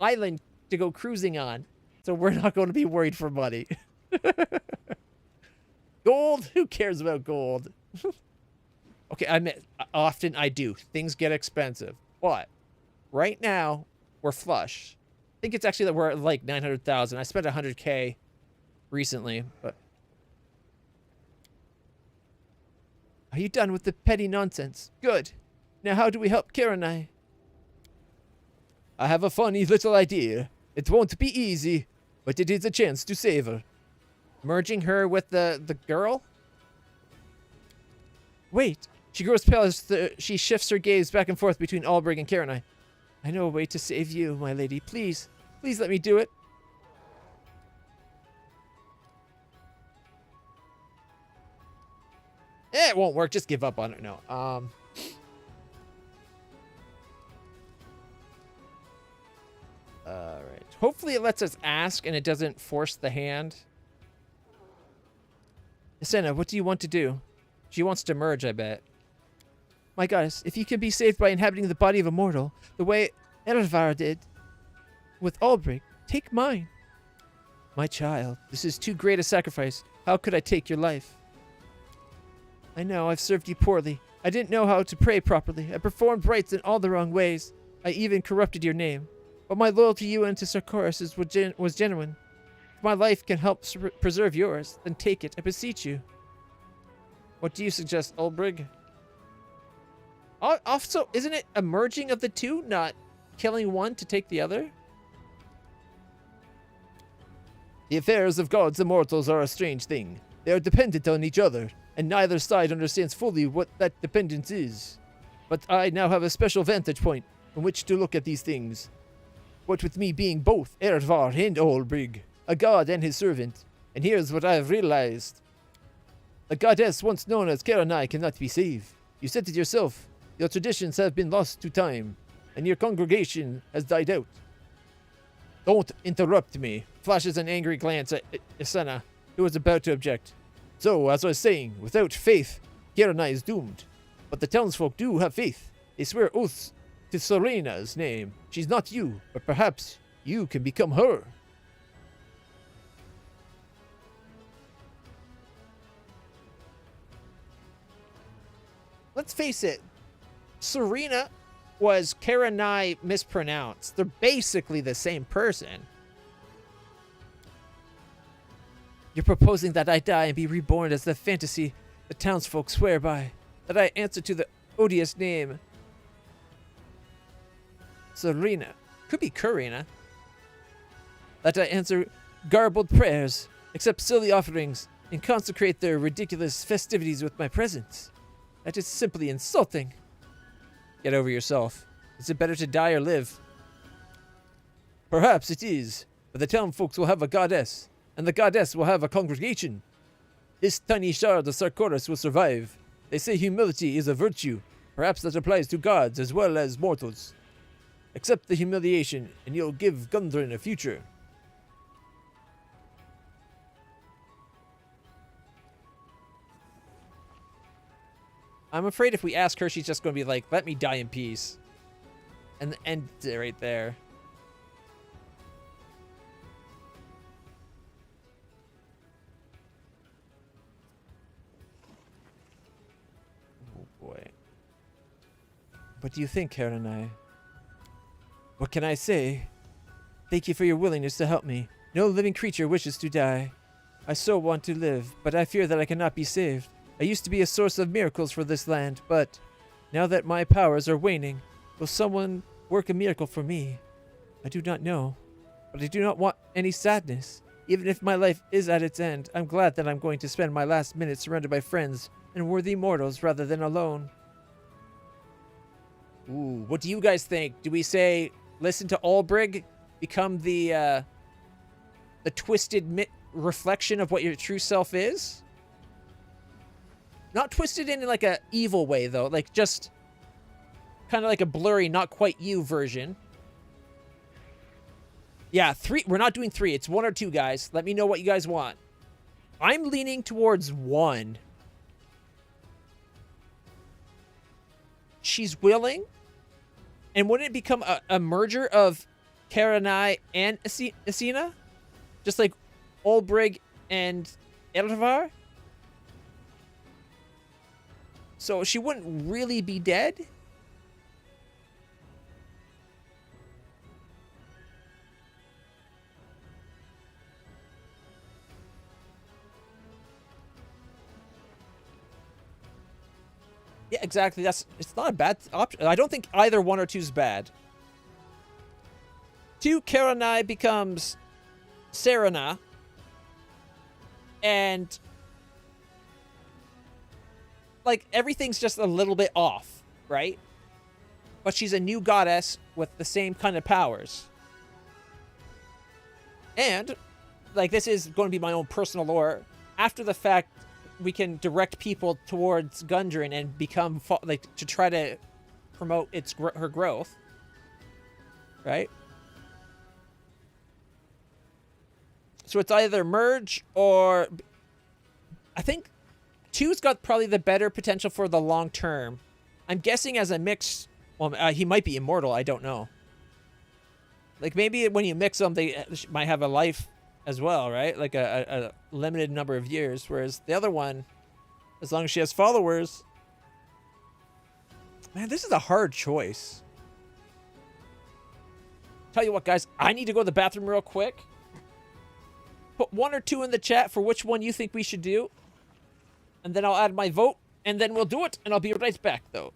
island to go cruising on, so we're not going to be worried for money. Gold? Who cares about gold? Okay, I admit, often I do. Things get expensive, but right now we're flush. I think it's actually that we're at like 900,000. I spent 100K recently, but. Are you done with the petty nonsense? Good. Now how do we help Karenai? I have a funny little idea. It won't be easy, but it is a chance to save her. Merging her with the girl? Wait. She grows pale as she shifts her gaze back and forth between Albrig and Karenai. I know a way to save you, my lady. Please. Please let me do it. It won't work. Just give up on it. No. Alright. Hopefully it lets us ask and it doesn't force the hand. Senna, what do you want to do? She wants to merge, I bet. My goddess, if you can be saved by inhabiting the body of a mortal, the way Ervar did with Albrig, take mine. My child, this is too great a sacrifice. How could I take your life? I know, I've served you poorly. I didn't know how to pray properly. I performed rites in all the wrong ways. I even corrupted your name. But my loyalty to you and to Sarkoris was genuine. If my life can help preserve yours, then take it, I beseech you. What do you suggest, Ulbrig? Also, isn't it a merging of the two, not killing one to take the other? The affairs of gods and mortals are a strange thing. They are dependent on each other, and neither side understands fully what that dependence is. But I now have a special vantage point from which to look at these things. What with me being both Ervar and Olbrig, a god and his servant, and here's what I have realized. The goddess once known as Karenai cannot be saved. You said it yourself. Your traditions have been lost to time, and your congregation has died out. Don't interrupt me. Flashes an angry glance at Isena, who was about to object. So, as I was saying, without faith, Karenai is doomed. But the townsfolk do have faith. They swear oaths to Serena's name. She's not you, but perhaps you can become her. Let's face it, Serena was Karenai mispronounced. They're basically the same person. You're proposing that I die and be reborn as the fantasy the townsfolk swear by. That I answer to the odious name Serena. Could be Karina. That I answer garbled prayers, accept silly offerings, and consecrate their ridiculous festivities with my presence. That is simply insulting. Get over yourself. Is it better to die or live? Perhaps it is, but the townfolks will have a goddess, and the goddess will have a congregation. This tiny shard of Sarkoris will survive. They say humility is a virtue. Perhaps that applies to gods as well as mortals. Accept the humiliation, and you'll give Gundren a future. I'm afraid if we ask her, she's just going to be like, let me die in peace. And end it right there. Oh boy. What do you think, Karenai? What can I say? Thank you for your willingness to help me. No living creature wishes to die. I so want to live, but I fear that I cannot be saved. I used to be a source of miracles for this land, but now that my powers are waning, will someone work a miracle for me? I do not know, but I do not want any sadness. Even if my life is at its end, I'm glad that I'm going to spend my last minutes surrounded by friends and worthy mortals rather than alone. Ooh, what do you guys think? Do we say, listen to Olbrig, become the twisted reflection of what your true self is? Not twisted in like a evil way, though. Like, just kind of like a blurry, not quite you version. Yeah, 3. We're not doing 3. It's 1 or 2, guys. Let me know what you guys want. I'm leaning towards 1. She's willing. And wouldn't it become a merger of Karanai and Asina? Just like Olbrig and Eltavar? So she wouldn't really be dead? Yeah, exactly. It's not a bad option. I don't think either 1 or 2 is bad. 2, Karanai becomes Serena. And like everything's just a little bit off, right? But she's a new goddess with the same kind of powers. And like this is going to be my own personal lore. After the fact, we can direct people towards Gundren and become like to try to promote her growth, right? So it's either merge or I think 2's got probably the better potential for the long term. I'm guessing as a mix. Well, he might be immortal. I don't know. Like maybe when you mix them, they might have a life as well, right? Like a limited number of years. Whereas the other one, as long as she has followers, man, this is a hard choice. Tell you what, guys, I need to go to the bathroom real quick. Put 1 or 2 in the chat for which one you think we should do. And then I'll add my vote, and then we'll do it, and I'll be right back, though.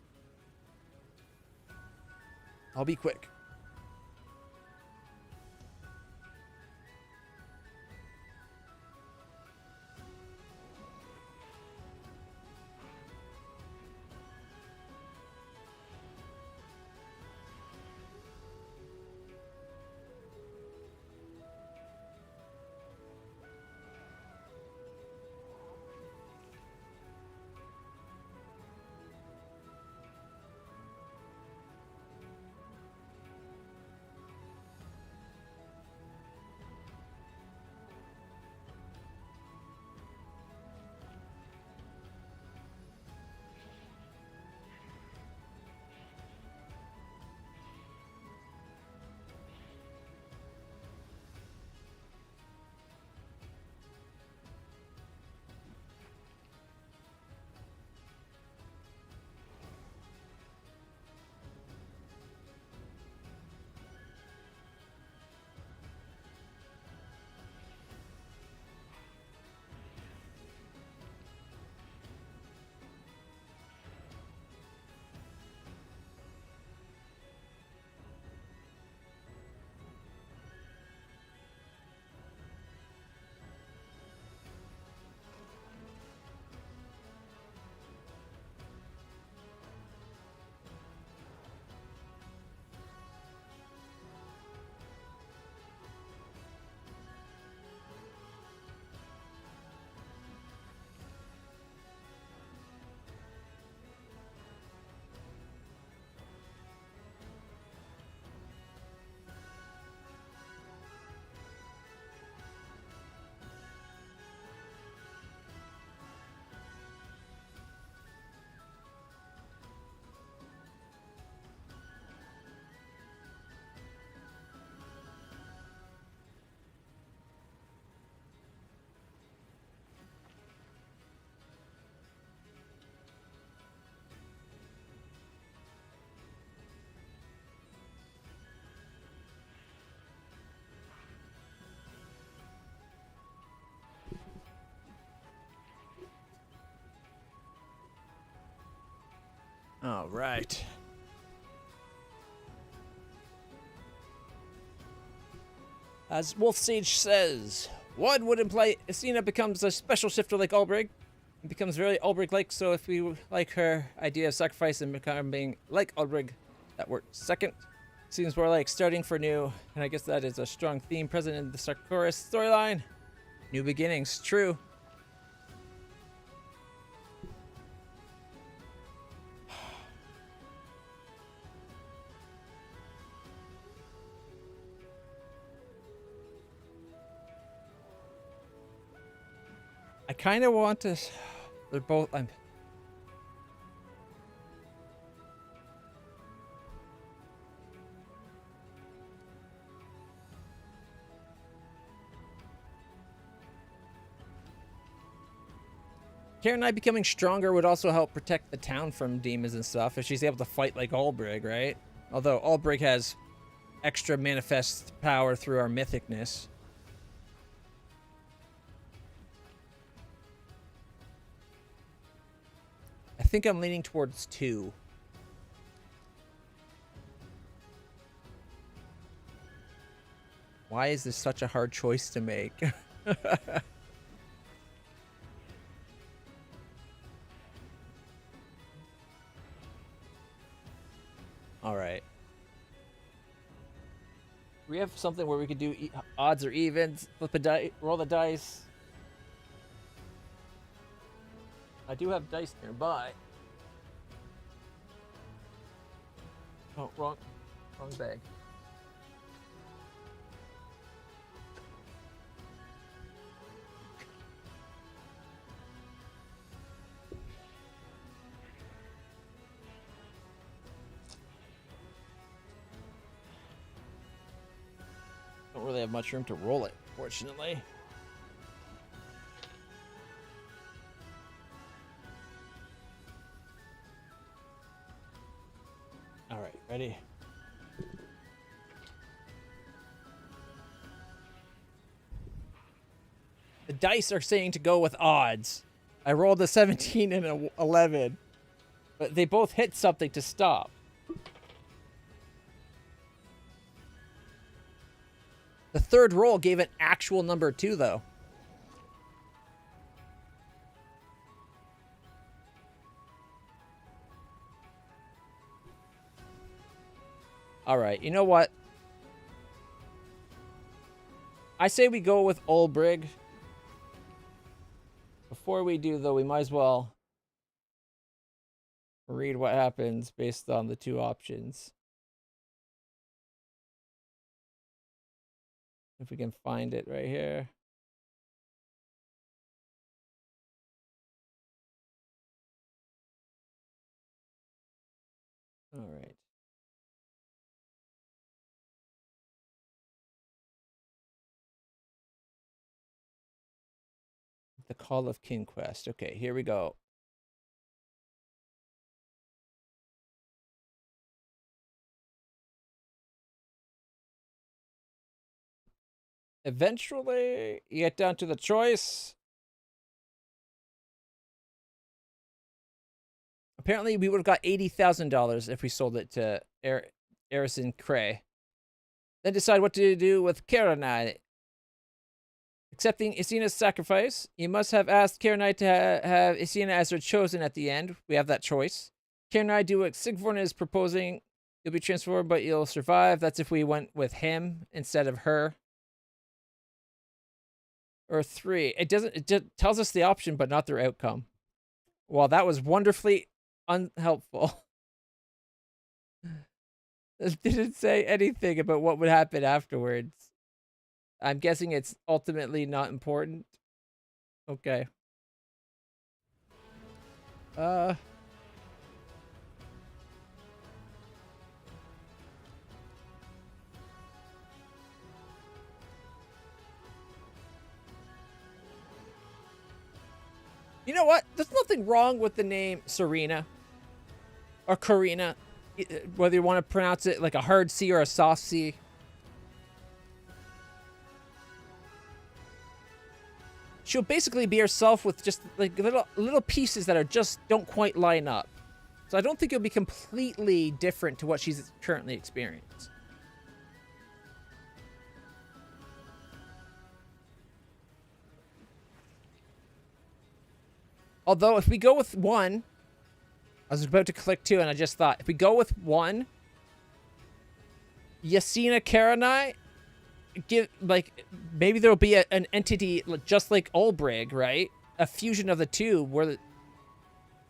I'll be quick. All right. As Wolf Sage says, one would imply Asina becomes a special shifter like Ulbrig. It becomes very Ulbrig-like, so if we like her idea of sacrifice and becoming like Ulbrig, that works. Second, seems more like starting for new, and I guess that is a strong theme present in the Sarkoris storyline. New beginnings, true. I kind of want to. They're both. I'm. Karen and I becoming stronger would also help protect the town from demons and stuff if she's able to fight like Albrig, right? Although Albrig has extra manifest power through our mythicness. I think I'm leaning towards 2. Why is this such a hard choice to make? All right. We have something where we could do odds or evens. Flip a die, roll the dice. I do have dice nearby. Oh, wrong bag. Don't really have much room to roll it, fortunately. All right, ready? The dice are saying to go with odds. I rolled a 17 and a 11, but they both hit something to stop. The third roll gave an actual number 2, though. All right, you know what? I say we go with Olbrig. Before we do, though, we might as well read what happens based on the 2 options. If we can find it right here. All right. The Call of King Quest. Okay, here we go. Eventually, you get down to the choice. Apparently, we would have got $80,000 if we sold it to Arison Cray. Then decide what to do with Karanai. Accepting Isina's sacrifice, you must have asked Karanai to have Isina as her chosen at the end. We have that choice. Karanai, do what Sigvorn is proposing. You'll be transformed, but you'll survive. That's if we went with him instead of her. Or 3. It just tells us the option, but not their outcome. Well, that was wonderfully unhelpful. It didn't say anything about what would happen afterwards. I'm guessing it's ultimately not important. Okay. You know what? There's nothing wrong with the name Serena or Karina, whether you want to pronounce it like a hard C or a soft C. She'll basically be herself with just like little pieces that are just don't quite line up. So I don't think it'll be completely different to what she's currently experienced. Although, if we go with 1, I was about to click 2, and I just thought, if we go with 1, Yasina Karanai, maybe there'll be an entity just like Olbrig, right? A fusion of the 2, where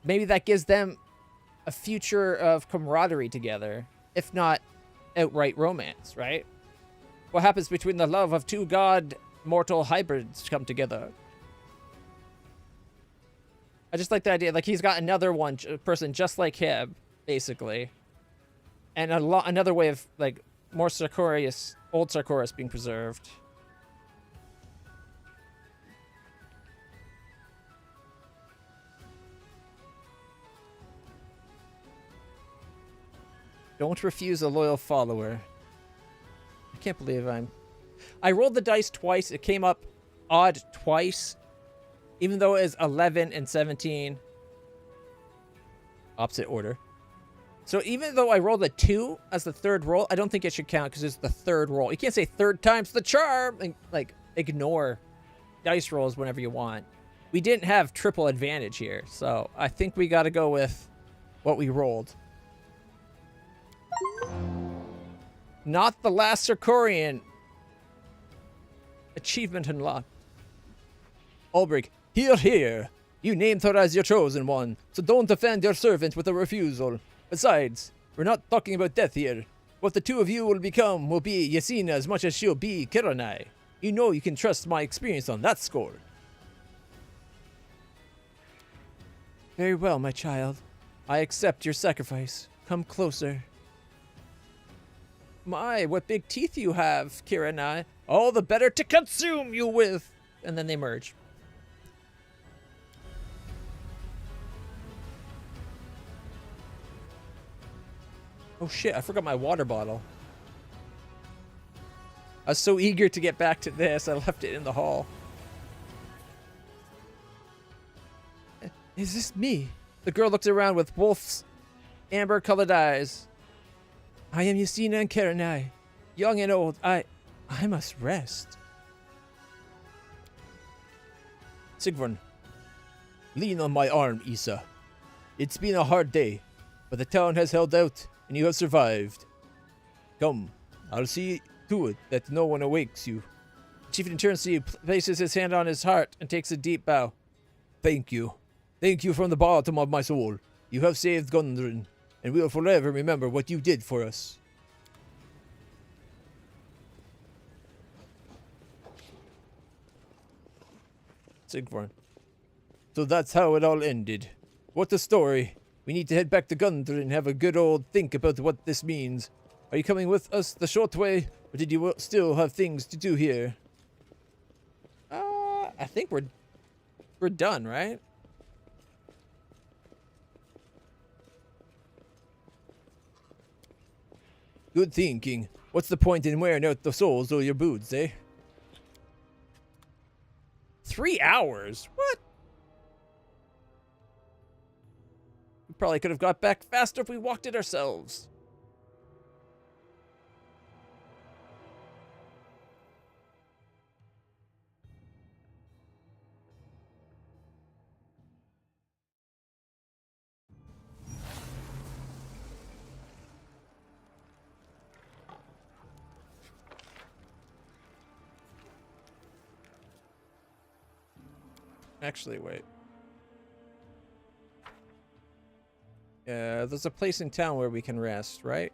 maybe that gives them a future of camaraderie together, if not outright romance, right? What happens between the love of 2 god mortal hybrids come together? I just like the idea, like he's got another person just like him, basically, and another way of like more Sarkorius, old Sarkorius being preserved. Don't refuse a loyal follower. I can't believe I rolled the dice twice. It came up odd twice, even though it is 11 and 17. Opposite order. So even though I rolled a 2 as the third roll, I don't think it should count because it's the third roll. You can't say third time's the charm and like ignore dice rolls whenever you want. We didn't have triple advantage here, so I think we got to go with what we rolled. Not the last Sarkorian. Achievement unlocked. Ulbrich, here. You named her as your chosen one, so don't offend your servant with a refusal. Besides, we're not talking about death here. What the two of you will become will be Yasina as much as she'll be Kiranai. You know you can trust my experience on that score. Very well, my child. I accept your sacrifice. Come closer. My, what big teeth you have, Kiranai. All the better to consume you with. And then they merge. Oh shit, I forgot my water bottle. I was so eager to get back to this, I left it in the hall. Is this me? The girl looks around with wolf's amber-colored eyes. I am Yasina and Kiranai. Young and old, I must rest. Sigvern, lean on my arm, Isa. It's been a hard day, but the town has held out, and you have survived. Come, I'll see to it that no one awakes you. The chieftain turns to you, places his hand on his heart, and takes a deep bow. Thank you. Thank you from the bottom of my soul. You have saved Gundren, and we will forever remember what you did for us. Sigvern. So that's how it all ended. What a story. We need to head back to Gundren and have a good old think about what this means. Are you coming with us the short way, or did you still have things to do here? I think we're done, right? Good thinking. What's the point in wearing out the soles of your boots, eh? 3 hours? What? We probably could have got back faster if we walked it ourselves. Actually, wait. There's a place in town where we can rest, right?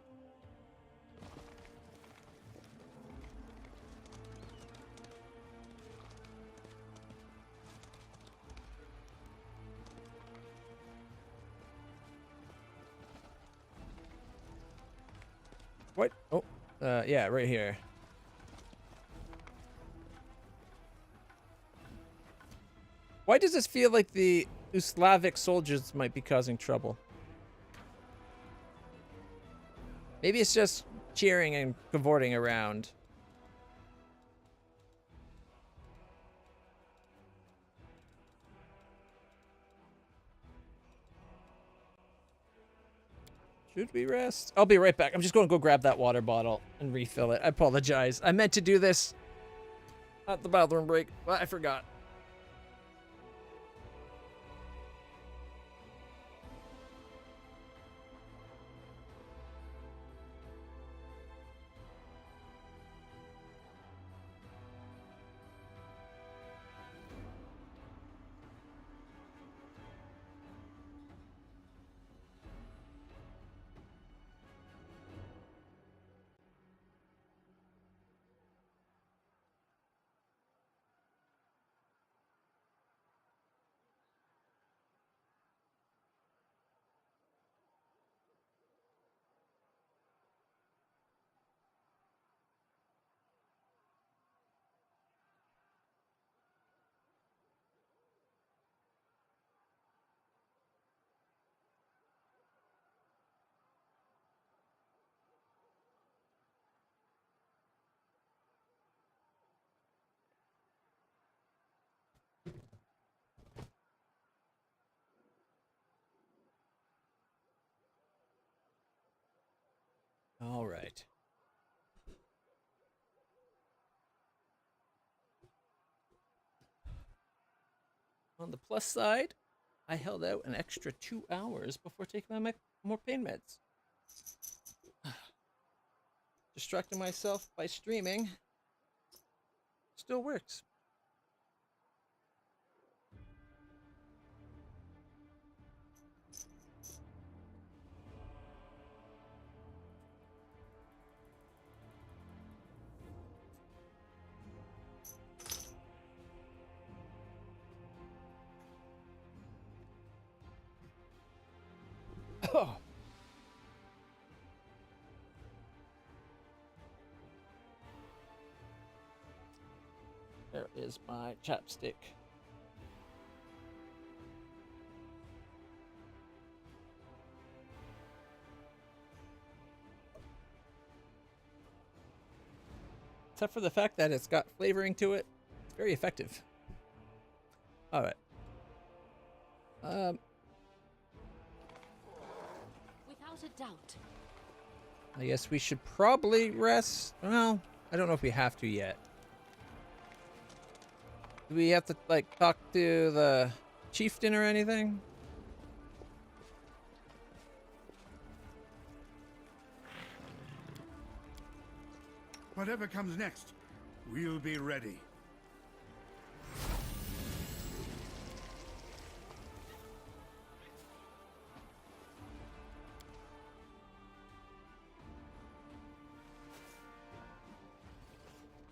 What? Oh, yeah, right here. Why does this feel like the Slavic soldiers might be causing trouble? Maybe it's just cheering and cavorting around. Should we rest? I'll be right back. I'm just going to go grab that water bottle and refill it. I apologize. I meant to do this at the bathroom break, but I forgot. All right. On the plus side, I held out an extra 2 hours before taking my more pain meds. Distracting myself by streaming still works. Oh. There is my chapstick. Except for the fact that it's got flavoring to it, it's very effective. All right. Without a doubt. I guess we should probably rest. Well, I don't know if we have to yet. Do we have to, like, talk to the chieftain or anything? Whatever comes next, we'll be ready.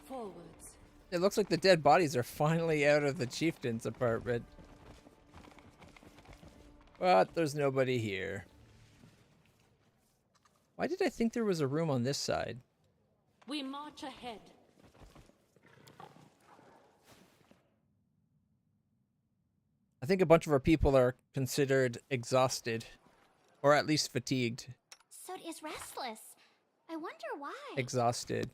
Forwards. It looks like the dead bodies are finally out of the chieftain's apartment. But there's nobody here. Why did I think there was a room on this side? We march ahead. I think a bunch of our people are considered exhausted. Or at least fatigued. Sod is restless. I wonder why. Exhausted.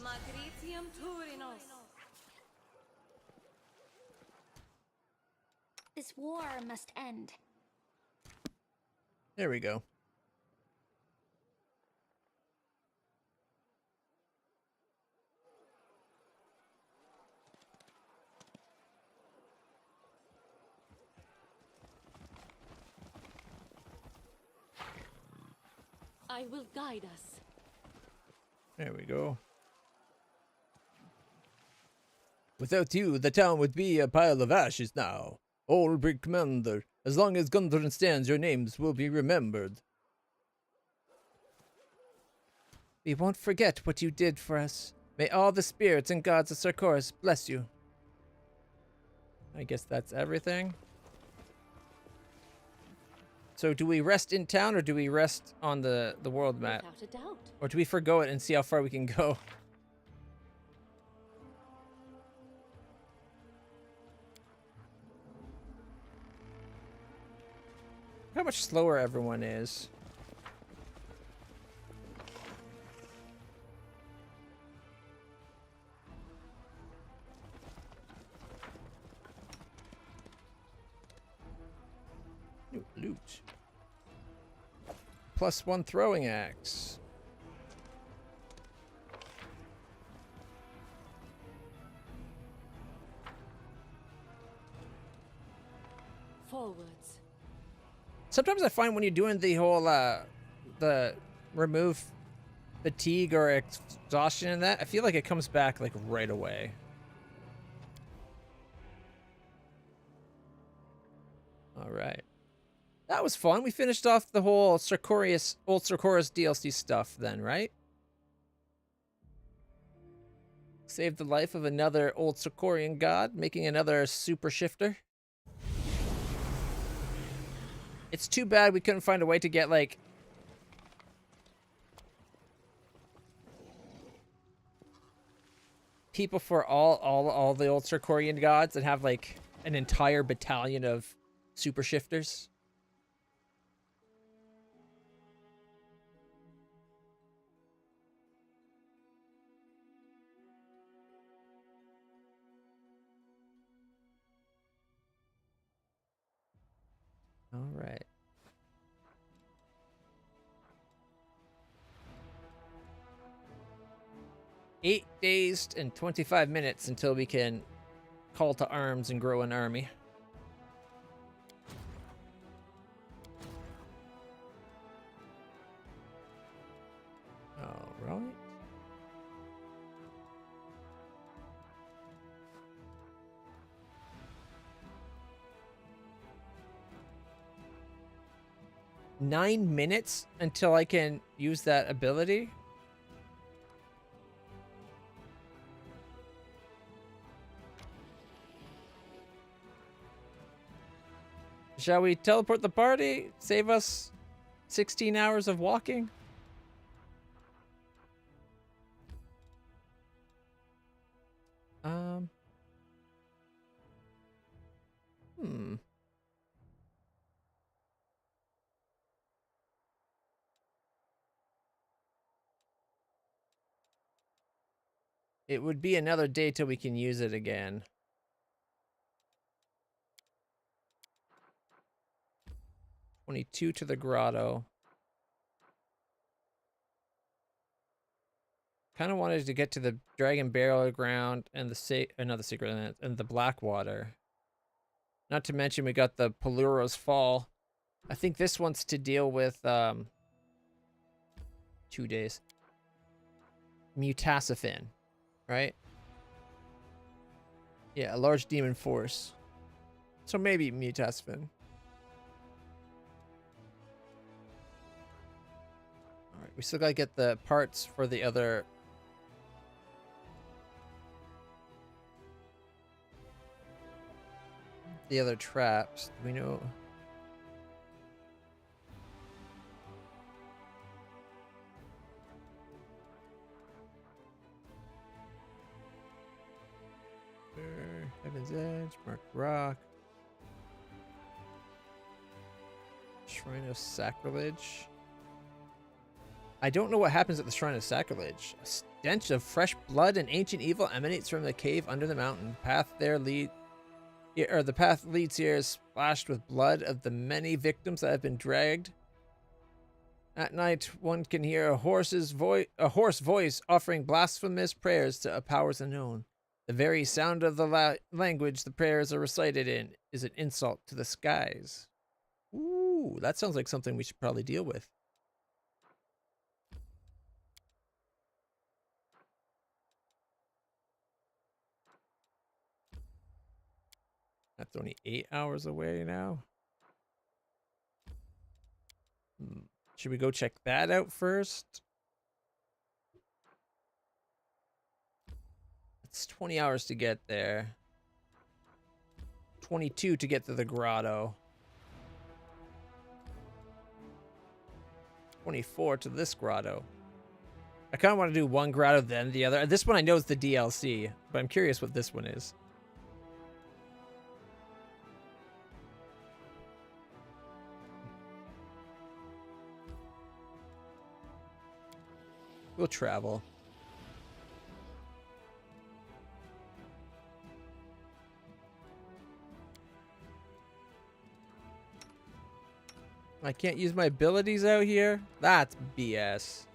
Magritium Turinos. This war must end. There we go. I will guide us. There we go. Without you, the town would be a pile of ashes now. Old Brig Commander, as long as Gundren stands, your names will be remembered. We won't forget what you did for us. May all the spirits and gods of Sarkoris bless you. I guess that's everything. So do we rest in town or do we rest on the world map? Without a doubt. Or do we forgo it and see how far we can go? How much slower everyone is. New loot. +1 throwing axe. Forwards. Sometimes I find when you're doing the whole, the remove fatigue or exhaustion and that, I feel like it comes back, like, right away. Alright. That was fun. We finished off the whole old Sarkoris DLC stuff then, right? Saved the life of another old Sarkorian god, making another super shifter. It's too bad we couldn't find a way to get, like, people for all the old Sarkorian gods and have, like, an entire battalion of super shifters. All right. Eight days and 25 minutes until we can call to arms and grow an army. All right. Nine minutes until I can use that ability? Shall we teleport the party? Save us 16 hours of walking? It would be another day till we can use it again. "22 to the grotto." Kind of wanted to get to the Dragon Barrel Ground and the another secret land and the Blackwater. Not to mention we got the Paluro's Fall. I think this one's to deal with 2 days. Mutasiphin, right? Yeah, a large demon force. So maybe Mutasiphin. Alright, we still gotta get the parts for the other. The other traps. Do we know? Heaven's Edge, Mark Rock. Shrine of Sacrilege. I don't know what happens at the Shrine of Sacrilege. A stench of fresh blood and ancient evil emanates from the cave under the mountain. The path leads here is splashed with blood of the many victims that have been dragged. At night, one can hear a hoarse voice offering blasphemous prayers to powers unknown. The very sound of the language the prayers are recited in is an insult to the skies. Ooh, that sounds like something we should probably deal with. That's only 8 hours away now. Should we go check that out first? It's 20 hours to get there. 22 to get to the grotto. 24 to this grotto. I kind of want to do one grotto then the other. This one I know is the DLC, but I'm curious what this one is. We'll travel. I can't use my abilities out here? That's BS.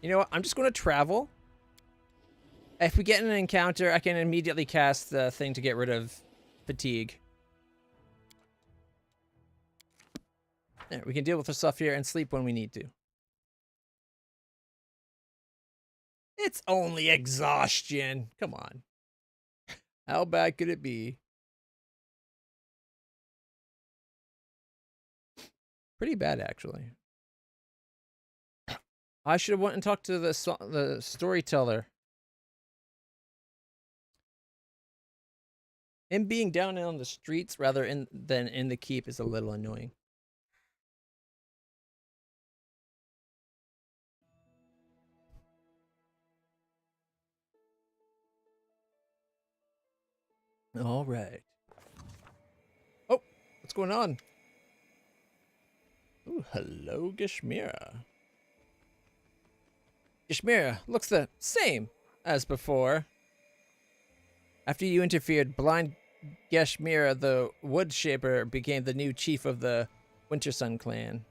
You know what? I'm just going to travel. If we get in an encounter, I can immediately cast the thing to get rid of fatigue. There, we can deal with the stuff here and sleep when we need to. It's only exhaustion. Come on. How bad could it be? Pretty bad, actually. I should have went and talked to the storyteller. Him being down on the streets rather than in the keep is a little annoying. All right. Oh, what's going on? Ooh, hello, Gishmira. Gishmira looks the same as before. After you interfered, blind Geshmira, the Wood Shaper, became the new chief of the Winter Sun clan.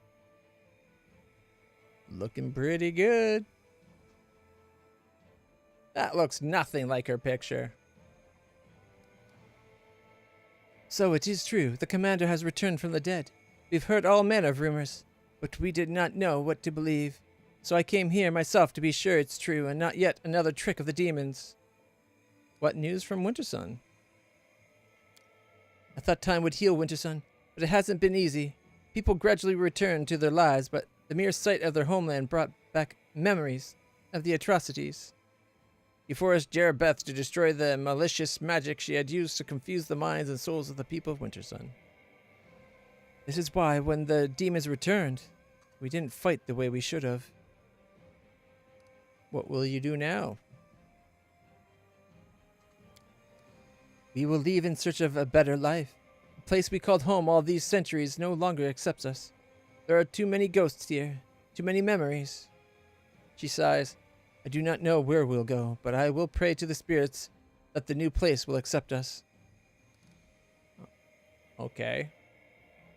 Looking pretty good. That looks nothing like her picture. So it is true, the commander has returned from the dead. We've heard all manner of rumors, but we did not know what to believe. So I came here myself to be sure it's true and not yet another trick of the demons. What news from Wintersun? I thought time would heal Wintersun, but it hasn't been easy. People gradually returned to their lives, but the mere sight of their homeland brought back memories of the atrocities. You forced Jerabeth to destroy the malicious magic she had used to confuse the minds and souls of the people of Wintersun. This is why, when the demons returned, we didn't fight the way we should have. What will you do now? We will leave in search of a better life. The place we called home all these centuries no longer accepts us. There are too many ghosts here, too many memories. She sighs. I do not know where we'll go, but I will pray to the spirits that the new place will accept us. Okay.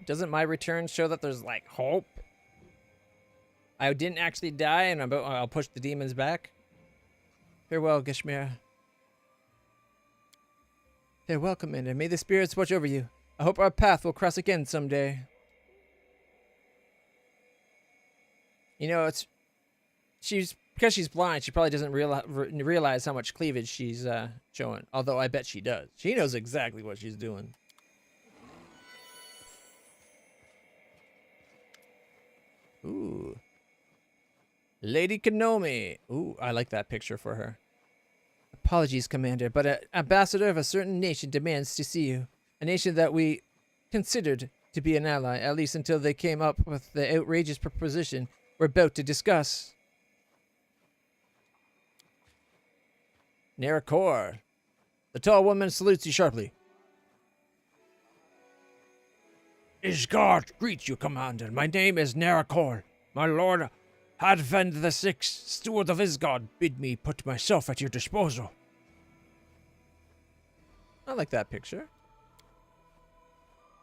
Doesn't my return show that there's, like, hope? I didn't actually die, and I'll push the demons back? Farewell, Gishmira. Farewell, Commander. May the spirits watch over you. I hope our path will cross again someday. You know, because she's blind, she probably doesn't realize how much cleavage she's showing. Although I bet she does. She knows exactly what she's doing. Ooh. Lady Kanomi. Ooh, I like that picture for her. Apologies, Commander, but an ambassador of a certain nation demands to see you. A nation that we considered to be an ally, at least until they came up with the outrageous proposition we're about to discuss. Narakor. The tall woman salutes you sharply. Ishgard greets you, Commander. My name is Narakor. My lord Hadvend the Sixth, steward of Isgard, bid me put myself at your disposal. I like that picture.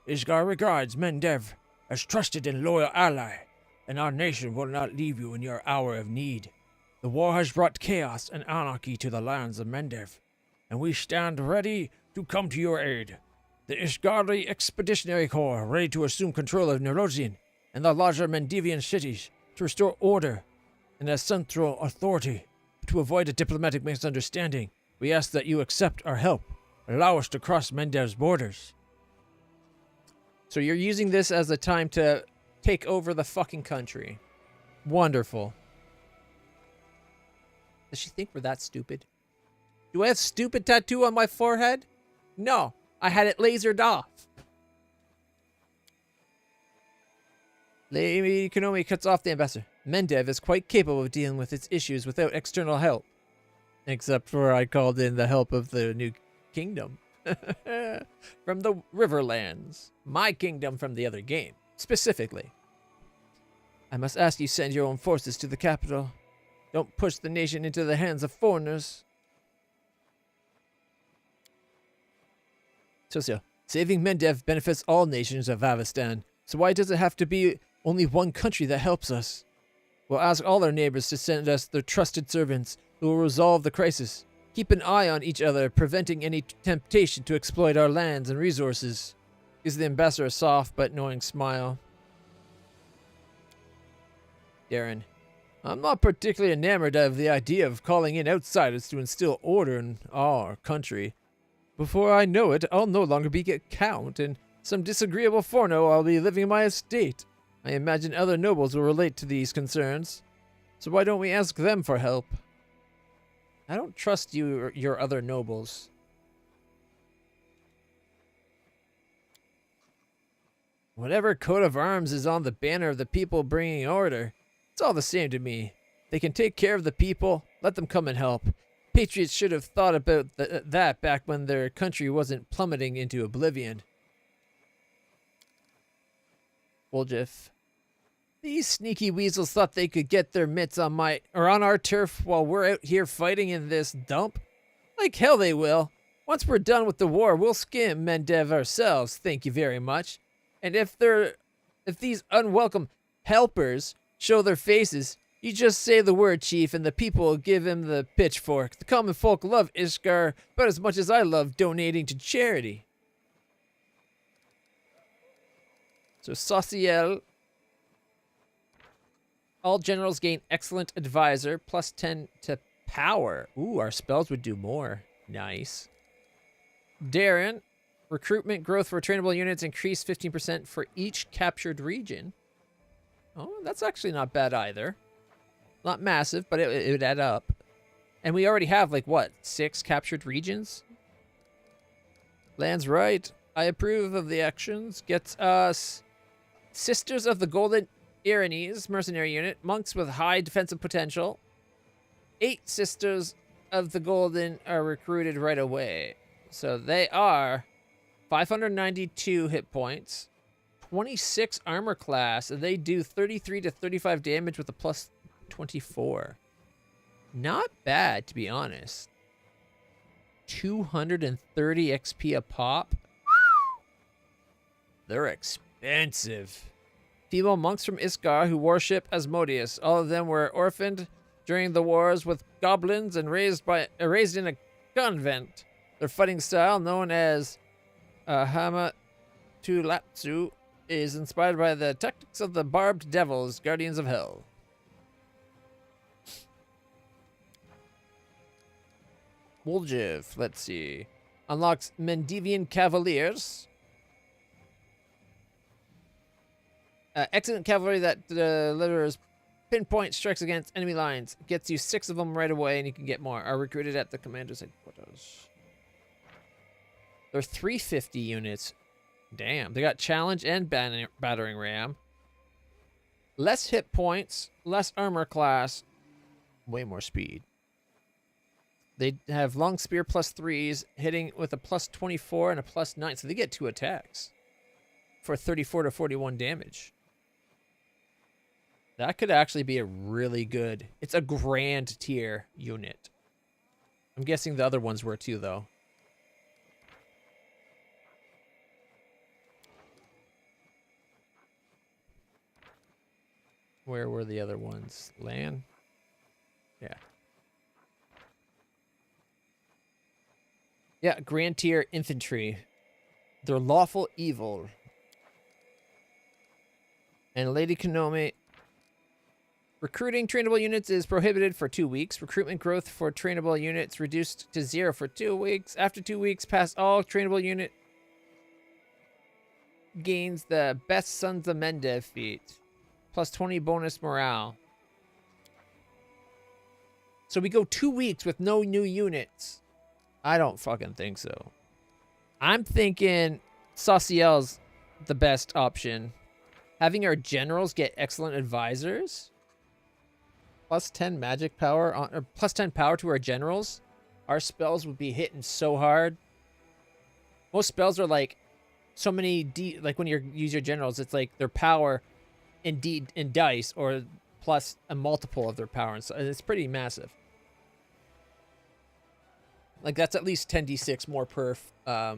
Isgard regards Mendev as trusted and loyal ally, and our nation will not leave you in your hour of need. The war has brought chaos and anarchy to the lands of Mendev, and we stand ready to come to your aid. The Ishgardi Expeditionary Corps ready to assume control of Nerosian and the larger Mendevian cities to restore order and a central authority. To avoid a diplomatic misunderstanding, we ask that you accept our help. Allow us to cross Mendev's borders. So you're using this as a time to take over the fucking country. Wonderful. Does she think we're that stupid? Do I have stupid tattoo on my forehead? No, I had it lasered off. Lady Konomi cuts off the ambassador. Mendev is quite capable of dealing with its issues without external help. Except for I called in the help of the new kingdom. From the Riverlands. My kingdom from the other game, specifically. I must ask you send your own forces to the capital. Don't push the nation into the hands of foreigners. Socio, saving Mendev benefits all nations of Avestan, so why does it have to be only one country that helps us? We'll ask all our neighbors to send us their trusted servants who will resolve the crisis. Keep an eye on each other, preventing any temptation to exploit our lands and resources. Gives the ambassador a soft but knowing smile. Darren, I'm not particularly enamored of the idea of calling in outsiders to instill order in our country. Before I know it, I'll no longer be a count, and some disagreeable foreigner I'll be living in my estate. I imagine other nobles will relate to these concerns. So why don't we ask them for help? I don't trust you or your other nobles. Whatever coat of arms is on the banner of the people bringing order, it's all the same to me. They can take care of the people, let them come and help. Patriots should have thought about that back when their country wasn't plummeting into oblivion. Woljif. These sneaky weasels thought they could get their mitts on our turf while we're out here fighting in this dump? Like hell they will. Once we're done with the war, we'll skim Mendev ourselves, thank you very much. And if these unwelcome helpers show their faces, you just say the word, Chief, and the people will give him the pitchfork. The common folk love Ishkar about as much as I love donating to charity. So Sauciel. All generals gain excellent advisor, plus 10 to power. Ooh, our spells would do more. Nice. Darren, recruitment growth for trainable units increased 15% for each captured region. Oh, that's actually not bad either. Not massive, but it would add up. And we already have, like, what, 6 captured regions? Land's right. I approve of the actions. Gets us Sisters of the Golden Iranes, mercenary unit. Monks with high defensive potential. 8 Sisters of the Golden are recruited right away. So they are 592 hit points, 26 armor class, and they do 33 to 35 damage with a plus 24. Not bad, to be honest. 230 XP a pop. They're expensive. Female monks from Iskar who worship Asmodeus. All of them were orphaned during the wars with goblins and raised in a convent. Their fighting style, known as Hamatulapsu, is inspired by the tactics of the barbed devils, guardians of hell. Woljiv, let's see. Unlocks Mendevian Cavaliers. Excellent cavalry that delivers pinpoint strikes against enemy lines. Gets you 6 of them right away, and you can get more. Are recruited at the commander's headquarters. They're 350 units. Damn. They got challenge and battering ram. Less hit points, less armor class, way more speed. They have long spear plus 3s, hitting with a plus 24 and a plus 9, so they get 2 attacks for 34 to 41 damage. That could actually be a really good... It's a grand tier unit. I'm guessing the other ones were too, though. Where were the other ones? Lan? Yeah. Yeah, grand tier infantry. They're lawful evil. And Lady Konami... Recruiting trainable units is prohibited for 2 weeks. Recruitment growth for trainable units reduced to 0 for 2 weeks. After 2 weeks, pass all trainable unit gains the Best Sons of Mendev feat. Plus 20 bonus morale. So we go 2 weeks with no new units. I don't fucking think so. I'm thinking Sauciel's the best option. Having our generals get excellent advisors. Plus 10 magic power, or plus 10 power to our generals. Our spells would be hitting so hard. Most spells are like so many, like when you use your generals, it's like their power in dice or plus a multiple of their power. And so it's pretty massive. Like that's at least 10d6 more perf. I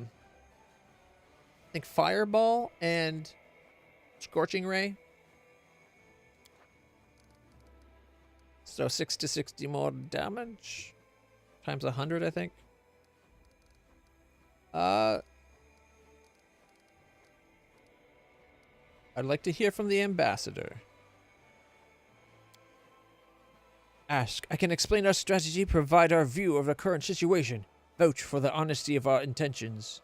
think Fireball and Scorching Ray. So 6 to 60 more damage. Times 100, I think. I'd like to hear from the ambassador. Ask. I can explain our strategy, provide our view of the current situation, vouch for the honesty of our intentions.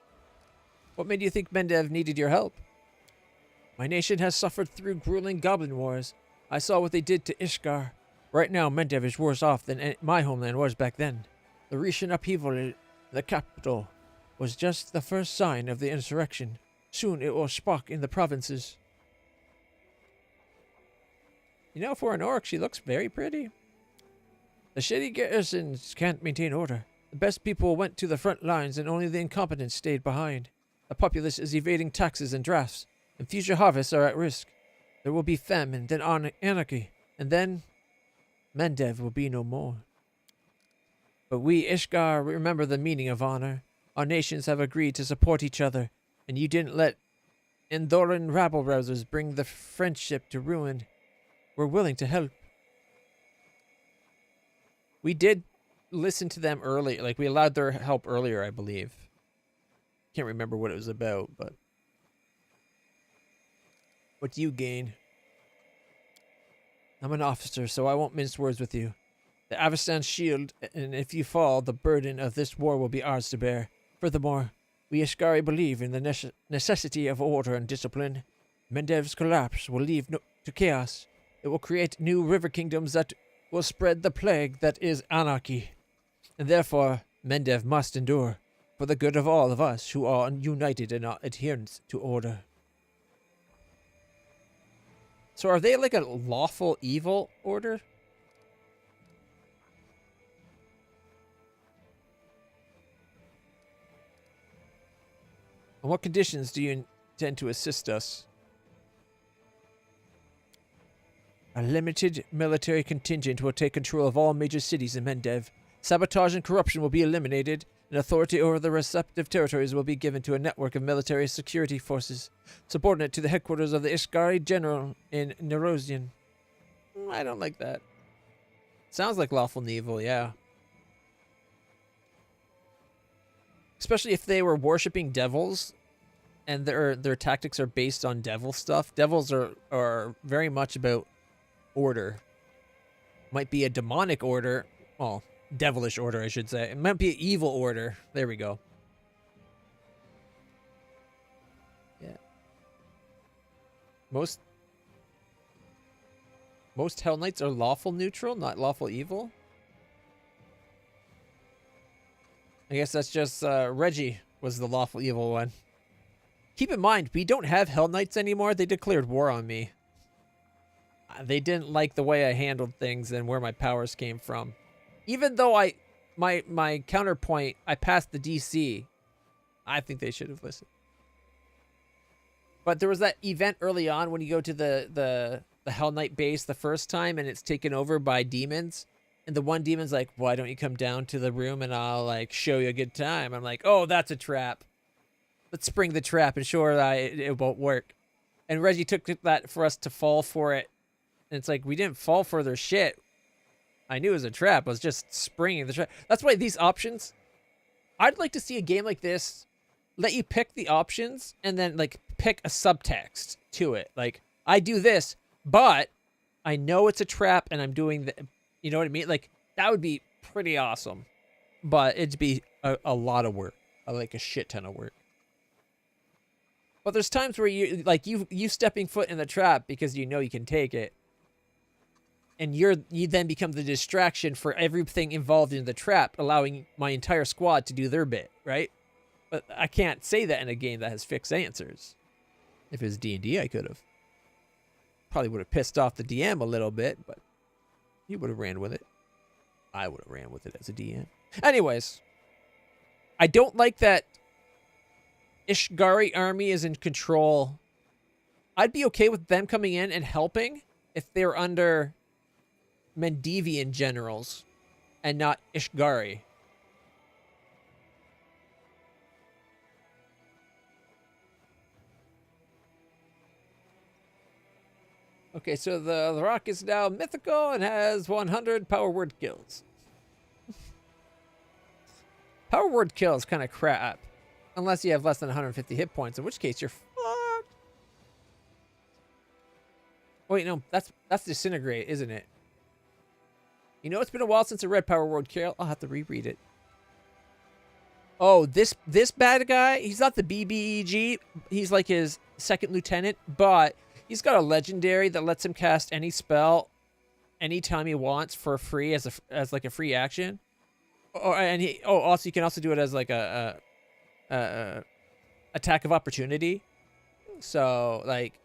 What made you think Mendev needed your help? My nation has suffered through grueling goblin wars. I saw what they did to Ishkar. Right now, Mendev is worse off than my homeland was back then. The recent upheaval in the capital was just the first sign of the insurrection. Soon it will spark in the provinces. You know, for an orc, she looks very pretty. The shitty garrisons can't maintain order. The best people went to the front lines and only the incompetent stayed behind. The populace is evading taxes and drafts, and future harvests are at risk. There will be famine, then anarchy, and then Mendev will be no more. But we, Ishgar, remember the meaning of honor. Our nations have agreed to support each other, and you didn't let Endoran rabble-rousers bring the friendship to ruin. We're willing to help. We did listen to them early, like we allowed their help earlier, I believe. Can't remember what it was about, but what do you gain? I'm an officer, so I won't mince words with you. The Avastan's shield, and if you fall, the burden of this war will be ours to bear. Furthermore, we Ishgari believe in the necessity of order and discipline. Mendev's collapse will lead to chaos. It will create new river kingdoms that will spread the plague that is anarchy. And therefore, Mendev must endure, for the good of all of us who are united in our adherence to order. So are they like a lawful evil order? On what conditions do you intend to assist us? A limited military contingent will take control of all major cities in Mendev. Sabotage and corruption will be eliminated, and authority over the receptive territories will be given to a network of military security forces, subordinate to the headquarters of the Ishgari General in Nerosian. I don't like that. Sounds like lawful and evil, yeah. Especially if they were worshipping devils, and their tactics are based on devil stuff. Devils are very much about order. Might be a demonic order. Well, devilish order, I should say. It might be an evil order. There we go. Yeah. Most Hell Knights are lawful neutral, not lawful evil. I guess that's just Reggie was the lawful evil one. Keep in mind, we don't have Hell Knights anymore. They declared war on me. They didn't like the way I handled things and where my powers came from. Even though my counterpoint, I passed the DC, I think they should have listened. But there was that event early on when you go to the Hell Knight base the first time and it's taken over by demons. And the one demon's like, why don't you come down to the room and I'll like show you a good time? I'm like, oh, that's a trap. Let's spring the trap and show her that it won't work. And Reggie took that for us to fall for it. And it's like, we didn't fall for their shit. I knew it was a trap. I was just springing the trap. That's why these options, I'd like to see a game like this let you pick the options and then like pick a subtext to it. Like, I do this, but I know it's a trap and I'm doing the, you know what I mean? Like, that would be pretty awesome. But it'd be a lot of work. Like a shit ton of work. But there's times where you stepping foot in the trap because you know you can take it. And you then become the distraction for everything involved in the trap, allowing my entire squad to do their bit, right? But I can't say that in a game that has fixed answers. If it was D&D, I could have. Probably would have pissed off the DM a little bit, but he would have ran with it. I would have ran with it as a DM. Anyways, I don't like that Ishgari army is in control. I'd be okay with them coming in and helping if they're under Mendevian generals and not Ishgari. Okay, so the rock is now mythical and has 100 power word kills. Power word kill is kind of crap. Unless you have less than 150 hit points, in which case you're fucked. Wait, no, that's disintegrate, isn't it? You know, it's been a while since I read Power Word Kill. I'll have to reread it. Oh, this bad guy, he's not the BBEG. He's like his second lieutenant, but he's got a legendary that lets him cast any spell anytime he wants for free as like a free action. Also you can also do it as like a attack of opportunity. So like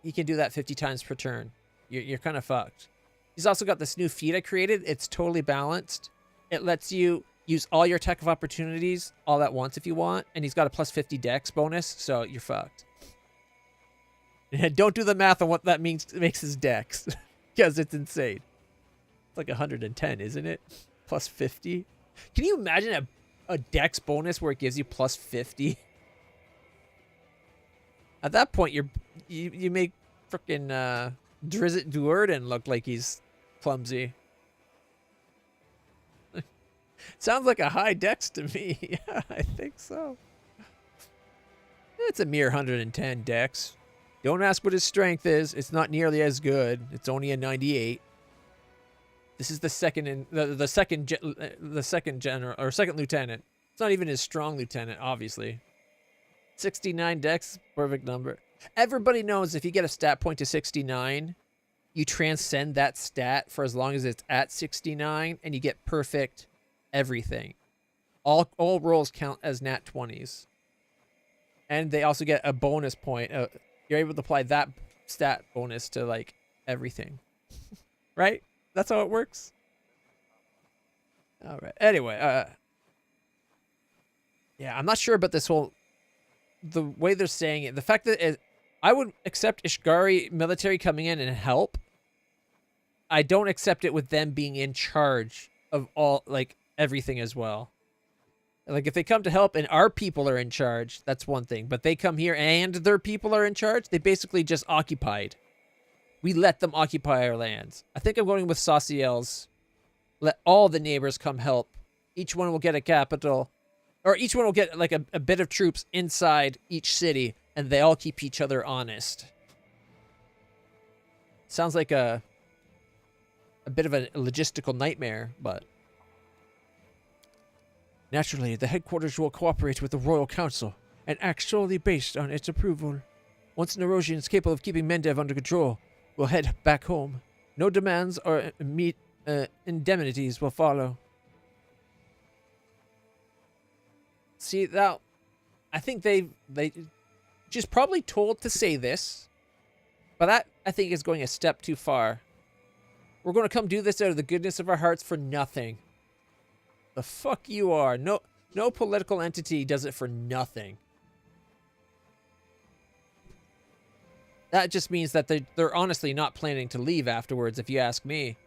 he can do that 50 times per turn. You're kind of fucked. He's also got this new feat I created. It's totally balanced. It lets you use all your attack of opportunities all at once if you want, and he's got a plus 50 dex bonus, so you're fucked. And don't do the math on what that means makes his dex, because it's insane. It's like 110, isn't it? Plus 50. Can you imagine a dex bonus where it gives you plus 50? At that point, you make frickin' Drizzt Do'Urden look like he's clumsy. Sounds like a high dex to me. Yeah, I think so. It's a mere 110 dex. Don't ask what his strength is. It's not nearly as good. It's only a 98. This is the second general or second lieutenant. It's not even his strong lieutenant, obviously. 69 dex, perfect number. Everybody knows if you get a stat point to 69, you transcend that stat for as long as it's at 69, and you get perfect everything. All rolls count as nat 20s. And they also get a bonus point. You're able to apply that stat bonus to, like, everything. Right? That's how it works? All right. Anyway, yeah, I'm not sure about this whole... The way they're saying it. The fact that I would accept Ishgari military coming in and help. I don't accept it with them being in charge of all, like, everything as well. Like, if they come to help and our people are in charge, that's one thing. But they come here and their people are in charge, they basically just occupied. We let them occupy our lands. I think I'm going with Sauciel's. Let all the neighbors come help. Each one will get a capital. Or each one will get, like, a bit of troops inside each city, and they all keep each other honest. Sounds like a bit of a logistical nightmare, but... Naturally, the headquarters will cooperate with the Royal Council and act solely based on its approval. Once Nerosian is capable of keeping Mendev under control, we'll head back home. No demands or indemnities will follow. See, now, I think she's probably told to say this, but that, I think, is going a step too far. We're going to come do this out of the goodness of our hearts for nothing. The fuck you are. No political entity does it for nothing. That just means that they're honestly not planning to leave afterwards, if you ask me.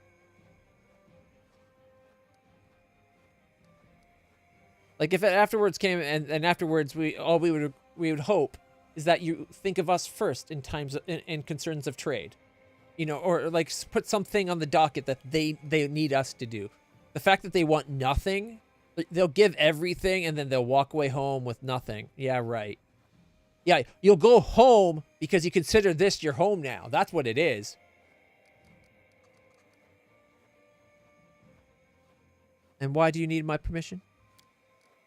Like, if it afterwards came and afterwards we would hope is that you think of us first in times in concerns of trade, you know, or like put something on the docket that they need us to do. The fact that they want nothing, they'll give everything and then they'll walk away home with nothing. Yeah, right. Yeah, you'll go home because you consider this your home now. That's what it is. And why do you need my permission?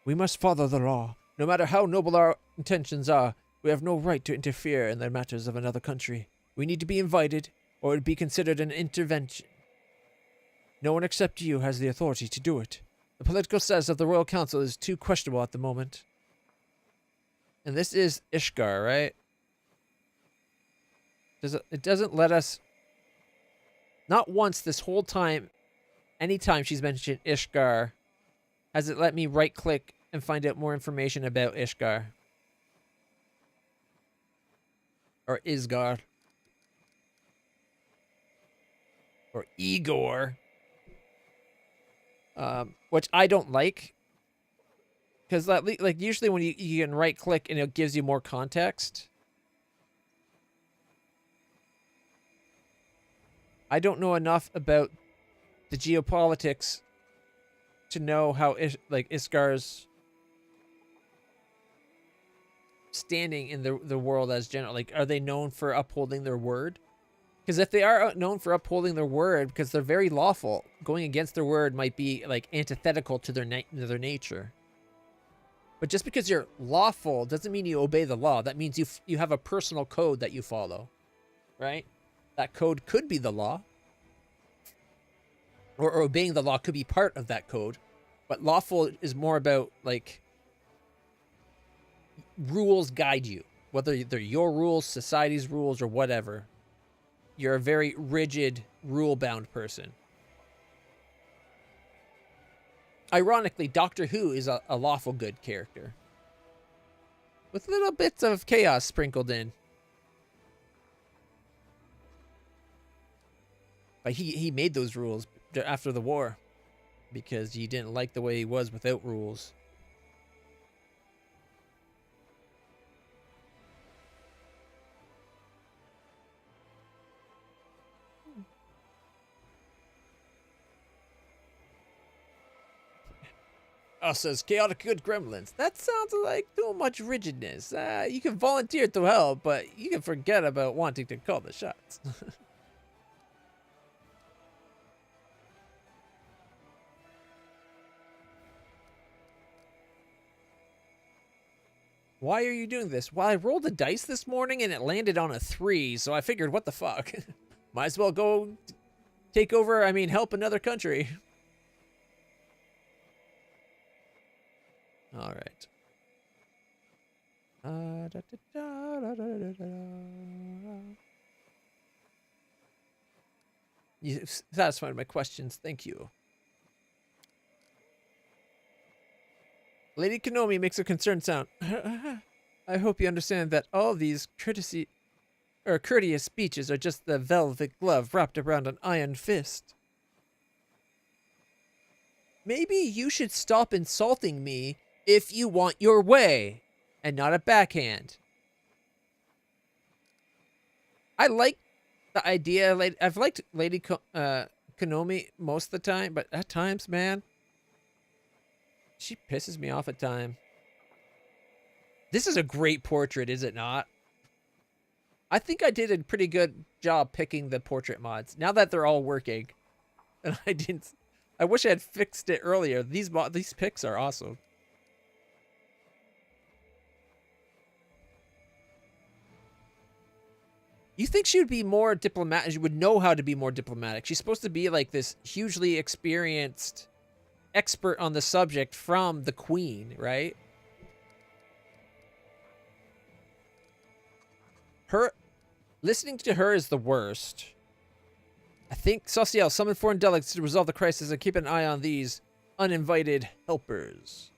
We must follow the law. No matter how noble our intentions are, we have no right to interfere in the matters of another country. We need to be invited, or it would be considered an intervention. No one except you has the authority to do it. The political status of the Royal Council is too questionable at the moment. And this is Ishgard, right? It doesn't let us... Not once this whole time, anytime she's mentioned Ishgard, has it let me right-click and find out more information about Ishgard. Or Isgard. Or Igor. Which I don't like. Because like usually when you can right-click and it gives you more context. I don't know enough about the geopolitics to know how Isgar's standing in the world as general. Like, are they known for upholding their word? Because if they are known for upholding their word, because they're very lawful, going against their word might be like antithetical to their nature. But just because you're lawful doesn't mean you obey the law. That means you have a personal code that you follow, right? That code could be the law. Or obeying the law could be part of that code. But lawful is more about, like, rules guide you. Whether they're your rules, society's rules, or whatever. you're a very rigid, rule-bound person. Ironically, Doctor Who is a lawful good character. With little bits of chaos sprinkled in. But he made those rules after the war. Because he didn't like the way he was without rules. Oh, says chaotic good gremlins. That sounds like too much rigidness. You can volunteer to help, but you can forget about wanting to call the shots. Why are you doing this? Well, I rolled a dice this morning and it landed on a 3, so I figured, what the fuck? Might as well go take over, help another country. All right. You satisfied my questions. Thank you. Lady Konomi makes a concerned sound. I hope you understand that all these courteous speeches are just the velvet glove wrapped around an iron fist. Maybe you should stop insulting me if you want your way, and not a backhand. I like the idea. I've liked Lady Konomi most of the time, but at times, man, she pisses me off at times. This is a great portrait, is it not? I think I did a pretty good job picking the portrait mods. Now that they're all working, and I wish I had fixed it earlier. These picks are awesome. You think she would be more diplomatic? She would know how to be more diplomatic. She's supposed to be like this hugely experienced expert on the subject from the Queen, right? Listening to her is the worst. I think Sociel summon foreign delegates to resolve the crisis and keep an eye on these uninvited helpers.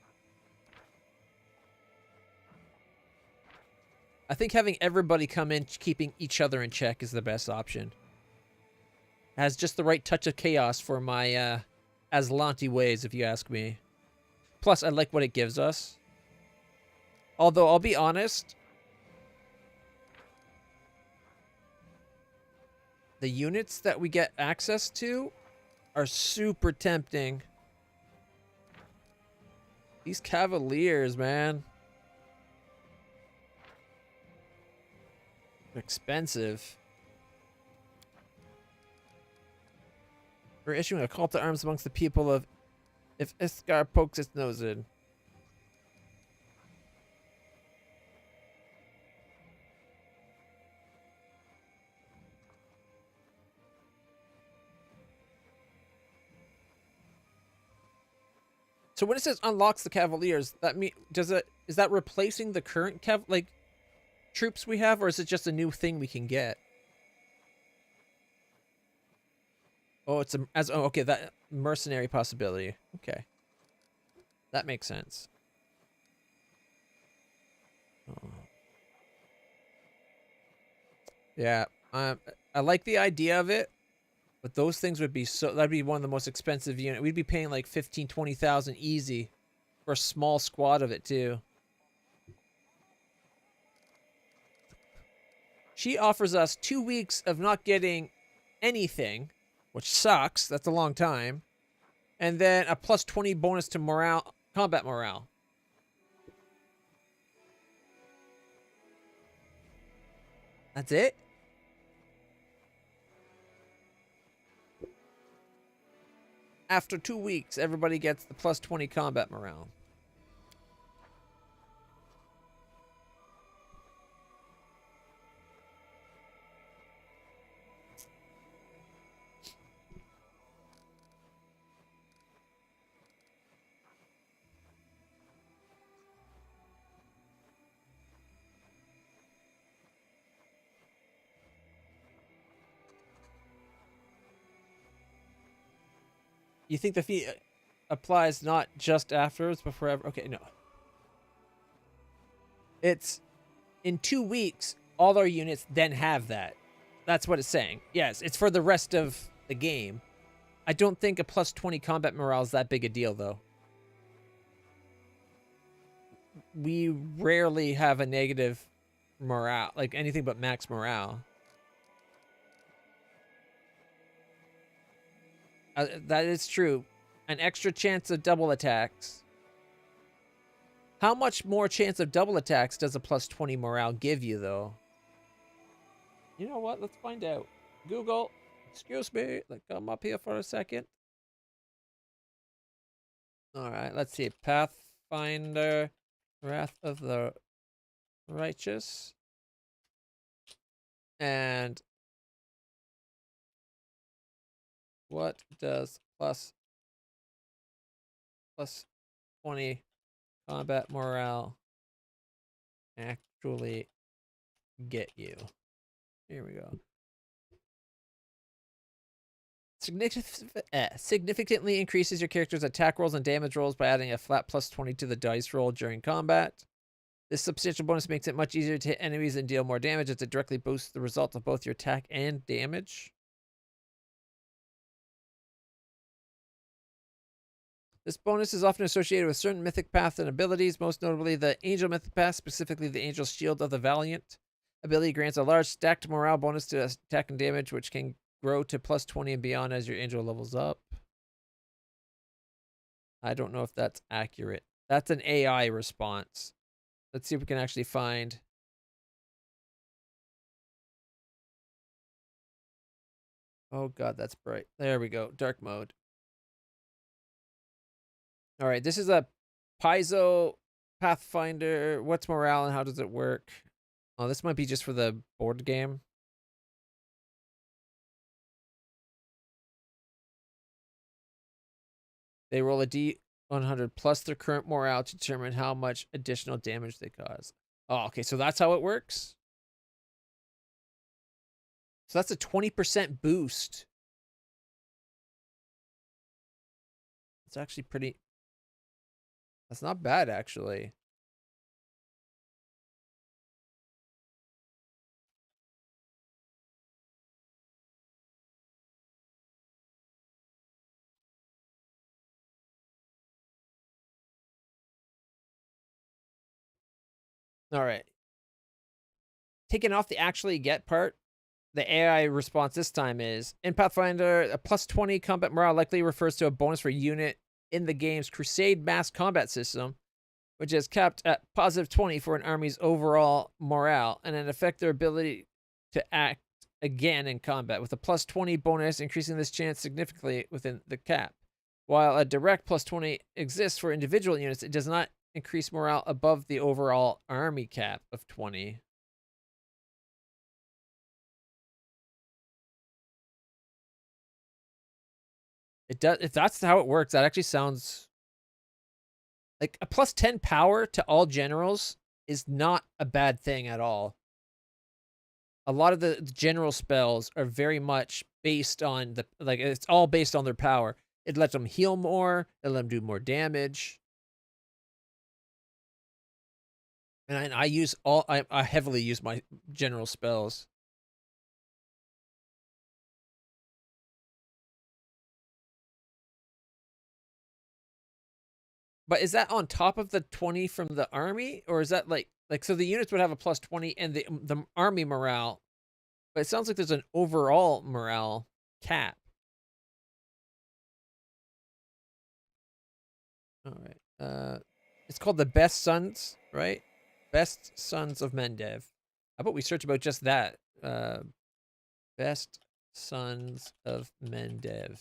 I think having everybody come in, keeping each other in check is the best option. Has just the right touch of chaos for my Aslanti ways, if you ask me. Plus, I like what it gives us. Although, I'll be honest, the units that we get access to are super tempting. These Cavaliers, man. They're expensive. We're issuing a call to arms amongst the people of if Iskar pokes its nose in. So when it says unlocks the Cavaliers, that is that replacing the current troops we have, or is it just a new thing we can get? Oh, okay, that mercenary possibility. Okay. That makes sense. Oh. Yeah, I like the idea of it, but those things would be that'd be one of the most expensive units. We'd be paying like 15,000, 20,000 easy for a small squad of it too. She offers us 2 weeks of not getting anything, which sucks. That's a long time. And then a plus 20 bonus to morale, combat morale. That's it? After 2 weeks, everybody gets the plus 20 combat morale. You think the feat applies not just afterwards, but forever? Okay, no. It's in 2 weeks, all our units then have that. That's what it's saying. Yes, it's for the rest of the game. I don't think a plus 20 combat morale is that big a deal, though. We rarely have a negative morale, like anything but max morale. That is true. An extra chance of double attacks. How much more chance of double attacks does a plus 20 morale give you, though? You know what? Let's find out. Google, excuse me. Like, come up here for a second. All right, let's see. Pathfinder, Wrath of the Righteous. And what does plus 20 combat morale actually get you? Here we go. Significantly increases your character's attack rolls and damage rolls by adding a flat plus 20 to the dice roll during combat. This substantial bonus makes it much easier to hit enemies and deal more damage as it directly boosts the result of both your attack and damage. This bonus is often associated with certain mythic paths and abilities, most notably the Angel Mythic Path, specifically the Angel's Shield of the Valiant. Ability grants a large stacked morale bonus to attack and damage, which can grow to plus 20 and beyond as your angel levels up. I don't know if that's accurate. That's an AI response. Let's see if we can actually find. Oh god, that's bright. There we go. Dark mode. All right, this is a Paizo Pathfinder. What's morale and how does it work? Oh, this might be just for the board game. They roll a D100 plus their current morale to determine how much additional damage they cause. Oh, okay, so that's how it works. So that's a 20% boost. It's actually pretty... That's not bad, actually. All right. Taking off the actually get part, the AI response this time is, in Pathfinder, a plus 20 combat morale likely refers to a bonus for a unit in the game's Crusade mass combat system, which is capped at positive 20 for an army's overall morale, and an affect their ability to act again in combat, with a plus 20 bonus increasing this chance significantly within the cap. While a direct plus 20 exists for individual units, it does not increase morale above the overall army cap of 20. It does. If that's how it works, that actually sounds like a plus 10 power to all generals is not a bad thing at all. A lot of the general spells are very much based on the, like, it's all based on their power. It lets them heal more, it lets them do more damage. And I heavily use my general spells. But is that on top of the 20 from the army? Or is that like so the units would have a plus 20 and the army morale, but it sounds like there's an overall morale cap. All right. It's called the Best Sons, right? Best Sons of Mendev. How about we search about just that? Best Sons of Mendev.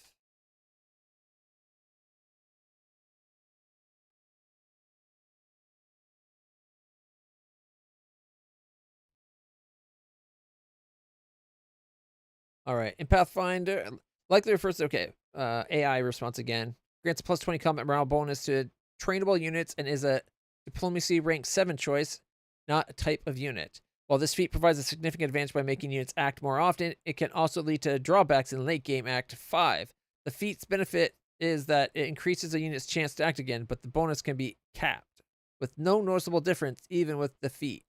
All right. In Pathfinder, likely refers to, okay, AI response again. Grants a plus 20 combat morale bonus to trainable units and is a diplomacy rank 7 choice, not a type of unit. While this feat provides a significant advantage by making units act more often, it can also lead to drawbacks in late game Act 5. The feat's benefit is that it increases a unit's chance to act again, but the bonus can be capped, with no noticeable difference even with defeat.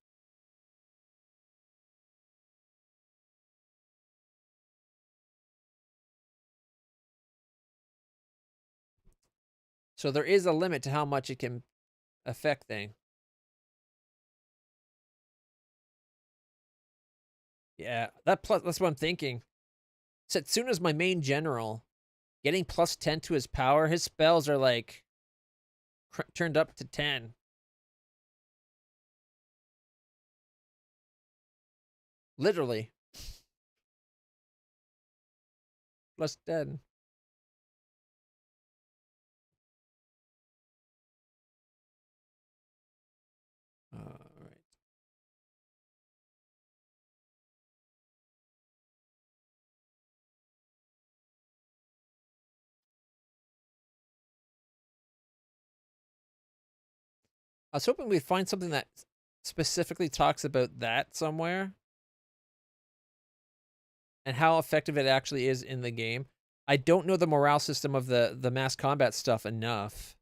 So there is a limit to how much it can affect things. Yeah, that's what I'm thinking. Setsuna's my main general. Getting plus 10 to his power, his spells are like turned up to 10. Literally. Plus 10. All right. I was hoping we'd find something that specifically talks about that somewhere and how effective it actually is in the game. I don't know the morale system of the mass combat stuff enough.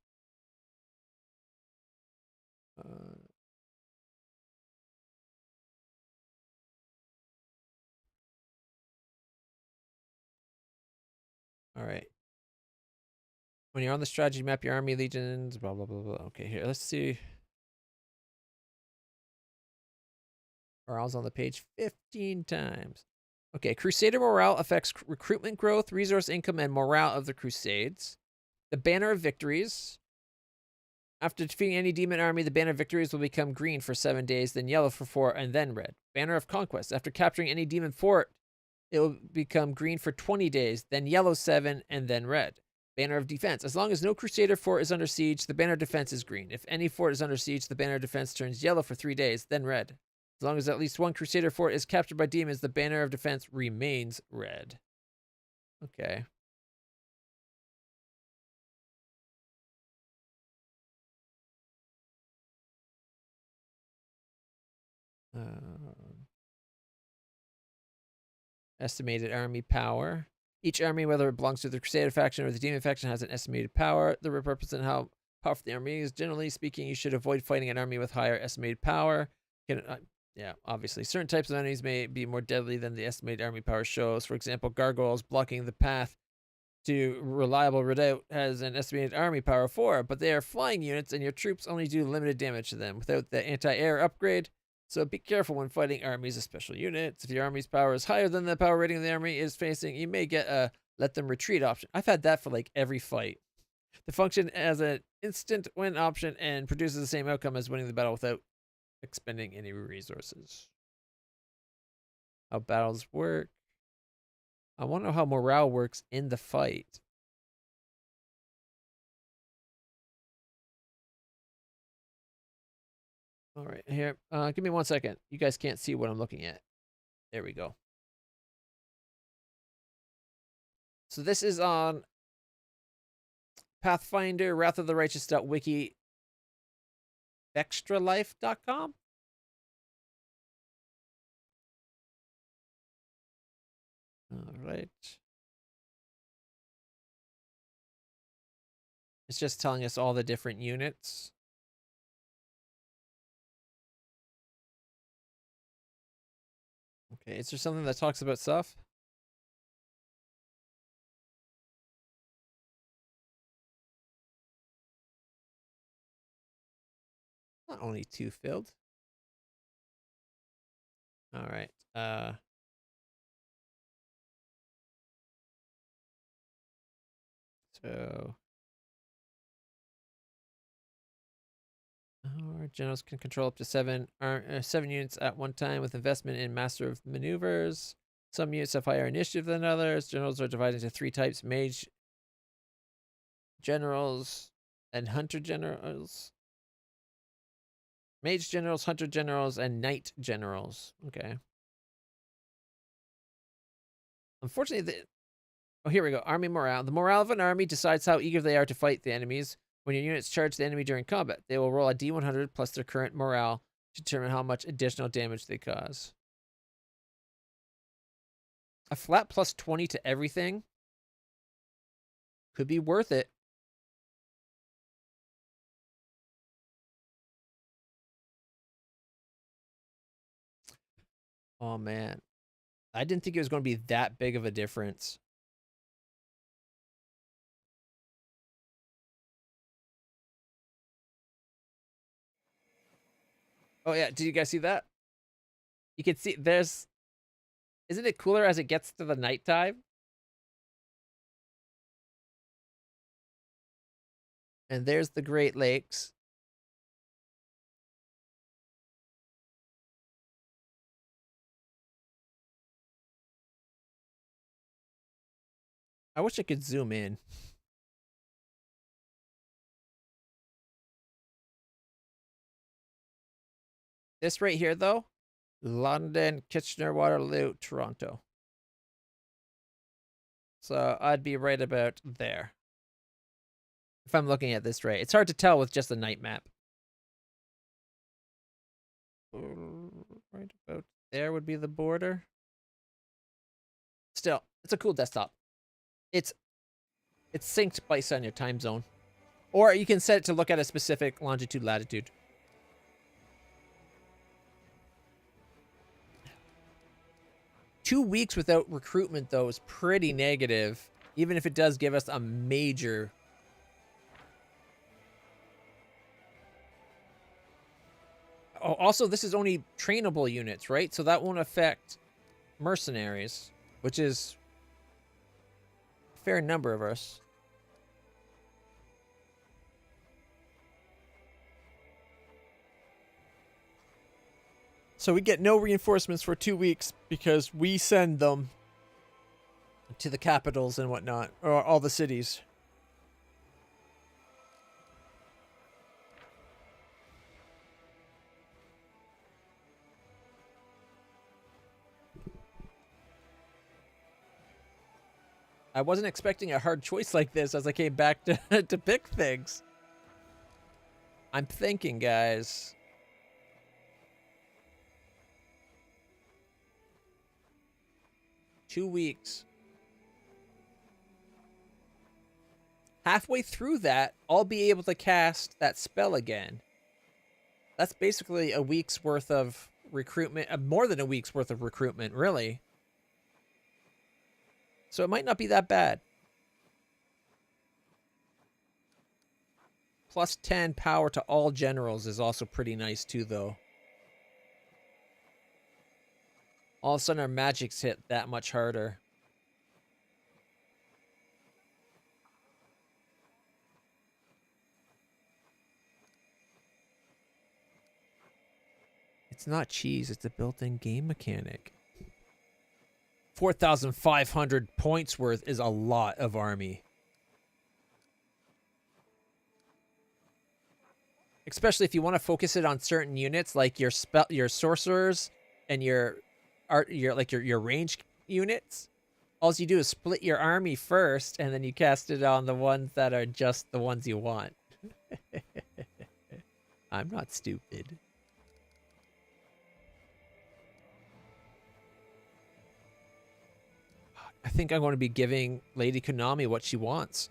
All right. When you're on the strategy map, your army legions, blah, blah, blah, blah. Okay, here, let's see. Morale's on the page 15 times. Okay, Crusader morale affects recruitment growth, resource income, and morale of the Crusades. The Banner of Victories. After defeating any demon army, the Banner of Victories will become green for 7 days, then yellow for 4, and then red. Banner of Conquest. After capturing any demon fort, it will become green for 20 days, then yellow 7, and then red. Banner of Defense. As long as no Crusader fort is under siege, the Banner of Defense is green. If any fort is under siege, the Banner of Defense turns yellow for 3 days, then red. As long as at least one Crusader fort is captured by demons, the Banner of Defense remains red. Okay. Estimated army power. Each army, whether it belongs to the Crusader faction or the Demon faction, has an estimated power. The represent how powerful the army is. Generally speaking, you should avoid fighting an army with higher estimated power. Yeah, obviously. Certain types of enemies may be more deadly than the estimated army power shows. For example, gargoyles blocking the path to reliable redoubt has an estimated army power of 4, but they are flying units and your troops only do limited damage to them without the anti-air upgrade. So be careful when fighting armies of special units. If your army's power is higher than the power rating the army is facing, you may get a let them retreat option. I've had that for like every fight. The function as an instant win option and produces the same outcome as winning the battle without expending any resources. How battles work. I want to know how morale works in the fight. All right, here. Give me 1 second. You guys can't see what I'm looking at. There we go. So this is on Pathfinder, Wrath of the Righteous.wiki, extralife.com. All right. It's just telling us all the different units. Okay, is there something that talks about stuff? Not only 2 filled. All right. So our generals can control up to 7 units at one time with investment in Master of Maneuvers. Some units have higher initiative than others. Generals are divided into 3 types: Mage Generals and Hunter Generals. Mage Generals, Hunter Generals, and Knight Generals. Okay. Unfortunately, oh, here we go. Army morale. The morale of an army decides how eager they are to fight the enemies. When your units charge the enemy during combat, they will roll a D100 plus their current morale to determine how much additional damage they cause. A flat plus 20 to everything? Could be worth it. Oh, man. I didn't think it was going to be that big of a difference. Oh, yeah. Did you guys see that? You can see there's... Isn't it cooler as it gets to the nighttime? And there's the Great Lakes. I wish I could zoom in. This right here, though, London, Kitchener, Waterloo, Toronto. So I'd be right about there. If I'm looking at this right. It's hard to tell with just a night map. Right about there would be the border. Still, it's a cool desktop. It's synced based on your time zone. Or you can set it to look at a specific longitude, latitude. Two weeks without recruitment, though, is pretty negative. Even if it does give us a major... Oh, also, this is only trainable units, right? So that won't affect mercenaries, which is a fair number of us. So we get no reinforcements for 2 weeks because we send them to the capitals and whatnot, or all the cities. I wasn't expecting a hard choice like this as I came back to, to pick things. I'm thinking, guys. Two weeks. Halfway through that, I'll be able to cast that spell again. That's basically a week's worth of recruitment, more than a week's worth of recruitment, really. So it might not be that bad. Plus 10 power to all generals is also pretty nice too, though. All of a sudden our magics hit that much harder. It's not cheese, it's a built-in game mechanic. 4,500 points worth is a lot of army. Especially if you want to focus it on certain units like your sorcerers and your range units. All you do is split your army first and then you cast it on the ones that are just the ones you want. I'm not stupid. I think I'm going to be giving Lady Konami what she wants.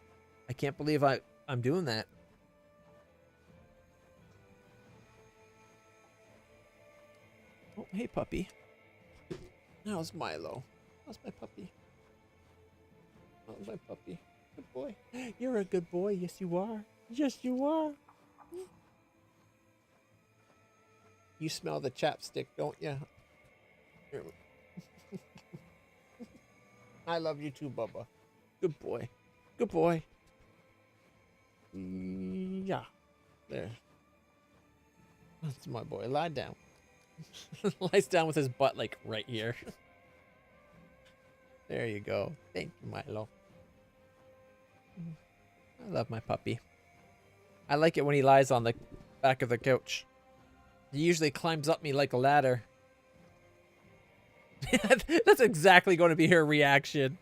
I can't believe I'm doing that. Oh, hey, puppy. How's Milo? How's my puppy? How's my puppy? Good boy. You're a good boy. Yes, you are. Yes, you are. You smell the chapstick, don't you? Here. I love you too, Bubba. Good boy. Good boy. Yeah. There. That's my boy. Lie down. Lies down with his butt, like, right here. There you go. Thank you, Milo. I love my puppy. I like it when he lies on the back of the couch. He usually climbs up me like a ladder. That's exactly going to be her reaction.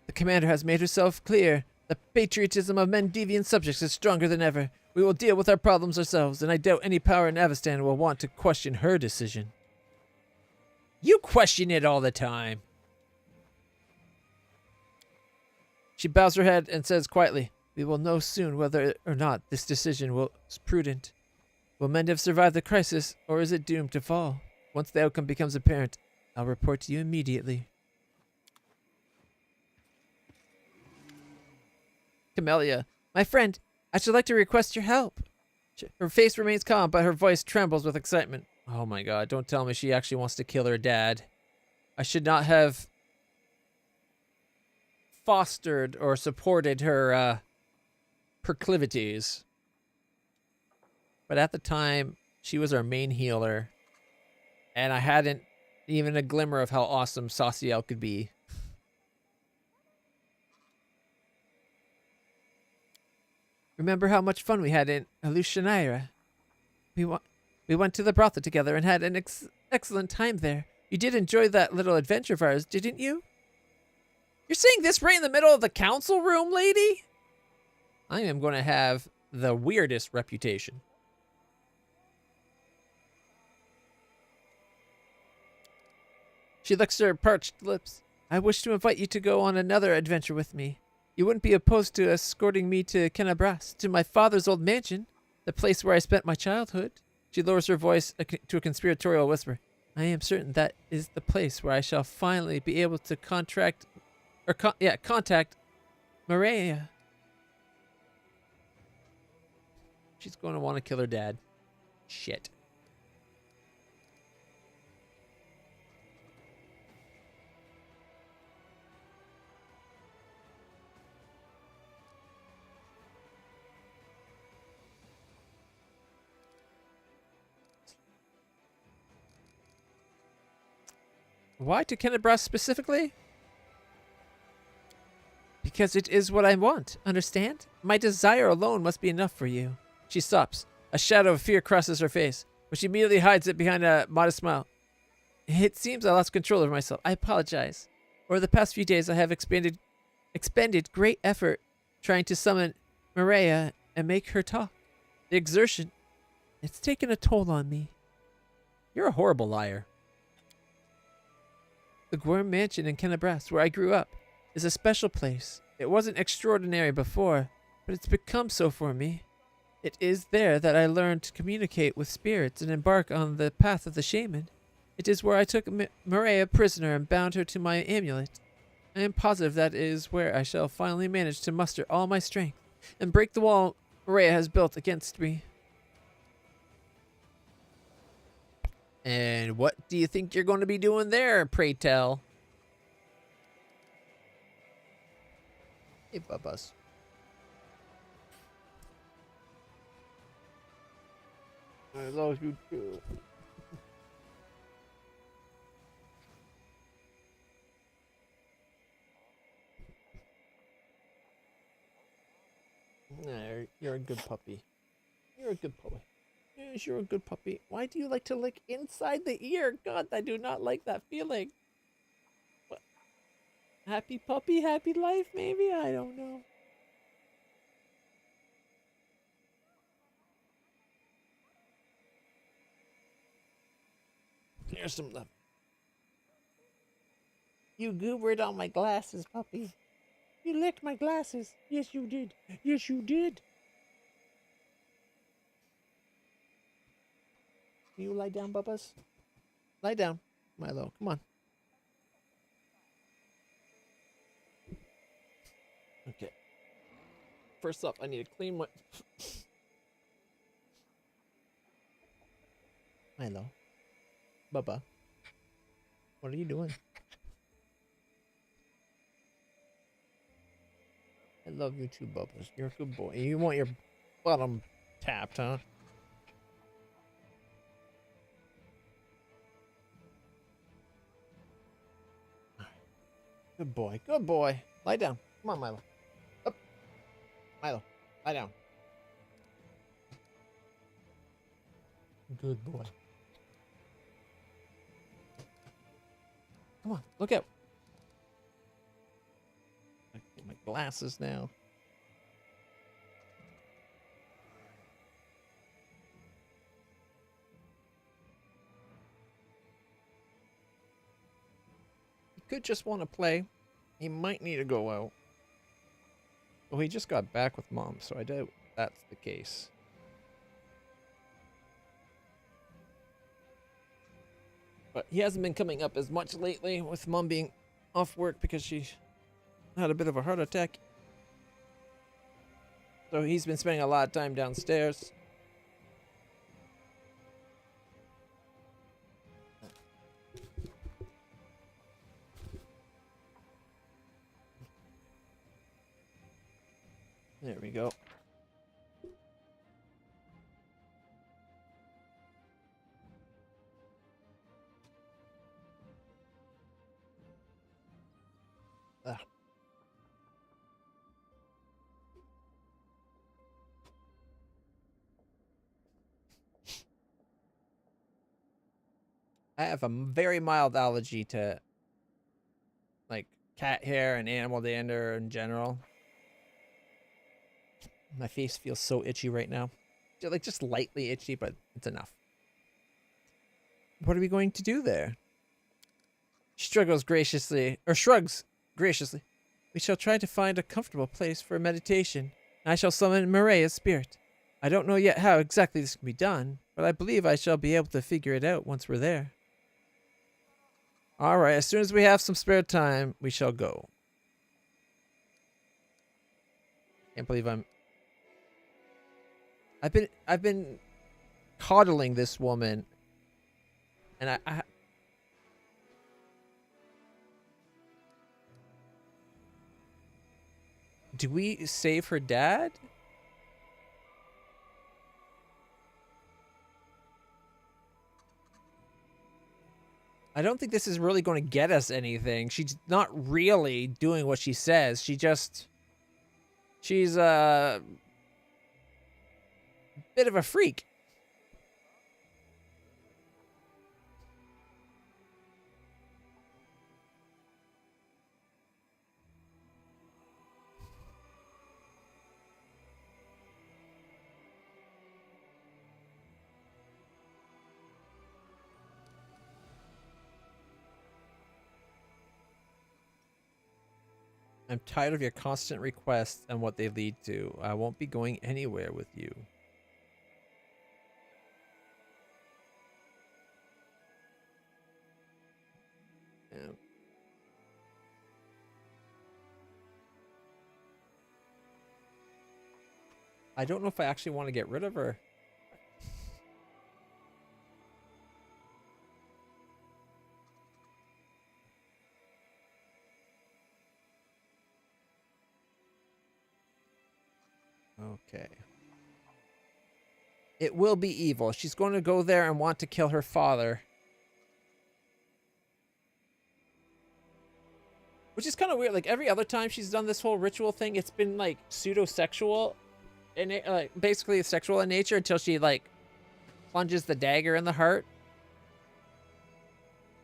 The commander has made herself clear. The patriotism of Mendevian subjects is stronger than ever. We will deal with our problems ourselves, and I doubt any power in Avestan will want to question her decision. You question it all the time. She bows her head and says quietly, "We will know soon whether or not this decision was prudent. Will Mendev survive the crisis, or is it doomed to fall? Once the outcome becomes apparent, I'll report to you immediately." Camellia, "My friend, I should like to request your help." Her face remains calm, but her voice trembles with excitement. Oh my god, don't tell me she actually wants to kill her dad. I should not have fostered or supported her proclivities. But at the time, she was our main healer, and I hadn't even a glimmer of how awesome Saciel could be. Remember how much fun we had in Alushanira? We went to the brothel together and had an excellent time there. You did enjoy that little adventure of ours, didn't you? You're saying this right in the middle of the council room, lady? I am going to have the weirdest reputation. She licks her parched lips. I wish to invite you to go on another adventure with me. You wouldn't be opposed to escorting me to Kenabras, to my father's old mansion, the place where I spent my childhood. She lowers her voice to a conspiratorial whisper. I am certain that is the place where I shall finally be able to contact Maria. She's going to want to kill her dad. Shit. Why to Kenabras specifically? Because it is what I want, understand? My desire alone must be enough for you. She stops. A shadow of fear crosses her face, but she immediately hides it behind a modest smile. It seems I lost control of myself. I apologize. Over the past few days, I have expended great effort trying to summon Maria and make her talk. The exertion, it's taken a toll on me. You're a horrible liar. The Gwyrm Mansion in Kenabras, where I grew up, is a special place. It wasn't extraordinary before, but it's become so for me. It is there that I learned to communicate with spirits and embark on the path of the shaman. It is where I took Maria prisoner and bound her to my amulet. I am positive that is where I shall finally manage to muster all my strength and break the wall Maria has built against me. And what do you think you're going to be doing there, pray tell? Hey, Bubbas. I love you too. Nah, you're a good puppy. You're a good puppy. Yes, you're a good puppy. Why do you like to lick inside the ear? God, I do not like that feeling. What? Happy puppy, happy life, maybe? I don't know. Here's some love. You goobered on my glasses, puppy. You licked my glasses. Yes, you did. Yes, you did. Can you lie down, Bubbas? Lie down, Milo. Come on. Okay. First up, I need to clean my... Milo. Bubba. What are you doing? I love you too, Bubbles. You're a good boy. You want your bottom tapped, huh? Good boy. Good boy. Lie down. Come on, Milo. Up. Milo, lie down. Good boy. Come on, look out. I get my glasses now. He could just want to play. He might need to go out. Well, he just got back with Mom, so I doubt that's the case. But he hasn't been coming up as much lately with Mom being off work because she had a bit of a heart attack. So he's been spending a lot of time downstairs. There we go. Ah. I have a very mild allergy to like cat hair and animal dander in general. My face feels so itchy right now. Like just lightly itchy, but it's enough. What are we going to do there? She shrugs graciously. We shall try to find a comfortable place for meditation. I shall summon Mireille's spirit. I don't know yet how exactly this can be done, but I believe I shall be able to figure it out once we're there. Alright, as soon as we have some spare time, we shall go. Can't believe I've been coddling this woman, and I do we save her dad? I don't think this is really going to get us anything. She's not really doing what she says. She's a bit of a freak. I'm tired of your constant requests and what they lead to. I won't be going anywhere with you. Yeah. I don't know if I actually want to get rid of her. Okay. It will be evil. She's going to go there and want to kill her father. Which is kind of weird. Like, every other time she's done this whole ritual thing, it's been, like, pseudo-sexual. And like, basically sexual in nature until she, like, plunges the dagger in the heart.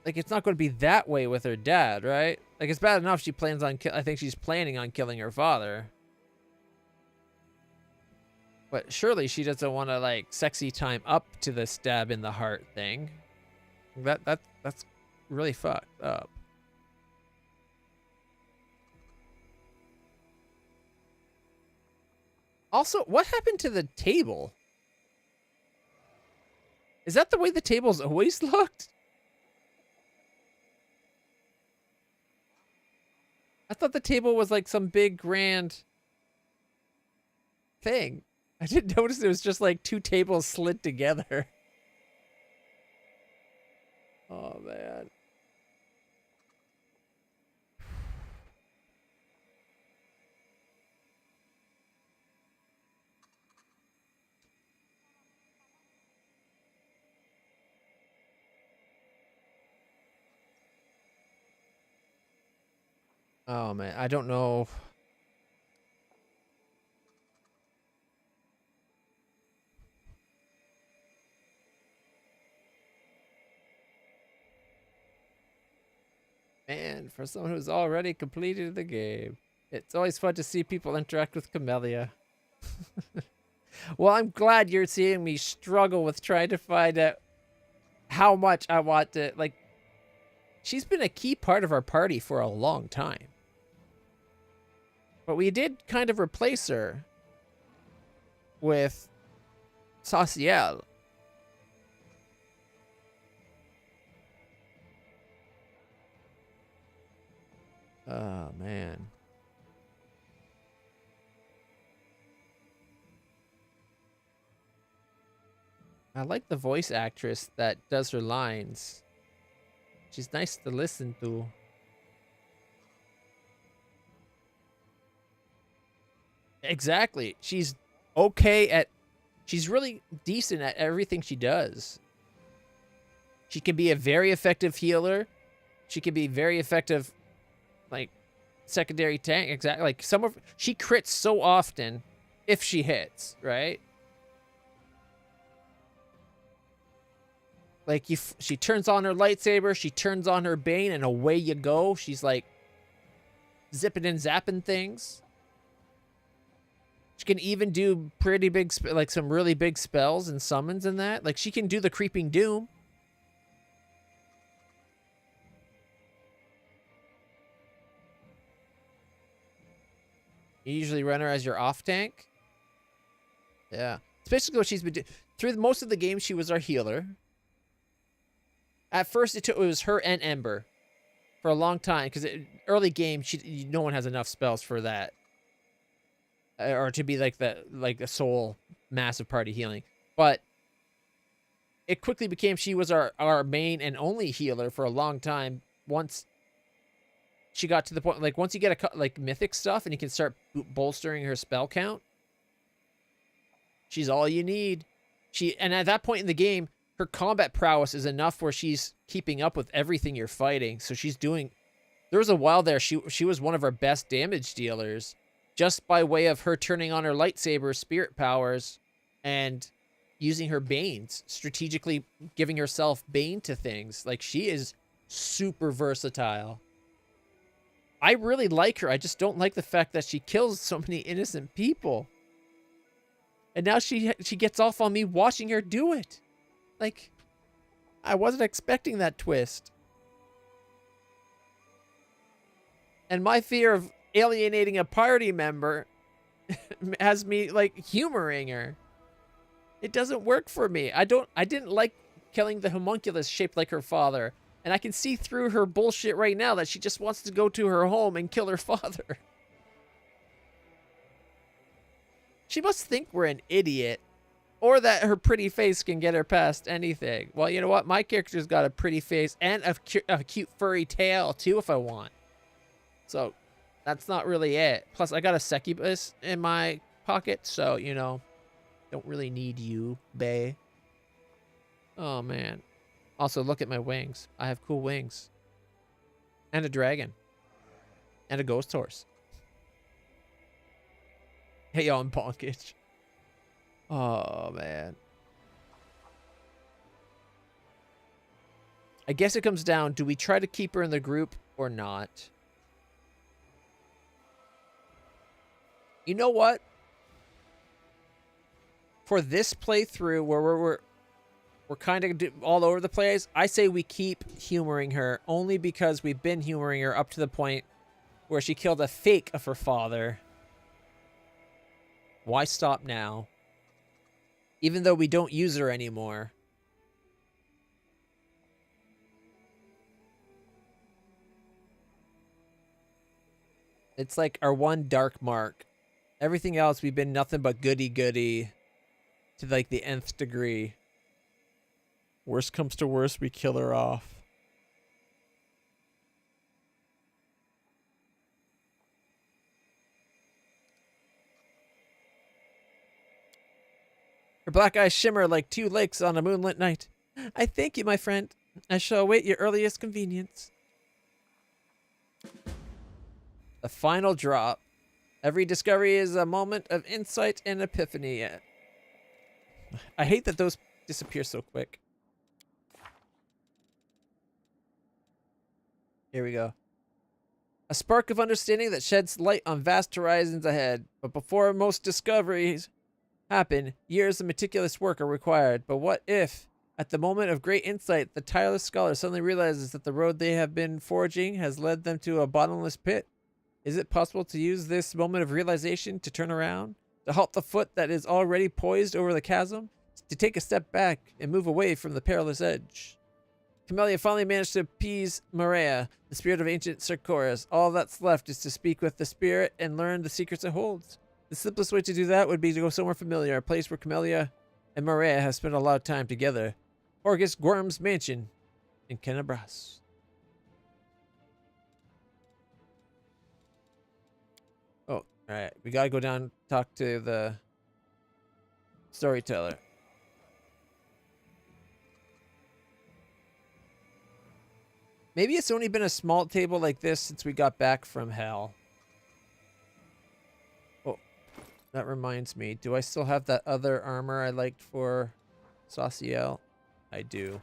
Like, it's not going to be that way with her dad, right? Like, it's bad enough she plans on... I think she's planning on killing her father. But surely she doesn't want to, like, sexy time up to the stab in the heart thing. That's really fucked up. Also, what happened to the table? Is that the way the tables always looked? I thought the table was like some big grand thing. I didn't notice it was just like two tables slid together. Oh, man. Oh, man. I don't know. Man, for someone who's already completed the game, it's always fun to see people interact with Camellia. Well, I'm glad you're seeing me struggle with trying to find out how much I want to, like, she's been a key part of our party for a long time. But we did kind of replace her with Saciel. Oh, man. I like the voice actress that does her lines. She's nice to listen to. Exactly. She's okay at... She's really decent at everything she does. She can be a very effective healer. She can be very effective, like, secondary tank. Exactly. Like, she crits so often if she hits, right? Like, she turns on her lightsaber, she turns on her Bane, and away you go. She's, like, zipping and zapping things. She can even do pretty big, like, some really big spells and summons and that. Like, she can do the Creeping Doom. You usually run her as your off tank. Yeah. It's basically what she's been doing. Through most of the game, she was our healer. At first, it was her and Ember for a long time. Because early game, no one has enough spells for that. Or to be like a sole massive party healing. But it quickly became she was our main and only healer for a long time. Once she got to the point, like, once you get like mythic stuff and you can start bolstering her spell count, she's all you need. And at that point in the game, her combat prowess is enough where she's keeping up with everything you're fighting. So she's doing... There was a while there, she was one of our best damage dealers just by way of her turning on her lightsaber spirit powers and using her Banes, strategically giving herself Bane to things. Like, she is super versatile. I really like her. I just don't like the fact that she kills so many innocent people. And now she gets off on me watching her do it. Like, I wasn't expecting that twist. And my fear of alienating a party member has me, like, humoring her. It doesn't work for me. I didn't like killing the homunculus shaped like her father. And I can see through her bullshit right now that she just wants to go to her home and kill her father. She must think we're an idiot. Or that her pretty face can get her past anything. Well, you know what? My character's got a pretty face and a cute furry tail, too, if I want. So, that's not really it. Plus, I got a succubus in my pocket, so, you know, don't really need you, bae. Oh, man. Also, look at my wings. I have cool wings. And a dragon. And a ghost horse. Hey, yo, I'm Bonkage. Oh, man. I guess it comes down, do we try to keep her in the group or not? You know what? For this playthrough where we're kind of all over the place, I say we keep humoring her only because we've been humoring her up to the point where she killed a fake of her father. Why stop now? Even though we don't use her anymore. It's like our one dark mark. Everything else, we've been nothing but goody-goody to, like, the nth degree. Worst comes to worst, we kill her off. Her black eyes shimmer like two lakes on a moonlit night. I thank you, my friend. I shall await your earliest convenience. The final drop. Every discovery is a moment of insight and epiphany. I hate that those disappear so quick. Here we go. A spark of understanding that sheds light on vast horizons ahead. But before most discoveries happen, years of meticulous work are required. But what if, at the moment of great insight, the tireless scholar suddenly realizes that the road they have been forging has led them to a bottomless pit? Is it possible to use this moment of realization to turn around? To halt the foot that is already poised over the chasm? To take a step back and move away from the perilous edge? Camellia finally managed to appease Maria, the spirit of ancient Cercoris. All that's left is to speak with the spirit and learn the secrets it holds. The simplest way to do that would be to go somewhere familiar, a place where Camellia and Maria have spent a lot of time together. Orgus Gorm's mansion in Kenabras. Oh, alright. We gotta go down and talk to the storyteller. Maybe it's only been a small table like this since we got back from hell. Oh, that reminds me. Do I still have that other armor I liked for Sauciel? I do.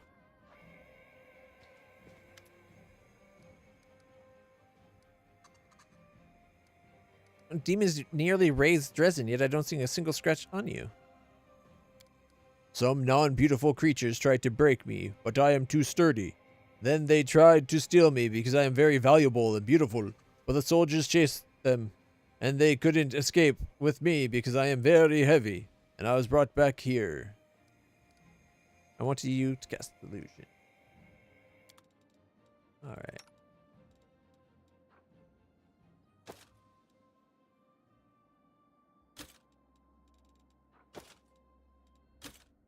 Demons nearly razed Dresden, yet I don't see a single scratch on you. Some non-beautiful creatures tried to break me, but I am too sturdy. Then they tried to steal me because I am very valuable and beautiful, but the soldiers chased them, and they couldn't escape with me because I am very heavy, and I was brought back here. I want you to cast illusion. Alright.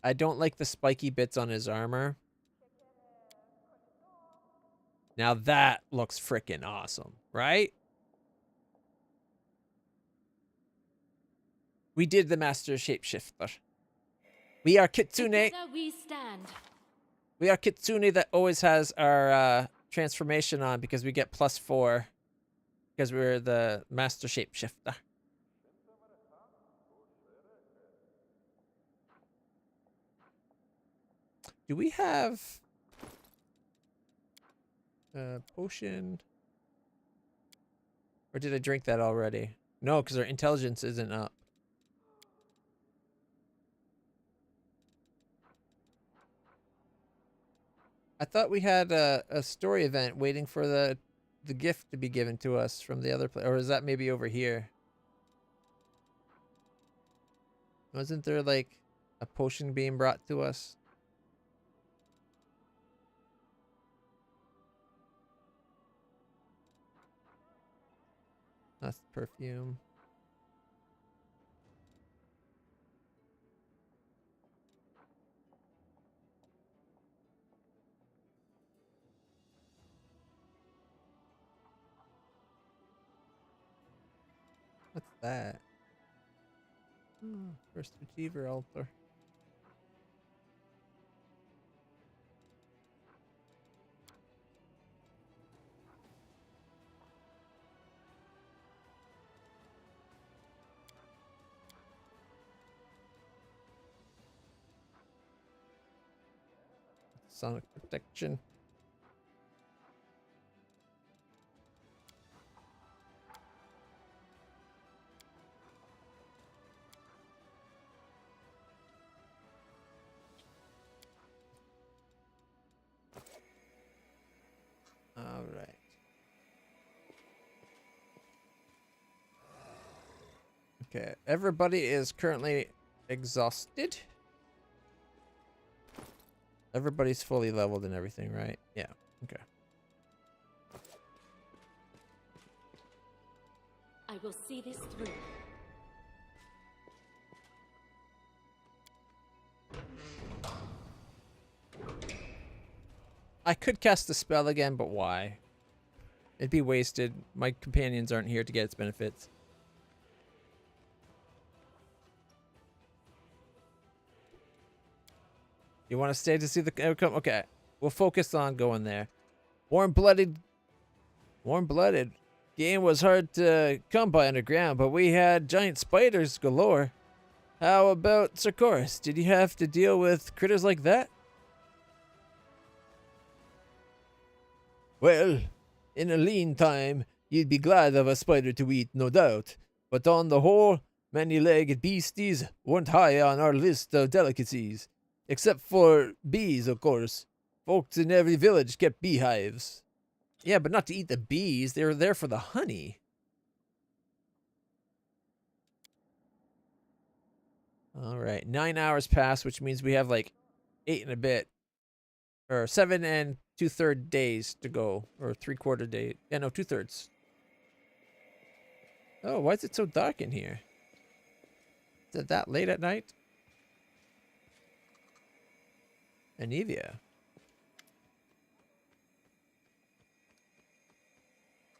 I don't like the spiky bits on his armor. Now that looks freaking awesome, right? We did the master shapeshifter. We are Kitsune. Together we stand. We are Kitsune that always has our transformation on because we get +4 because we're the master shapeshifter. Do we have a potion? Or did I drink that already? No, because our intelligence isn't up. I thought we had a story event waiting for the gift to be given to us from the other place. Or is that maybe over here? Wasn't there like a potion being brought to us? That's perfume. What's that? Oh, first achiever altar. Sonic protection. All right. Okay, everybody is currently exhausted. Everybody's fully leveled and everything, right? Yeah, okay. I will see this through. I could cast the spell again, but why? It'd be wasted. My companions aren't here to get its benefits. You want to stay to see the outcome? Okay. We'll focus on going there. Warm-blooded. Warm-blooded. Game was hard to come by underground, but we had giant spiders galore. How about Cercoris? Did you have to deal with critters like that? Well, in a lean time, you'd be glad of a spider to eat, no doubt. But on the whole, many-legged beasties weren't high on our list of delicacies. Except for bees, of course. Folks in every village kept beehives. Yeah, but not to eat the bees. They were there for the honey. All right, 9 hours pass, which means we have like 8 and a bit, or 7 and 2/3 days to go, or 3/4 day. Yeah, no, 2/3. Oh, why is it so dark in here? Is it that late at night? Anivia.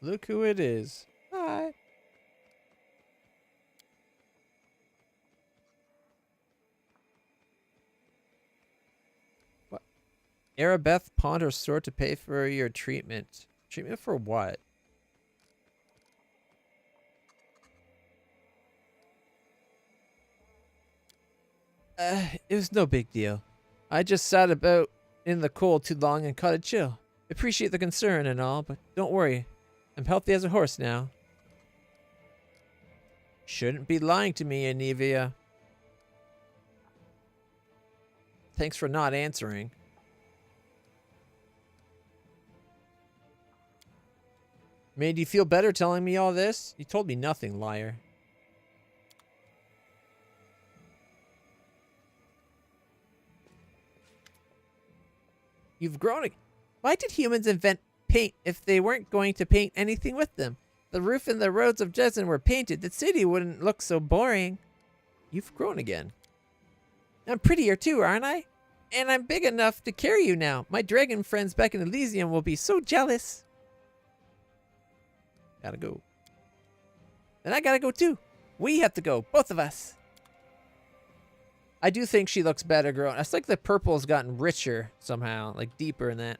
Look who it is. Hi. What? Arabeth pawned her sword to pay for your treatment. Treatment for what? It was no big deal. I just sat about in the cold too long and caught a chill. Appreciate the concern and all, but don't worry. I'm healthy as a horse now. Shouldn't be lying to me, Anivia. Thanks for not answering. Made you feel better telling me all this? You told me nothing, liar. You've grown. Why did humans invent paint if they weren't going to paint anything with them? The roof and the roads of Jezen were painted. The city wouldn't look so boring. You've grown again. I'm prettier too, aren't I? And I'm big enough to carry you now. My dragon friends back in Elysium will be so jealous. Gotta go. And I gotta go too. We have to go, both of us. I do think she looks better grown. It's like the purple's gotten richer somehow, like deeper in that.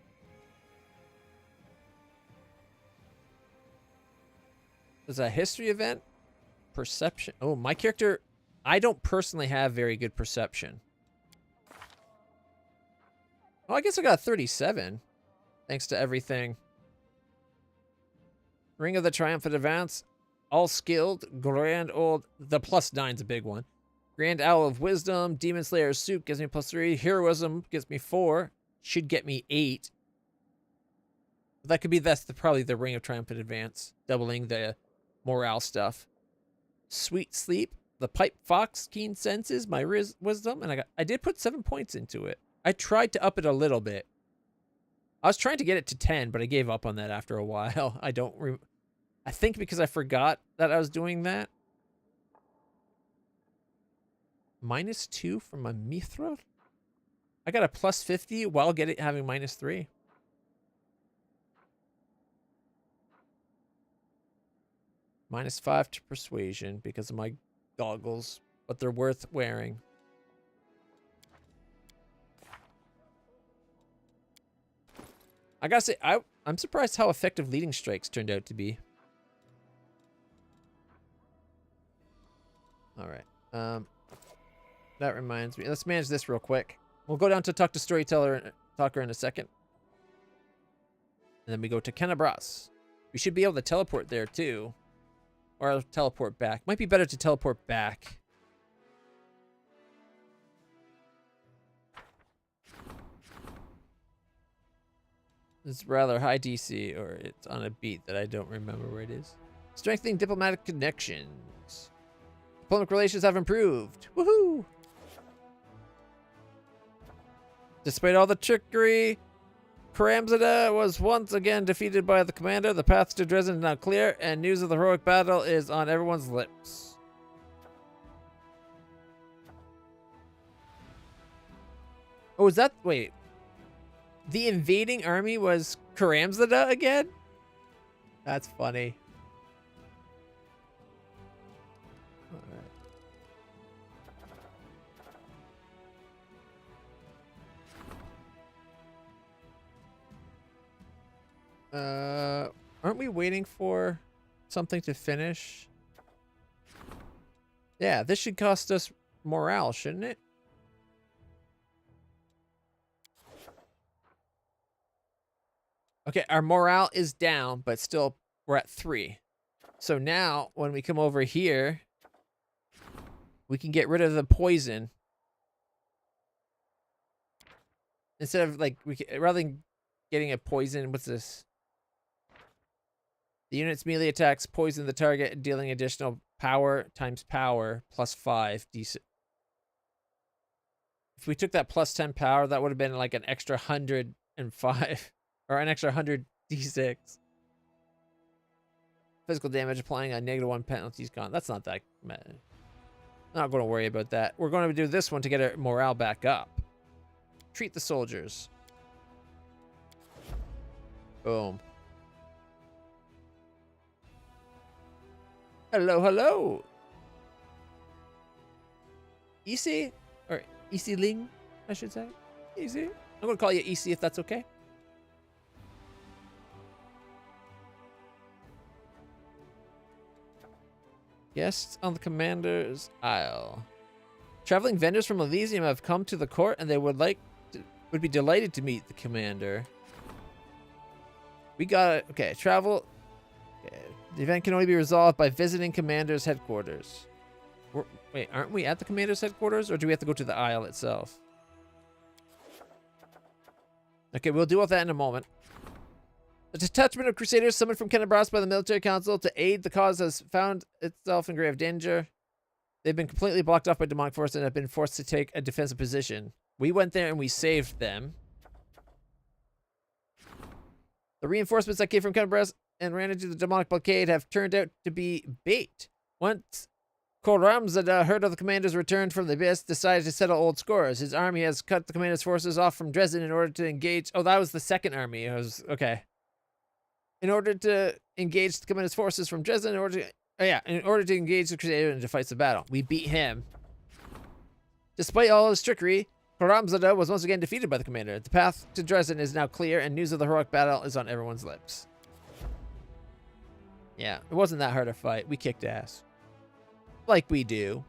There's a history event. Perception. Oh, my character, I don't personally have very good perception. Oh, I guess I got 37. Thanks to everything. Ring of the Triumphant Advance. All skilled. Grand Old. The +9's a big one. Grand Owl of Wisdom. Demon Slayer's Suit gives me +3. Heroism gives me 4. Should get me 8. That could be, probably the Ring of Triumphant Advance. Doubling the morale stuff. Sweet Sleep. The Pipe Fox. Keen Senses. My Wisdom. And I did put 7 points into it. I tried to up it a little bit. I was trying to get it to 10, but I gave up on that after a while. I think because I forgot that I was doing that. -2 from my Mithril? I got a +50 while having -3. -5 to Persuasion because of my goggles, but they're worth wearing. I gotta say, I'm surprised how effective leading strikes turned out to be. All right. That reminds me. Let's manage this real quick. We'll go down to talk to Talker in a second. And then we go to Kenabras. We should be able to teleport there too. Or teleport back. Might be better to teleport back. It's rather high DC, or it's on a beat that I don't remember where it is. Strengthening diplomatic connections. Diplomatic relations have improved. Woohoo! Despite all the trickery, Karamzada was once again defeated by the commander. The path to Dresden is now clear, and news of the heroic battle is on everyone's lips. Oh, is that... Wait. The invading army was Karamzada again? That's funny. Aren't we waiting for something to finish? Yeah, this should cost us morale, shouldn't it? Okay, our morale is down, but still we're at 3. So now, when we come over here, we can get rid of the poison. Instead of, like, rather than getting a poison, what's this? The unit's melee attacks poison the target, dealing additional power times power +5. if we took that plus 10 power, that would have been like an extra 105 or an extra 100 d6. Physical damage applying a -1 penalties gone. That's not that bad. Not going to worry about that. We're going to do this one to get our morale back up. Treat the soldiers. Boom. Hello, hello. Easy? Or Easy Ling, I should say. Easy. I'm going to call you Easy if that's okay. Guests on the Commander's Isle. Traveling vendors from Elysium have come to the court and they would be delighted to meet the commander. We got it. Okay, travel. Okay. The event can only be resolved by visiting commander's headquarters. Wait, aren't we at the commander's headquarters, or do we have to go to the Isle itself? Okay, we'll deal with that in a moment. A detachment of Crusaders summoned from Kenabras by the military council to aid the cause has found itself in grave danger. They've been completely blocked off by demonic force and have been forced to take a defensive position. We went there and we saved them. The reinforcements that came from Kenabras and ran into the demonic blockade have turned out to be bait. Once Koramzada heard of the commander's return from the abyss, decided to settle old scores. His army has cut the commander's forces off from Dresden in order to engage... Oh, that was the second army. Okay. In order to engage the commander's forces from Dresden, in order to engage the Crusader and to fight the battle. We beat him. Despite all his trickery, Karamzada was once again defeated by the commander. The path to Dresden is now clear, and news of the heroic battle is on everyone's lips. Yeah, it wasn't that hard a fight. We kicked ass. Like we do.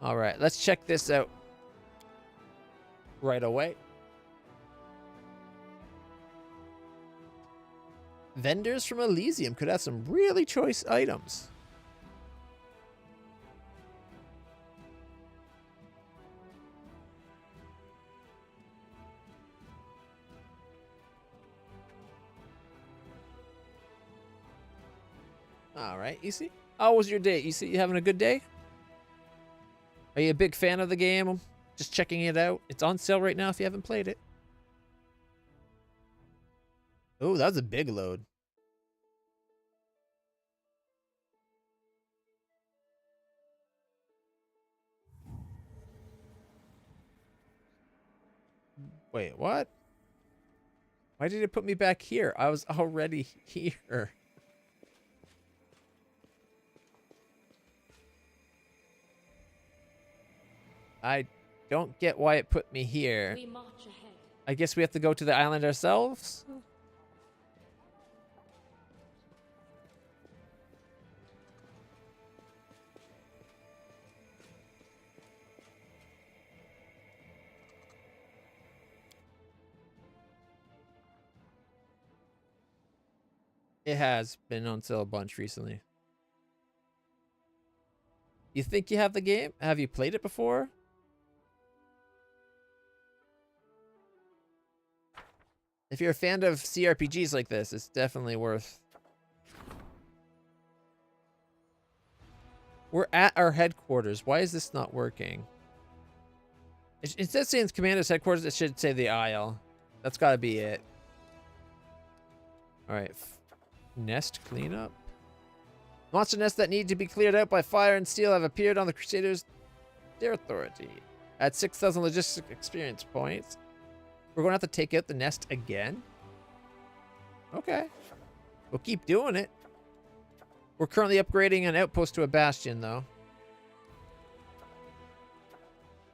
Alright, let's check this out right away. Vendors from Elysium could have some really choice items. All right, Easy. How was your day, Easy? You having a good day? Are you a big fan of the game? Just checking it out. It's on sale right now if you haven't played it. Oh, that was a big load. Wait, what? Why did it put me back here? I was already here. I don't get why it put me here. We march ahead. I guess we have to go to the island ourselves? It has been on sale a bunch recently. You think you have the game? Have you played it before? If you're a fan of CRPGs like this, it's definitely worth... We're at our headquarters. Why is this not working? Instead of saying Commander's headquarters, it should say the Isle. That's gotta be it. Alright. Nest cleanup. Monster nests that need to be cleared out by fire and steel have appeared on the Crusaders' territory. At 6,000 logistic experience points. We're going to have to take out the nest again? Okay. We'll keep doing it. We're currently upgrading an outpost to a bastion, though.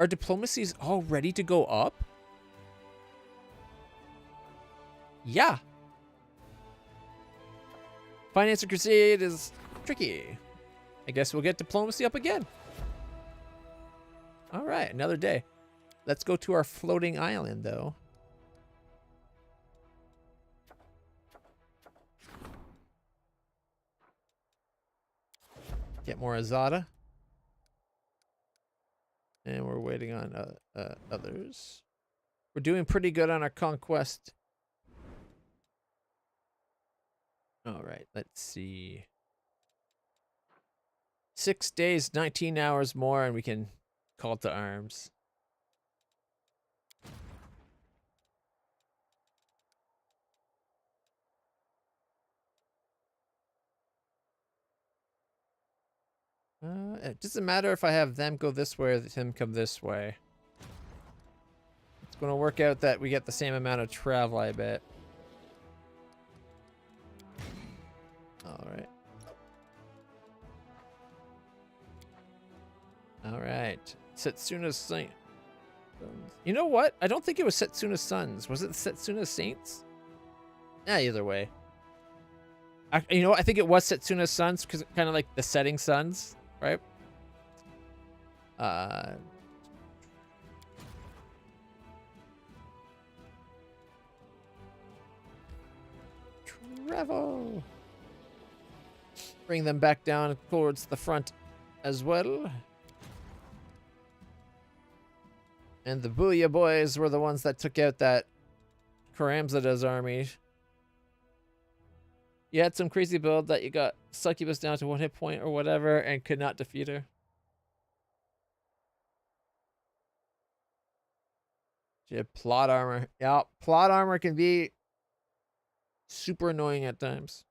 Our diplomacy's all ready to go up? Yeah. Finance a crusade is tricky. I guess we'll get diplomacy up again. All right, another day. Let's go to our floating island, though. Get more Azada. And we're waiting on others. We're doing pretty good on our conquest. All right, let's see. 6 days, 19 hours more, and we can call to arms. It doesn't matter if I have them go this way or him come this way. It's going to work out that we get the same amount of travel, I bet. Alright. Alright. Setsuna's Saint. You know what? I don't think it was Setsuna's Sons. Was it Setsuna's Saints? Yeah, either way. You know what? I think it was Setsuna's Sons because kind of like the setting suns, right? Travel. Bring them back down towards the front as well. And the Booyah Boys were the ones that took out that Karamzada's army. You had some crazy build that you got Succubus down to 1 hit point or whatever and could not defeat her. She had plot armor. Yeah, plot armor can be super annoying at times.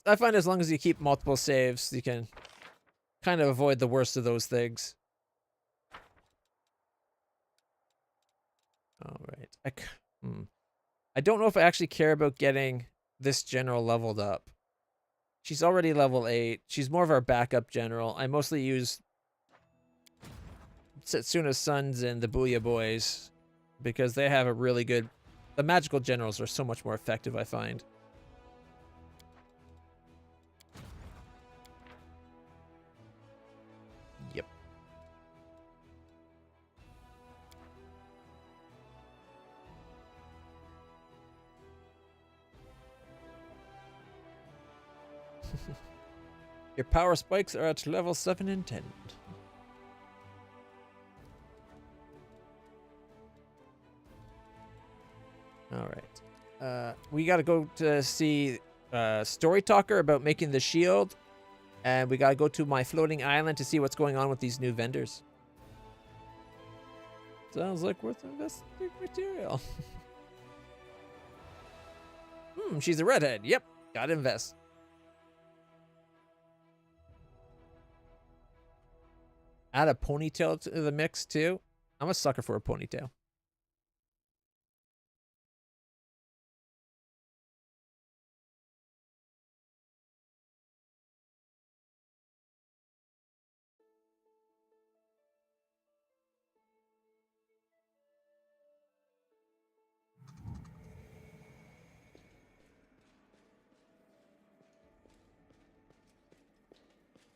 I find as long as you keep multiple saves, you can kind of avoid the worst of those things. All right. I don't know if I actually care about getting this general leveled up. She's already level 8. She's more of our backup general. I mostly use Setsuna's Sons and the Booyah Boys because they have a really good... The magical generals are so much more effective, I find. Yep. Your power spikes are at level 7 and 10. Alright. We gotta go to see Story Talker about making the shield. And we gotta go to my floating island to see what's going on with these new vendors. Sounds like worth investing material. She's a redhead. Yep, gotta invest. Add a ponytail to the mix too. I'm a sucker for a ponytail.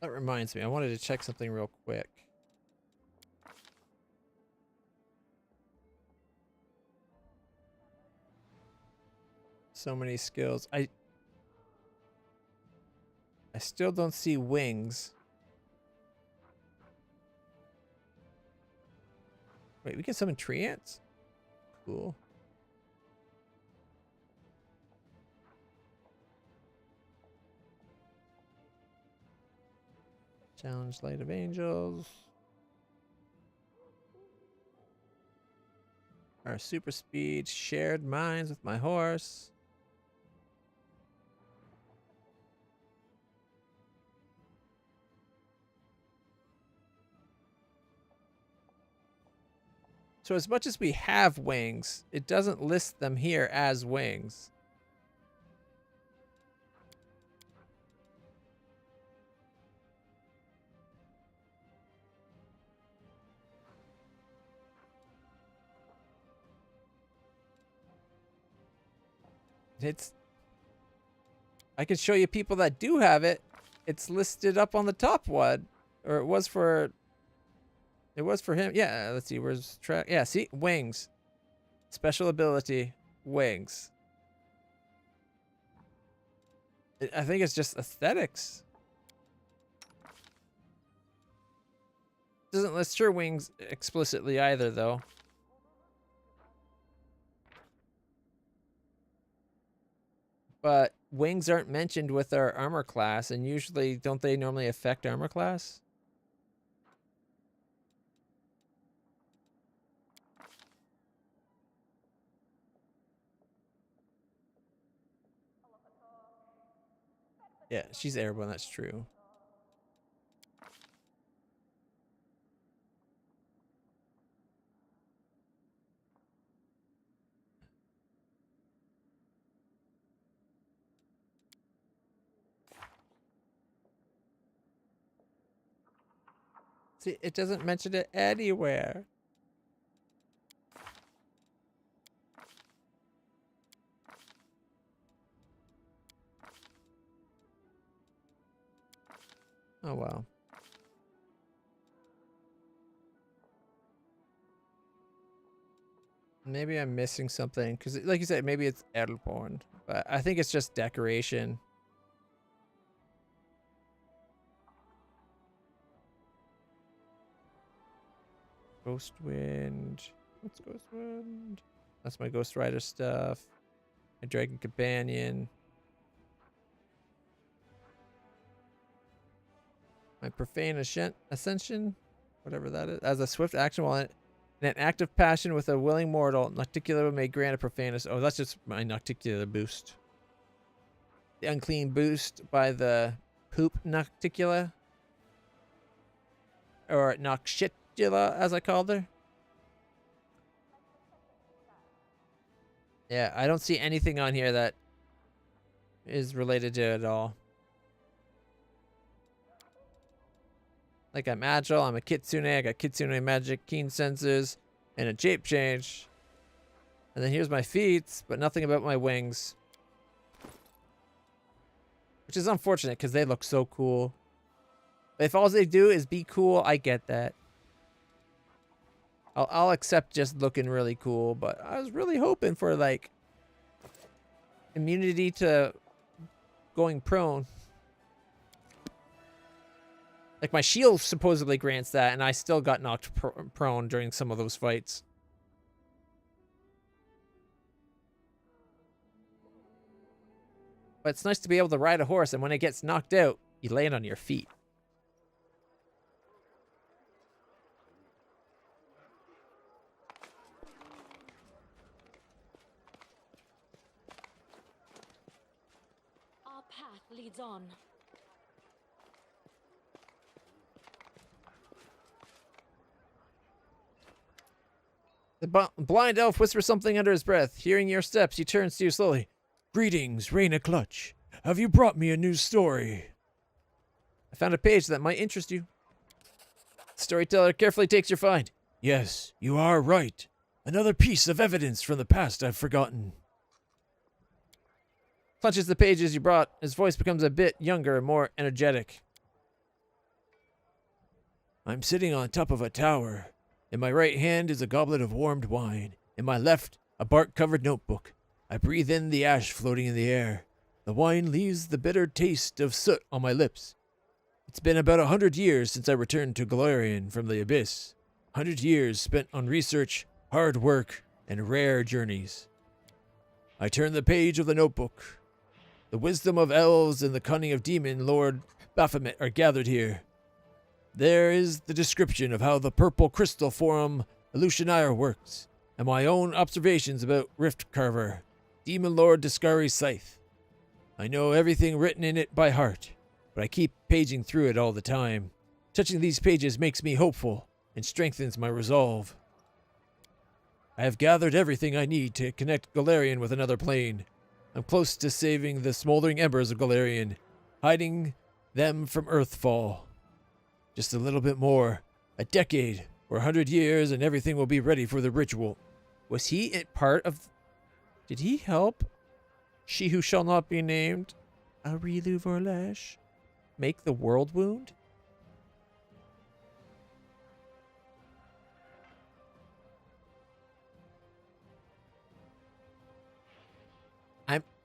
That reminds me, I wanted to check something real quick. So many skills. I still don't see wings. Wait, we can summon tree ants? Cool. Challenge Light of Angels. Our super speed, shared minds with my horse. So as much as we have wings, it doesn't list them here as wings. I can show you people that do have it. It's listed up on the top one, or it was for him. Yeah, let's see, where's track? Yeah, see, wings, special ability, wings. I think it's just aesthetics. Doesn't list your wings explicitly either, though. But wings aren't mentioned with our armor class, and usually, don't they normally affect armor class? Yeah, she's airborne, that's true. See, it doesn't mention it anywhere. Oh, wow. Maybe I'm missing something. Because, like you said, maybe it's airborne. But I think it's just decoration. Ghost Wind. What's Ghost Wind? That's my Ghost Rider stuff. My Dragon Companion. My Profane Ascension. Whatever that is. As a swift action while in an active passion with a willing mortal, Nocticular may grant a profane. Oh, that's just my Nocticular boost. The unclean boost by the poop Nocticular. Or Noxitula, as I called her. Yeah, I don't see anything on here that is related to it at all. Like, I'm agile, I'm a Kitsune, I got Kitsune magic, keen sensors, and a shape change. And then here's my feet, but nothing about my wings. Which is unfortunate, because they look so cool. If all they do is be cool, I get that. I'll accept just looking really cool, but I was really hoping for, like, immunity to going prone. Like, my shield supposedly grants that, and I still got knocked prone during some of those fights. But it's nice to be able to ride a horse, and when it gets knocked out, you land on your feet. Our path leads on. The blind elf whispers something under his breath. Hearing your steps, he turns to you slowly. Greetings, LitlClutch. Have you brought me a new story? I found a page that might interest you. Storyteller carefully takes your find. Yes, you are right. Another piece of evidence from the past I've forgotten. Clutches the pages you brought. His voice becomes a bit younger and more energetic. I'm sitting on top of a tower. In my right hand is a goblet of warmed wine. In my left, a bark-covered notebook. I breathe in the ash floating in the air. The wine leaves the bitter taste of soot on my lips. It's been about 100 years since I returned to Galarian from the Abyss. 100 years spent on research, hard work, and rare journeys. I turn the page of the notebook. The wisdom of elves and the cunning of demon Lord Baphomet are gathered here. There is the description of how the purple crystal forum Illusionaire works, and my own observations about Rift Carver, Demon Lord Discari's scythe. I know everything written in it by heart, but I keep paging through it all the time. Touching these pages makes me hopeful and strengthens my resolve. I have gathered everything I need to connect Galarian with another plane. I'm close to saving the smoldering embers of Galarian, hiding them from Earthfall. Just a little bit more. A decade or 100 years and everything will be ready for the ritual. Was he part of... Did he help she who shall not be named, Aurilu Vorlesh, make the world wound?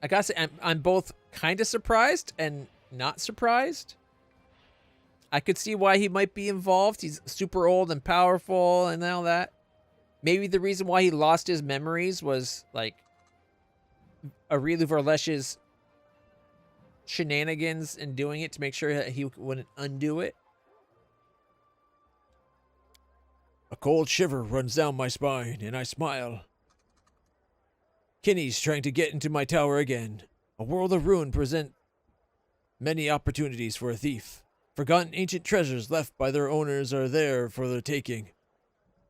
I gotta say, I'm both kind of surprised and not surprised. I could see why he might be involved. He's super old and powerful and all that. Maybe the reason why he lost his memories was, like, Aurilu Vorlesh's shenanigans in doing it to make sure that he wouldn't undo it. A cold shiver runs down my spine, and I smile. Kinney's trying to get into my tower again. A world of ruin presents many opportunities for a thief. Forgotten ancient treasures left by their owners are there for their taking.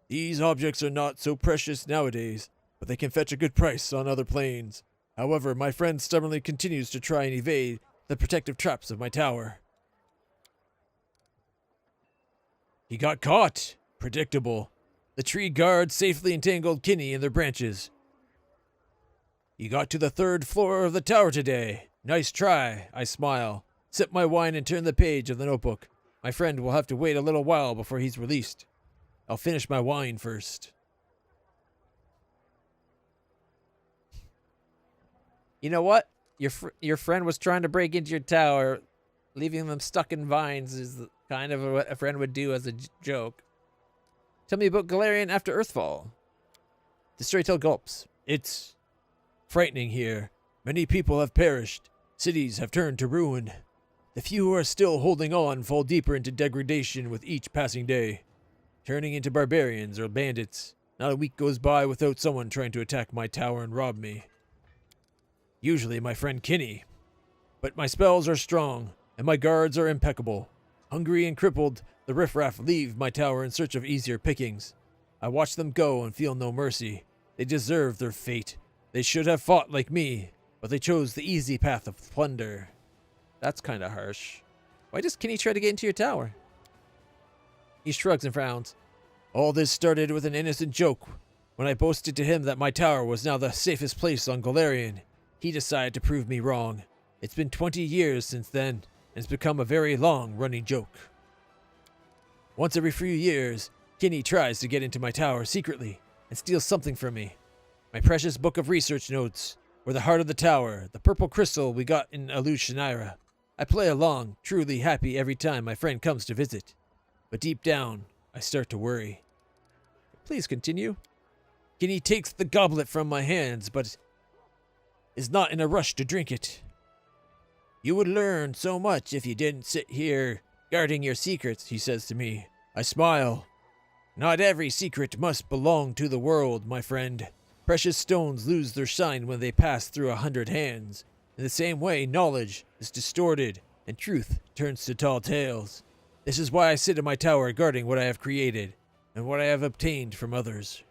These objects are not so precious nowadays, but they can fetch a good price on other planes. However, my friend stubbornly continues to try and evade the protective traps of my tower. He got caught. Predictable. The tree guards safely entangled Kinney in their branches. He got to the 3rd floor of the tower today. Nice try, I smile. Sip my wine and turn the page of the notebook. My friend will have to wait a little while before he's released. I'll finish my wine first. You know what? Your friend was trying to break into your tower. Leaving them stuck in vines is kind of what a friend would do as a joke. Tell me about Galarian after Earthfall. The storyteller gulps. It's frightening here. Many people have perished. Cities have turned to ruin. The few who are still holding on fall deeper into degradation with each passing day, turning into barbarians or bandits. Not a week goes by without someone trying to attack my tower and rob me. Usually my friend Kinney. But my spells are strong, and my guards are impeccable. Hungry and crippled, the riffraff leave my tower in search of easier pickings. I watch them go and feel no mercy. They deserve their fate. They should have fought like me, but they chose the easy path of plunder. That's kind of harsh. Why does Kinney try to get into your tower? He shrugs and frowns. All this started with an innocent joke. When I boasted to him that my tower was now the safest place on Galarian, he decided to prove me wrong. It's been 20 years since then, and it's become a very long-running joke. Once every few years, Kinney tries to get into my tower secretly and steals something from me. My precious book of research notes, or the heart of the tower, the purple crystal we got in Alushanira. I play along, truly happy every time my friend comes to visit. But deep down, I start to worry. Please continue. Kinney takes the goblet from my hands, but is not in a rush to drink it. You would learn so much if you didn't sit here guarding your secrets, he says to me. I smile. Not every secret must belong to the world, my friend. Precious stones lose their shine when they pass through 100 hands. In the same way, knowledge is distorted, and truth turns to tall tales. This is why I sit in my tower guarding what I have created, and what I have obtained from others.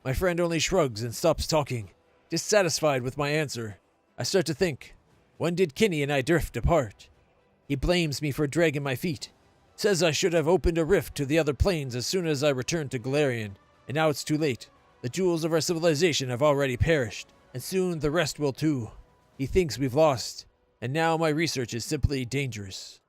My friend only shrugs and stops talking, dissatisfied with my answer. I start to think, when did Kinney and I drift apart? He blames me for dragging my feet, says I should have opened a rift to the other planes as soon as I returned to Galarian, and now it's too late. The jewels of our civilization have already perished, and soon the rest will too. He thinks we've lost, and now my research is simply dangerous.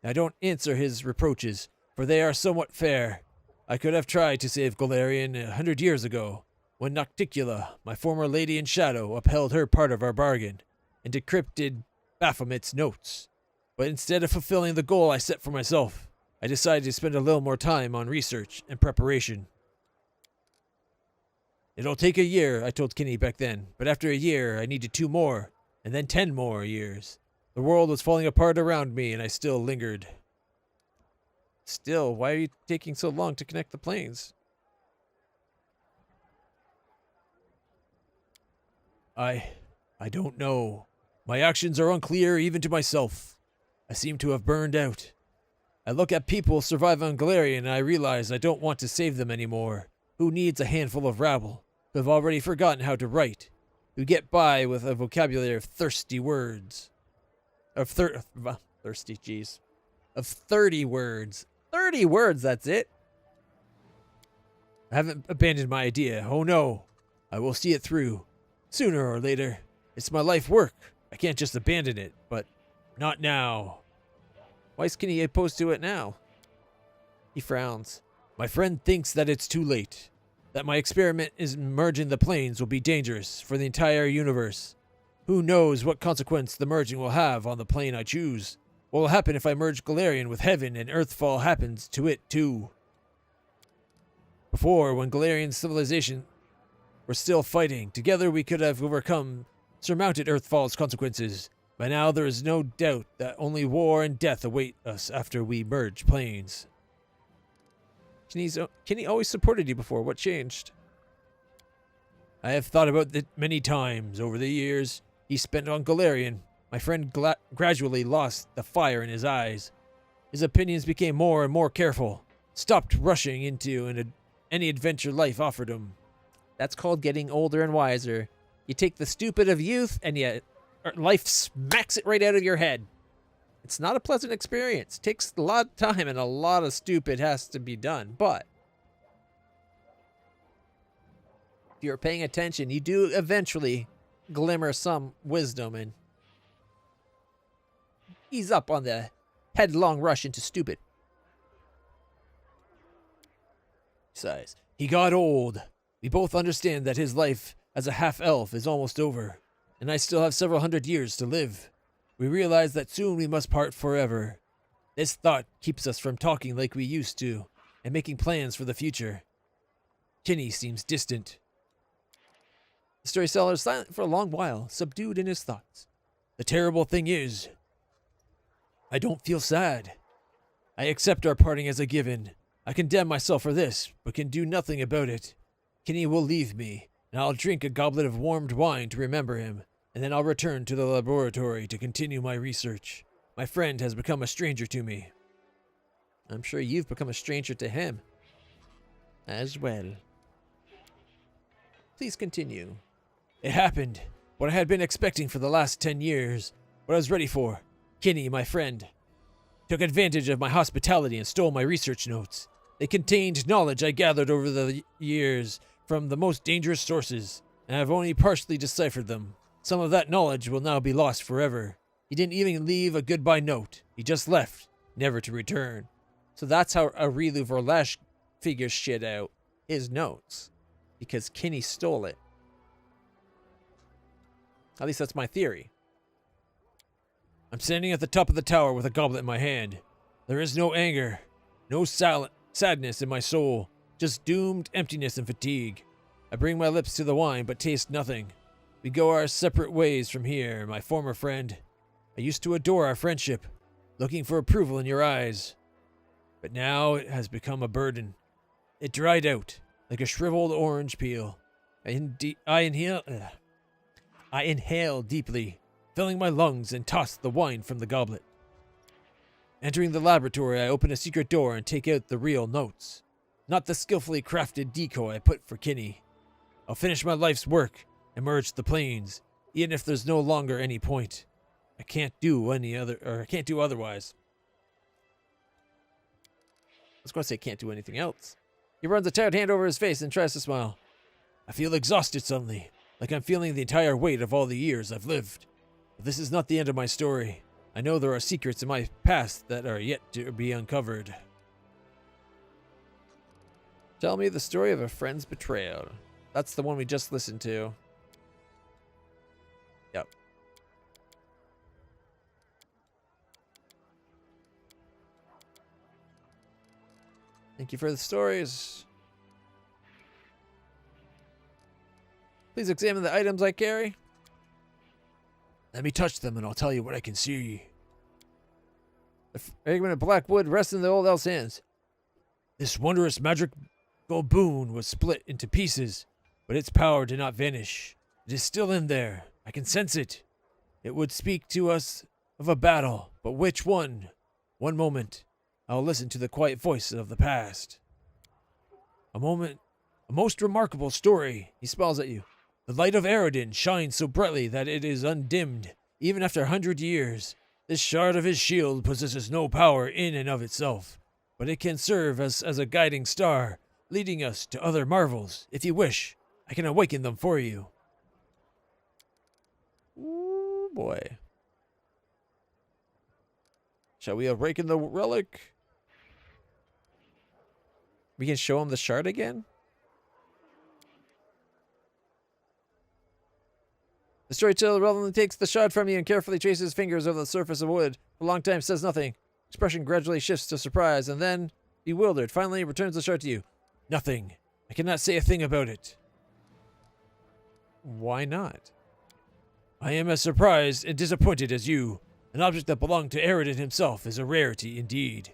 I don't answer his reproaches, for they are somewhat fair. I could have tried to save Galarian 100 years ago, when Nocticula, my former lady in shadow, upheld her part of our bargain, and decrypted Baphomet's notes. But instead of fulfilling the goal I set for myself, I decided to spend a little more time on research and preparation. It'll take a year, I told Kinney back then, but after a year I needed 2 more, and then 10 more years. The world was falling apart around me, and I still lingered. Still, why are you taking so long to connect the planes? I don't know. My actions are unclear even to myself. I seem to have burned out. I look at people survive on Galarian and I realize I don't want to save them anymore. Who needs a handful of rabble who have already forgotten how to write, who get by with a vocabulary of thirsty words? Of 30 words. 30 words, that's it. I haven't abandoned my idea. Oh no. I will see it through. Sooner or later. It's my life work. I can't just abandon it, but not now. Why is Kinney opposed to it now? He frowns. My friend thinks that it's too late. That my experiment in merging the planes will be dangerous for the entire universe. Who knows what consequence the merging will have on the plane I choose? What will happen if I merge Galarian with Heaven and Earthfall happens to it too? Before, when Galarian civilization were still fighting, together we could have surmounted Earthfall's consequences. By now there is no doubt that only war and death await us after we merge planes. Kinney always supported you before. What changed? I have thought about it many times over the years. he spent on Galarian, my friend gradually lost the fire in his eyes. His opinions became more and more careful, stopped rushing into any adventure life offered him. That's called getting older and wiser. You take the stupid of youth and life smacks it right out of your head. It's not a pleasant experience. It takes a lot of time and a lot of stupid has to be done. But if you're paying attention, you do eventually glimmer some wisdom and ease up on the headlong rush into stupid. Besides, he got old. We both understand that his life as a half-elf is almost over, and I still have several hundred years to live. We realize that soon we must part forever. This thought keeps us from talking like we used to, and making plans for the future. Kinney seems distant. The storyteller is silent for a long while, subdued in his thoughts. The terrible thing is, I don't feel sad. I accept our parting as a given. I condemn myself for this, but can do nothing about it. Kinney will leave me, and I'll drink a goblet of warmed wine to remember him, and then I'll return to the laboratory to continue my research. My friend has become a stranger to me. I'm sure you've become a stranger to him as well. Please continue. It happened. What I had been expecting for the last 10 years. What I was ready for. Kinney, my friend, took advantage of my hospitality and stole my research notes. They contained knowledge I gathered over the years from the most dangerous sources, and I've only partially deciphered them. Some of that knowledge will now be lost forever. He didn't even leave a goodbye note. He just left, never to return. So that's how Aurelu Vorlash figures shit out. His notes. Because Kinney stole it. At least that's my theory. I'm standing at the top of the tower with a goblet in my hand. There is no anger, no sadness in my soul, just doomed emptiness and fatigue. I bring my lips to the wine, but taste nothing. We go our separate ways from here, my former friend. I used to adore our friendship, looking for approval in your eyes. But now it has become a burden. It dried out, like a shriveled orange peel. I inhale deeply, filling my lungs, and toss the wine from the goblet. Entering the laboratory, I open a secret door and take out the real notes. Not the skillfully crafted decoy I put for Kinney. I'll finish my life's work and merge the planes, even if there's no longer any point. I can't do otherwise. I was going to say can't do anything else. He runs a tired hand over his face and tries to smile. I feel exhausted suddenly, like I'm feeling the entire weight of all the years I've lived. But this is not the end of my story. I know there are secrets in my past that are yet to be uncovered. Tell me the story of a friend's betrayal. That's the one we just listened to. Yep. Thank you for the stories. Please examine the items I carry. Let me touch them and I'll tell you what I can see. The fragment of black wood rests in the old elf's hands. This wondrous magical boon was split into pieces, but its power did not vanish. It is still in there. I can sense it. It would speak to us of a battle, but which one? One moment, I'll listen to the quiet voice of the past. A most remarkable story. He smiles at you. The light of Aridin shines so brightly that it is undimmed, even after 100 years. This shard of his shield possesses no power in and of itself, but it can serve as a guiding star, leading us to other marvels. If you wish, I can awaken them for you. Ooh, boy. Shall we awaken the relic? We can show him the shard again? The storyteller reluctantly takes the shard from you and carefully traces his fingers over the surface of wood. For a long time, says nothing. Expression gradually shifts to surprise, and then, bewildered, finally returns the shard to you. Nothing. I cannot say a thing about it. Why not? I am as surprised and disappointed as you. An object that belonged to Aridin himself is a rarity indeed.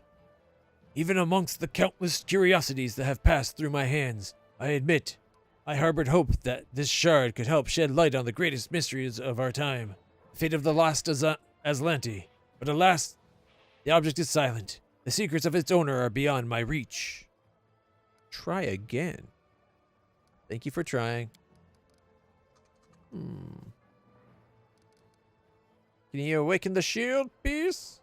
Even amongst the countless curiosities that have passed through my hands, I admit, I harbored hope that this shard could help shed light on the greatest mysteries of our time, the fate of the lost Aslanti. But alas, the object is silent. The secrets of its owner are beyond my reach. Try again. Thank you for trying. Can you awaken the shield piece?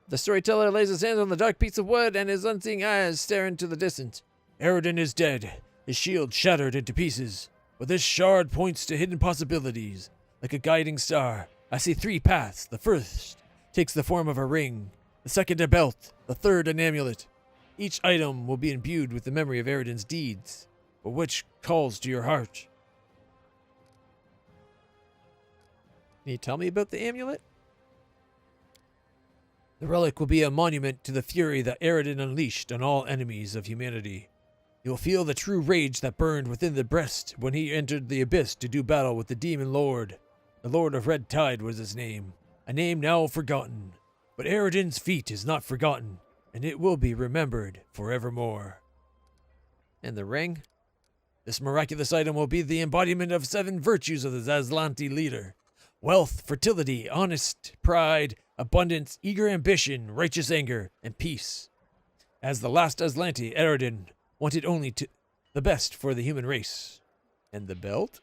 The storyteller lays his hands on the dark piece of wood and his unseeing eyes stare into the distance. Aridin is dead, his shield shattered into pieces. But this shard points to hidden possibilities. Like a guiding star, I see 3 paths. The first takes the form of a ring, the second a belt, the third an amulet. Each item will be imbued with the memory of Aridin's deeds, but which calls to your heart? Can you tell me about the amulet? The relic will be a monument to the fury that Aridin unleashed on all enemies of humanity. You'll feel the true rage that burned within the breast when he entered the abyss to do battle with the demon lord. The Lord of Red Tide was his name, a name now forgotten. But Aridin's feat is not forgotten, and it will be remembered forevermore. And the ring? This miraculous item will be the embodiment of 7 virtues of the Aslanti leader. Wealth, fertility, honest pride, abundance, eager ambition, righteous anger, and peace. As the last Aslanti, Aridin wanted only the best for the human race. And the belt?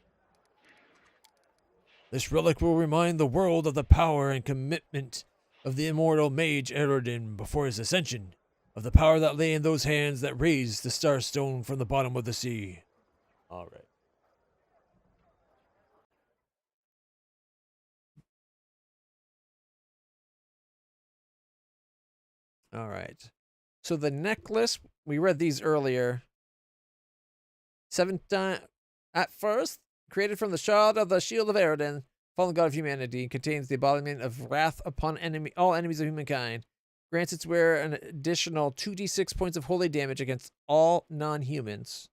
This relic will remind the world of the power and commitment of the immortal mage Aridin before his ascension, of the power that lay in those hands that raised the Starstone from the bottom of the sea. All right. All right. So the necklace, we read these earlier. 7 times at first, created from the shard of the shield of Aridin, fallen god of humanity, contains the embodiment of wrath upon all enemies of humankind. Grants its wearer an additional 2d6 points of holy damage against all non-humans.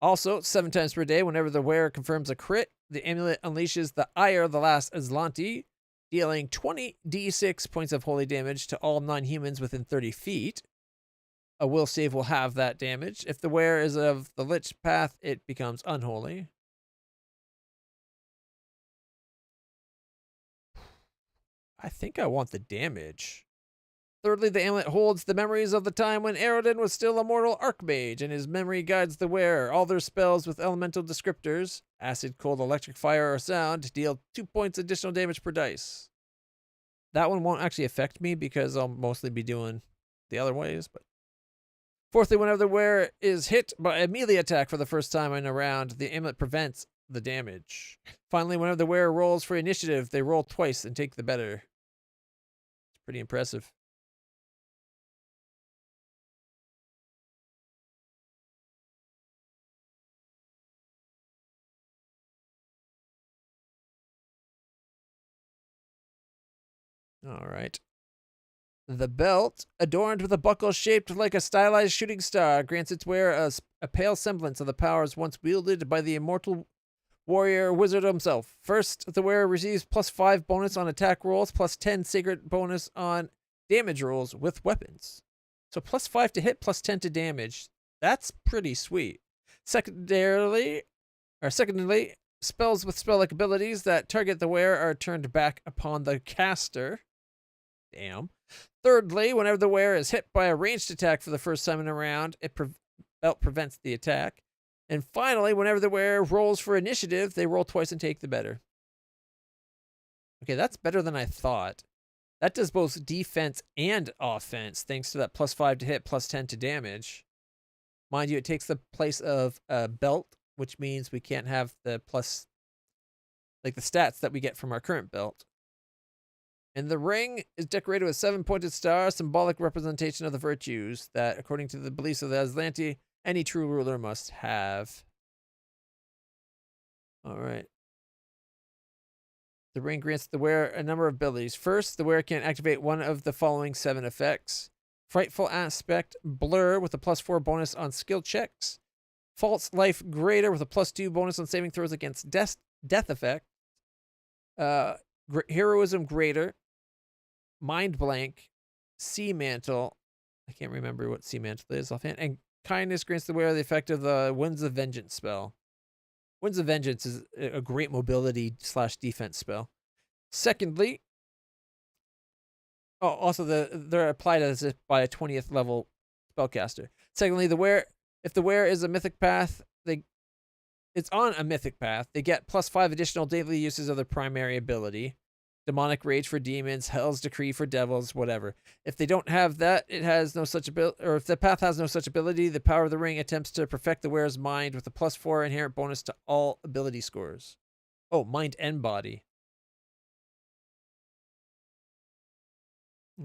Also, 7 times per day, whenever the wearer confirms a crit, the amulet unleashes the ire of the last Aslanti, dealing 20d6 points of holy damage to all non-humans within 30 feet. A will save will have that damage. If the wearer is of the Lich path, it becomes unholy. I think I want the damage. Thirdly, the amulet holds the memories of the time when Aridin was still a mortal archmage, and his memory guides the wearer. All their spells with elemental descriptors, acid, cold, electric, fire, or sound, deal 2 points additional damage per dice. That one won't actually affect me because I'll mostly be doing the other ways. But fourthly, whenever the wearer is hit by a melee attack for the first time in a round, the amulet prevents the damage. Finally, whenever the wearer rolls for initiative, they roll twice and take the better. It's pretty impressive. All right. The belt, adorned with a buckle shaped like a stylized shooting star, grants its wearer a pale semblance of the powers once wielded by the immortal warrior wizard himself. First, the wearer receives +5 bonus on attack rolls, +10 sacred bonus on damage rolls with weapons. So +5 to hit, +10 to damage. That's pretty sweet. Secondly, spells with spell-like abilities that target the wearer are turned back upon the caster. Damn. Thirdly, whenever the wearer is hit by a ranged attack for the first time in a round, belt prevents the attack. And finally, whenever the wearer rolls for initiative, they roll twice and take the better. Okay, that's better than I thought. That does both defense and offense, thanks to that +5 to hit, +10 to damage. Mind you, it takes the place of a belt, which means we can't have the the stats that we get from our current belt. And the ring is decorated with 7 pointed stars, symbolic representation of the virtues that, according to the beliefs of the Aslanti, any true ruler must have. All right. The ring grants the wearer a number of abilities. First, the wearer can activate one of the following 7 effects. Frightful Aspect, Blur with a +4 bonus on skill checks. False Life Greater with a +2 bonus on saving throws against death effect. Heroism Greater. Mind Blank. Sea Mantle. I can't remember what Sea Mantle is offhand. And kindness grants the wearer the effect of the Winds of Vengeance spell. Winds of Vengeance is a great mobility / defense spell. Secondly, also they're applied as if by a 20th level spellcaster. Secondly, if the wearer is a mythic path, it's on a mythic path. They get +5 additional daily uses of their primary ability. Demonic Rage for demons, Hell's Decree for devils, whatever. If they don't have that, it has no such ability, or if the path has no such ability, the Power of the Ring attempts to perfect the wearer's mind with a +4 inherent bonus to all ability scores. Oh, mind and body.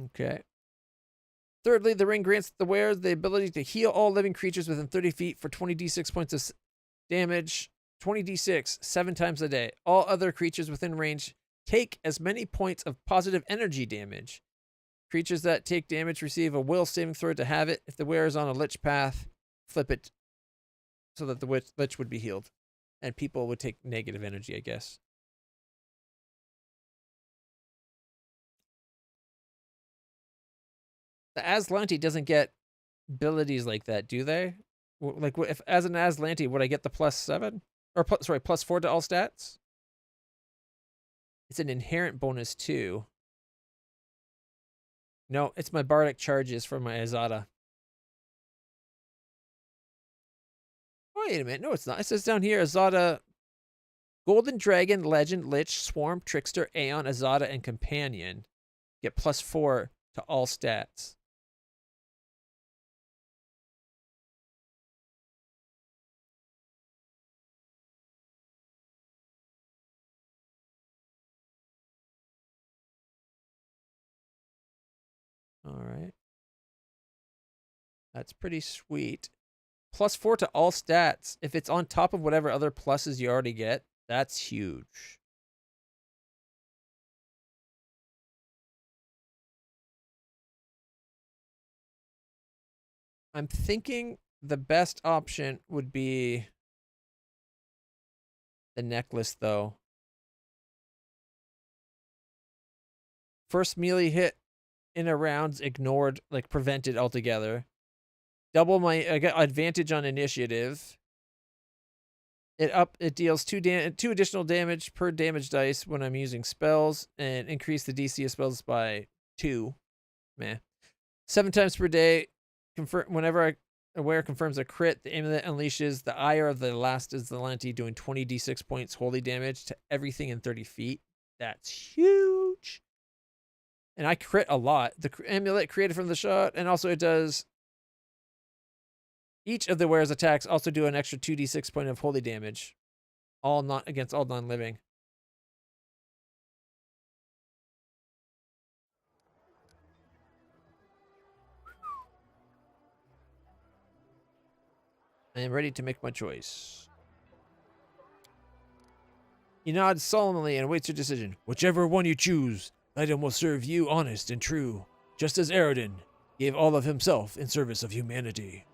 Okay. Thirdly, the ring grants the wearer the ability to heal all living creatures within 30 feet for 20d6 points of damage, 20d6, 7 times a day. All other creatures within range take as many points of positive energy damage. Creatures that take damage receive a will saving throw to have it. If the wearer is on a lich path, flip it so that the lich would be healed. And people would take negative energy, I guess. The Aslanti doesn't get abilities like that, do they? Like, if as an Aslanti, would I get the +7? Or, sorry, +4 to all stats? It's an inherent bonus too. No, it's my bardic charges for my Azada. Wait a minute. No, it's not. It says down here, Azada, Golden Dragon, Legend, Lich, Swarm, Trickster, Aeon, Azada, and Companion get +4 to all stats. All right. That's pretty sweet. +4 to all stats. If it's on top of whatever other pluses you already get, that's huge. I'm thinking the best option would be the necklace, though. First melee hit in a round's ignored, like prevented altogether. I got advantage on initiative. It deals 2 additional damage per damage dice when I'm using spells, and increase the DC of spells by 2. Meh. 7 times per day. Whenever a wearer confirms a crit, the amulet unleashes the ire of the last Aslanti, doing 20d6 points holy damage to everything in 30 feet. That's huge. And I crit a lot. The amulet created from the shot, and also it does. Each of the wearer's attacks also do an extra 2d6 point of holy damage, against all non-living. I am ready to make my choice. He nods solemnly and awaits your decision. Whichever one you choose, item will serve you honest and true, just as Aridin gave all of himself in service of humanity.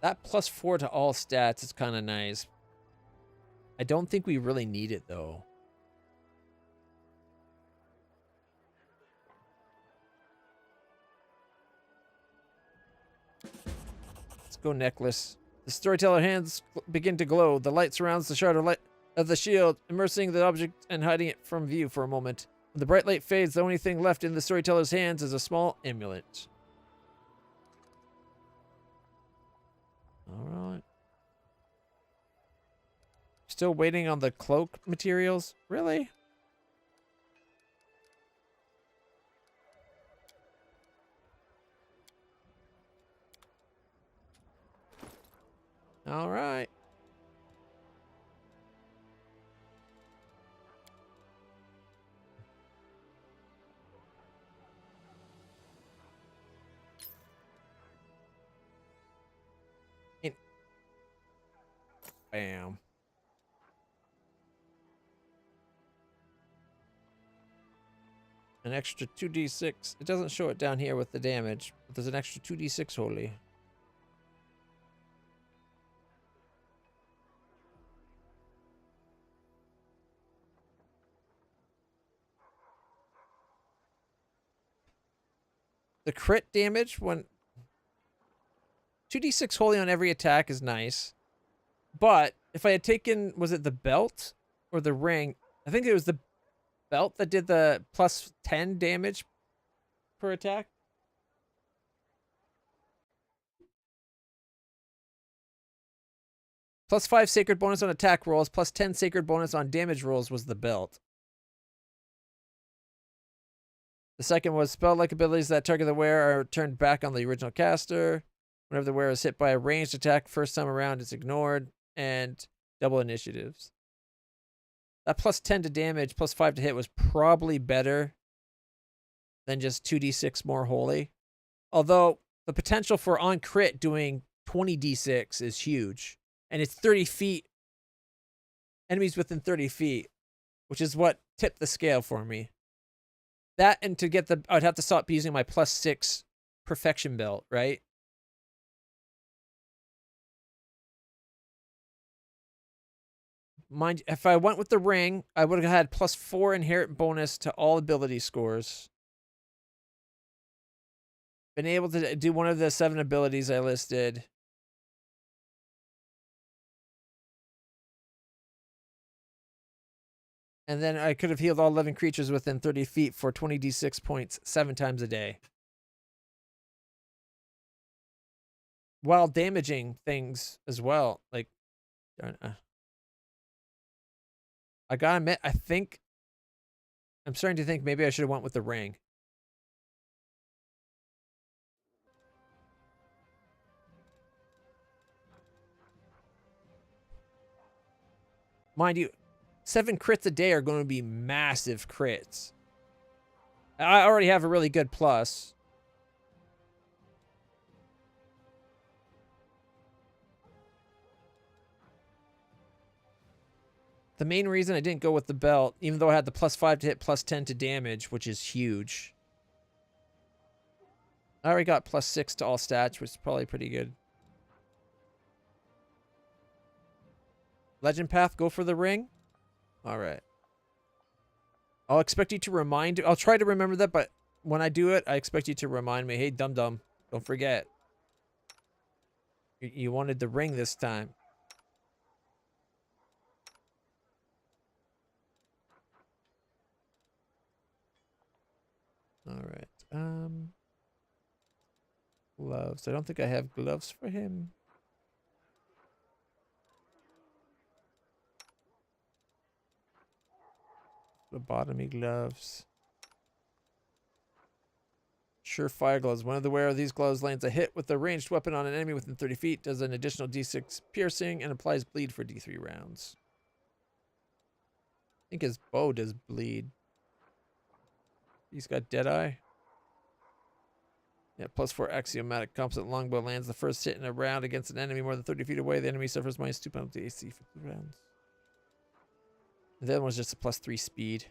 That +4 to all stats is kind of nice. I don't think we really need it, though. Let's go necklace. The storyteller hands begin to glow. The light surrounds the shard of light of the shield, immersing the object and hiding it from view for a moment. When the bright light fades, the only thing left in the storyteller's hands is a small amulet. All right. Still waiting on the cloak materials? Really? All right. Bam. An extra 2d6. It doesn't show it down here with the damage, but there's an extra 2d6 holy. the crit damage when 2d6 holy on every attack is nice. But if I had taken, was it the belt or the ring? I think it was the belt that did the plus 10 damage per attack. Plus 5 sacred bonus on attack rolls, plus 10 sacred bonus on damage rolls was the belt. The second was spell-like abilities that target the wearer are turned back on the original caster. Whenever the wearer is hit by a ranged attack first time around, it's ignored. And double initiatives. That plus 10 to damage, plus 5 to hit was probably better than just 2d6 more holy. Although the potential for on crit doing 20d6 is huge. And it's 30 feet. Enemies within 30 feet, which is what tipped the scale for me. That and to get the, I'd have to stop using my plus 6 perfection belt, right? Mind, if I went with the ring, I would have had plus 4 inherent bonus to all ability scores. Been able to do one of the 7 abilities I listed. And then I could have healed all 11 creatures within 30 feet for 20d6 points 7 times a day. While damaging things as well. Like, I gotta admit, I'm starting to think maybe I should have went with the ring. Mind you, 7 crits a day are going to be massive crits. I already have a really good plus. The main reason I didn't go with the belt, even though I had the plus 5 to hit, plus 10 to damage, which is huge. I already got plus 6 to all stats, which is probably pretty good. Legend Path, go for the ring? Alright. I'll expect you to remind... I'll try to remember that, but when I do it, I expect you to remind me, hey, dum-dum, don't forget. You wanted the ring this time. Alright. Gloves. I don't think I have gloves for him. Lobotomy gloves. Surefire gloves. One of the wearer of these gloves lands a hit with a ranged weapon on an enemy within 30 feet, does an additional d6 piercing, and applies bleed for d3 rounds. I think his bow does bleed. He's got Deadeye. Yeah, plus 4 axiomatic composite longbow lands the first hit in a round against an enemy more than 30 feet away. The enemy suffers minus 2 penalty AC for 2 rounds. And the other one's just a plus 3 speed.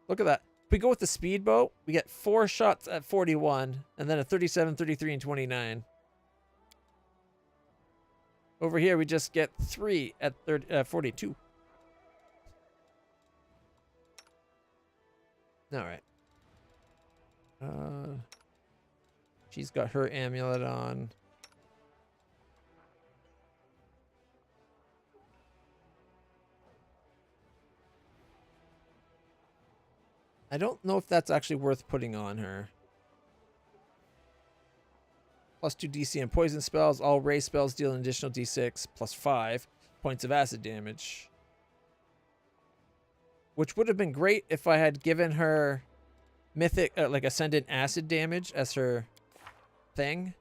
Look at that. If we go with the speedboat, we get 4 shots at 41, and then a 37, 33, and 29. Over here, we just get 3 at 42. All right. She's got her amulet on. I don't know if that's actually worth putting on her. Plus 2 DC and poison spells. All ray spells deal an additional d6 plus 5 points of acid damage. Which would have been great if I had given her mythic, like ascendant acid damage as her thing.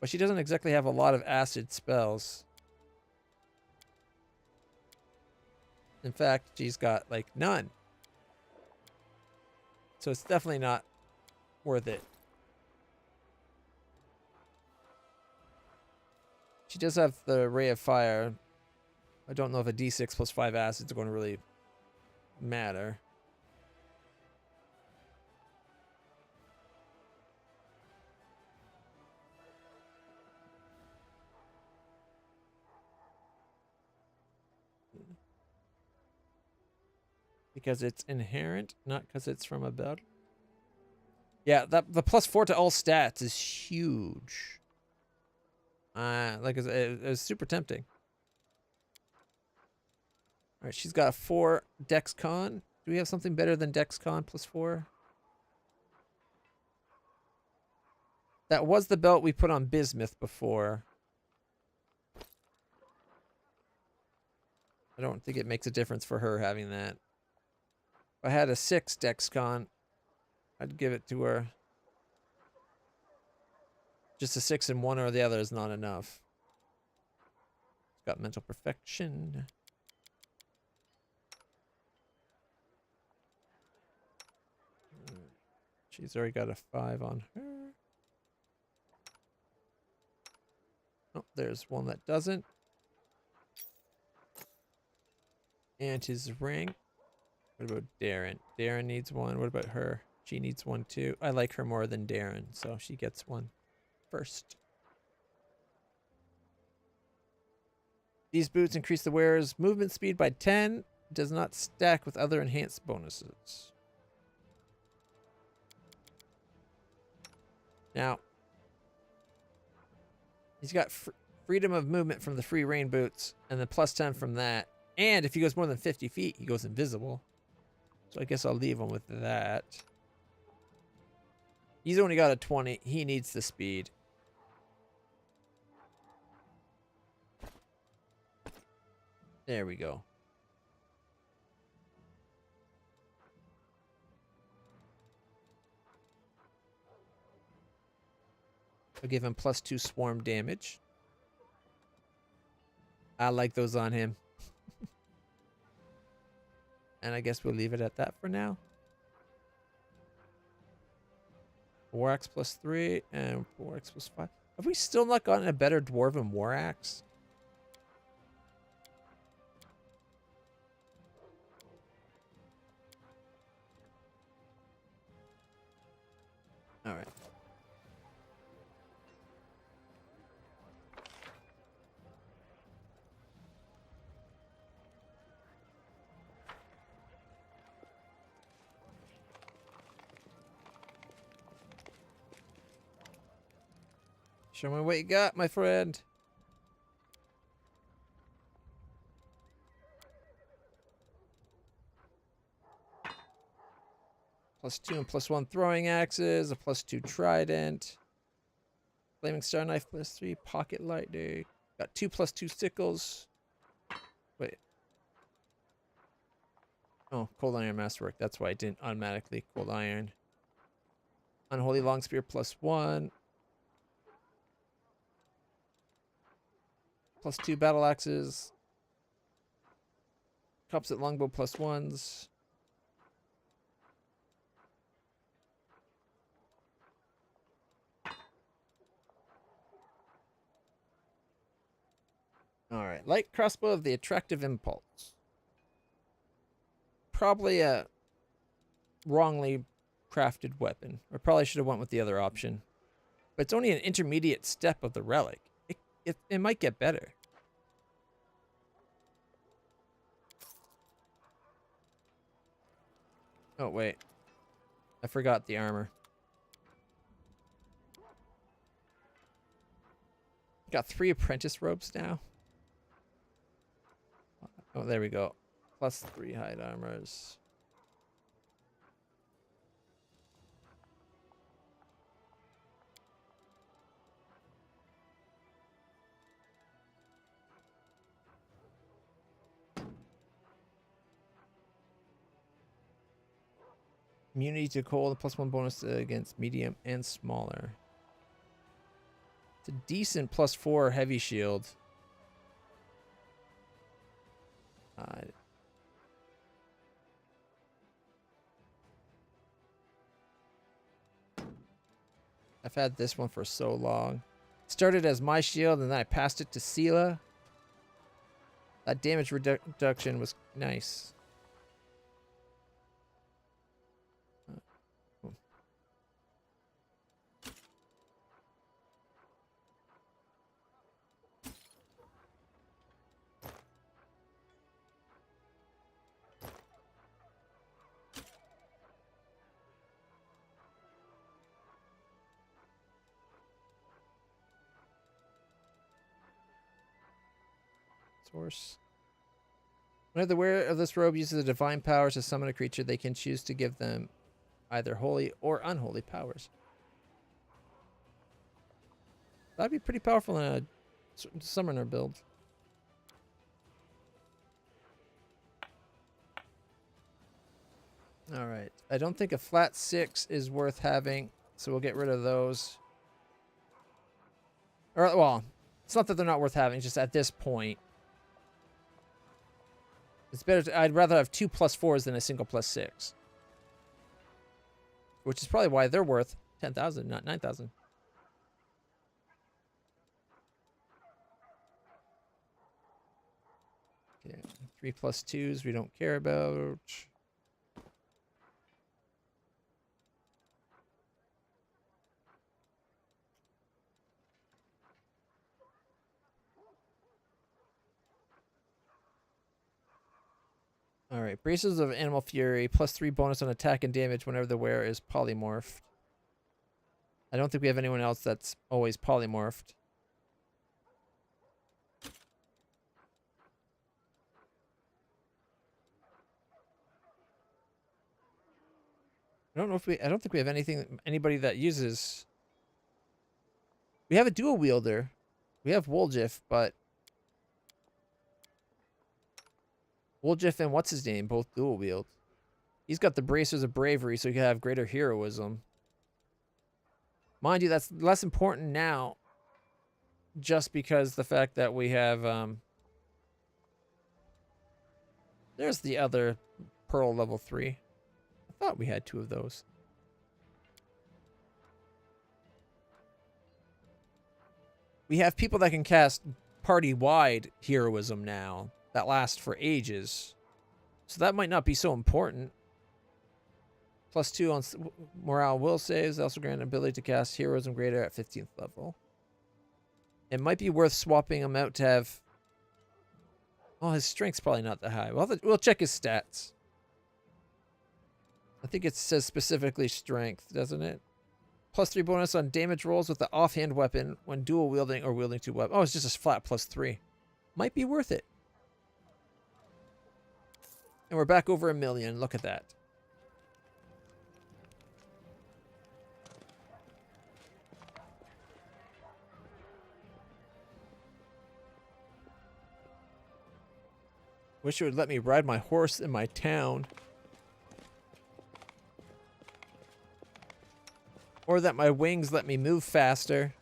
But she doesn't exactly have a lot of acid spells. In fact, she's got like none. So it's definitely not worth it. She does have the Ray of Fire. I don't know if a d6 plus 5 acids are going to really matter. Because it's inherent, not because it's from a build. Yeah, the +4 to all stats is huge. Like it was super tempting. All right, she's got a 4 Dex Con. Do we have something better than Dex Con +4? That was the belt we put on Bismuth before. I don't think it makes a difference for her having that. If I had a 6 Dex Con, I'd give it to her. Just a 6 in one or the other is not enough. It's got mental perfection. She's already got a 5 on her. Oh, there's one that doesn't. And his ring. What about Darren? Darren needs one. What about her? She needs one too. I like her more than Darren, so she gets one first. These boots increase the wearer's movement speed by 10. Does not stack with other enhanced bonuses. Now, he's got freedom of movement from the free rain boots and the +10 from that. And if he goes more than 50 feet, he goes invisible. So I guess I'll leave him with that. He's only got a 20. He needs the speed. There we go. I'll give him +2 swarm damage. I like those on him. And I guess we'll leave it at that for now. War Axe +3 and War Axe +5. Have we still not gotten a better Dwarven War Axe? All right. Show me what you got, my friend. +2 and +1 throwing axes, a +2 trident, flaming star knife +3, pocket lightning. Got 2 +2 sickles. Wait. Oh, cold iron masterwork. That's why I didn't automatically cold iron. Unholy long spear +1. +2 battle axes. Cups at longbow +1s. Alright, light crossbow of the attractive impulse. Probably a wrongly crafted weapon. I probably should have went with the other option. But it's only an intermediate step of the relic. It might get better. Oh, wait. I forgot the armor. Got 3 apprentice robes now. Oh, there we go. +3 hide armors. Immunity to cold, +1 bonus against medium and smaller. It's a decent +4 heavy shield. I've had this one for so long. Started as my shield and then I passed it to Sela. That damage reduction was nice. Source. Whenever the wearer of this robe uses the divine powers to summon a creature, they can choose to give them either holy or unholy powers. That'd be pretty powerful in a summoner build. All right. I don't think a flat 6 is worth having, so we'll get rid of those. Or, well, it's not that they're not worth having, just at this point. It's better to, I'd rather have 2 +4s than a single +6. Which is probably why they're worth 10,000, not 9,000. Okay, 3 +2s we don't care about. Alright, Braces of Animal Fury, +3 bonus on attack and damage whenever the wearer is polymorphed. I don't think we have anyone else that's always polymorphed. I don't think we have anybody that uses. We have a dual wielder. We have Woljif, but Woljif and what's his name both dual wield. He's got the Bracers of Bravery, so he can have greater heroism. Mind you, that's less important now, just because the fact that we have there's the other Pearl level 3. I thought we had 2 of those. We have people that can cast party-wide heroism now that last for ages. So that might not be so important. +2 on morale will saves. They also grant an ability to cast heroism greater at 15th level. It might be worth swapping him out to have... Oh, his strength's probably not that high. We'll check his stats. I think it says specifically strength, doesn't it? +3 bonus on damage rolls with the offhand weapon when dual wielding or wielding 2 weapons. Oh, it's just a flat +3. Might be worth it. And we're back over 1 million. Look at that. Wish it would let me ride my horse in my town. Or that my wings let me move faster.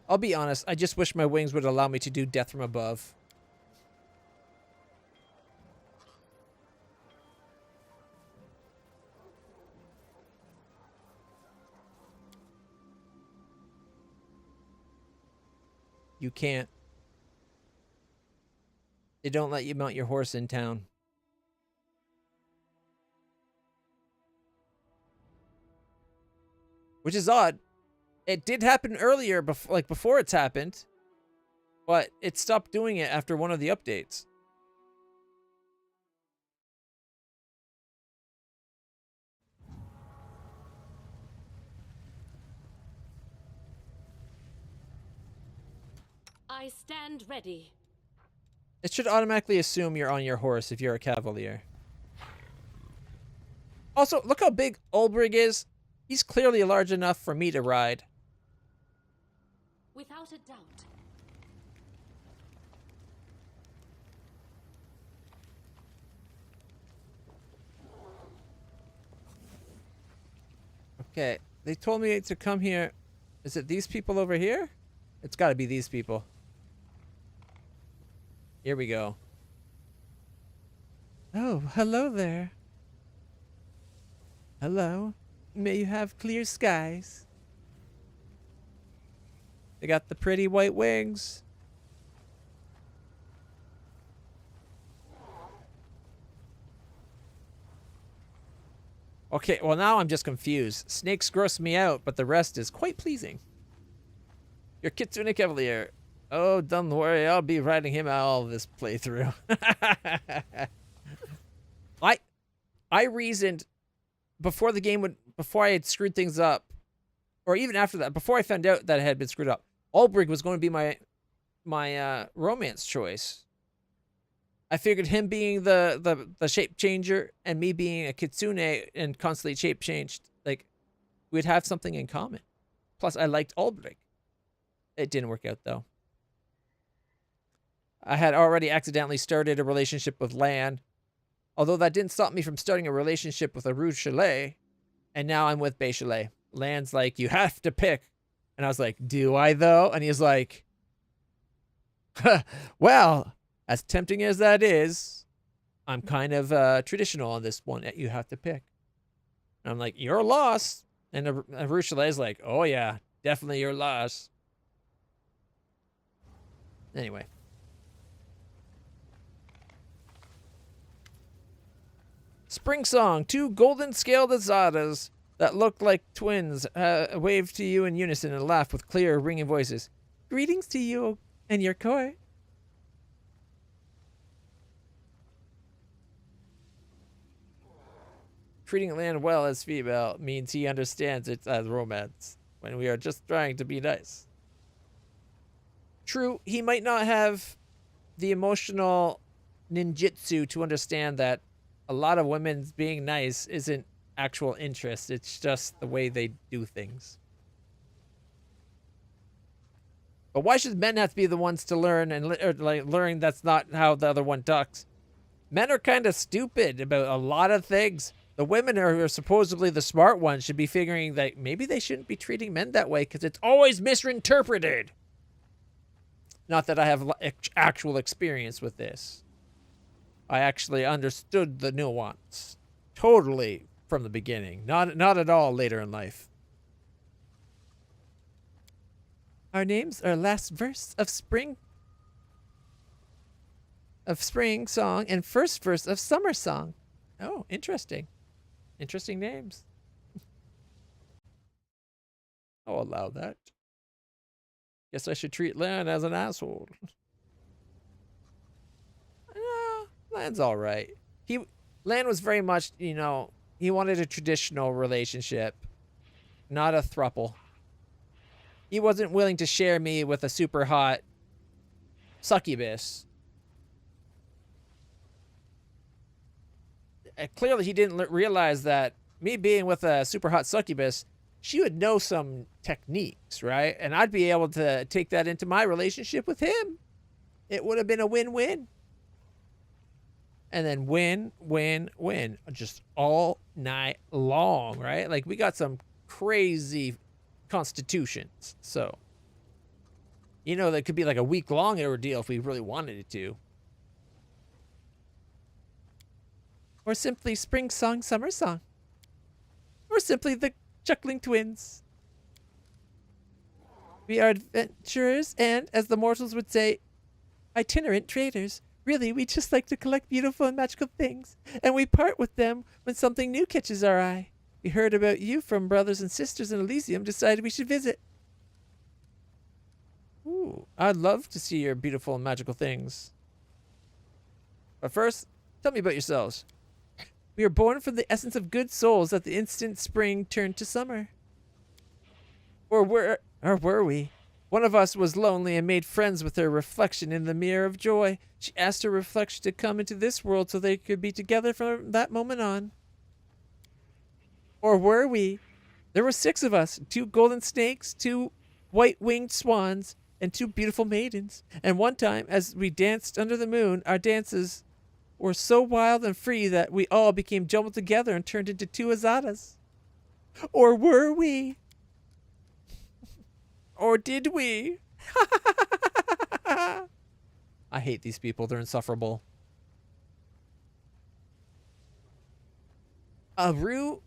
I'll be honest, I just wish my wings would allow me to do death from above. You can't. They don't let you mount your horse in town. Which is odd. It did happen earlier, before it's happened. But it stopped doing it after one of the updates. I stand ready. It should automatically assume you're on your horse if you're a cavalier. Also, look how big Ulbrig is. He's clearly large enough for me to ride. Without a doubt. Okay, they told me to come here. Is it these people over here? It's got to be these people. Here we go. Oh, hello there. Hello. May you have clear skies. They got the pretty white wings. Okay, well now I'm just confused. Snakes gross me out, but the rest is quite pleasing. Your Kitsune Cavalier. Oh, don't worry, I'll be riding him all this playthrough. I reasoned before the game before I had screwed things up, or even after that, before I found out that it had been screwed up, Albrig was going to be my romance choice. I figured him being the shape changer and me being a kitsune and constantly shape changed, like, we'd have something in common. Plus, I liked Albrig. It didn't work out, though. I had already accidentally started a relationship with Lan, although that didn't stop me from starting a relationship with a Rue Chalet, and now I'm with Bay Chalet. Lan's like, you have to pick. And I was like, do I, though? And he's like, well, as tempting as that is, I'm kind of traditional on this one that you have to pick. And I'm like, you're lost. And Rue Chalet's like, oh, yeah, definitely your loss. Anyway. Spring Song. 2 golden scaled azadas that look like twins wave to you in unison and laugh with clear, ringing voices. Greetings to you and your koi. Treating Lan well as female means he understands it as romance when we are just trying to be nice. True, he might not have the emotional ninjutsu to understand that a lot of women being nice isn't actual interest. It's just the way they do things. But why should men have to be the ones to learn and learn that's not how the other one talks? Men are kind of stupid about a lot of things. The women are supposedly the smart ones should be figuring that maybe they shouldn't be treating men that way because it's always misinterpreted. Not that I have actual experience with this. I actually understood the nuance totally from the beginning. Not at all later in life. Our names are last verse of spring song and first verse of summer song. Oh, interesting. Interesting names. I'll allow that. Guess I should treat Lan as an asshole. Lan's all right. Lan was very much, you know, he wanted a traditional relationship, not a throuple. He wasn't willing to share me with a super hot succubus. Clearly, he didn't realize that me being with a super hot succubus, she would know some techniques, right? And I'd be able to take that into my relationship with him. It would have been a win-win. And then win, win, win. Just all night long, right? Like, we got some crazy constitutions. So, you know, that could be like a week-long ordeal if we really wanted it to. Or simply spring song, summer song. Or simply the chuckling twins. We are adventurers and, as the mortals would say, itinerant traders. Really, we just like to collect beautiful and magical things, and we part with them when something new catches our eye. We heard about you from brothers and sisters in Elysium, decided we should visit. Ooh, I'd love to see your beautiful and magical things. But first, tell me about yourselves. We are born from the essence of good souls at the instant spring turned to summer. Or were we? One of us was lonely and made friends with her reflection in the mirror of joy. She asked her reflection to come into this world so they could be together from that moment on. Or were we? There were 6 of us, 2 golden snakes, 2 white-winged swans, and 2 beautiful maidens. And one time, as we danced under the moon, our dances were so wild and free that we all became jumbled together and turned into 2 azadas. Or were we? Or did we? I hate these people. They're insufferable. Rue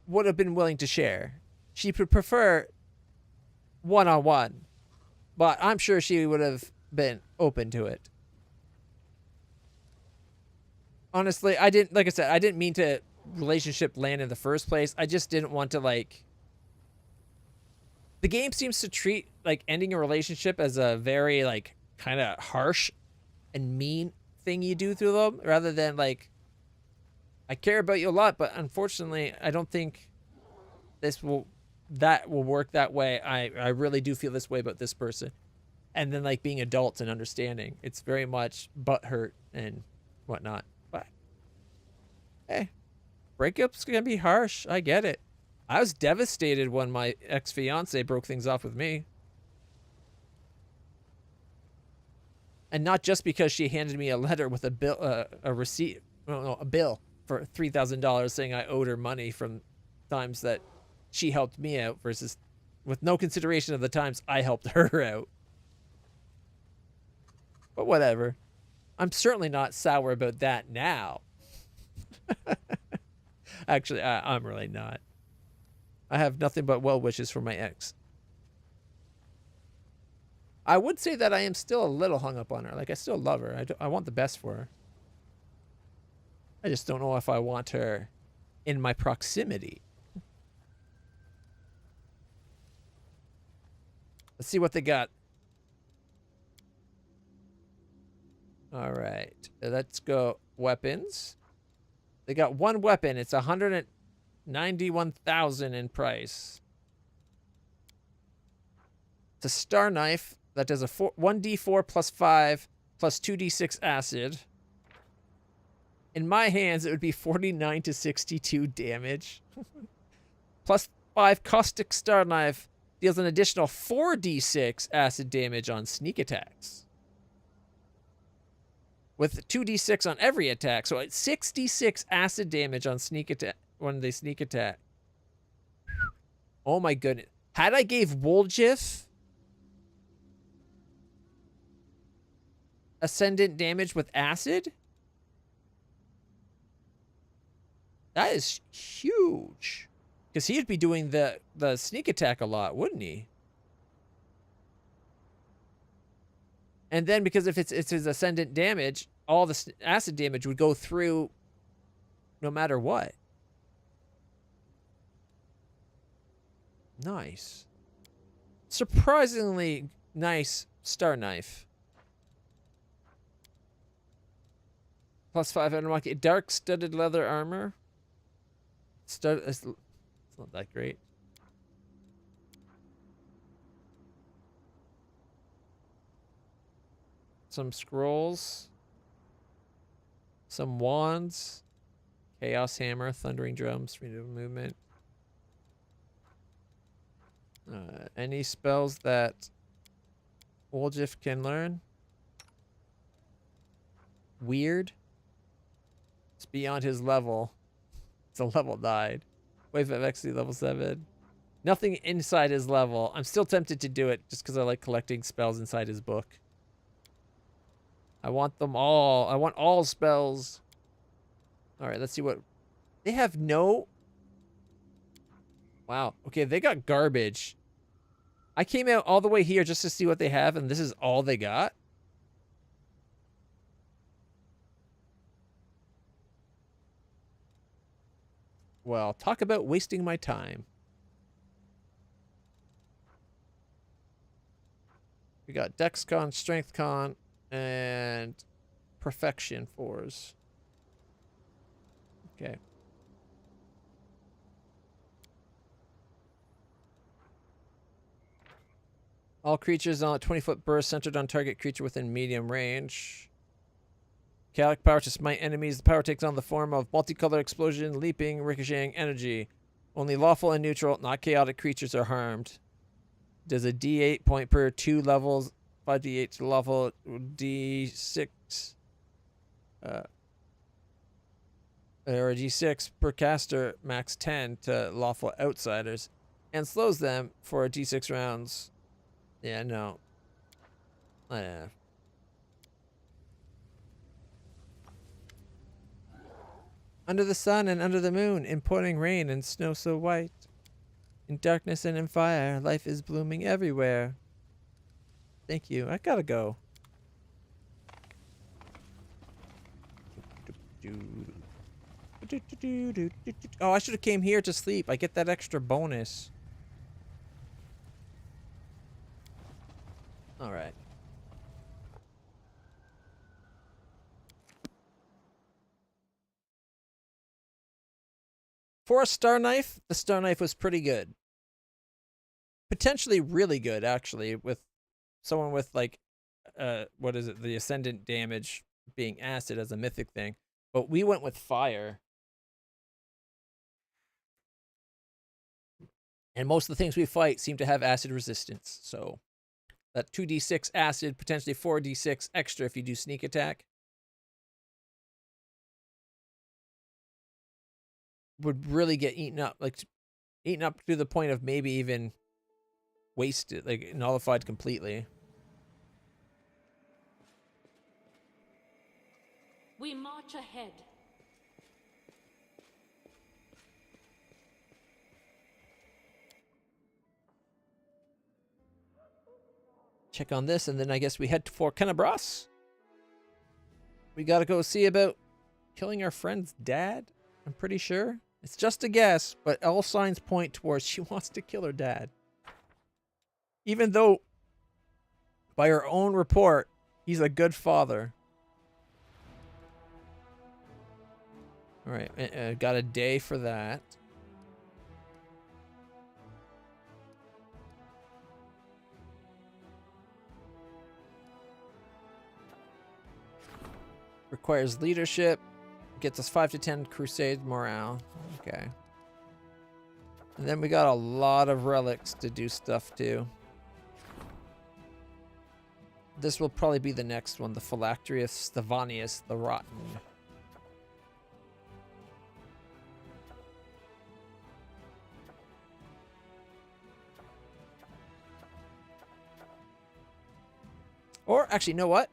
would have been willing to share. She would prefer one-on-one. But I'm sure she would have been open to it. Honestly, like I said, I didn't mean to relationship Lan in the first place. I just didn't want to, like... The game seems to treat, like, ending a relationship as a very, like, kind of harsh and mean thing you do through them, rather than, like, I care about you a lot, but unfortunately, I don't think this will that will work that way. I really do feel this way about this person. And then like being adults and understanding. It's very much butthurt and whatnot. But hey, breakups can be harsh. I get it. I was devastated when my ex-fiance broke things off with me. And not just because she handed me a letter with a bill, a receipt, no, a bill for $3,000 saying I owed her money from times that she helped me out versus with no consideration of the times I helped her out. But whatever. I'm certainly not sour about that now. Actually, I'm really not. I have nothing but well wishes for my ex. I would say that I am still a little hung up on her. Like, I still love her. I want the best for her. I just don't know if I want her in my proximity. Let's see what they got. All right. Let's go weapons. They got one weapon. It's 191,000 in price. It's a star knife that does a 1d4 plus 5 plus 2d6 acid. In my hands, it would be 49 to 62 damage. Plus 5 caustic star knife deals an additional 4d6 acid damage on sneak attacks. With 2d6 on every attack. So it's 6d6 acid damage on sneak attack when they sneak attack. Oh my goodness. Had I gave Woljif ascendant damage with acid, that is huge. Because he'd be doing the sneak attack a lot, wouldn't he? And then because if it's his ascendant damage, all the acid damage would go through no matter what. Nice. Surprisingly nice star knife. Plus 5 unlock dark studded leather armor. It's not that great. Some scrolls. Some wands. Chaos hammer, thundering drums, freedom of movement. Any spells that Woljif can learn. Weird. It's beyond his level. It's a level 9. Wave of XP level 7. Nothing inside his level. I'm still tempted to do it just because I like collecting spells inside his book. I want them all. I want all spells. Alright, let's see what... They have no... Wow. Okay, they got garbage. I came out all the way here just to see what they have, and this is all they got? Well, talk about wasting my time. We got DexCon, StrengthCon, and Perfection 4s. Okay. All creatures on a 20-foot burst centered on target creature within medium range. Chaotic power to smite enemies. The power takes on the form of multicolored explosion, leaping, ricocheting energy. Only lawful and neutral, not chaotic creatures are harmed. Does a D8 point per 2 levels, 5d8 to lawful, D6, or a D6 per caster, max 10 to lawful outsiders, and slows them for D6 rounds. Yeah, no. Under the sun and under the moon, in pouring rain and snow so white. In darkness and in fire, life is blooming everywhere. Thank you. I gotta go. Oh, I should have came here to sleep. I get that extra bonus. All right. For a star knife, the star knife was pretty good. potentially really good, actually, with someone with, like, what is it? The Ascendant damage being acid as a mythic thing. But we went with fire. And most of the things we fight seem to have acid resistance. So that 2d6 acid, potentially 4d6 extra if you do sneak attack, would really get eaten up. Like, eaten up to the point of maybe even wasted, like nullified completely. We march ahead. Check on this, and then I guess we head for Kenabras. We gotta go see about killing our friend's dad, I'm pretty sure. It's just a guess, but all signs point towards she wants to kill her dad. Even though, by her own report, he's a good father. Alright, got a day for that. Requires leadership. Gets us 5 to 10 crusade morale. Okay. And then we got a lot of relics to do stuff to. This will probably be the next one. The Phylacteries Stevanius the Rotten. Or, actually, you know what?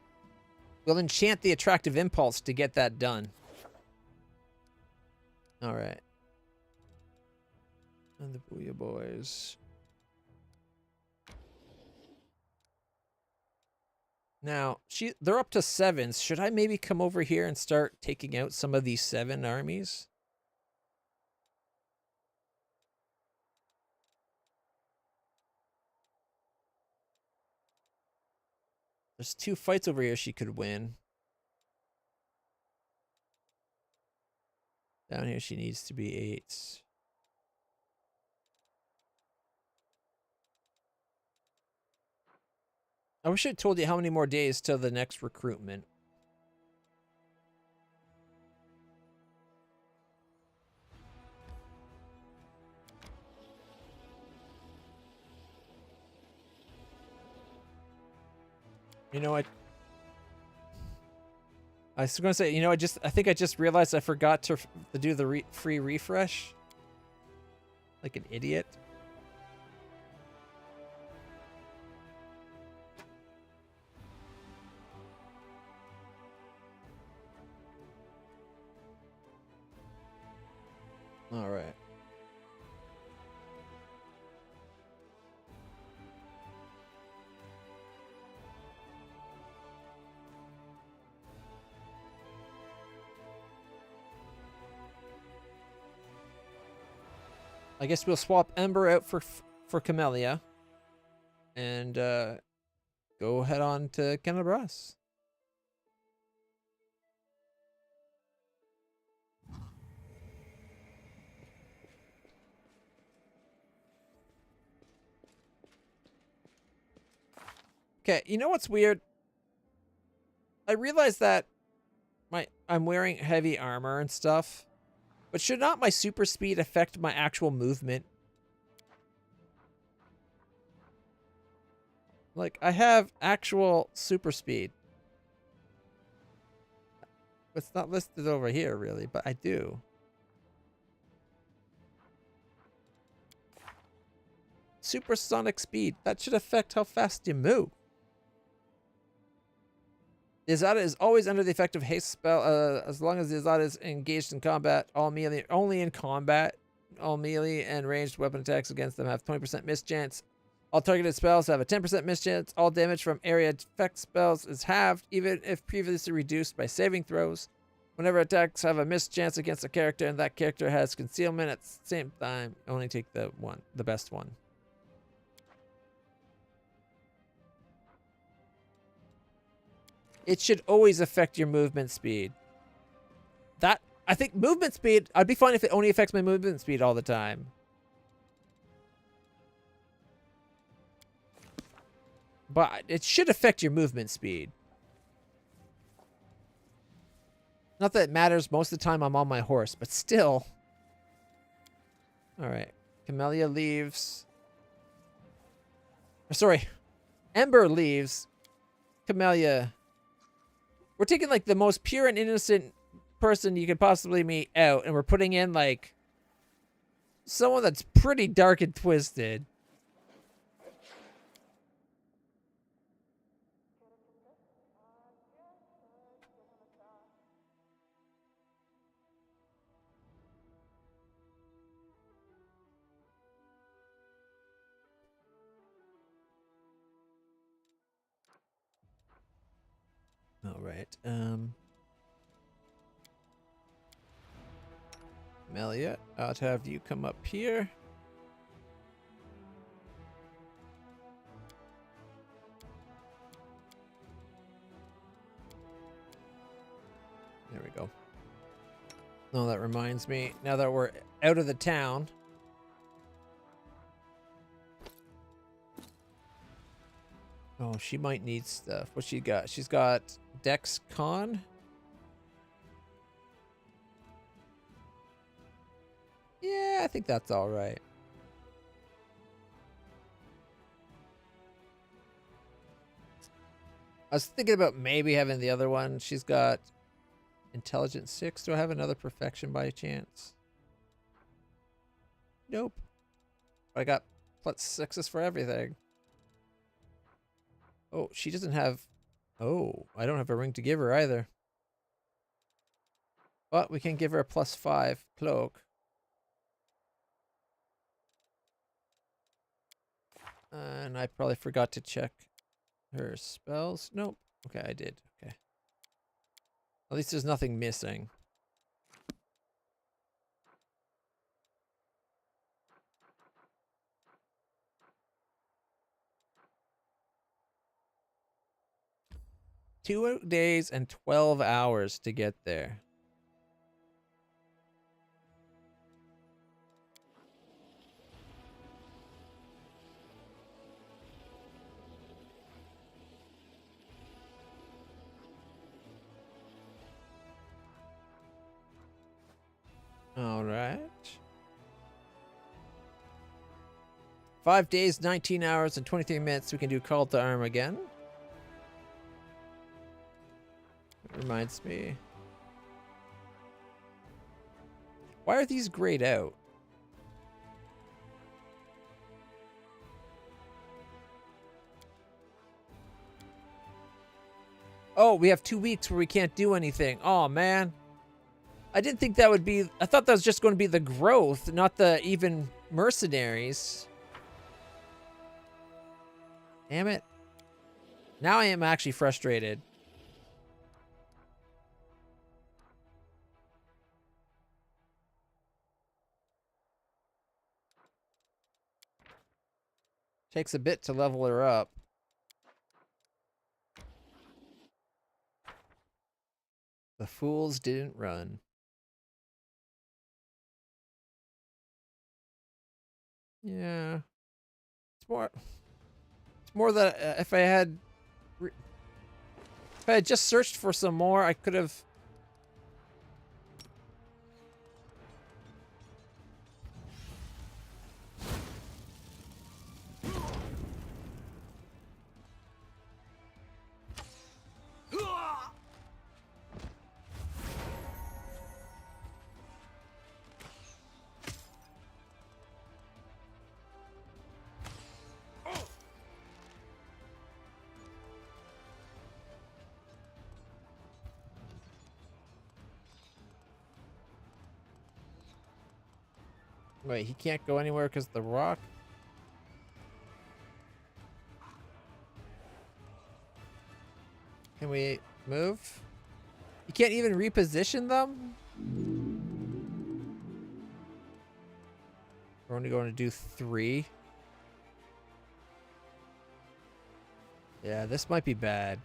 We'll enchant the Attractive Impulse to get that done. Alright. And the Booyah Boys. Now, they're up to 7s. Should I maybe come over here and start taking out some of these 7 armies? There's 2 fights over here she could win. Down here she needs to be 8s. I wish I told you how many more days till the next recruitment. You know, I was going to say, you know, I think I just realized I forgot to do the free refresh. Like an idiot. All right. I guess we'll swap Ember out for Camellia, and go head on to Kenabras. Okay, you know what's weird? I realize that I'm wearing heavy armor and stuff. But should not my super speed affect my actual movement? Like, I have actual super speed. It's not listed over here, really, but I do. Supersonic speed. That should affect how fast you move. The Izada is always under the effect of haste spell as long as the Izada is engaged in combat. All melee, only in combat. All melee and ranged weapon attacks against them have 20% miss chance. All targeted spells have a 10% miss chance. All damage from area effect spells is halved, even if previously reduced by saving throws. Whenever attacks have a miss chance against a character and that character has concealment at the same time, only take the best one. It should always affect your movement speed. I think movement speed, I'd be fine if it only affects my movement speed all the time. but it should affect your movement speed. Not that it matters. Most of the time I'm on my horse, but still. All right. Camellia leaves. Sorry. Ember leaves. Camellia. We're taking like the most pure and innocent person you could possibly meet out, and we're putting in like someone that's pretty dark and twisted. All right. Melia, I'll have you come up here. There we go. Oh, that reminds me. Now that we're out of the town. Oh, she might need stuff. What she got? She's got Dex Con. Yeah, I think that's all right. I was thinking about maybe having the other one. She's got Intelligence 6. Do I have another Perfection by chance? Nope. I got +6s for everything. Oh, she doesn't have... Oh, I don't have a ring to give her either. But we can give her a +5 cloak. And I probably forgot to check her spells. Nope. Okay, I did. Okay. At least there's nothing missing. Two days and 12 hours to get there. All right. 5 days, 19 hours, and 23 minutes. We can do Call to Arm again. It reminds me. Why are these grayed out? Oh, we have 2 weeks where we can't do anything. Oh, man. I didn't think that would be... I thought that was just going to be the growth, not the even mercenaries. Damn it. Now I am actually frustrated. Takes a bit to level her up. The fools didn't run. Yeah. It's more that if I had just searched for some more, I could have. Wait, he can't go anywhere because of the rock? Can we move? You can't even reposition them? We're only going to do 3. Yeah, this might be bad.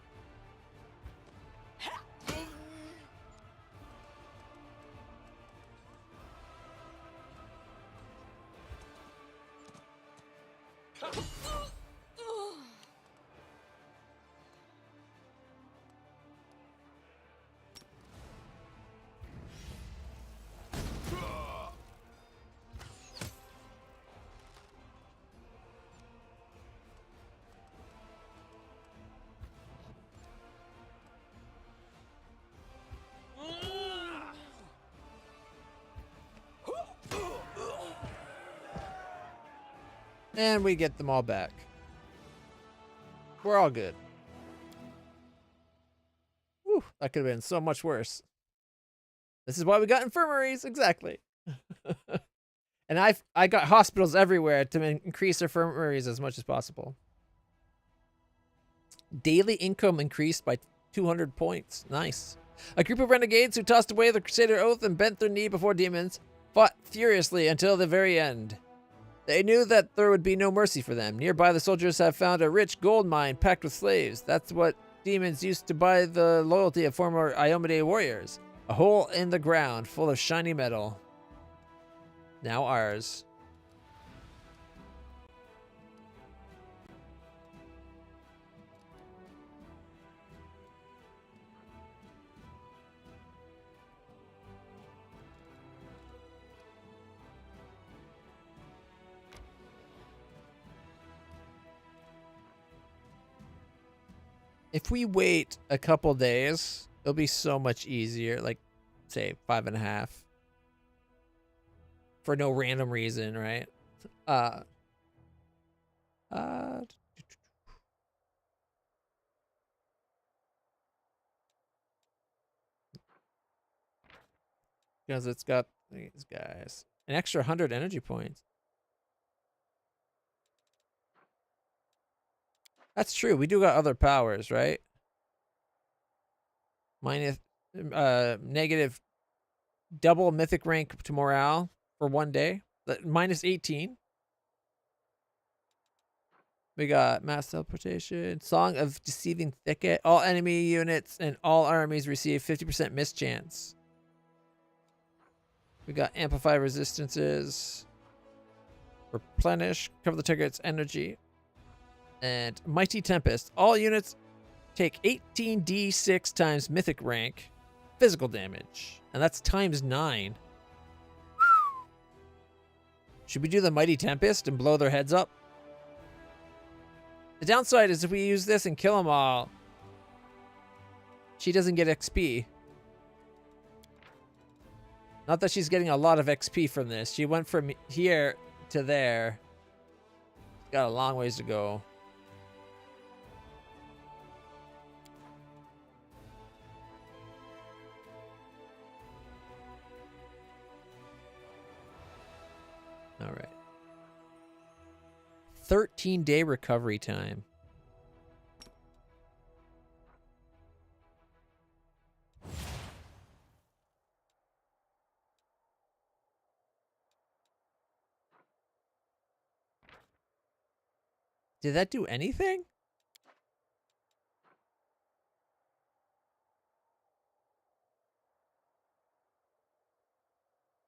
And we get them all back. We're all good. Whew, that could have been so much worse. This is why we got infirmaries, exactly. And I got hospitals everywhere to increase infirmaries as much as possible. Daily income increased by 200 points. Nice. A group of renegades who tossed away the Crusader oath and bent their knee before demons fought furiously until the very end. They knew that there would be no mercy for them. Nearby, the soldiers have found a rich gold mine packed with slaves. That's what demons used to buy the loyalty of former Iomade warriors. A hole in the ground full of shiny metal. Now ours. If we wait a couple days, it'll be so much easier. Like, say, 5.5. For no random reason, right? Because it's got these guys. An extra 100 energy points. That's true. We do got other powers, right? Minus, negative double mythic rank to morale for 1 day. Minus 18. We got mass teleportation, Song of Deceiving Thicket. All enemy units and all armies receive 50% mischance. We got amplify resistances. Replenish, cover the target's energy. And Mighty Tempest. All units take 18d6 times mythic rank physical damage. And that's times 9. Should we do the Mighty Tempest and blow their heads up? The downside is if we use this and kill them all, she doesn't get XP. Not that she's getting a lot of XP from this. She went from here to there. Got a long ways to go. All right. 13-day recovery time. Did that do anything?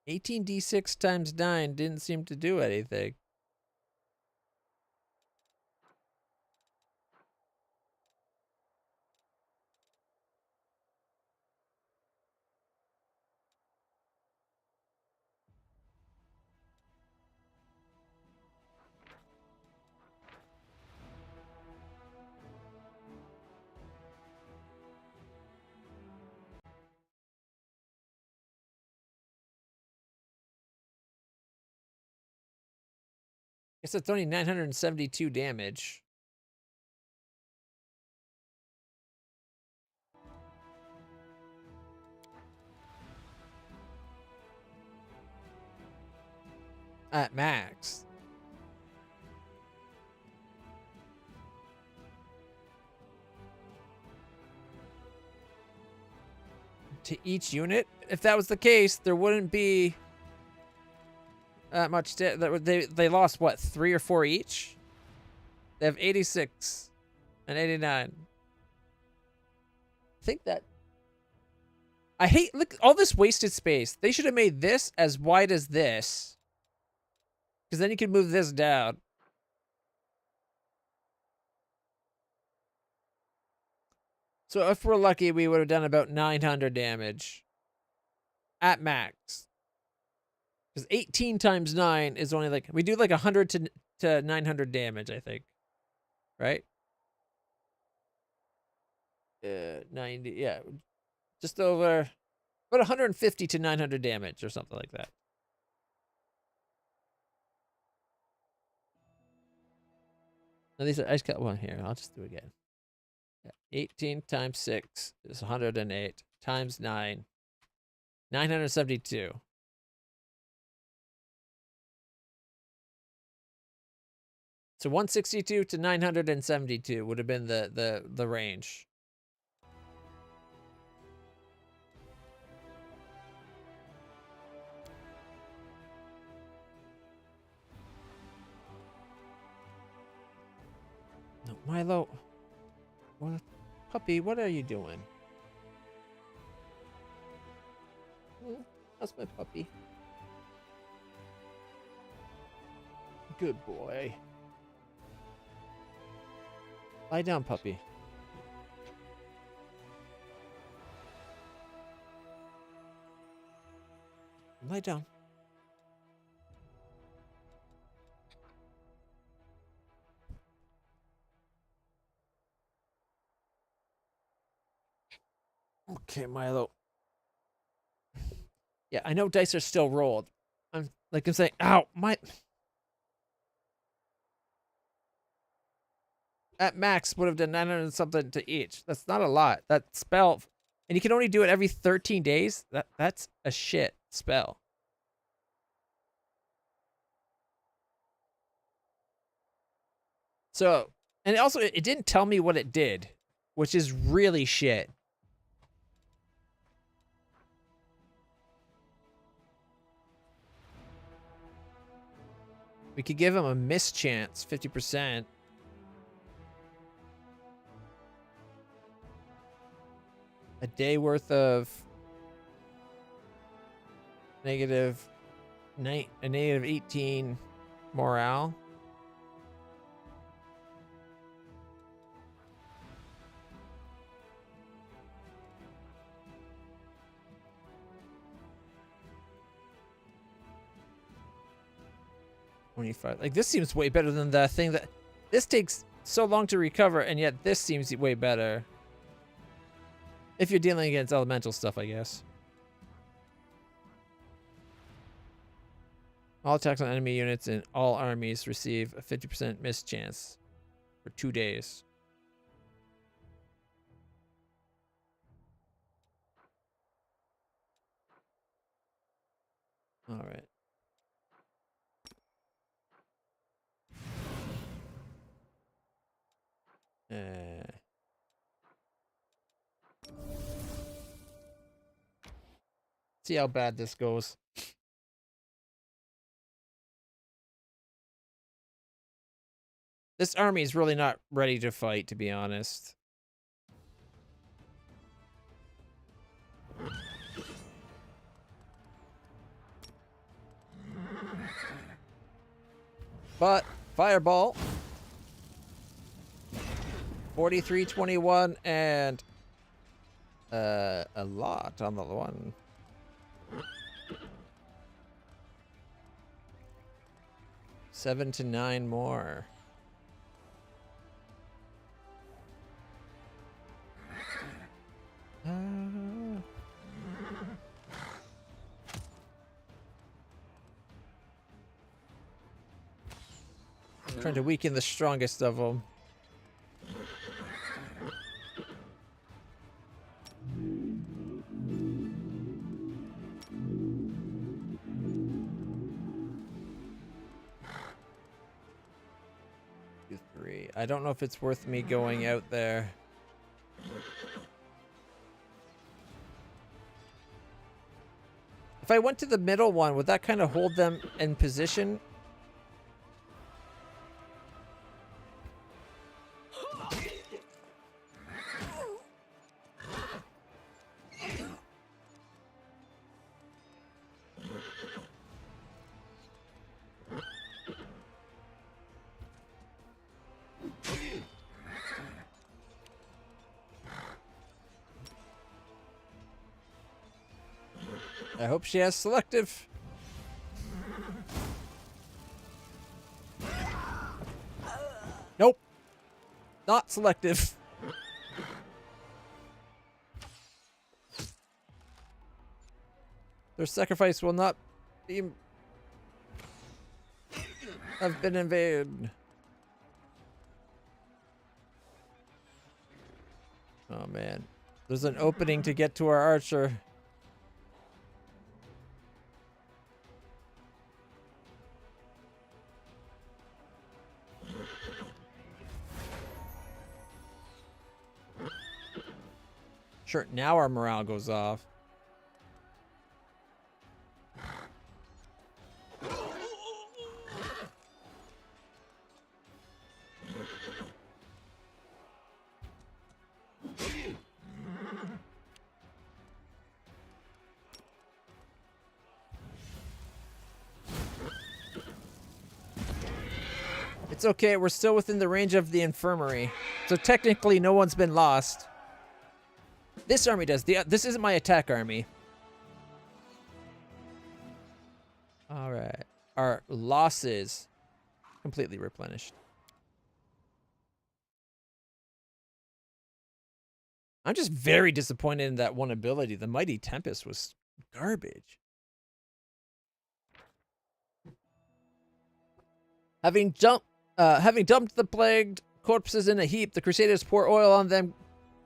$18d6 times 9 didn't seem to do anything. Guess it's only 972 damage. At max. To each unit? If that was the case, there wouldn't be that much. They lost what, 3 or 4 each? They have 86 and 89. I think that. I hate, look, all this wasted space. They should have made this as wide as this. Because then you could move this down. So if we're lucky, we would have done about 900 damage. At max. Because 18 times 9 is only like, we do like 100 to 900 damage, I think. Right? 90, yeah. Just over, about 150 to 900 damage or something like that. Now these are, I just got one here. I'll just do it again. Yeah, 18 times 6 is 108 times 9, 972. So 162 to 972 would have been the range. No, Milo. What, puppy? What are you doing? That's my puppy. Good boy. Lie down, puppy. Lie down. Okay, Milo. Yeah, I know dice are still rolled. I'm saying, ow, my. At max would have done 900 and something to each. That's not a lot. That spell, and you can only do it every 13 days. That's a shit spell. So, and also it didn't tell me what it did, which is really shit. We could give him a mischance, 50%. A day worth of negative 18 morale. Like, this seems way better than the thing that... This takes so long to recover, and yet this seems way better. If you're dealing against elemental stuff, I guess. All attacks on enemy units in all armies receive a 50% mischance for 2 days. All right. See how bad this goes. This army is really not ready to fight, to be honest. But fireball. 43-21 and a lot on the one. Seven to 9 more. Trying to weaken the strongest of them. I don't know if it's worth me going out there. If I went to the middle one, would that kind of hold them in position? I hope she has selective. Nope. Not selective. Their sacrifice will not be... have been invaded. Oh man. There's an opening to get to our archer. Sure, now our morale goes off. It's okay, we're still within the range of the infirmary. So technically no one's been lost. This army does. This isn't my attack army. Alright. Our losses completely replenished. I'm just very disappointed in that one ability. The Mighty Tempest was garbage. Having dumped the plagued corpses in a heap, the Crusaders pour oil on them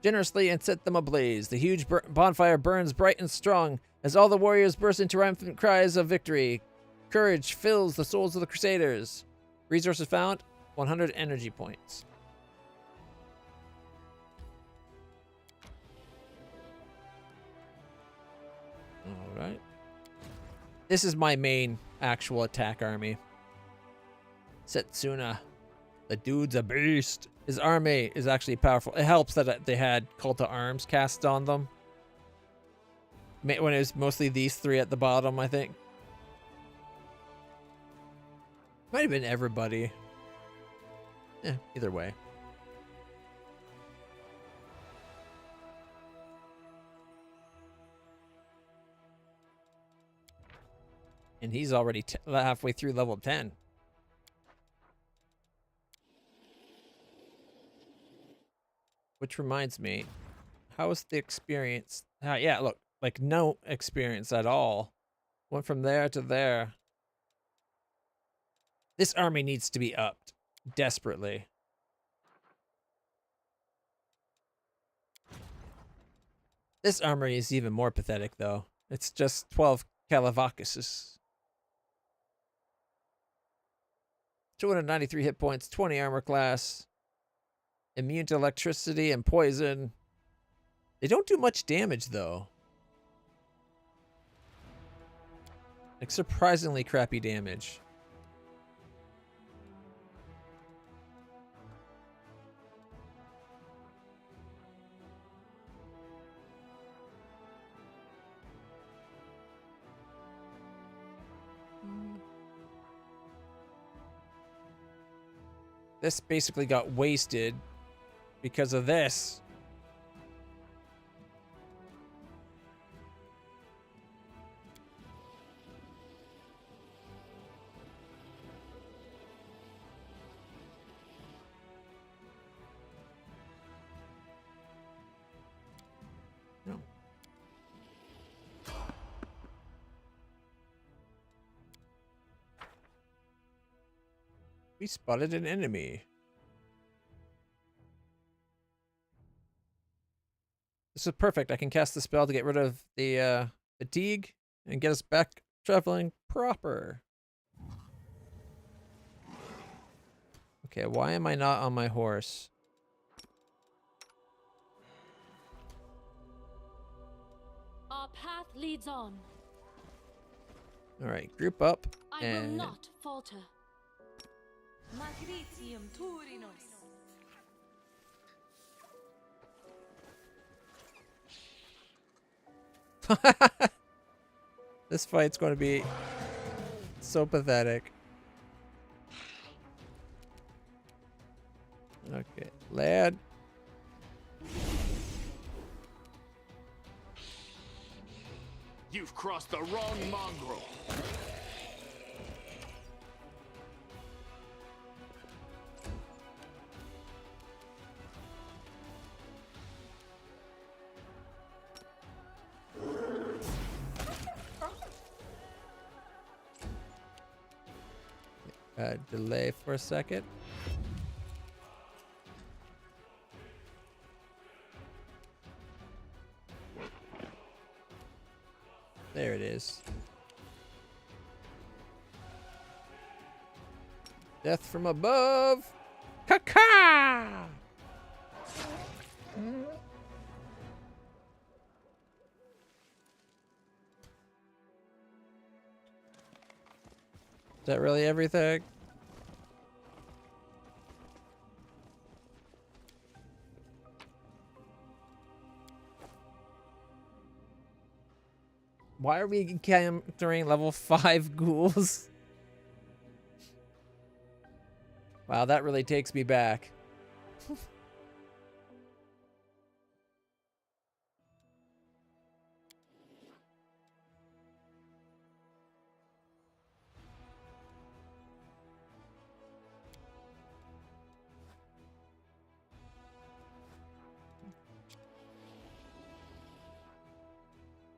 generously and set them ablaze. The huge bonfire burns bright and strong as all the warriors burst into triumphant cries of victory. Courage fills the souls of the Crusaders. Resources found, 100 energy points. Alright. This is my main actual attack army. Setsuna. The dude's a beast. His army is actually powerful. It helps that they had Call to Arms cast on them. When it was mostly these three at the bottom, I think. Might have been everybody. Yeah, either way. And he's already halfway through level 10. Which reminds me, how was the experience? Yeah, look, like no experience at all. Went from there to there. This army needs to be upped desperately. This army is even more pathetic, though. It's just 12 Calavacuses. 293 hit points, 20 armor class. Immune to electricity and poison. They don't do much damage, though. Like, surprisingly crappy damage. This basically got wasted because of this. No. We spotted an enemy. This is perfect. I can cast the spell to get rid of the fatigue and get us back traveling proper. Okay, why am I not on my horse? Our path leads on. All right, group up. I will not falter. Magritium Turinos. This fight's going to be so pathetic. Okay, lad. You've crossed the wrong mongrel. Delay for a second. is. Death from above. Caca! Is that really everything? Why are we encountering level 5 ghouls? Wow, that really takes me back.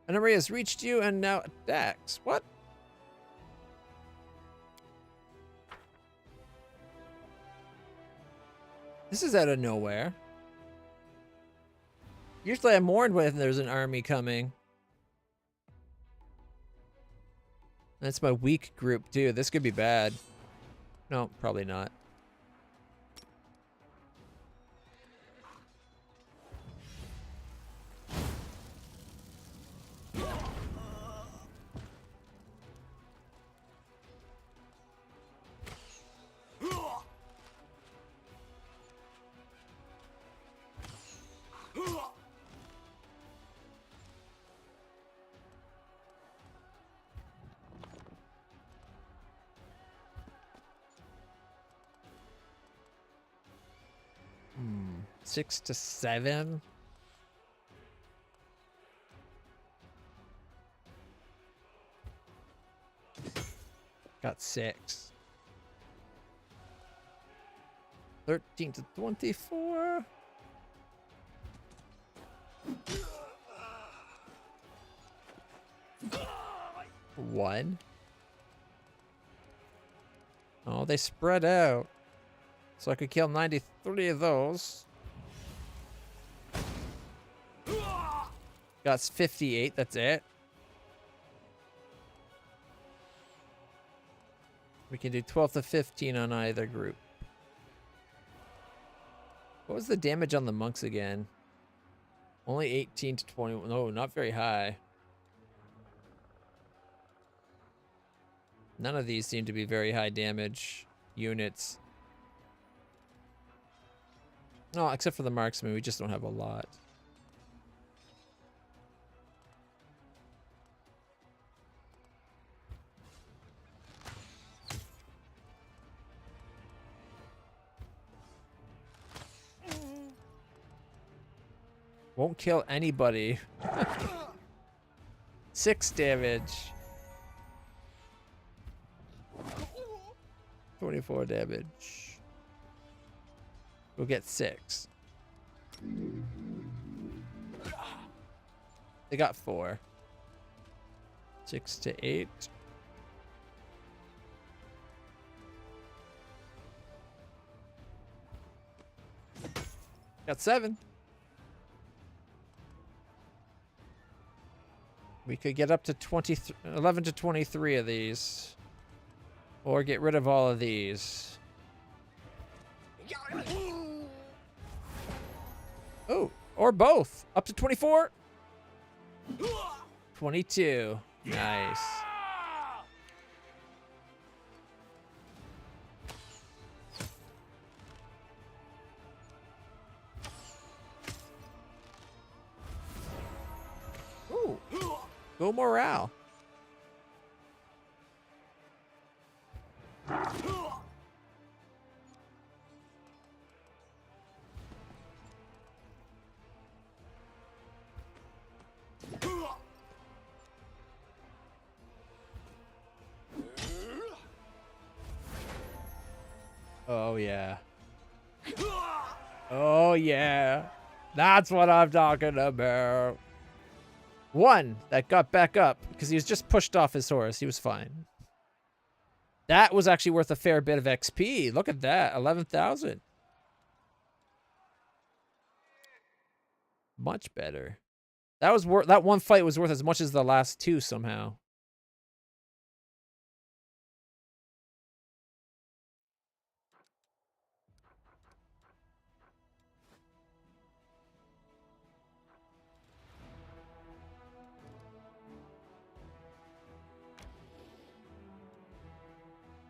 An array has reached you and now attacks. What? This is out of nowhere. Usually I'm warned when there's an army coming. That's my weak group too. This could be bad. No, probably not. Hmm. 6 to 7. Got 6. 13 to 24. One. Oh, they spread out. So I could kill 93 of those. Got 58, that's it. We can do 12 to 15 on either group. What was the damage on the monks again? Only 18 to 20. No, not very high. None of these seem to be very high damage units. No, except for the marksman. We just don't have a lot. Won't kill anybody. 6 damage. 24 damage. We'll get 6. They got 4. 6 to 8. Got 7. We could get up to 11 to 23 of these. Or get rid of all of these. Oh, or both. Up to 24. 22. Nice. Ooh. Go morale. Oh, yeah. Oh, yeah. That's what I'm talking about. One that got back up because he was just pushed off his horse. He was fine. That was actually worth a fair bit of XP. Look at that. 11,000. Much better. That one fight was worth as much as the last two somehow.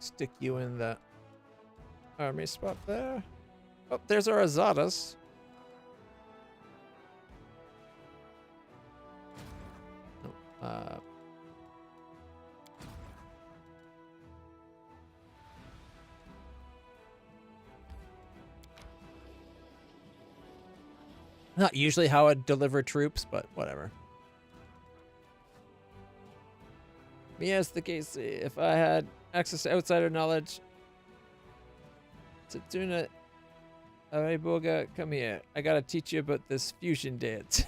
Stick you in the army spot there. Oh, there's our Azadas. No, not usually how I'd deliver troops, but whatever. Yes, the case. If I had access to outsider knowledge, Tatuna, Boga, come here. I gotta teach you about this fusion dance.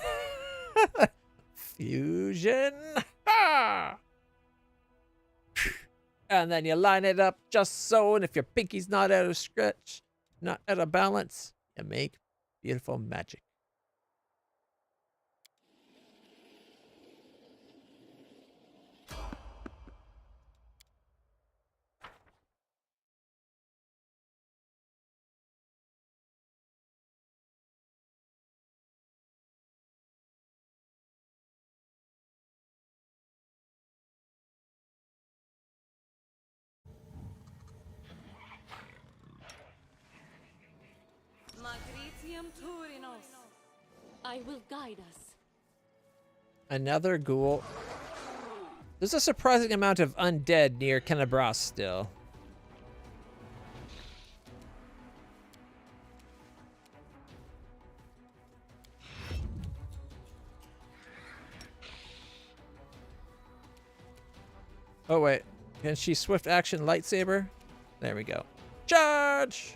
Fusion. Ha! And then you line it up just so, and if your pinky's not out of stretch, not out of balance, you make beautiful magic. I will guide us. Another ghoul. There's a surprising amount of undead near Kenabras still. Oh wait, can she swift action lightsaber? There we go. Charge!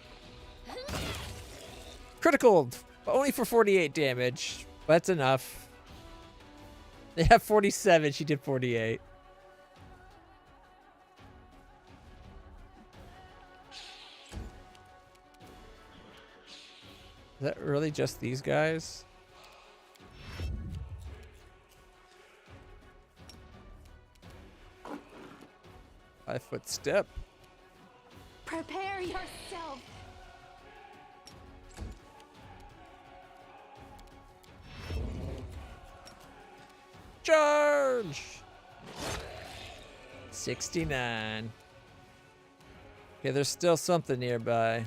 Critical, only for 48 damage. That's enough. They have 47, she did 48. Is that really just these guys? Five-foot step. Prepare yourself. Charge! 69. Okay, there's still something nearby.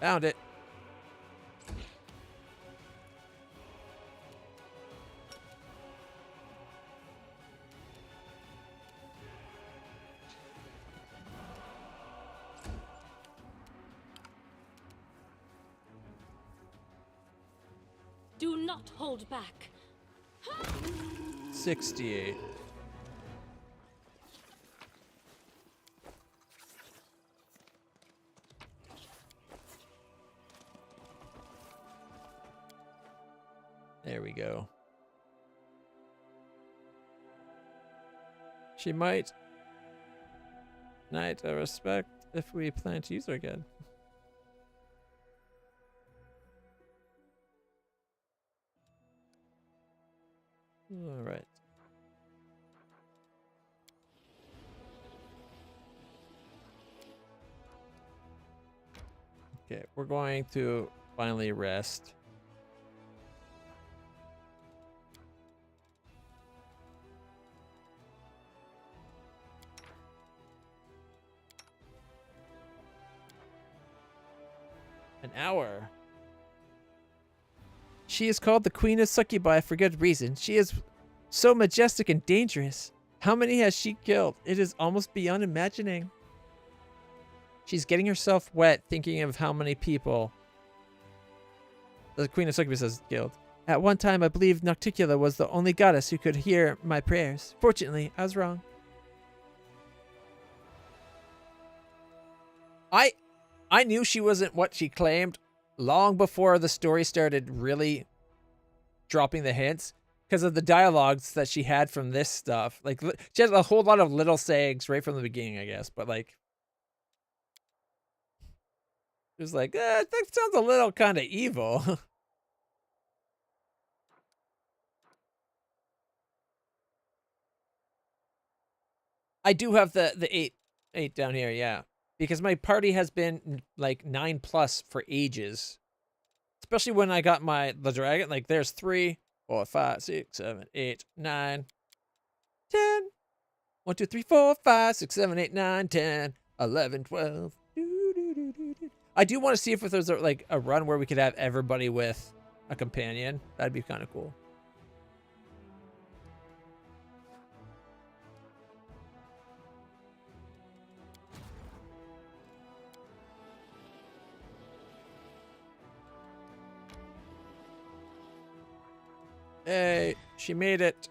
Found it. Do not hold back. 68. There we go. She might knight a respect if we plan to use her again. All right. Okay, we're going to finally rest. An hour. She is called the Queen of Succubi for good reason. She is so majestic and dangerous. How many has she killed? It is almost beyond imagining. She's getting herself wet thinking of how many people the Queen of Succubus has killed. At one time, I believed Nocticula was the only goddess who could hear my prayers. Fortunately, I was wrong. I knew she wasn't what she claimed long before the story started really dropping the hints because of the dialogues that she had from this stuff. Like, she has a whole lot of little sayings right from the beginning, I guess. But, like, it was like, that sounds a little kind of evil. I do have the eight down here, yeah. Because my party has been like 9+ for ages. Especially when I got the dragon. Like there's 3, 4, 5, 6, 7, 8, 9. 10. 1, 2, 3, 4, 5, 6, 7, 8, 9, 10, 11, 12. I do want to see if there's like a run where we could have everybody with a companion. That'd be kind of cool. Hey, she made it.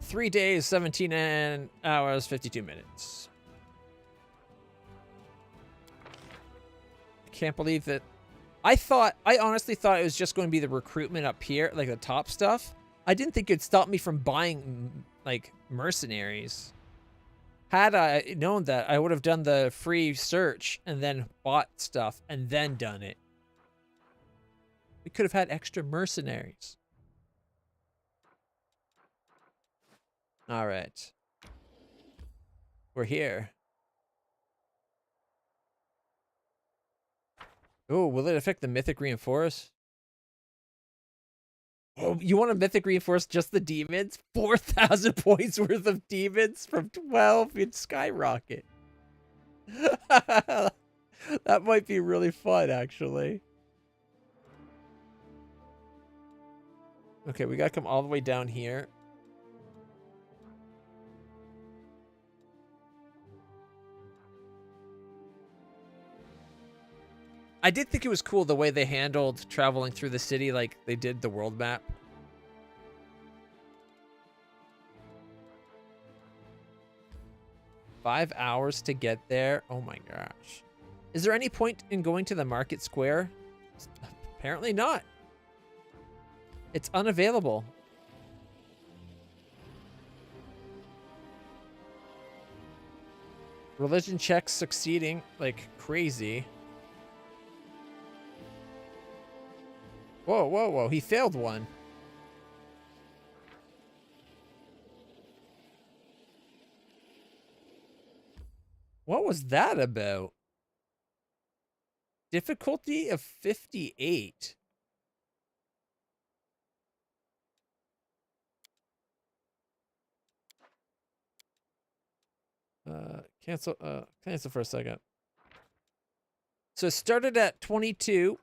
Three days, 17 hours, 52 minutes. I can't believe that. I honestly thought it was just going to be the recruitment up here, like the top stuff. I didn't think it'd stop me from buying, like, mercenaries. Had I known that, I would have done the free search and then bought stuff and then done it. We could have had extra mercenaries. All right. We're here. Oh, will it affect the mythic reinforce? Oh, you want to mythic reinforce just the demons? 4,000 points worth of demons from 12 in skyrocket. That might be really fun, actually. Okay, we gotta come all the way down here. I did think it was cool the way they handled traveling through the city like they did the world map. Five hours to get there. Oh my gosh. Is there any point in going to the market square? Apparently not. It's unavailable. Religion checks succeeding like crazy. Whoa, whoa, whoa. He failed one. What was that about? Difficulty of 58. Cancel for a second. So it started at 22,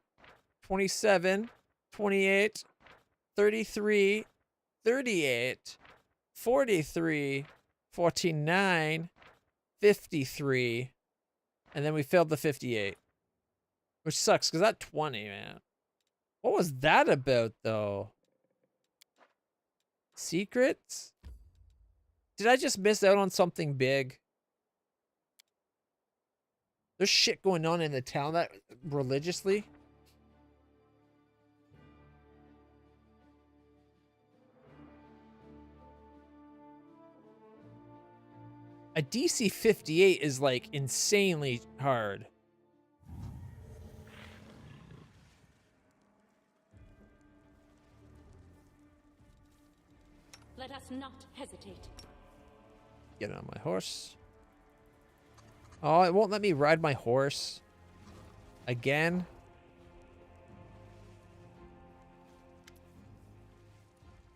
27, 28, 33, 38, 43, 49, 53, and then we failed the 58. Which sucks, because that 20, man. What was that about, though? Secrets? Did I just miss out on something big? There's shit going on in the town that religiously. A DC 58 is like insanely hard. Let us not hesitate. Get on my horse. Oh, it won't let me ride my horse. Again.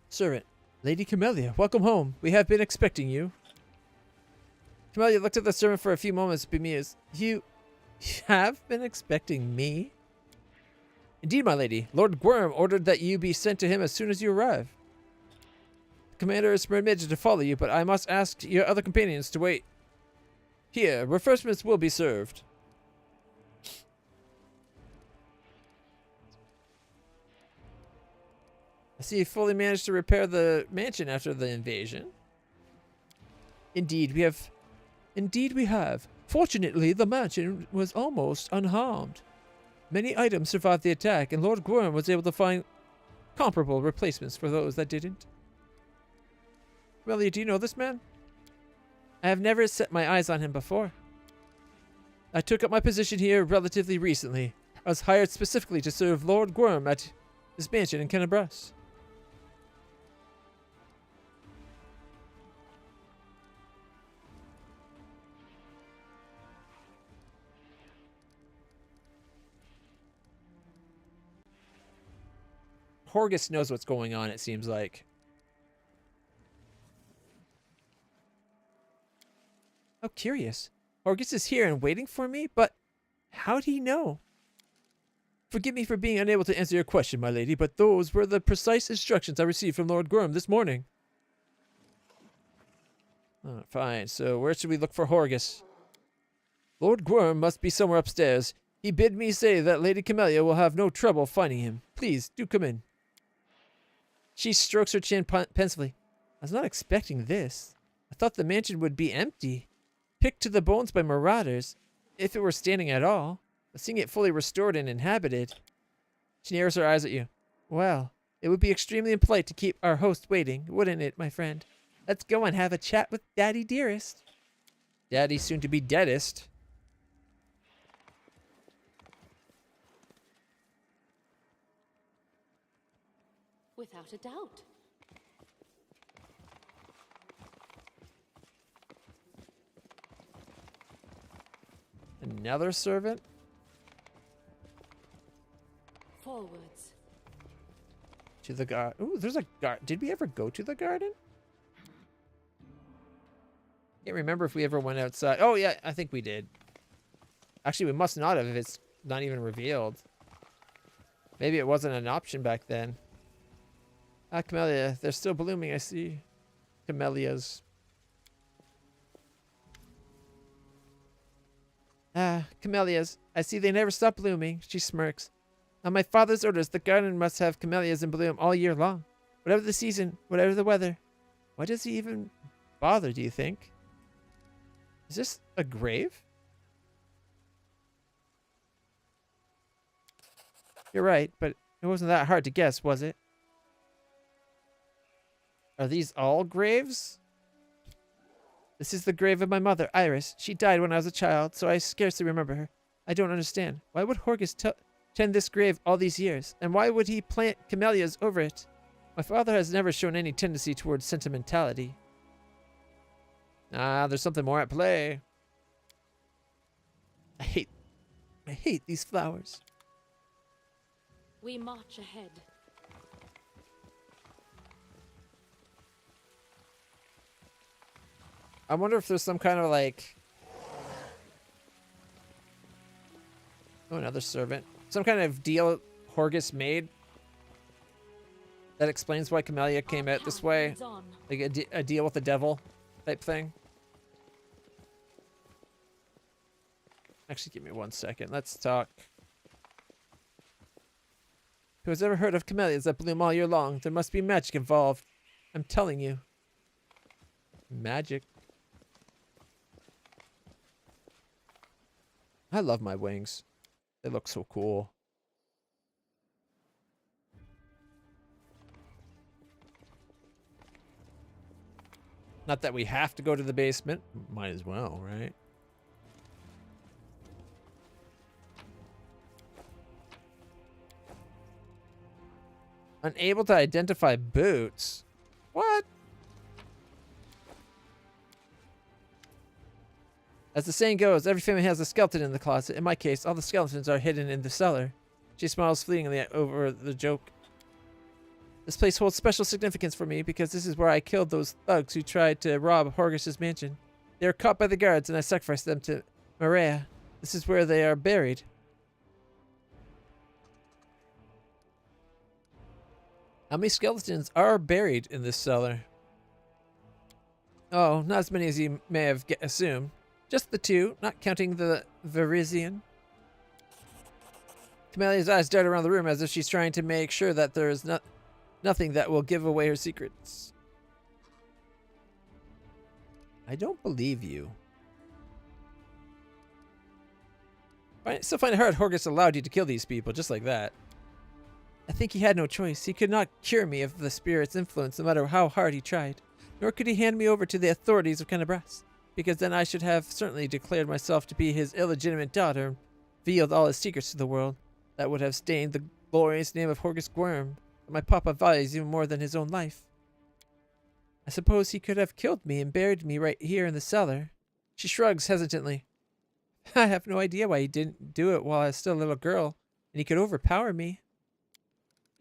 Servant, Lady Camellia, welcome home. We have been expecting you. Camellia looked at the servant for a few moments, bemused. You have been expecting me? Indeed, my lady. Lord Gwyrm ordered that you be sent to him as soon as you arrive. The commander is permitted to follow you, but I must ask your other companions to wait. Here, refreshments will be served. I see you fully managed to repair the mansion after the invasion. Indeed, we have. Fortunately, the mansion was almost unharmed. Many items survived the attack, and Lord Gwyrm was able to find comparable replacements for those that didn't. Camellia, do you know this man? I have never set my eyes on him before. I took up my position here relatively recently. I was hired specifically to serve Lord Gwyrm at his mansion in Kenabras. Horgus knows what's going on, it seems like. How curious. Horgus is here and waiting for me, but how'd he know? Forgive me for being unable to answer your question, my lady, but those were the precise instructions I received from Lord Gorham this morning. Oh, fine, so where should we look for Horgus? Lord Gorham must be somewhere upstairs. He bid me say that Lady Camellia will have no trouble finding him. Please, do come in. She strokes her chin pensively. I was not expecting this. I thought the mansion would be empty, picked to the bones by marauders, if it were standing at all. But seeing it fully restored and inhabited. She narrows her eyes at you. Well, it would be extremely impolite to keep our host waiting, wouldn't it, my friend? Let's go and have a chat with Daddy Dearest. Daddy soon to be deadest. Without a doubt. Another servant? Forwards. To the garden. Ooh, there's a garden. Did we ever go to the garden? Can't remember if we ever went outside. Oh, yeah, I think we did. Actually, we must not have if it's not even revealed. Maybe it wasn't an option back then. Ah, camellia. They're still blooming, I see. Camellias. Ah, camellias. I see they never stop blooming. She smirks. On my father's orders, the garden must have camellias in bloom all year long. Whatever the season, whatever the weather. Why does he even bother, do you think? Is this a grave? You're right, but it wasn't that hard to guess, was it? Are these all graves? This is the grave of my mother, Iris. She died when I was a child, so I scarcely remember her. I don't understand. Why would Horgus tend this grave all these years? And why would he plant camellias over it? My father has never shown any tendency towards sentimentality. Ah, there's something more at play. I hate these flowers. We march ahead. I wonder if there's some kind of like... Oh, another servant. Some kind of deal Horgus made that explains why Camellia came out this way. Like a deal with the devil type thing. Actually, give me 1 second. Let's talk. Who has ever heard of camellias that bloom all year long? There must be magic involved. I'm telling you. Magic. I love my wings. They look so cool. Not that we have to go to the basement. Might as well, right? Unable to identify boots. What? As the saying goes, every family has a skeleton in the closet. In my case, all the skeletons are hidden in the cellar. She smiles fleetingly over the joke. This place holds special significance for me because this is where I killed those thugs who tried to rob Horgus's mansion. They were caught by the guards and I sacrificed them to Maria. This is where they are buried. How many skeletons are buried in this cellar? Oh, not as many as you may have assumed. Just the two, not counting the Verizian. Camellia's eyes dart around the room as if she's trying to make sure that there is nothing that will give away her secrets. I don't believe you. I still find it hard Horgus allowed you to kill these people just like that. I think he had no choice. He could not cure me of the spirit's influence no matter how hard he tried. Nor could he hand me over to the authorities of Canabras, because then I should have certainly declared myself to be his illegitimate daughter and revealed all his secrets to the world. That would have stained the glorious name of Horgus Gorham that my papa values even more than his own life. I suppose he could have killed me and buried me right here in the cellar. She shrugs hesitantly. I have no idea why he didn't do it while I was still a little girl, and he could overpower me.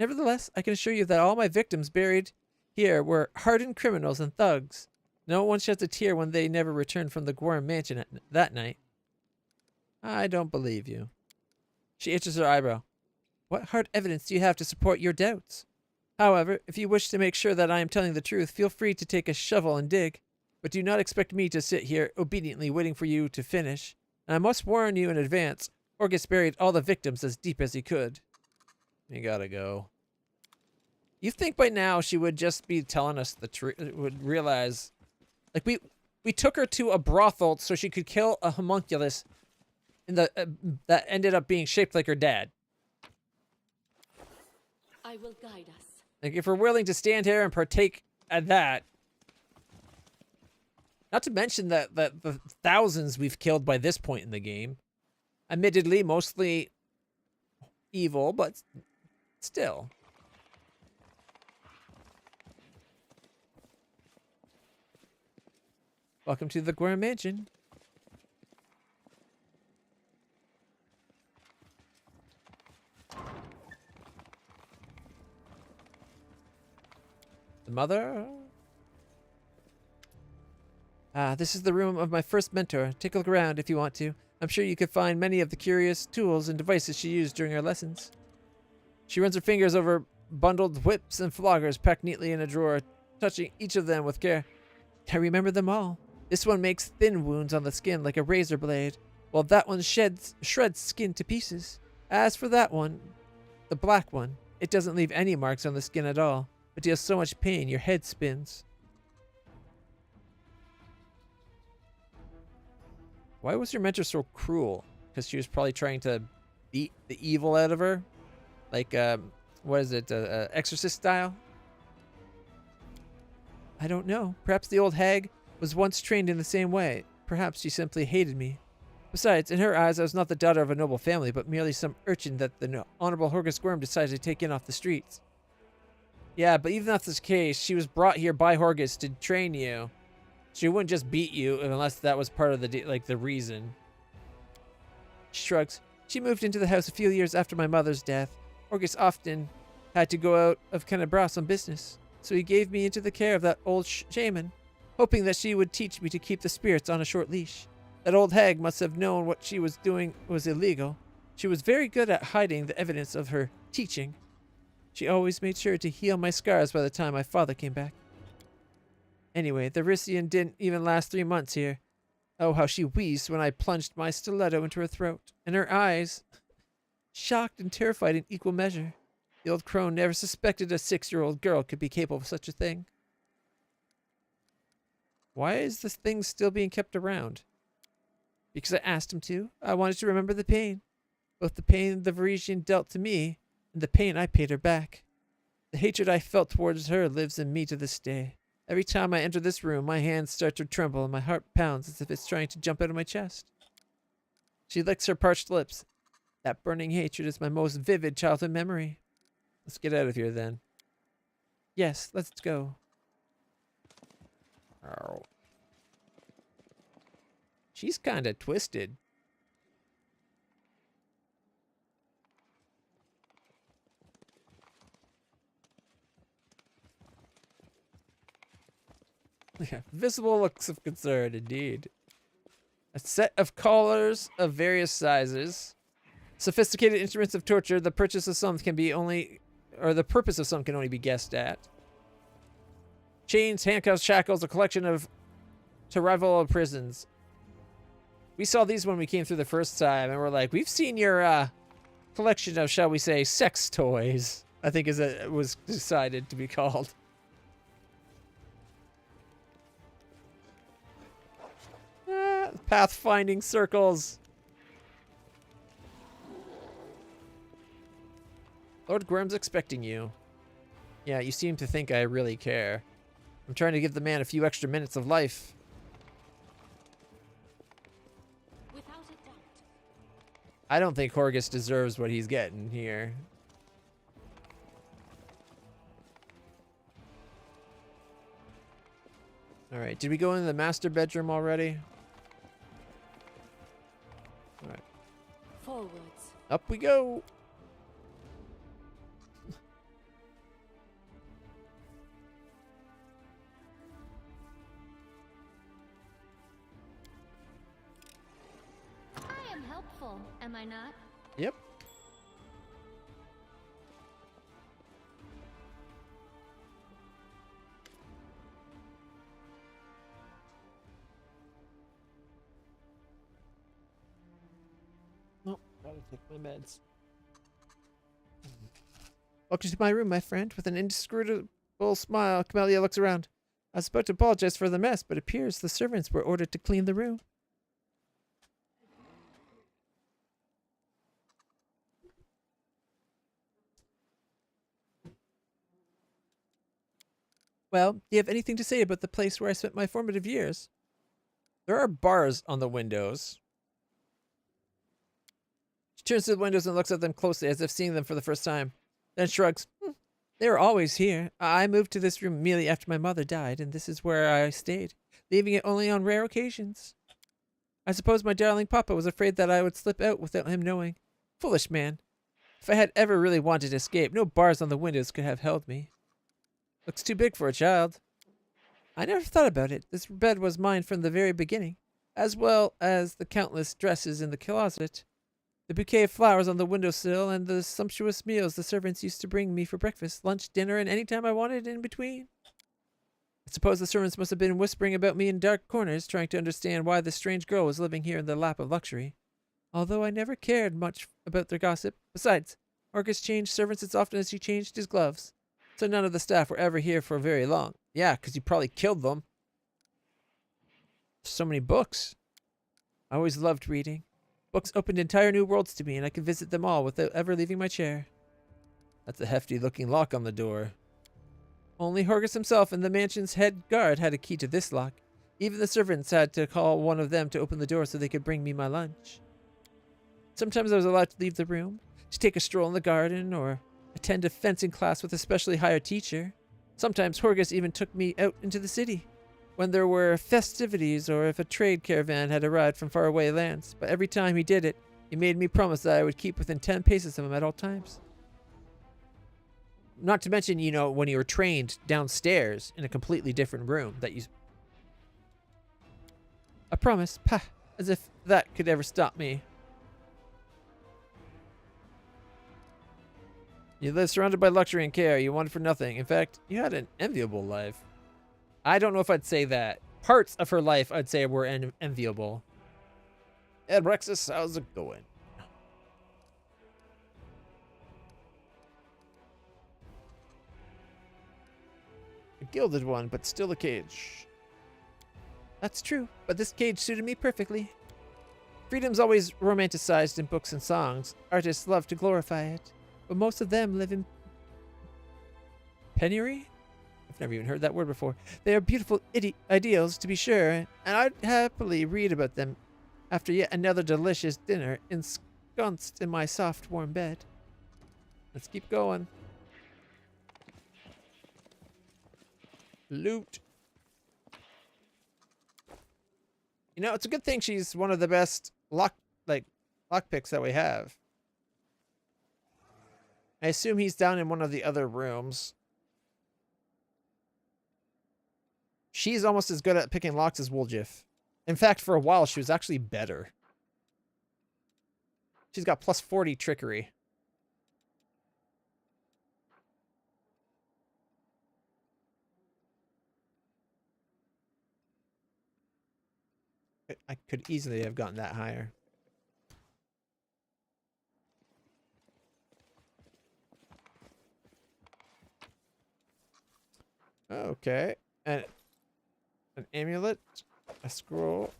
Nevertheless, I can assure you that all my victims buried here were hardened criminals and thugs. No one sheds a tear when they never returned from the Gorham mansion that night. I don't believe you. She itches her eyebrow. What hard evidence do you have to support your doubts? However, if you wish to make sure that I am telling the truth, feel free to take a shovel and dig. But do not expect me to sit here obediently waiting for you to finish. And I must warn you in advance, Orgus buried all the victims as deep as he could. You gotta go. You think by now she would just be telling us the truth, would realize... Like, we took her to a brothel so she could kill a homunculus in the, that ended up being shaped like her dad. I will guide us. Like, if we're willing to stand here and partake at that... Not to mention that the thousands we've killed by this point in the game. Admittedly, mostly evil, but still. Welcome to the Gorham Mansion. The mother... this is the room of my first mentor. Take a look around if you want to. I'm sure you could find many of the curious tools and devices she used during her lessons. She runs her fingers over bundled whips and floggers packed neatly in a drawer, touching each of them with care. I remember them all. This one makes thin wounds on the skin like a razor blade, while that one shreds skin to pieces. As for that one, the black one, it doesn't leave any marks on the skin at all, but deals so much pain your head spins. Why was your mentor so cruel? Because she was probably trying to beat the evil out of her? Like, what is it, exorcist style? I don't know. Perhaps the old hag was once trained in the same way. Perhaps she simply hated me. Besides, in her eyes, I was not the daughter of a noble family, but merely some urchin that the Honorable Horgus Gorham decided to take in off the streets. Yeah, but even if that's the case, she was brought here by Horgus to train you. She wouldn't just beat you unless that was part of the reason. She shrugs. She moved into the house a few years after my mother's death. Horgus often had to go out of Canabras on business, so he gave me into the care of that old shaman, hoping that she would teach me to keep the spirits on a short leash. That old hag must have known what she was doing was illegal. She was very good at hiding the evidence of her teaching. She always made sure to heal my scars by the time my father came back. Anyway, the Rissian didn't even last 3 months here. Oh, how she wheezed when I plunged my stiletto into her throat, and her eyes, shocked and terrified in equal measure. The old crone never suspected a 6-year-old girl could be capable of such a thing. Why is this thing still being kept around? Because I asked him to. I wanted to remember the pain. Both the pain the Varisian dealt to me, and the pain I paid her back. The hatred I felt towards her lives in me to this day. Every time I enter this room, my hands start to tremble and my heart pounds as if it's trying to jump out of my chest. She licks her parched lips. That burning hatred is my most vivid childhood memory. Let's get out of here then. Yes, let's go. Oh. She's kind of twisted. Visible looks of concern, indeed. A set of collars of various sizes. Sophisticated instruments of torture. The purchase of some can be only, or the purpose of some can only be guessed at. Chains, handcuffs, shackles, a collection of to rival prisons. We saw these when we came through the first time, and we're like, we've seen your collection of, shall we say, sex toys. I think is it was decided to be called. Pathfinding circles. Lord Gorham's expecting you. Yeah, you seem to think I really care. I'm trying to give the man a few extra minutes of life. Without a doubt. I don't think Horgus deserves what he's getting here. Alright, did we go into the master bedroom already? Alright. Forwards. Up we go. Why not? Yep. Nope, gotta take my meds. Welcome to my room, my friend. With an inscrutable smile, Camellia looks around. I was about to apologize for the mess, but it appears the servants were ordered to clean the room. Well, do you have anything to say about the place where I spent my formative years? There are bars on the windows. She turns to the windows and looks at them closely as if seeing them for the first time. Then shrugs. They were always here. I moved to this room immediately after my mother died, and this is where I stayed, leaving it only on rare occasions. I suppose my darling papa was afraid that I would slip out without him knowing. Foolish man. If I had ever really wanted to escape, no bars on the windows could have held me. Looks too big for a child. I never thought about it. This bed was mine from the very beginning, as well as the countless dresses in the closet, the bouquet of flowers on the windowsill, and the sumptuous meals the servants used to bring me for breakfast, lunch, dinner, and any time I wanted in between. I suppose the servants must have been whispering about me in dark corners, trying to understand why this strange girl was living here in the lap of luxury, although I never cared much about their gossip. Besides, Orcus changed servants as often as he changed his gloves, so none of the staff were ever here for very long. Yeah, because you probably killed them. So many books. I always loved reading. Books opened entire new worlds to me, and I could visit them all without ever leaving my chair. That's a hefty-looking lock on the door. Only Horgus himself and the mansion's head guard had a key to this lock. Even the servants had to call one of them to open the door so they could bring me my lunch. Sometimes I was allowed to leave the room, to take a stroll in the garden, or attend a fencing class with a specially hired teacher. Sometimes Horgus even took me out into the city, when there were festivities or if a trade caravan had arrived from faraway lands. But every time he did it, he made me promise that I would keep within 10 paces of him at all times. Not to mention, you know, when you were trained downstairs in a completely different room that you... A promise, pah, as if that could ever stop me. You lived surrounded by luxury and care. You wanted for nothing. In fact, you had an enviable life. I don't know if I'd say that. Parts of her life, I'd say, were enviable. Ed Rexus, how's it going? A gilded one, but still a cage. That's true, but this cage suited me perfectly. Freedom's always romanticized in books and songs. Artists love to glorify it, but most of them live in penury? I've never even heard that word before. They are beautiful ideals, to be sure, and I'd happily read about them after yet another delicious dinner ensconced in my soft, warm bed. Let's keep going. Loot. You know, it's a good thing she's one of the best lockpicks that we have. I assume he's down in one of the other rooms. She's almost as good at picking locks as Woljif. In fact, for a while, she was actually better. She's got plus 40 trickery. I could easily have gotten that higher. Okay. And an amulet, a scroll.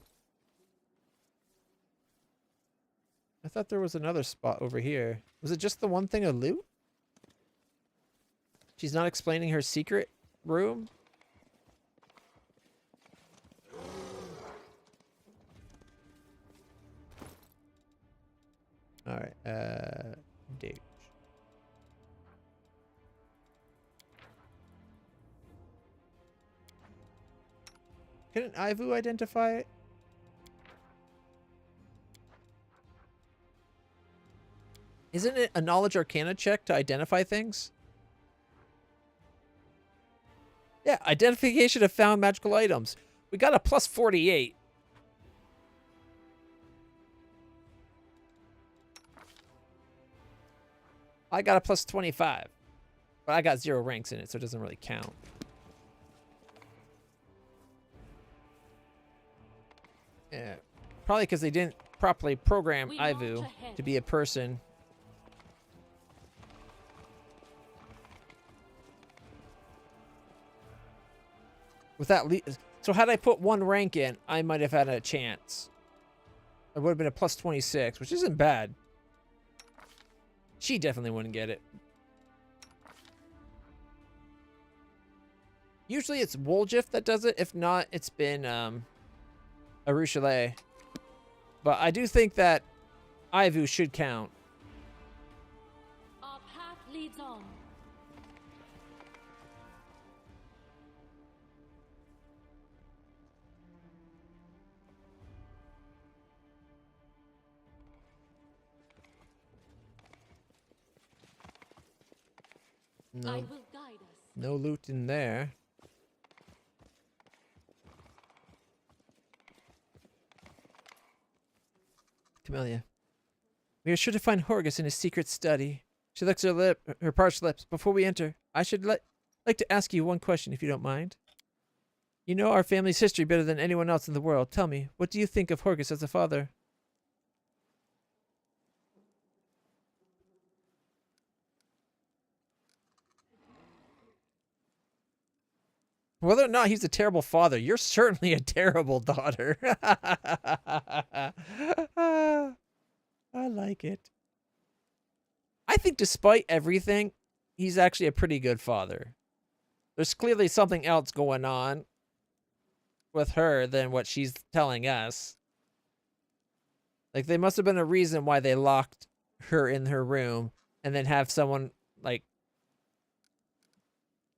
I thought there was another spot over here. Was it just the one thing of loot? She's not explaining her secret room? Alright, date. Can an Ivu identify it? Isn't it a knowledge arcana check to identify things? Yeah, identification of found magical items. We got a plus 48. I got a plus 25. But I got 0 ranks in it, so it doesn't really count. Yeah. Probably because they didn't properly program We Ivu march ahead. to be a person. With that, so had I put 1 rank in, I might have had a chance. It would have been a plus 26, which isn't bad. She definitely wouldn't get it. Usually it's Woljif that does it. If not, it's been Arushale. But I do think that Ivu should count. Our path leads on. I No, will guide us. no loot in there. Camellia. We are sure to find Horgus in his secret study. She licks her parched lips. Before we enter, I should like to ask you one question, if you don't mind. You know our family's history better than anyone else in the world. Tell me, what do you think of Horgus as a father? Whether or not he's a terrible father, you're certainly a terrible daughter. I like it. I think despite everything, he's actually a pretty good father. There's clearly something else going on with her than what she's telling us. Like, there must have been a reason why they locked her in her room and then have someone, like,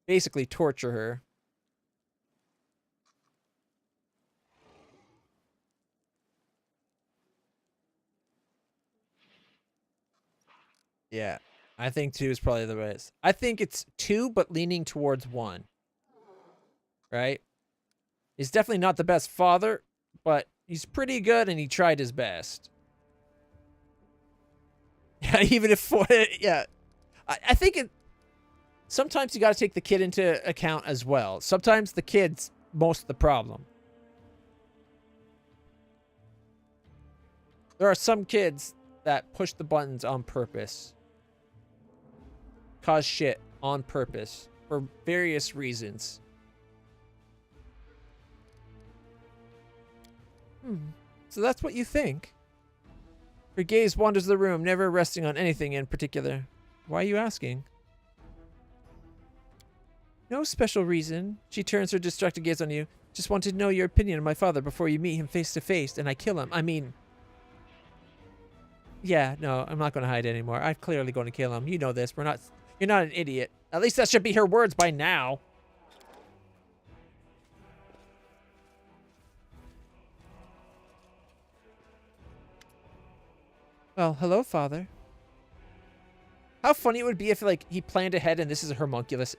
basically torture her. Yeah, I think 2 is probably the best. I think it's 2, but leaning towards 1. Right? He's definitely not the best father, but he's pretty good and he tried his best. Yeah, even if 4, yeah. I think it, sometimes you got to take the kid into account as well. Sometimes the kid's most of the problem. There are some kids that push the buttons on purpose. Cause shit on purpose for various reasons. So that's what you think? Her gaze wanders the room, never resting on anything in particular. Why are you asking? No special reason. She turns her distracted gaze on you. Just wanted to know your opinion on my father before you meet him face to face and I kill him. I mean... Yeah, no, I'm not going to hide anymore. I'm clearly going to kill him. You know this. You're not an idiot. At least that should be her words by now. Well, hello, father. How funny it would be if, like, he planned ahead and this is a homunculus.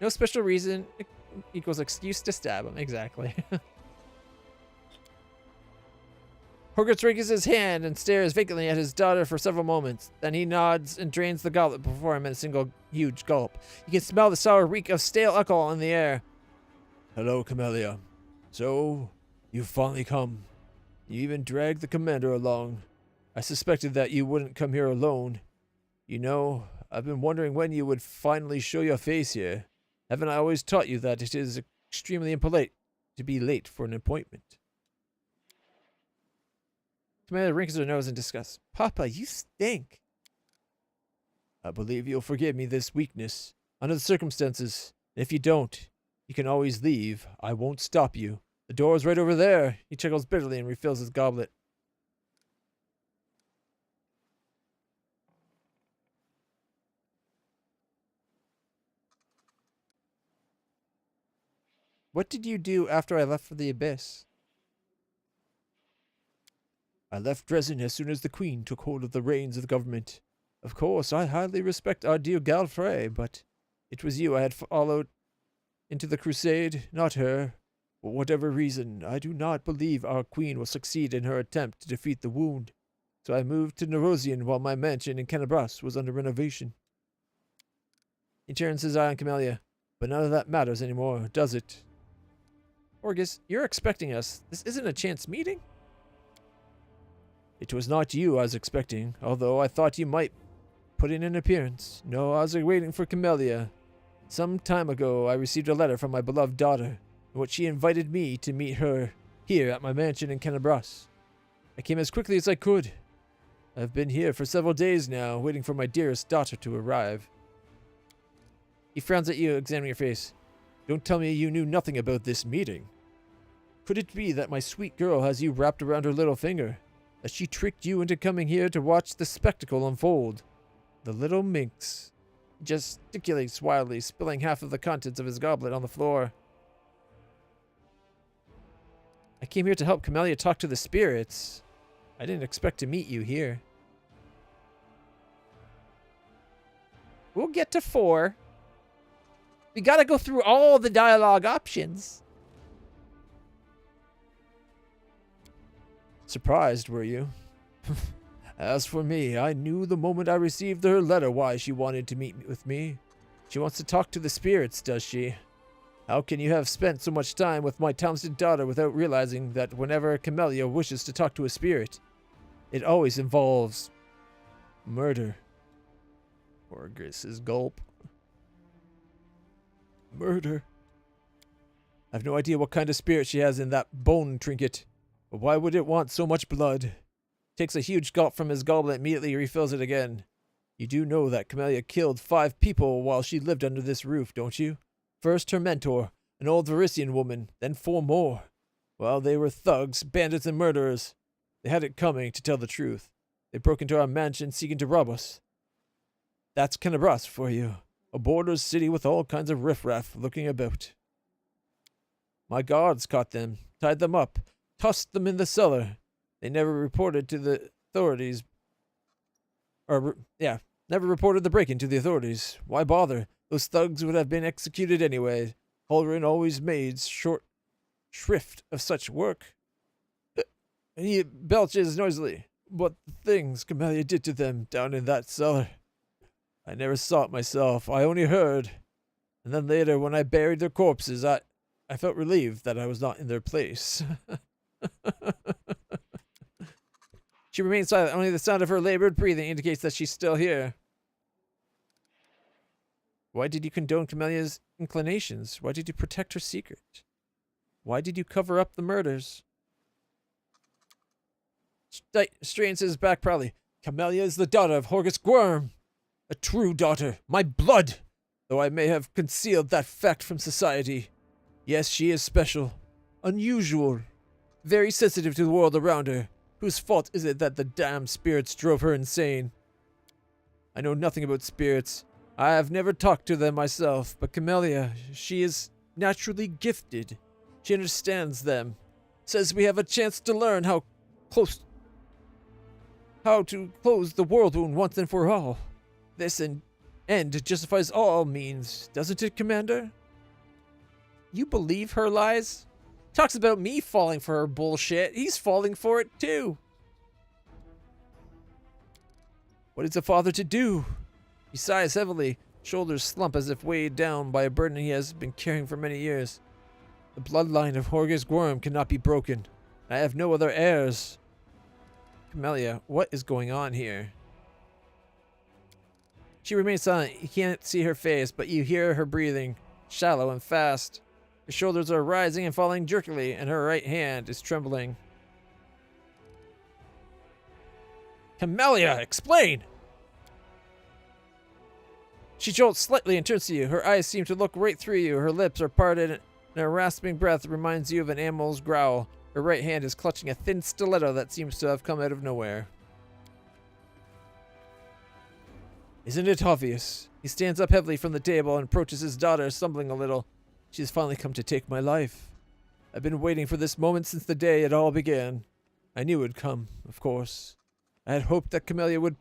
No special reason equals excuse to stab him. Exactly. Horgus raises his hand and stares vacantly at his daughter for several moments. Then he nods and drains the goblet before him in a single huge gulp. You can smell the sour reek of stale alcohol in the air. Hello, Camellia. So, you've finally come. You even dragged the commander along. I suspected that you wouldn't come here alone. You know, I've been wondering when you would finally show your face here. Haven't I always taught you that it is extremely impolite to be late for an appointment? Commander wrinkles her nose in disgust. Papa, you stink. I believe you'll forgive me this weakness. Under the circumstances, if you don't, you can always leave. I won't stop you. The door's right over there. He chuckles bitterly and refills his goblet. What did you do after I left for the Abyss? I left Dresden as soon as the Queen took hold of the reins of the government. Of course, I highly respect our dear Galfrey, but it was you I had followed into the crusade, not her. For whatever reason, I do not believe our Queen will succeed in her attempt to defeat the wound. so I moved to Nerosian while my mansion in Canabras was under renovation. He turns his eye on Camellia. But none of that matters anymore, does it? Horgus, you're expecting us. This isn't a chance meeting? It was not you I was expecting, although I thought you might put in an appearance. No, I was waiting for Camellia. Some time ago, I received a letter from my beloved daughter, in which she invited me to meet her here at my mansion in Canabras. I came as quickly as I could. I've been here for several days now, waiting for my dearest daughter to arrive. He frowns at you, examining your face. Don't tell me you knew nothing about this meeting. Could it be that my sweet girl has you wrapped around her little finger? That she tricked you into coming here to watch the spectacle unfold? The little minx gesticulates wildly, spilling half of the contents of his goblet on the floor. I came here to help Camellia talk to the spirits. I didn't expect to meet you here. We'll get to 4. We gotta go through all the dialogue options. Surprised, were you? As for me, I knew the moment I received her letter why she wanted to meet with me. She wants to talk to the spirits, does she? How can you have spent so much time with my talented daughter without realizing that whenever Camellia wishes to talk to a spirit, it always involves murder? Orgris's gulp. Murder. I've no idea what kind of spirit she has in that bone trinket, but why would it want so much blood? Takes a huge gulp from his goblet, immediately refills it again. You do know that Camellia killed 5 people while she lived under this roof, don't you? First her mentor, an old Varisian woman, then 4 more. Well, they were thugs, bandits, and murderers. They had it coming, to tell the truth. They broke into our mansion seeking to rob us. That's Canabras for you. A border city with all kinds of riffraff looking about. My guards caught them, tied them up, tossed them in the cellar. They never reported to the authorities. Never reported the break-in to the authorities. Why bother? Those thugs would have been executed anyway. Halloran always made short shrift of such work. And he belches noisily. What the things Camellia did to them down in that cellar. I never saw it myself. I only heard. And then later, when I buried their corpses, I felt relieved that I was not in their place. She remains silent. Only the sound of her labored breathing indicates that she's still here. Why did you condone Camellia's inclinations? Why did you protect her secret? Why did you cover up the murders? Strains his back proudly. Camellia is the daughter of Horgus Gwyrm. A true daughter, my blood, though I may have concealed that fact from society. Yes, she is special, unusual, very sensitive to the world around her. Whose fault is it that the damned spirits drove her insane? I know nothing about spirits. I have never talked to them myself, but Camellia, she is naturally gifted. She understands them. Says we have a chance to learn how to close the world wound once and for all. This end justifies all means, doesn't it, Commander? You believe her lies? Talks about me falling for her bullshit. He's falling for it too. What is a father to do? He sighs heavily, shoulders slump as if weighed down by a burden he has been carrying for many years. The bloodline of Horgus Gwyrm cannot be broken. I have no other heirs. Camellia, what is going on here? She remains silent. You can't see her face, but you hear her breathing, shallow and fast. Her shoulders are rising and falling jerkily, and her right hand is trembling. Camellia, explain! She jolts slightly and turns to you. Her eyes seem to look right through you. Her lips are parted, and her rasping breath reminds you of an animal's growl. Her right hand is clutching a thin stiletto that seems to have come out of nowhere. Isn't it obvious? He stands up heavily from the table and approaches his daughter, stumbling a little. She has finally come to take my life. I've been waiting for this moment since the day it all began. I knew it would come, of course. I had hoped that Camellia would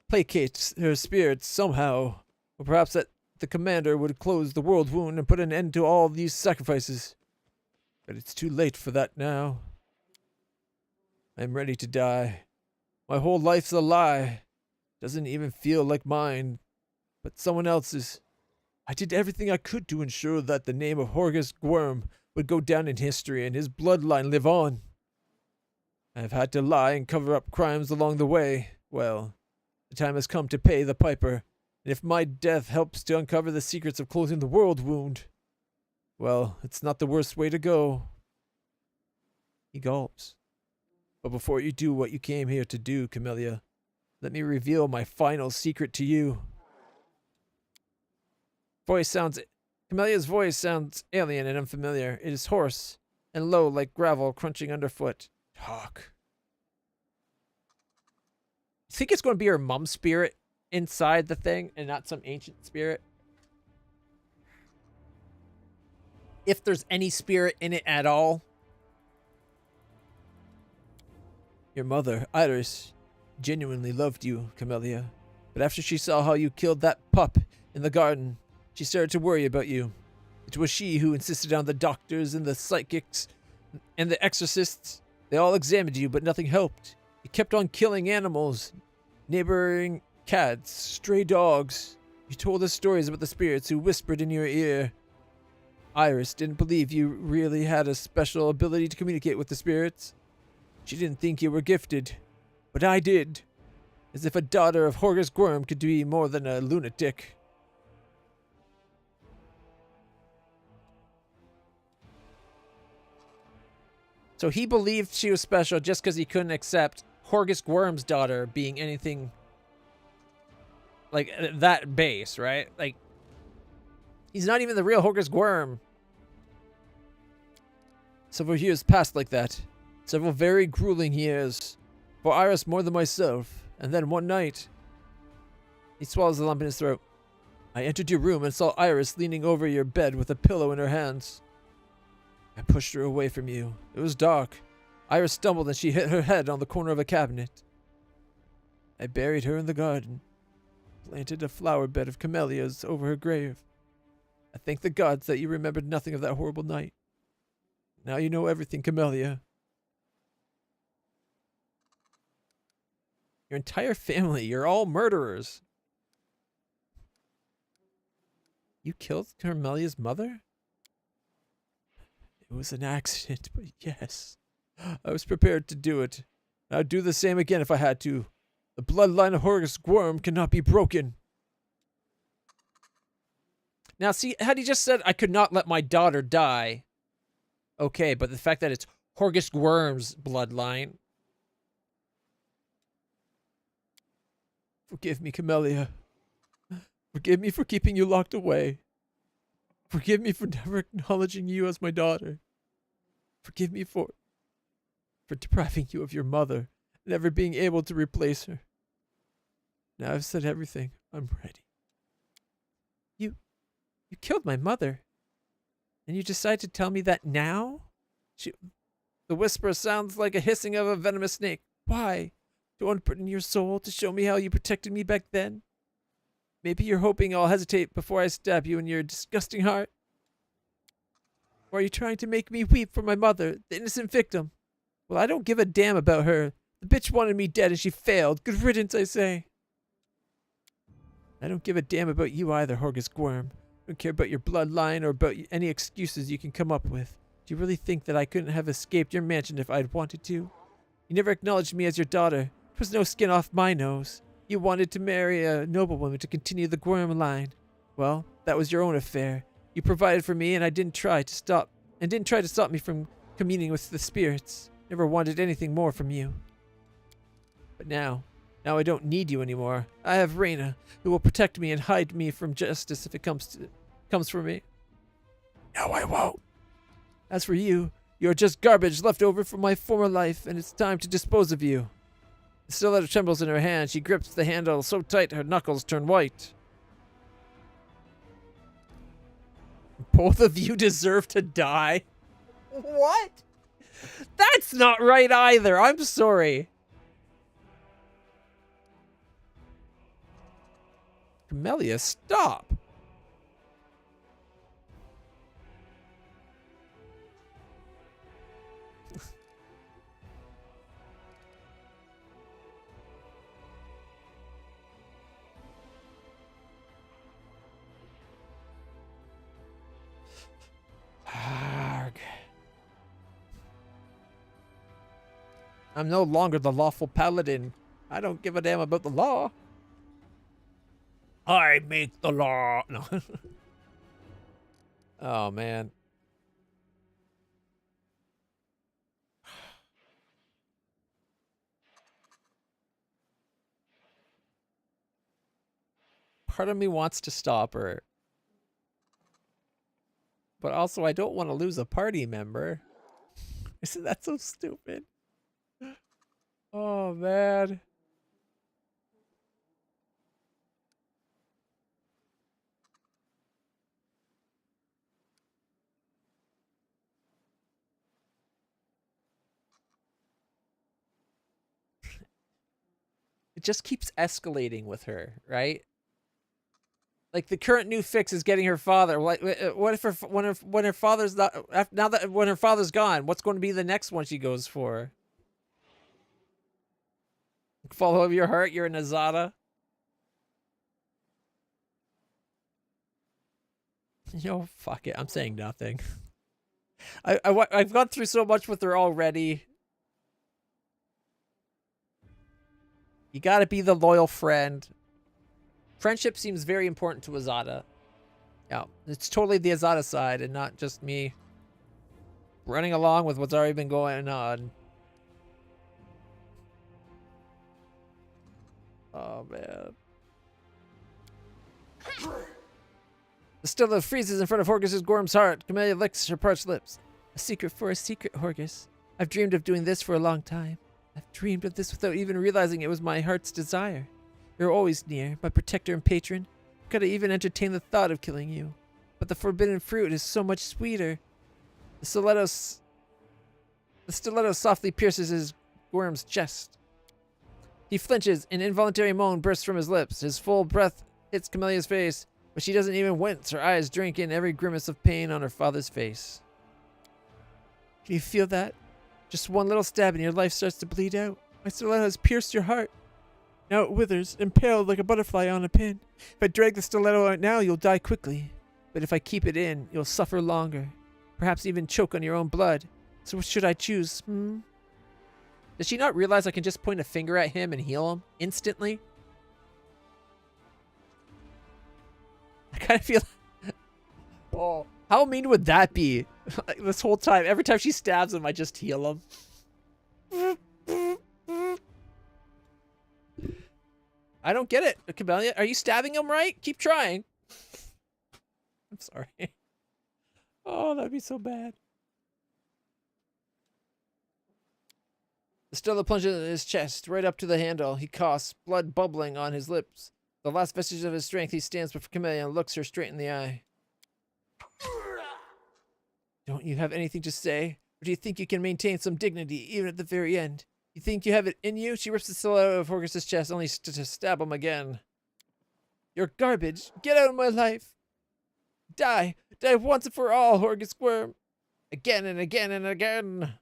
placate her spirits somehow, or perhaps that the commander would close the world wound and put an end to all these sacrifices. But it's too late for that now. I am ready to die. My whole life's a lie. Doesn't even feel like mine, but someone else's. I did everything I could to ensure that the name of Horgus Worm would go down in history and his bloodline live on. I have had to lie and cover up crimes along the way. Well, the time has come to pay the piper, and if my death helps to uncover the secrets of closing the world wound, well, it's not the worst way to go. He gulps. But before you do what you came here to do, Camellia, let me reveal my final secret to you. Camellia's voice sounds alien and unfamiliar. It is hoarse and low like gravel crunching underfoot. Talk. I think it's going to be her mum spirit inside the thing and not some ancient spirit. If there's any spirit in it at all. Your mother, Iris, genuinely loved you, Camellia. But after she saw how you killed that pup in the garden, she started to worry about you. It was she who insisted on the doctors and the psychics and the exorcists. They all examined you, but nothing helped. You kept on killing animals, neighboring cats, stray dogs. You told us stories about the spirits who whispered in your ear. Iris didn't believe you really had a special ability to communicate with the spirits. She didn't think you were gifted, but I did. As if a daughter of Horgus Worm could be more than a lunatic. So he believed she was special just because he couldn't accept Horgus Worm's daughter being anything like that base, right? Like, he's not even the real Horgus Worm. Several years passed like that. Several very grueling years. For Iris more than myself. And then one night... He swallows the lump in his throat. I entered your room and saw Iris leaning over your bed with a pillow in her hands. I pushed her away from you. It was dark. Iris stumbled and she hit her head on the corner of a cabinet. I buried her in the garden. Planted a flower bed of camellias over her grave. I thank the gods that you remembered nothing of that horrible night. Now you know everything, Camellia. Your entire family, you're all murderers. You killed Camellia's mother? It was an accident, but yes. I was prepared to do it. I'd do the same again if I had to. The bloodline of Horgus Worm cannot be broken. Now, see, had he just said, I could not let my daughter die. Okay, but the fact that it's Horgus Worm's bloodline. Forgive me, Camellia. Forgive me for keeping you locked away. Forgive me for never acknowledging you as my daughter. Forgive me for depriving you of your mother, never being able to replace her. Now I've said everything. I'm ready. You killed my mother, and you decide to tell me that now? The whisper sounds like a hissing of a venomous snake. Why? To unburden your soul, to show me how you protected me back then? Maybe you're hoping I'll hesitate before I stab you in your disgusting heart? Or are you trying to make me weep for my mother, the innocent victim? Well, I don't give a damn about her. The bitch wanted me dead and she failed. Good riddance, I say. I don't give a damn about you either, Horgus Worm. I don't care about your bloodline or about any excuses you can come up with. Do you really think that I couldn't have escaped your mansion if I'd wanted to? You never acknowledged me as your daughter. There was no skin off my nose. You wanted to marry a noblewoman to continue the Worm line. Well, that was your own affair. You provided for me and didn't try to stop me from communing with the spirits. Never wanted anything more from you. But now I don't need you anymore. I have Reyna, who will protect me and hide me from justice if it comes for me. No, I won't. As for you, you're just garbage left over from my former life, and it's time to dispose of you. The stiletto trembles in her hand. She grips the handle so tight her knuckles turn white. Both of you deserve to die. What? That's not right either. I'm sorry. Camellia, stop. I'm no longer the lawful paladin. I don't give a damn about the law. I make the law. No. Oh, man. Part of me wants to stop her. But also, I don't want to lose a party member. Isn't that so stupid? Oh, man. It just keeps escalating with her, right? Like the current new fix is getting her father. Like, what if when her father's not now that when her father's gone? What's going to be the next one she goes for? Follow your heart. You're an Azada. Yo, fuck it. I'm saying nothing. I've gone through so much with her already. You gotta be the loyal friend. Friendship seems very important to Azada. Yeah, it's totally the Azada side and not just me running along with what's already been going on. Oh, man. The stiletto freezes in front of Horgus's Gorm's heart. Camellia licks her parched lips. A secret for a secret, Horgus. I've dreamed of doing this for a long time. I've dreamed of this without even realizing it was my heart's desire. You're always near, my protector and patron. Could I even entertain the thought of killing you? But the forbidden fruit is so much sweeter. The stiletto softly pierces his Gorm's chest. He flinches, an involuntary moan bursts from his lips. His full breath hits Camelia's face, but she doesn't even wince. Her eyes drink in every grimace of pain on her father's face. Can you feel that? Just one little stab and your life starts to bleed out. My stiletto has pierced your heart. Now it withers, impaled like a butterfly on a pin. If I drag the stiletto out now, you'll die quickly. But if I keep it in, you'll suffer longer. Perhaps even choke on your own blood. So what should I choose, Does she not realize I can just point a finger at him and heal him instantly? I kind of feel... Oh, how mean would that be? Like, this whole time, every time she stabs him, I just heal him. I don't get it, Camellia. Are you stabbing him right? Keep trying. I'm sorry. Oh, that'd be so bad. The stiletto plunges in his chest, right up to the handle. He coughs, blood bubbling on his lips. The last vestige of his strength, he stands before Camellia and looks her straight in the eye. Don't you have anything to say? Or do you think you can maintain some dignity, even at the very end? You think you have it in you? She rips the stiletto out of Horgus's chest, only to stab him again. You're garbage. Get out of my life. Die. Die once and for all, Horgus Squirm. Again and again and again.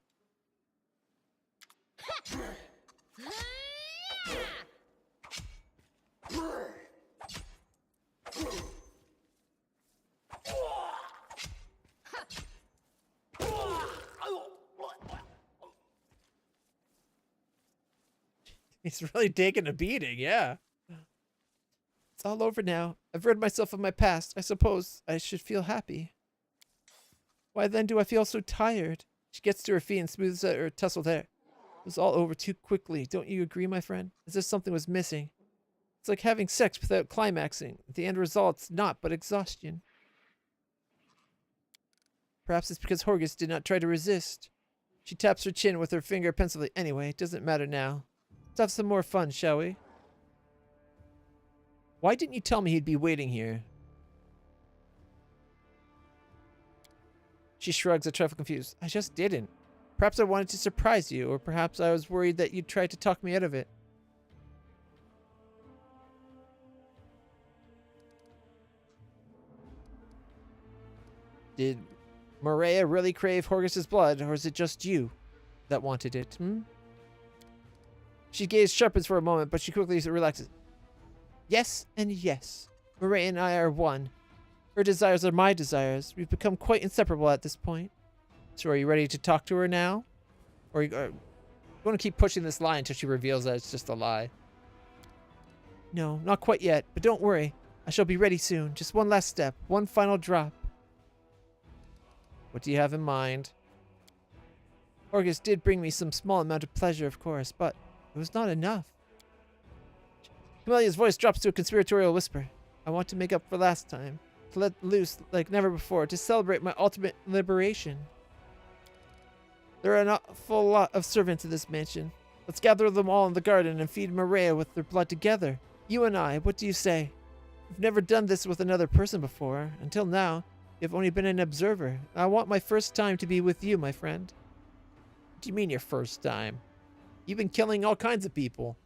He's really taking a beating, yeah. It's all over now. I've rid myself of my past. I suppose I should feel happy. Why then do I feel so tired? She gets to her feet and smooths out her tousled hair. It was all over too quickly. Don't you agree, my friend? As if something was missing. It's like having sex without climaxing. The end result's not but exhaustion. Perhaps it's because Horgus did not try to resist. She taps her chin with her finger pensively. Anyway, it doesn't matter now. Let's have some more fun, shall we? Why didn't you tell me he'd be waiting here? She shrugs, a trifle confused. I just didn't. Perhaps I wanted to surprise you, or perhaps I was worried that you'd try to talk me out of it. Did Maria really crave Horgus's blood, or is it just you that wanted it, She gaze sharpens for a moment, but she quickly relaxes. Yes and yes. Maria and I are one. Her desires are my desires. We've become quite inseparable at this point. So are you ready to talk to her now? Or I'm going to keep pushing this lie until she reveals that it's just a lie. No, not quite yet, but don't worry. I shall be ready soon. Just one last step, one final drop. What do you have in mind? Orgus did bring me some small amount of pleasure, of course, but it was not enough. Camelia's voice drops to a conspiratorial whisper. I want to make up for last time, to let loose like never before, to celebrate my ultimate liberation. There are an awful lot of servants in this mansion. Let's gather them all in the garden and feed Maria with their blood together. You and I, what do you say? We've never done this with another person before. Until now, you've only been an observer. I want my first time to be with you, my friend. What do you mean your first time? You've been killing all kinds of people.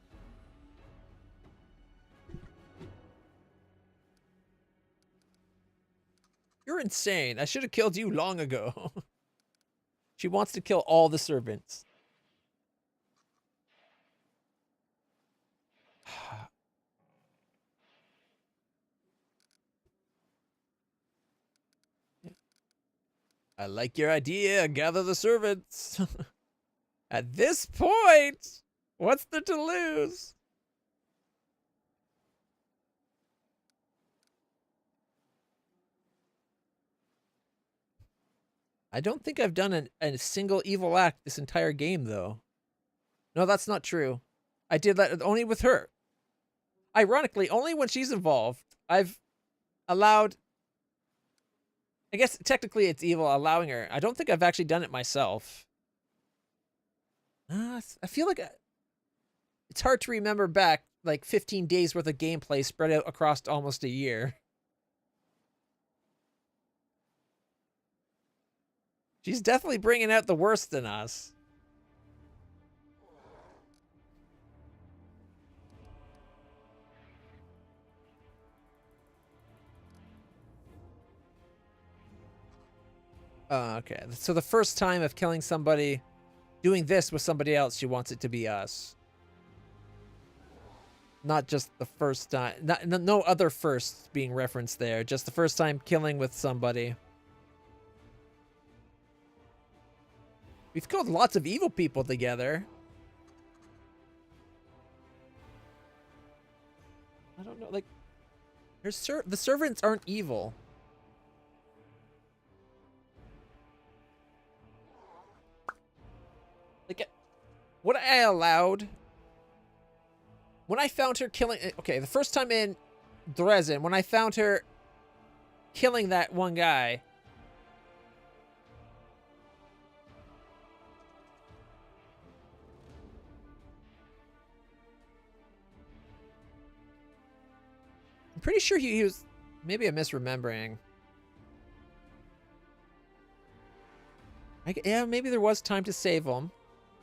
You're insane. I should have killed you long ago. She wants to kill all the servants. I like your idea. Gather the servants. At this point, what's there to lose? I don't think I've done a single evil act this entire game, though. No, that's not true. I did that only with her. Ironically, only when she's involved, I've allowed... I guess technically it's evil allowing her. I don't think I've actually done it myself. I feel like it's hard to remember back like 15 days worth of gameplay spread out across almost a year. She's definitely bringing out the worst in us. Okay. So the first time of killing somebody, doing this with somebody else, she wants it to be us. Not just the first time. No other firsts being referenced there. Just the first time killing with somebody. We've killed lots of evil people together. I don't know, like... the servants aren't evil. Like, what I allowed... When I found her killing... Okay, the first time in Dresden, when I found her killing that one guy... I'm pretty sure he was... Maybe I'm misremembering. Yeah, maybe there was time to save him.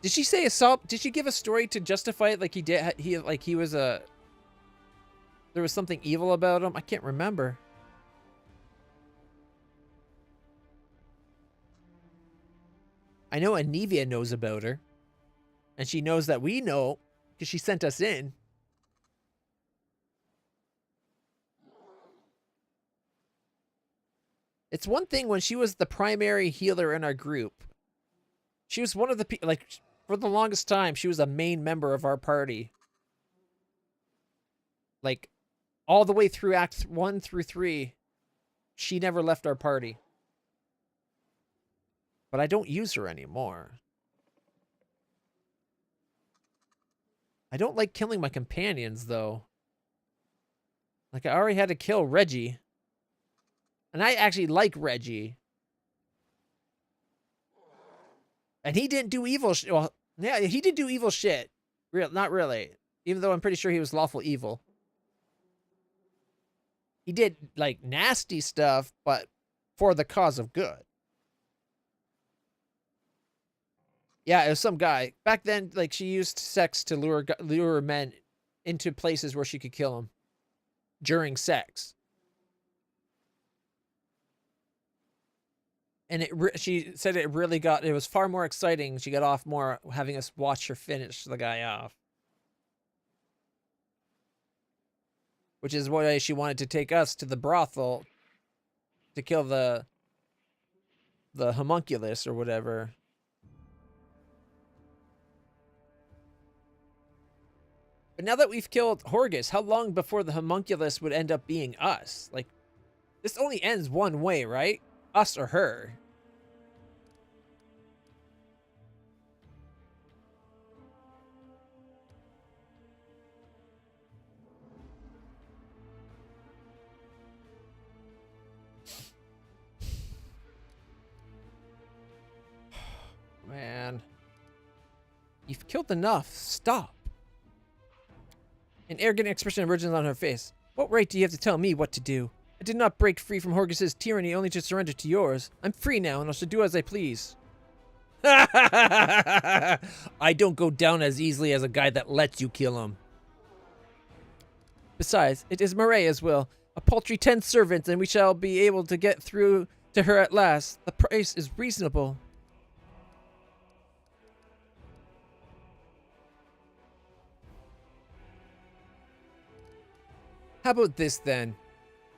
Did she say assault? Did she give a story to justify it? Like he did? He was a... There was something evil about him? I can't remember. I know Anivia knows about her. And she knows that we know because she sent us in. It's one thing when she was the primary healer in our group. She was one of the people, like, for the longest time, she was a main member of our party. Like, all the way through Act 1 through 3, she never left our party. But I don't use her anymore. I don't like killing my companions, though. Like, I already had to kill Reggie. And I actually like Reggie. And he didn't do evil shit. Well, yeah, he did do evil shit. Not really. Even though I'm pretty sure he was lawful evil. He did, like, nasty stuff, but for the cause of good. Yeah, it was some guy. Back then, like, she used sex to lure men into places where she could kill them. During sex. And she said it was far more exciting. She got off more having us watch her finish the guy off. Which is why she wanted to take us to the brothel to kill the homunculus or whatever. But now that we've killed Horgus, how long before the homunculus would end up being us? Like, this only ends one way, right? Us or her. Man. You've killed enough. Stop. An arrogant expression emerges on her face. What right do you have to tell me what to do? I did not break free from Horgus's tyranny only to surrender to yours. I'm free now and I shall do as I please. I don't go down as easily as a guy that lets you kill him. Besides, it is Morea's will. A paltry 10 servants and we shall be able to get through to her at last. The price is reasonable. How about this then?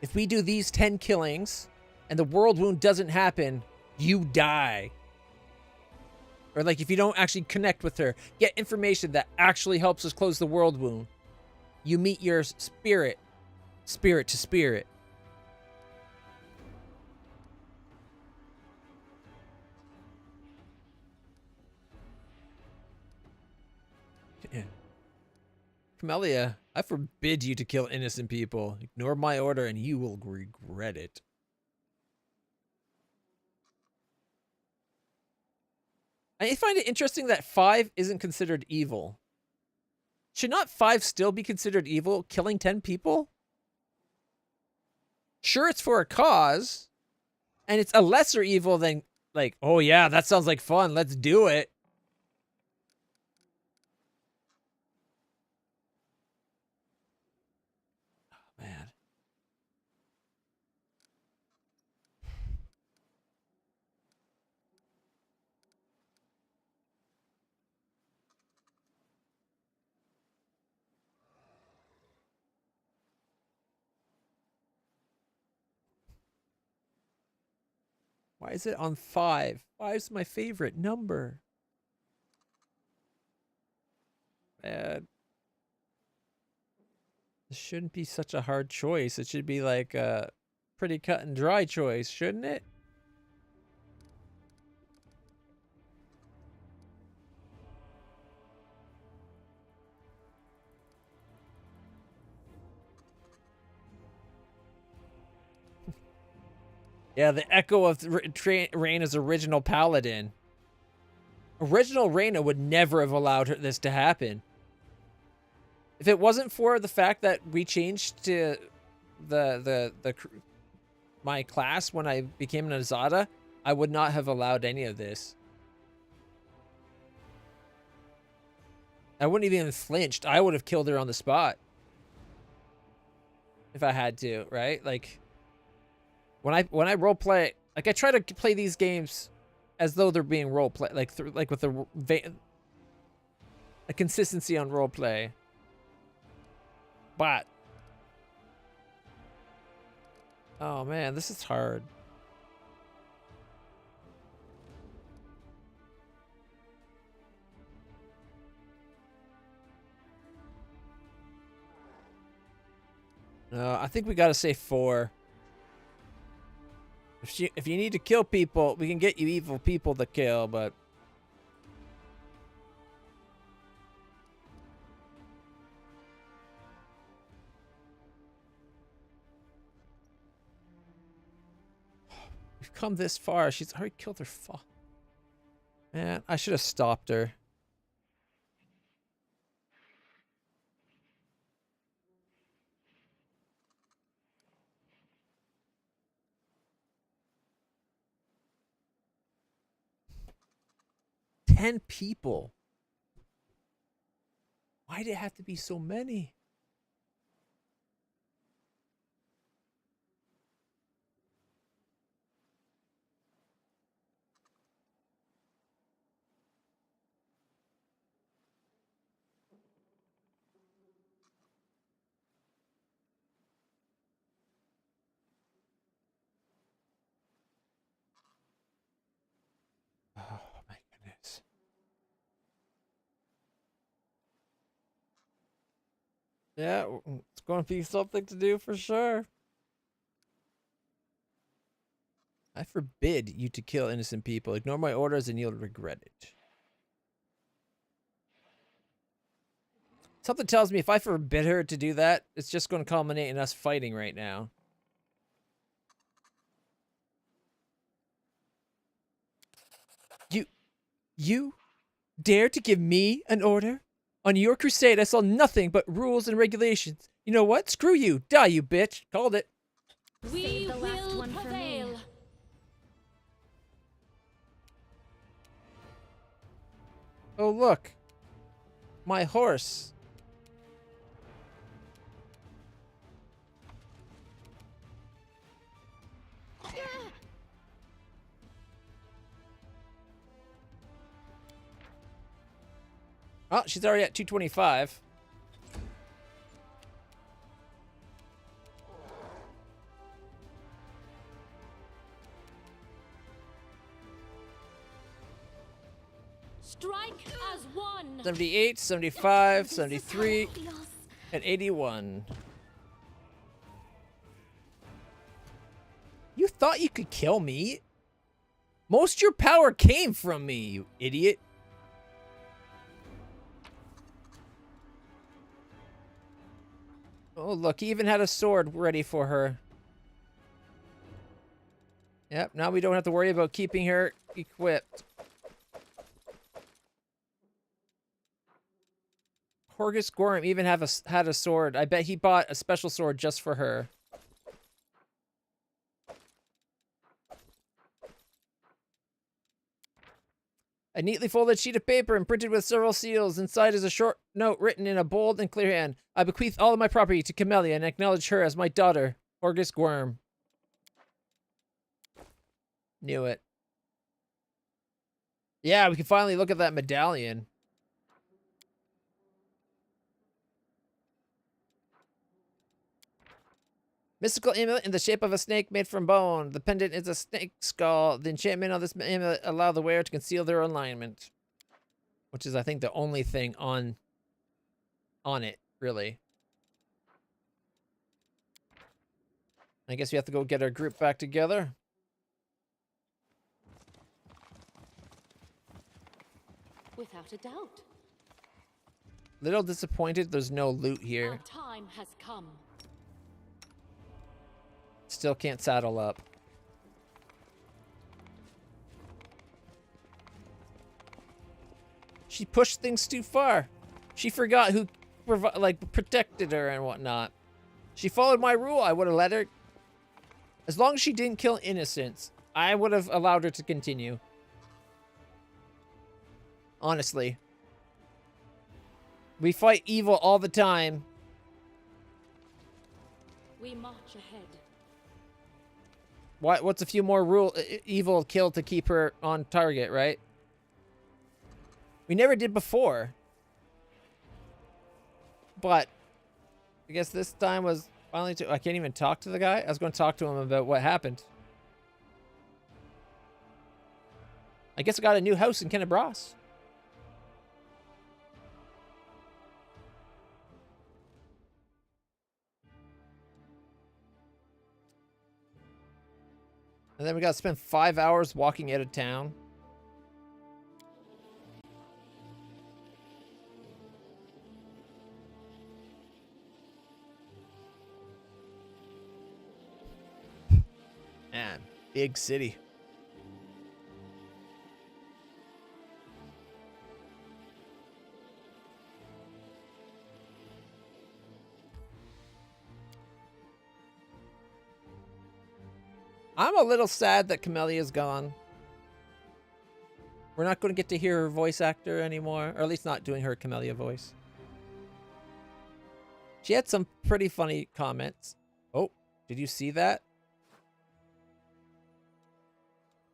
If we do these 10 killings and the world wound doesn't happen, you die. Or like if you don't actually connect with her, get information that actually helps us close the world wound. You meet your spirit to spirit. Yeah. Camellia, I forbid you to kill innocent people. Ignore my order and you will regret it. I find it interesting that 5 isn't considered evil. Should not 5 still be considered evil, killing 10 people? Sure, it's for a cause, and it's a lesser evil than, like, oh yeah, that sounds like fun, let's do it. Man. Why is it on 5? 5's my favorite number. Man. This shouldn't be such a hard choice. It should be like a pretty cut and dry choice, shouldn't it? Yeah, the echo of Reyna's original paladin. Original Reyna would never have allowed this to happen. If it wasn't for the fact that we changed to my class when I became an Azada, I would not have allowed any of this. I wouldn't have even flinched. I would have killed her on the spot. If I had to, right? Like when I role play, like I try to play these games as though they're being role play, like with a consistency on role play. But oh man, this is hard. No, I think we gotta say 4. If you need to kill people, we can get you evil people to kill, but we've come this far. She's already killed her father. Man, I should have stopped her. Ten people. Why did it have to be so many? Oh my goodness. Yeah, it's going to be something to do for sure. I forbid you to kill innocent people. Ignore my orders and you'll regret it. Something tells me if I forbid her to do that, it's just going to culminate in us fighting right now. You dare to give me an order? On your crusade, I saw nothing but rules and regulations. You know what? Screw you. Die, you bitch. Called it. We Save the last will one for me. prevail. Oh, look. My horse. Oh, she's already at 225. Strike as one. 78, 75, 73, and 81. You thought you could kill me? Most of your power came from me, you idiot. Oh, look, he even had a sword ready for her. Yep, now we don't have to worry about keeping her equipped. Horgus Gorm even had a sword. I bet he bought a special sword just for her. A neatly folded sheet of paper and printed with several seals. Inside is a short note written in a bold and clear hand. I bequeath all of my property to Camellia and acknowledge her as my daughter, Horgus Gorm. Knew it. Yeah, we can finally look at that medallion. Mystical amulet in the shape of a snake made from bone. The pendant is a snake skull. The enchantment on this amulet allow the wearer to conceal their alignment. Which is, I think, the only thing on it, really. I guess we have to go get our group back together. Without a doubt. Little disappointed there's no loot here. Our time has come. Still can't saddle up. She pushed things too far. She forgot who protected her and whatnot. She followed my rule. I would have let her. As long as she didn't kill innocents, I would have allowed her to continue. Honestly. We fight evil all the time. We march ahead. What's a few more evil kill to keep her on target, right? We never did before. But I guess this time was finally I can't even talk to the guy. I was going to talk to him about what happened. I guess I got a new house in Kennebras. And then we got to spend 5 hours walking out of town. Man, big city. I'm a little sad that Camellia's gone. We're not going to get to hear her voice actor anymore, or at least not doing her Camellia voice. She had some pretty funny comments. Oh, did you see that?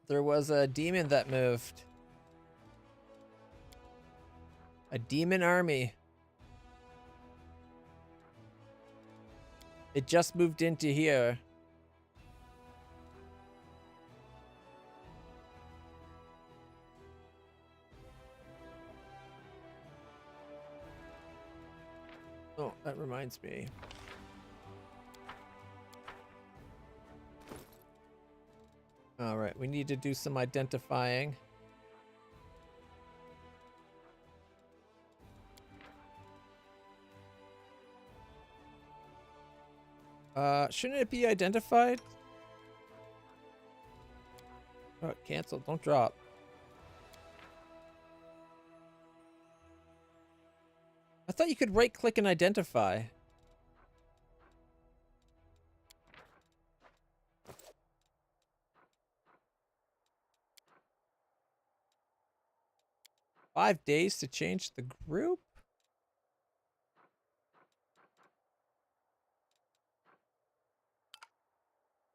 There was a demon that moved. A demon army. It just moved into here. Oh, that reminds reminds me. All right, we need to do some identifying. Shouldn't it be identified? Oh, cancel. Don't drop. I thought you could right-click and identify. "5 days to change the group?"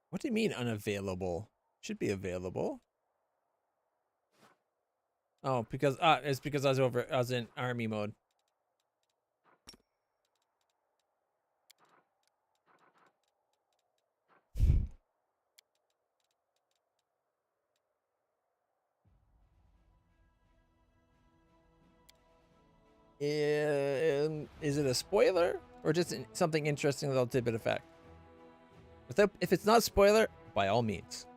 What do you mean unavailable? Should be available. Oh, because it's because I was in army mode. Is it a spoiler or just something interesting that'll tidbit effect? If it's not a spoiler, by all means.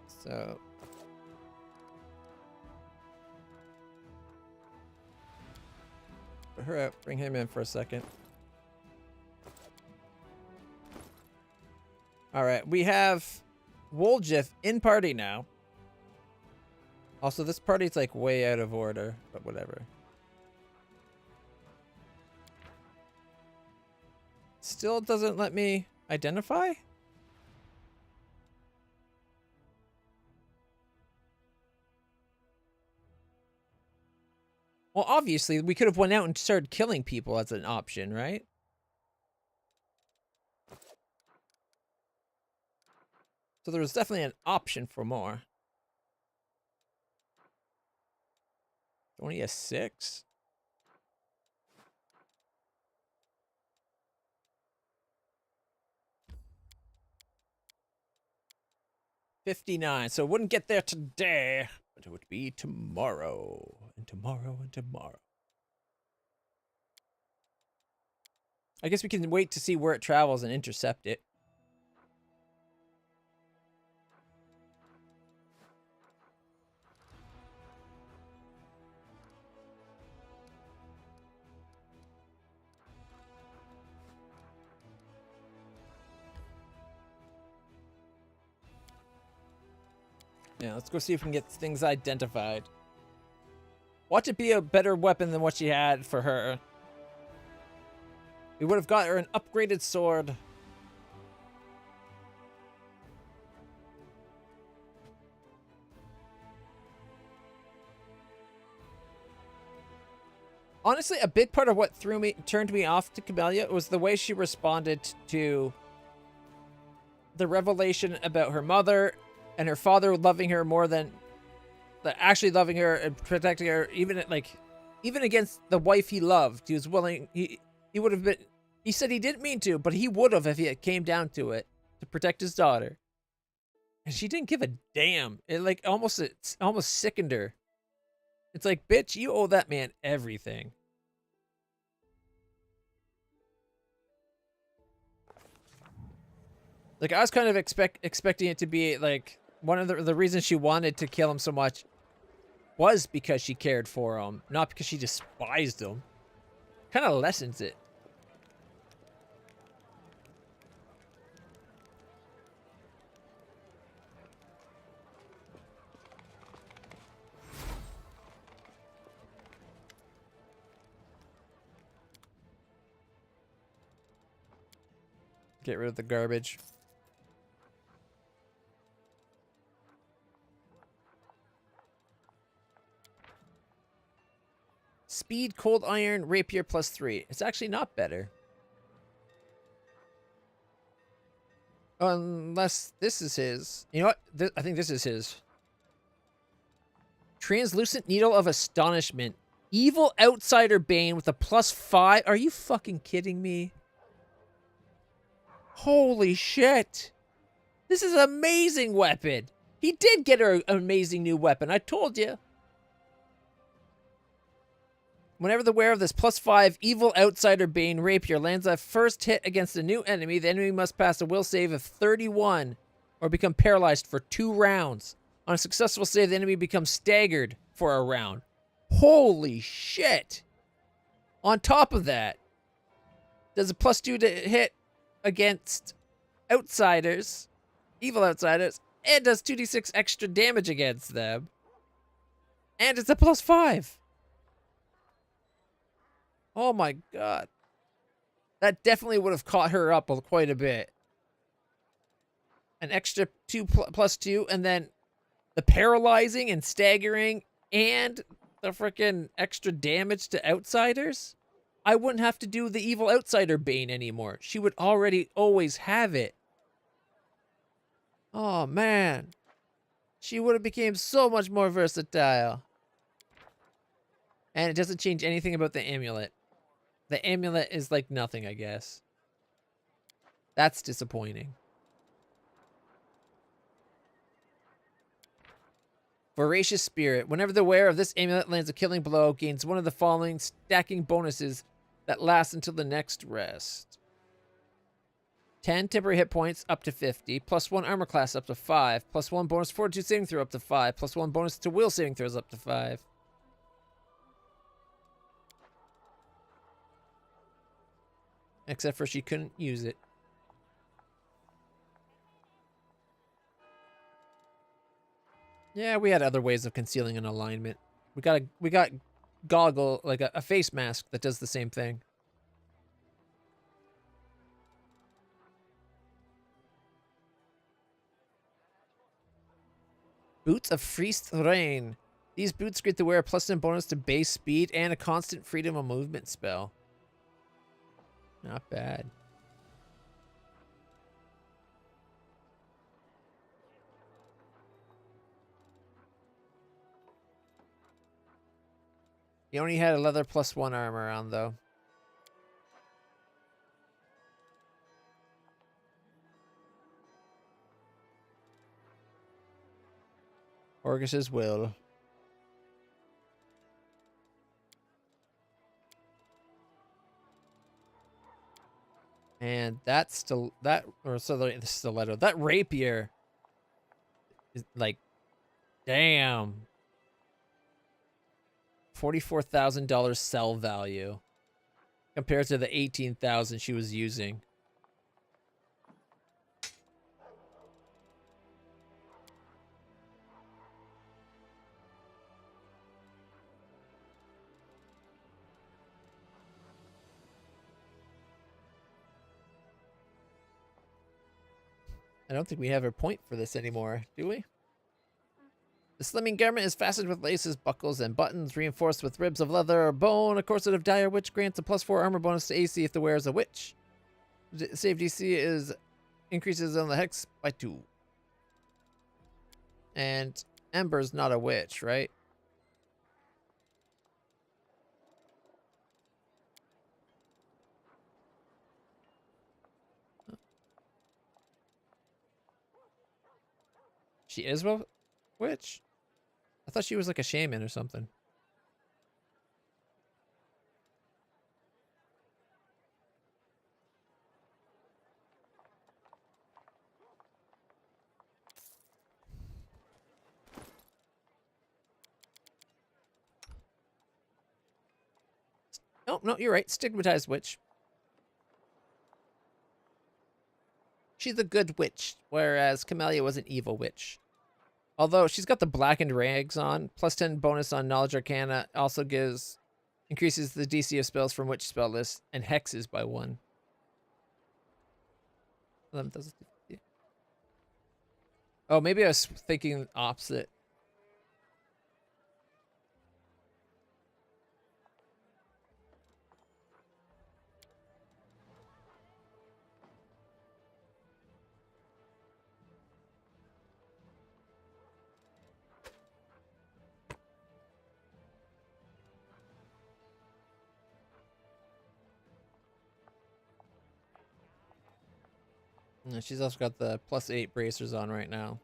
So hurry up, bring him in for a second. All right, we have Woljif in party now. Also, this party's like way out of order, but whatever. Still doesn't let me identify? Well, obviously, we could have went out and started killing people as an option, right? So there was definitely an option for more. Only a 6? $59. So it wouldn't get there today, but it would be tomorrow. And tomorrow and tomorrow. I guess we can wait to see where it travels and intercept it. Yeah, let's go see if we can get things identified. Watch it be a better weapon than what she had for her. We would have got her an upgraded sword. Honestly, a big part of what turned me off to Camellia was the way she responded to the revelation about her mother and her father loving her more than actually loving her and protecting her, even against the wife he loved. He was willing. He would have been. He said he didn't mean to, but he would have if it came down to it, to protect his daughter. And she didn't give a damn. It almost sickened her. It's like, bitch, you owe that man everything. Like, I was kind of expecting it to be like one of the reasons she wanted to kill him so much was because she cared for him, not because she despised him. Kind of lessens it. Get rid of the garbage. Speed, cold iron, rapier +3. It's actually not better. Unless this is his. You know what? I think this is his. Translucent Needle of Astonishment. Evil Outsider Bane with a +5. Are you fucking kidding me? Holy shit. This is an amazing weapon. He did get her an amazing new weapon. I told you. Whenever the wearer of this +5 Evil Outsider Bane Rapier lands a first hit against a new enemy, the enemy must pass a will save of 31 or become paralyzed for 2 rounds. On a successful save, the enemy becomes staggered for a round. Holy shit! On top of that, does a +2 to hit against outsiders, evil outsiders, and does 2d6 extra damage against them. And it's a +5. Oh my god. That definitely would have caught her up quite a bit. An extra +2, and then the paralyzing and staggering and the freaking extra damage to outsiders. I wouldn't have to do the evil outsider Bane anymore. She would already always have it. Oh man. She would have become so much more versatile. And it doesn't change anything about the amulet. The amulet is like nothing, I guess. That's disappointing. Voracious Spirit. Whenever the wearer of this amulet lands a killing blow, gains one of the following stacking bonuses that last until the next rest. 10 temporary hit points up to 50, +1 armor class up to 5, +1 bonus fortitude saving throw up to 5, +1 bonus to will saving throws up to 5. Except for she couldn't use it. Yeah, we had other ways of concealing an alignment. We got goggle, like a face mask that does the same thing. Boots of Freest Rain. These boots grant the wearer +10 bonus to base speed and a constant freedom of movement spell. Not bad. He only had a leather +1 armor on, though. Orgus's will. And that's still that, or so the stiletto. That rapier is like, damn. $44,000 sell value compared to the $18,000 she was using. I don't think we have a point for this anymore, do we? The slimming garment is fastened with laces, buckles, and buttons, reinforced with ribs of leather or bone. A corset of dye or witch grants a +4 armor bonus to AC if the wearer is a witch. Save DC is increases on the hex by 2. And Ember's not a witch, right? She is a witch? I thought she was like a shaman or something. Oh, no, you're right. Stigmatized witch. She's a good witch, whereas Camellia was an evil witch. Although she's got the blackened rags on, +10 bonus on knowledge arcana, also increases the DC of spells from witch spell list and hexes by 1. 11,000. Oh, maybe I was thinking opposite. And she's also got the +8 bracers on right now.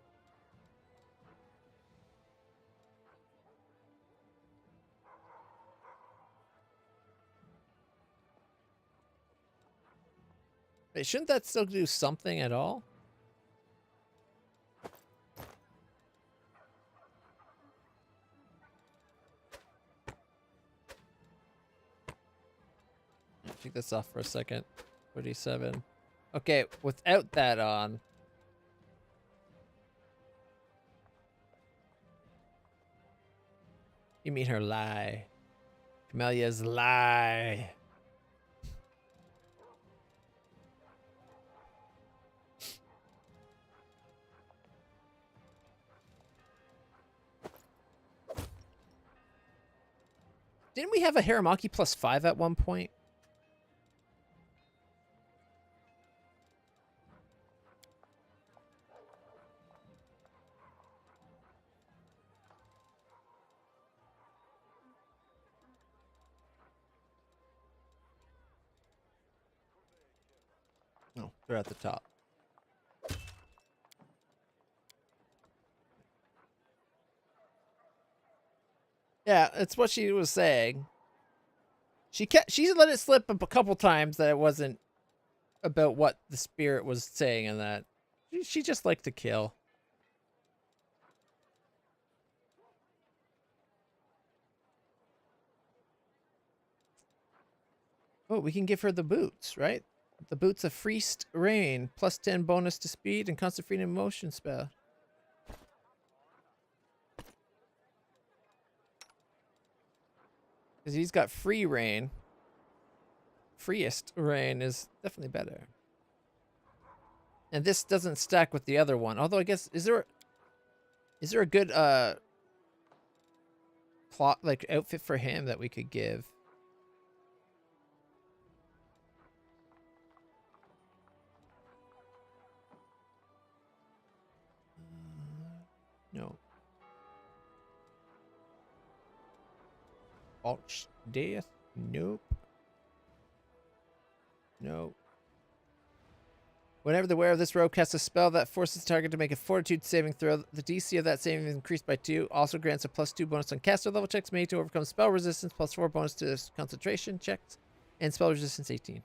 Wait, shouldn't that still do something at all? Take this off for a second. 47. Okay, without that on. You mean her lie. Camelia's lie. Didn't we have a Haramaki +5 at one point? No, they're at the top. Yeah, it's what she was saying. She let it slip a couple times that it wasn't about what the spirit was saying, and that she just liked to kill. Oh, we can give her the boots, right? The boots of Freest Rain, +10 bonus to speed and constant freedom motion spell. Because he's got free rain. Freest Rain is definitely better. And this doesn't stack with the other one. Although I guess is there a good plot like outfit for him that we could give? No. Alt Death? Nope. No. Whenever the wearer of this robe casts a spell that forces the target to make a fortitude saving throw, the DC of that saving is increased by 2. Also grants a +2 bonus on caster level checks made to overcome spell resistance, +4 bonus to concentration checks, and spell resistance 18.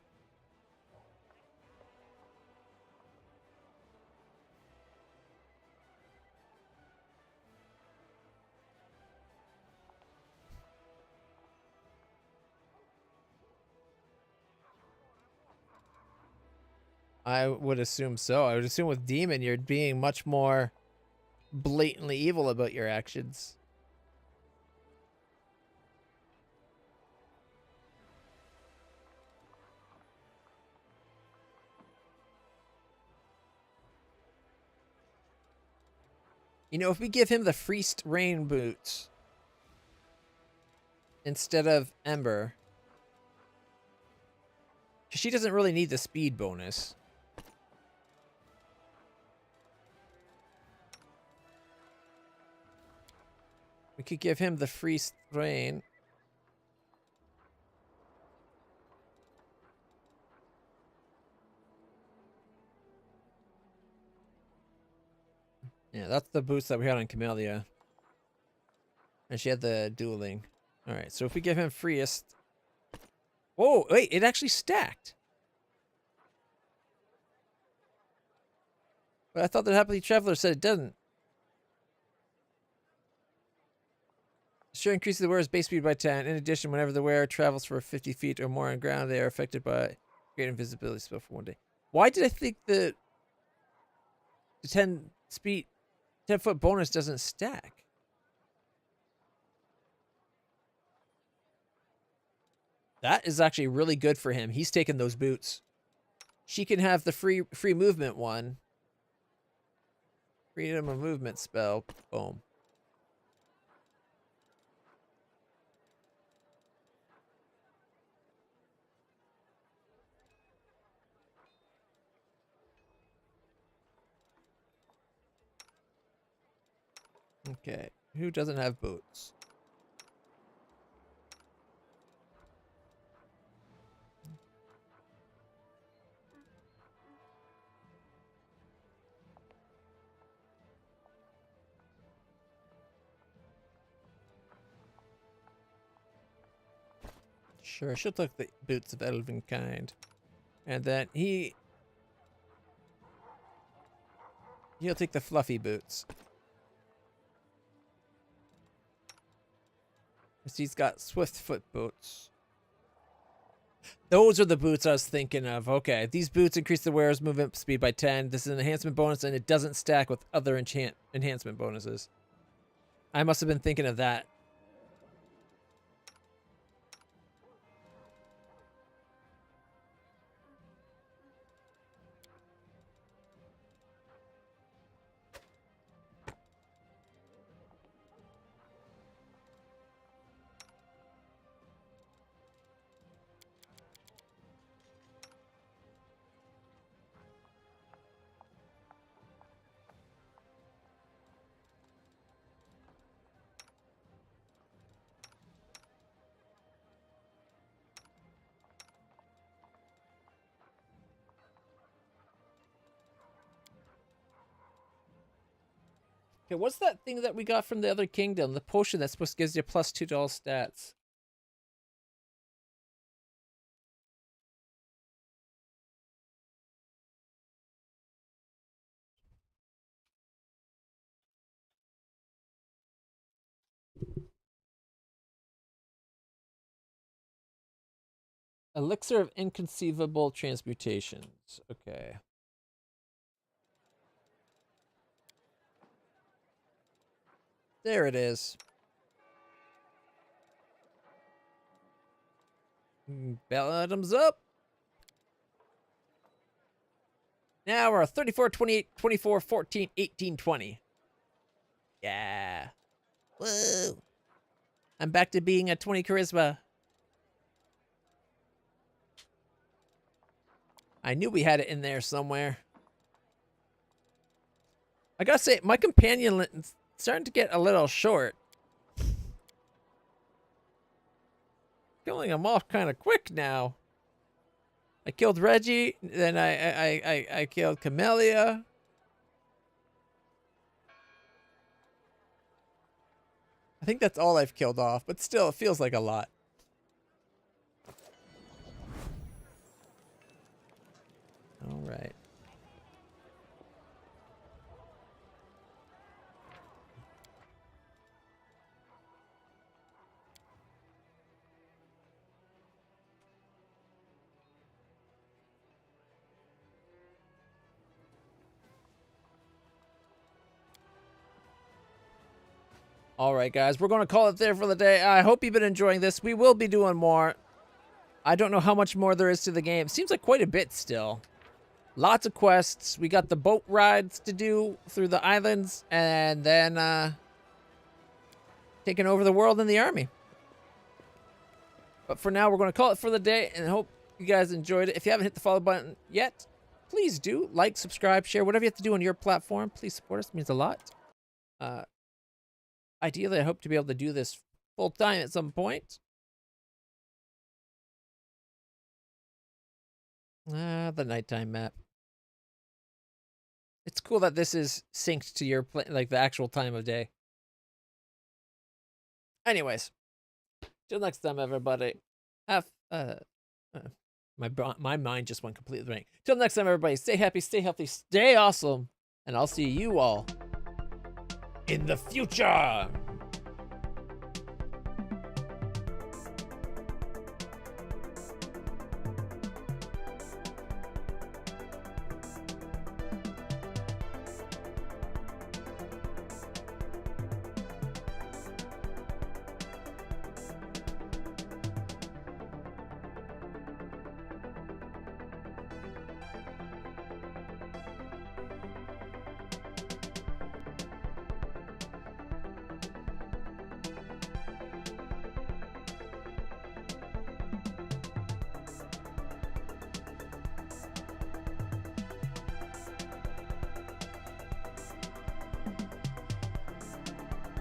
I would assume so. I would assume with Demon, you're being much more blatantly evil about your actions. You know, if we give him the Freest Rain boots instead of Ember, she doesn't really need the speed bonus. We could give him the Freest Rain. Yeah, that's the boots that we had on Camellia. And she had the dueling. Alright, so if we give him Freest... Oh, wait, it actually stacked. But I thought the Happily Traveler said it doesn't. Sure increases the wearer's base speed by 10. In addition, whenever the wearer travels for 50 feet or more on ground, they are affected by great invisibility spell for 1 day. Why did I think the 10-foot bonus doesn't stack? That is actually really good for him. He's taking those boots. She can have the free movement one. Freedom of movement spell. Boom. Okay, who doesn't have boots? Sure, she'll take the boots of elven kind. And then he He'll take the fluffy boots. 'Cause he's got swift foot boots. Those are the boots I was thinking of. Okay, these boots increase the wearer's movement speed by 10. This is an enhancement bonus, and it doesn't stack with other enhancement bonuses. I must have been thinking of that. Okay, what's that thing that we got from the other kingdom? The potion that's supposed to give you plus 2 to all stats. Elixir of inconceivable transmutations. Okay. There it is. Bottoms up. Now we're 34, 28, 24, 14, 18, 20. Yeah. Whoa. I'm back to being a 20 charisma. I knew we had it in there somewhere. I gotta say, my companion is starting to get a little short. Killing them off kind of quick now. I killed Reggie, then I killed Camellia. I think that's all I've killed off, but still, it feels like a lot. All right. All right, guys, we're going to call it there for the day. I hope you've been enjoying this. We will be doing more. I don't know how much more there is to the game. Seems like quite a bit still. Lots of quests. We got the boat rides to do through the islands, and then taking over the world in the army. But for now, we're going to call it for the day, and I hope you guys enjoyed it. If you haven't hit the follow button yet, please do. Like, subscribe, share, whatever you have to do on your platform. Please support us. It means a lot. Ideally, I hope to be able to do this full-time at some point. The nighttime map. It's cool that this is synced to your like the actual time of day. Anyways, till next time, everybody. Have my mind just went completely blank. Till next time, everybody. Stay happy, stay healthy, stay awesome, and I'll see you all in the future.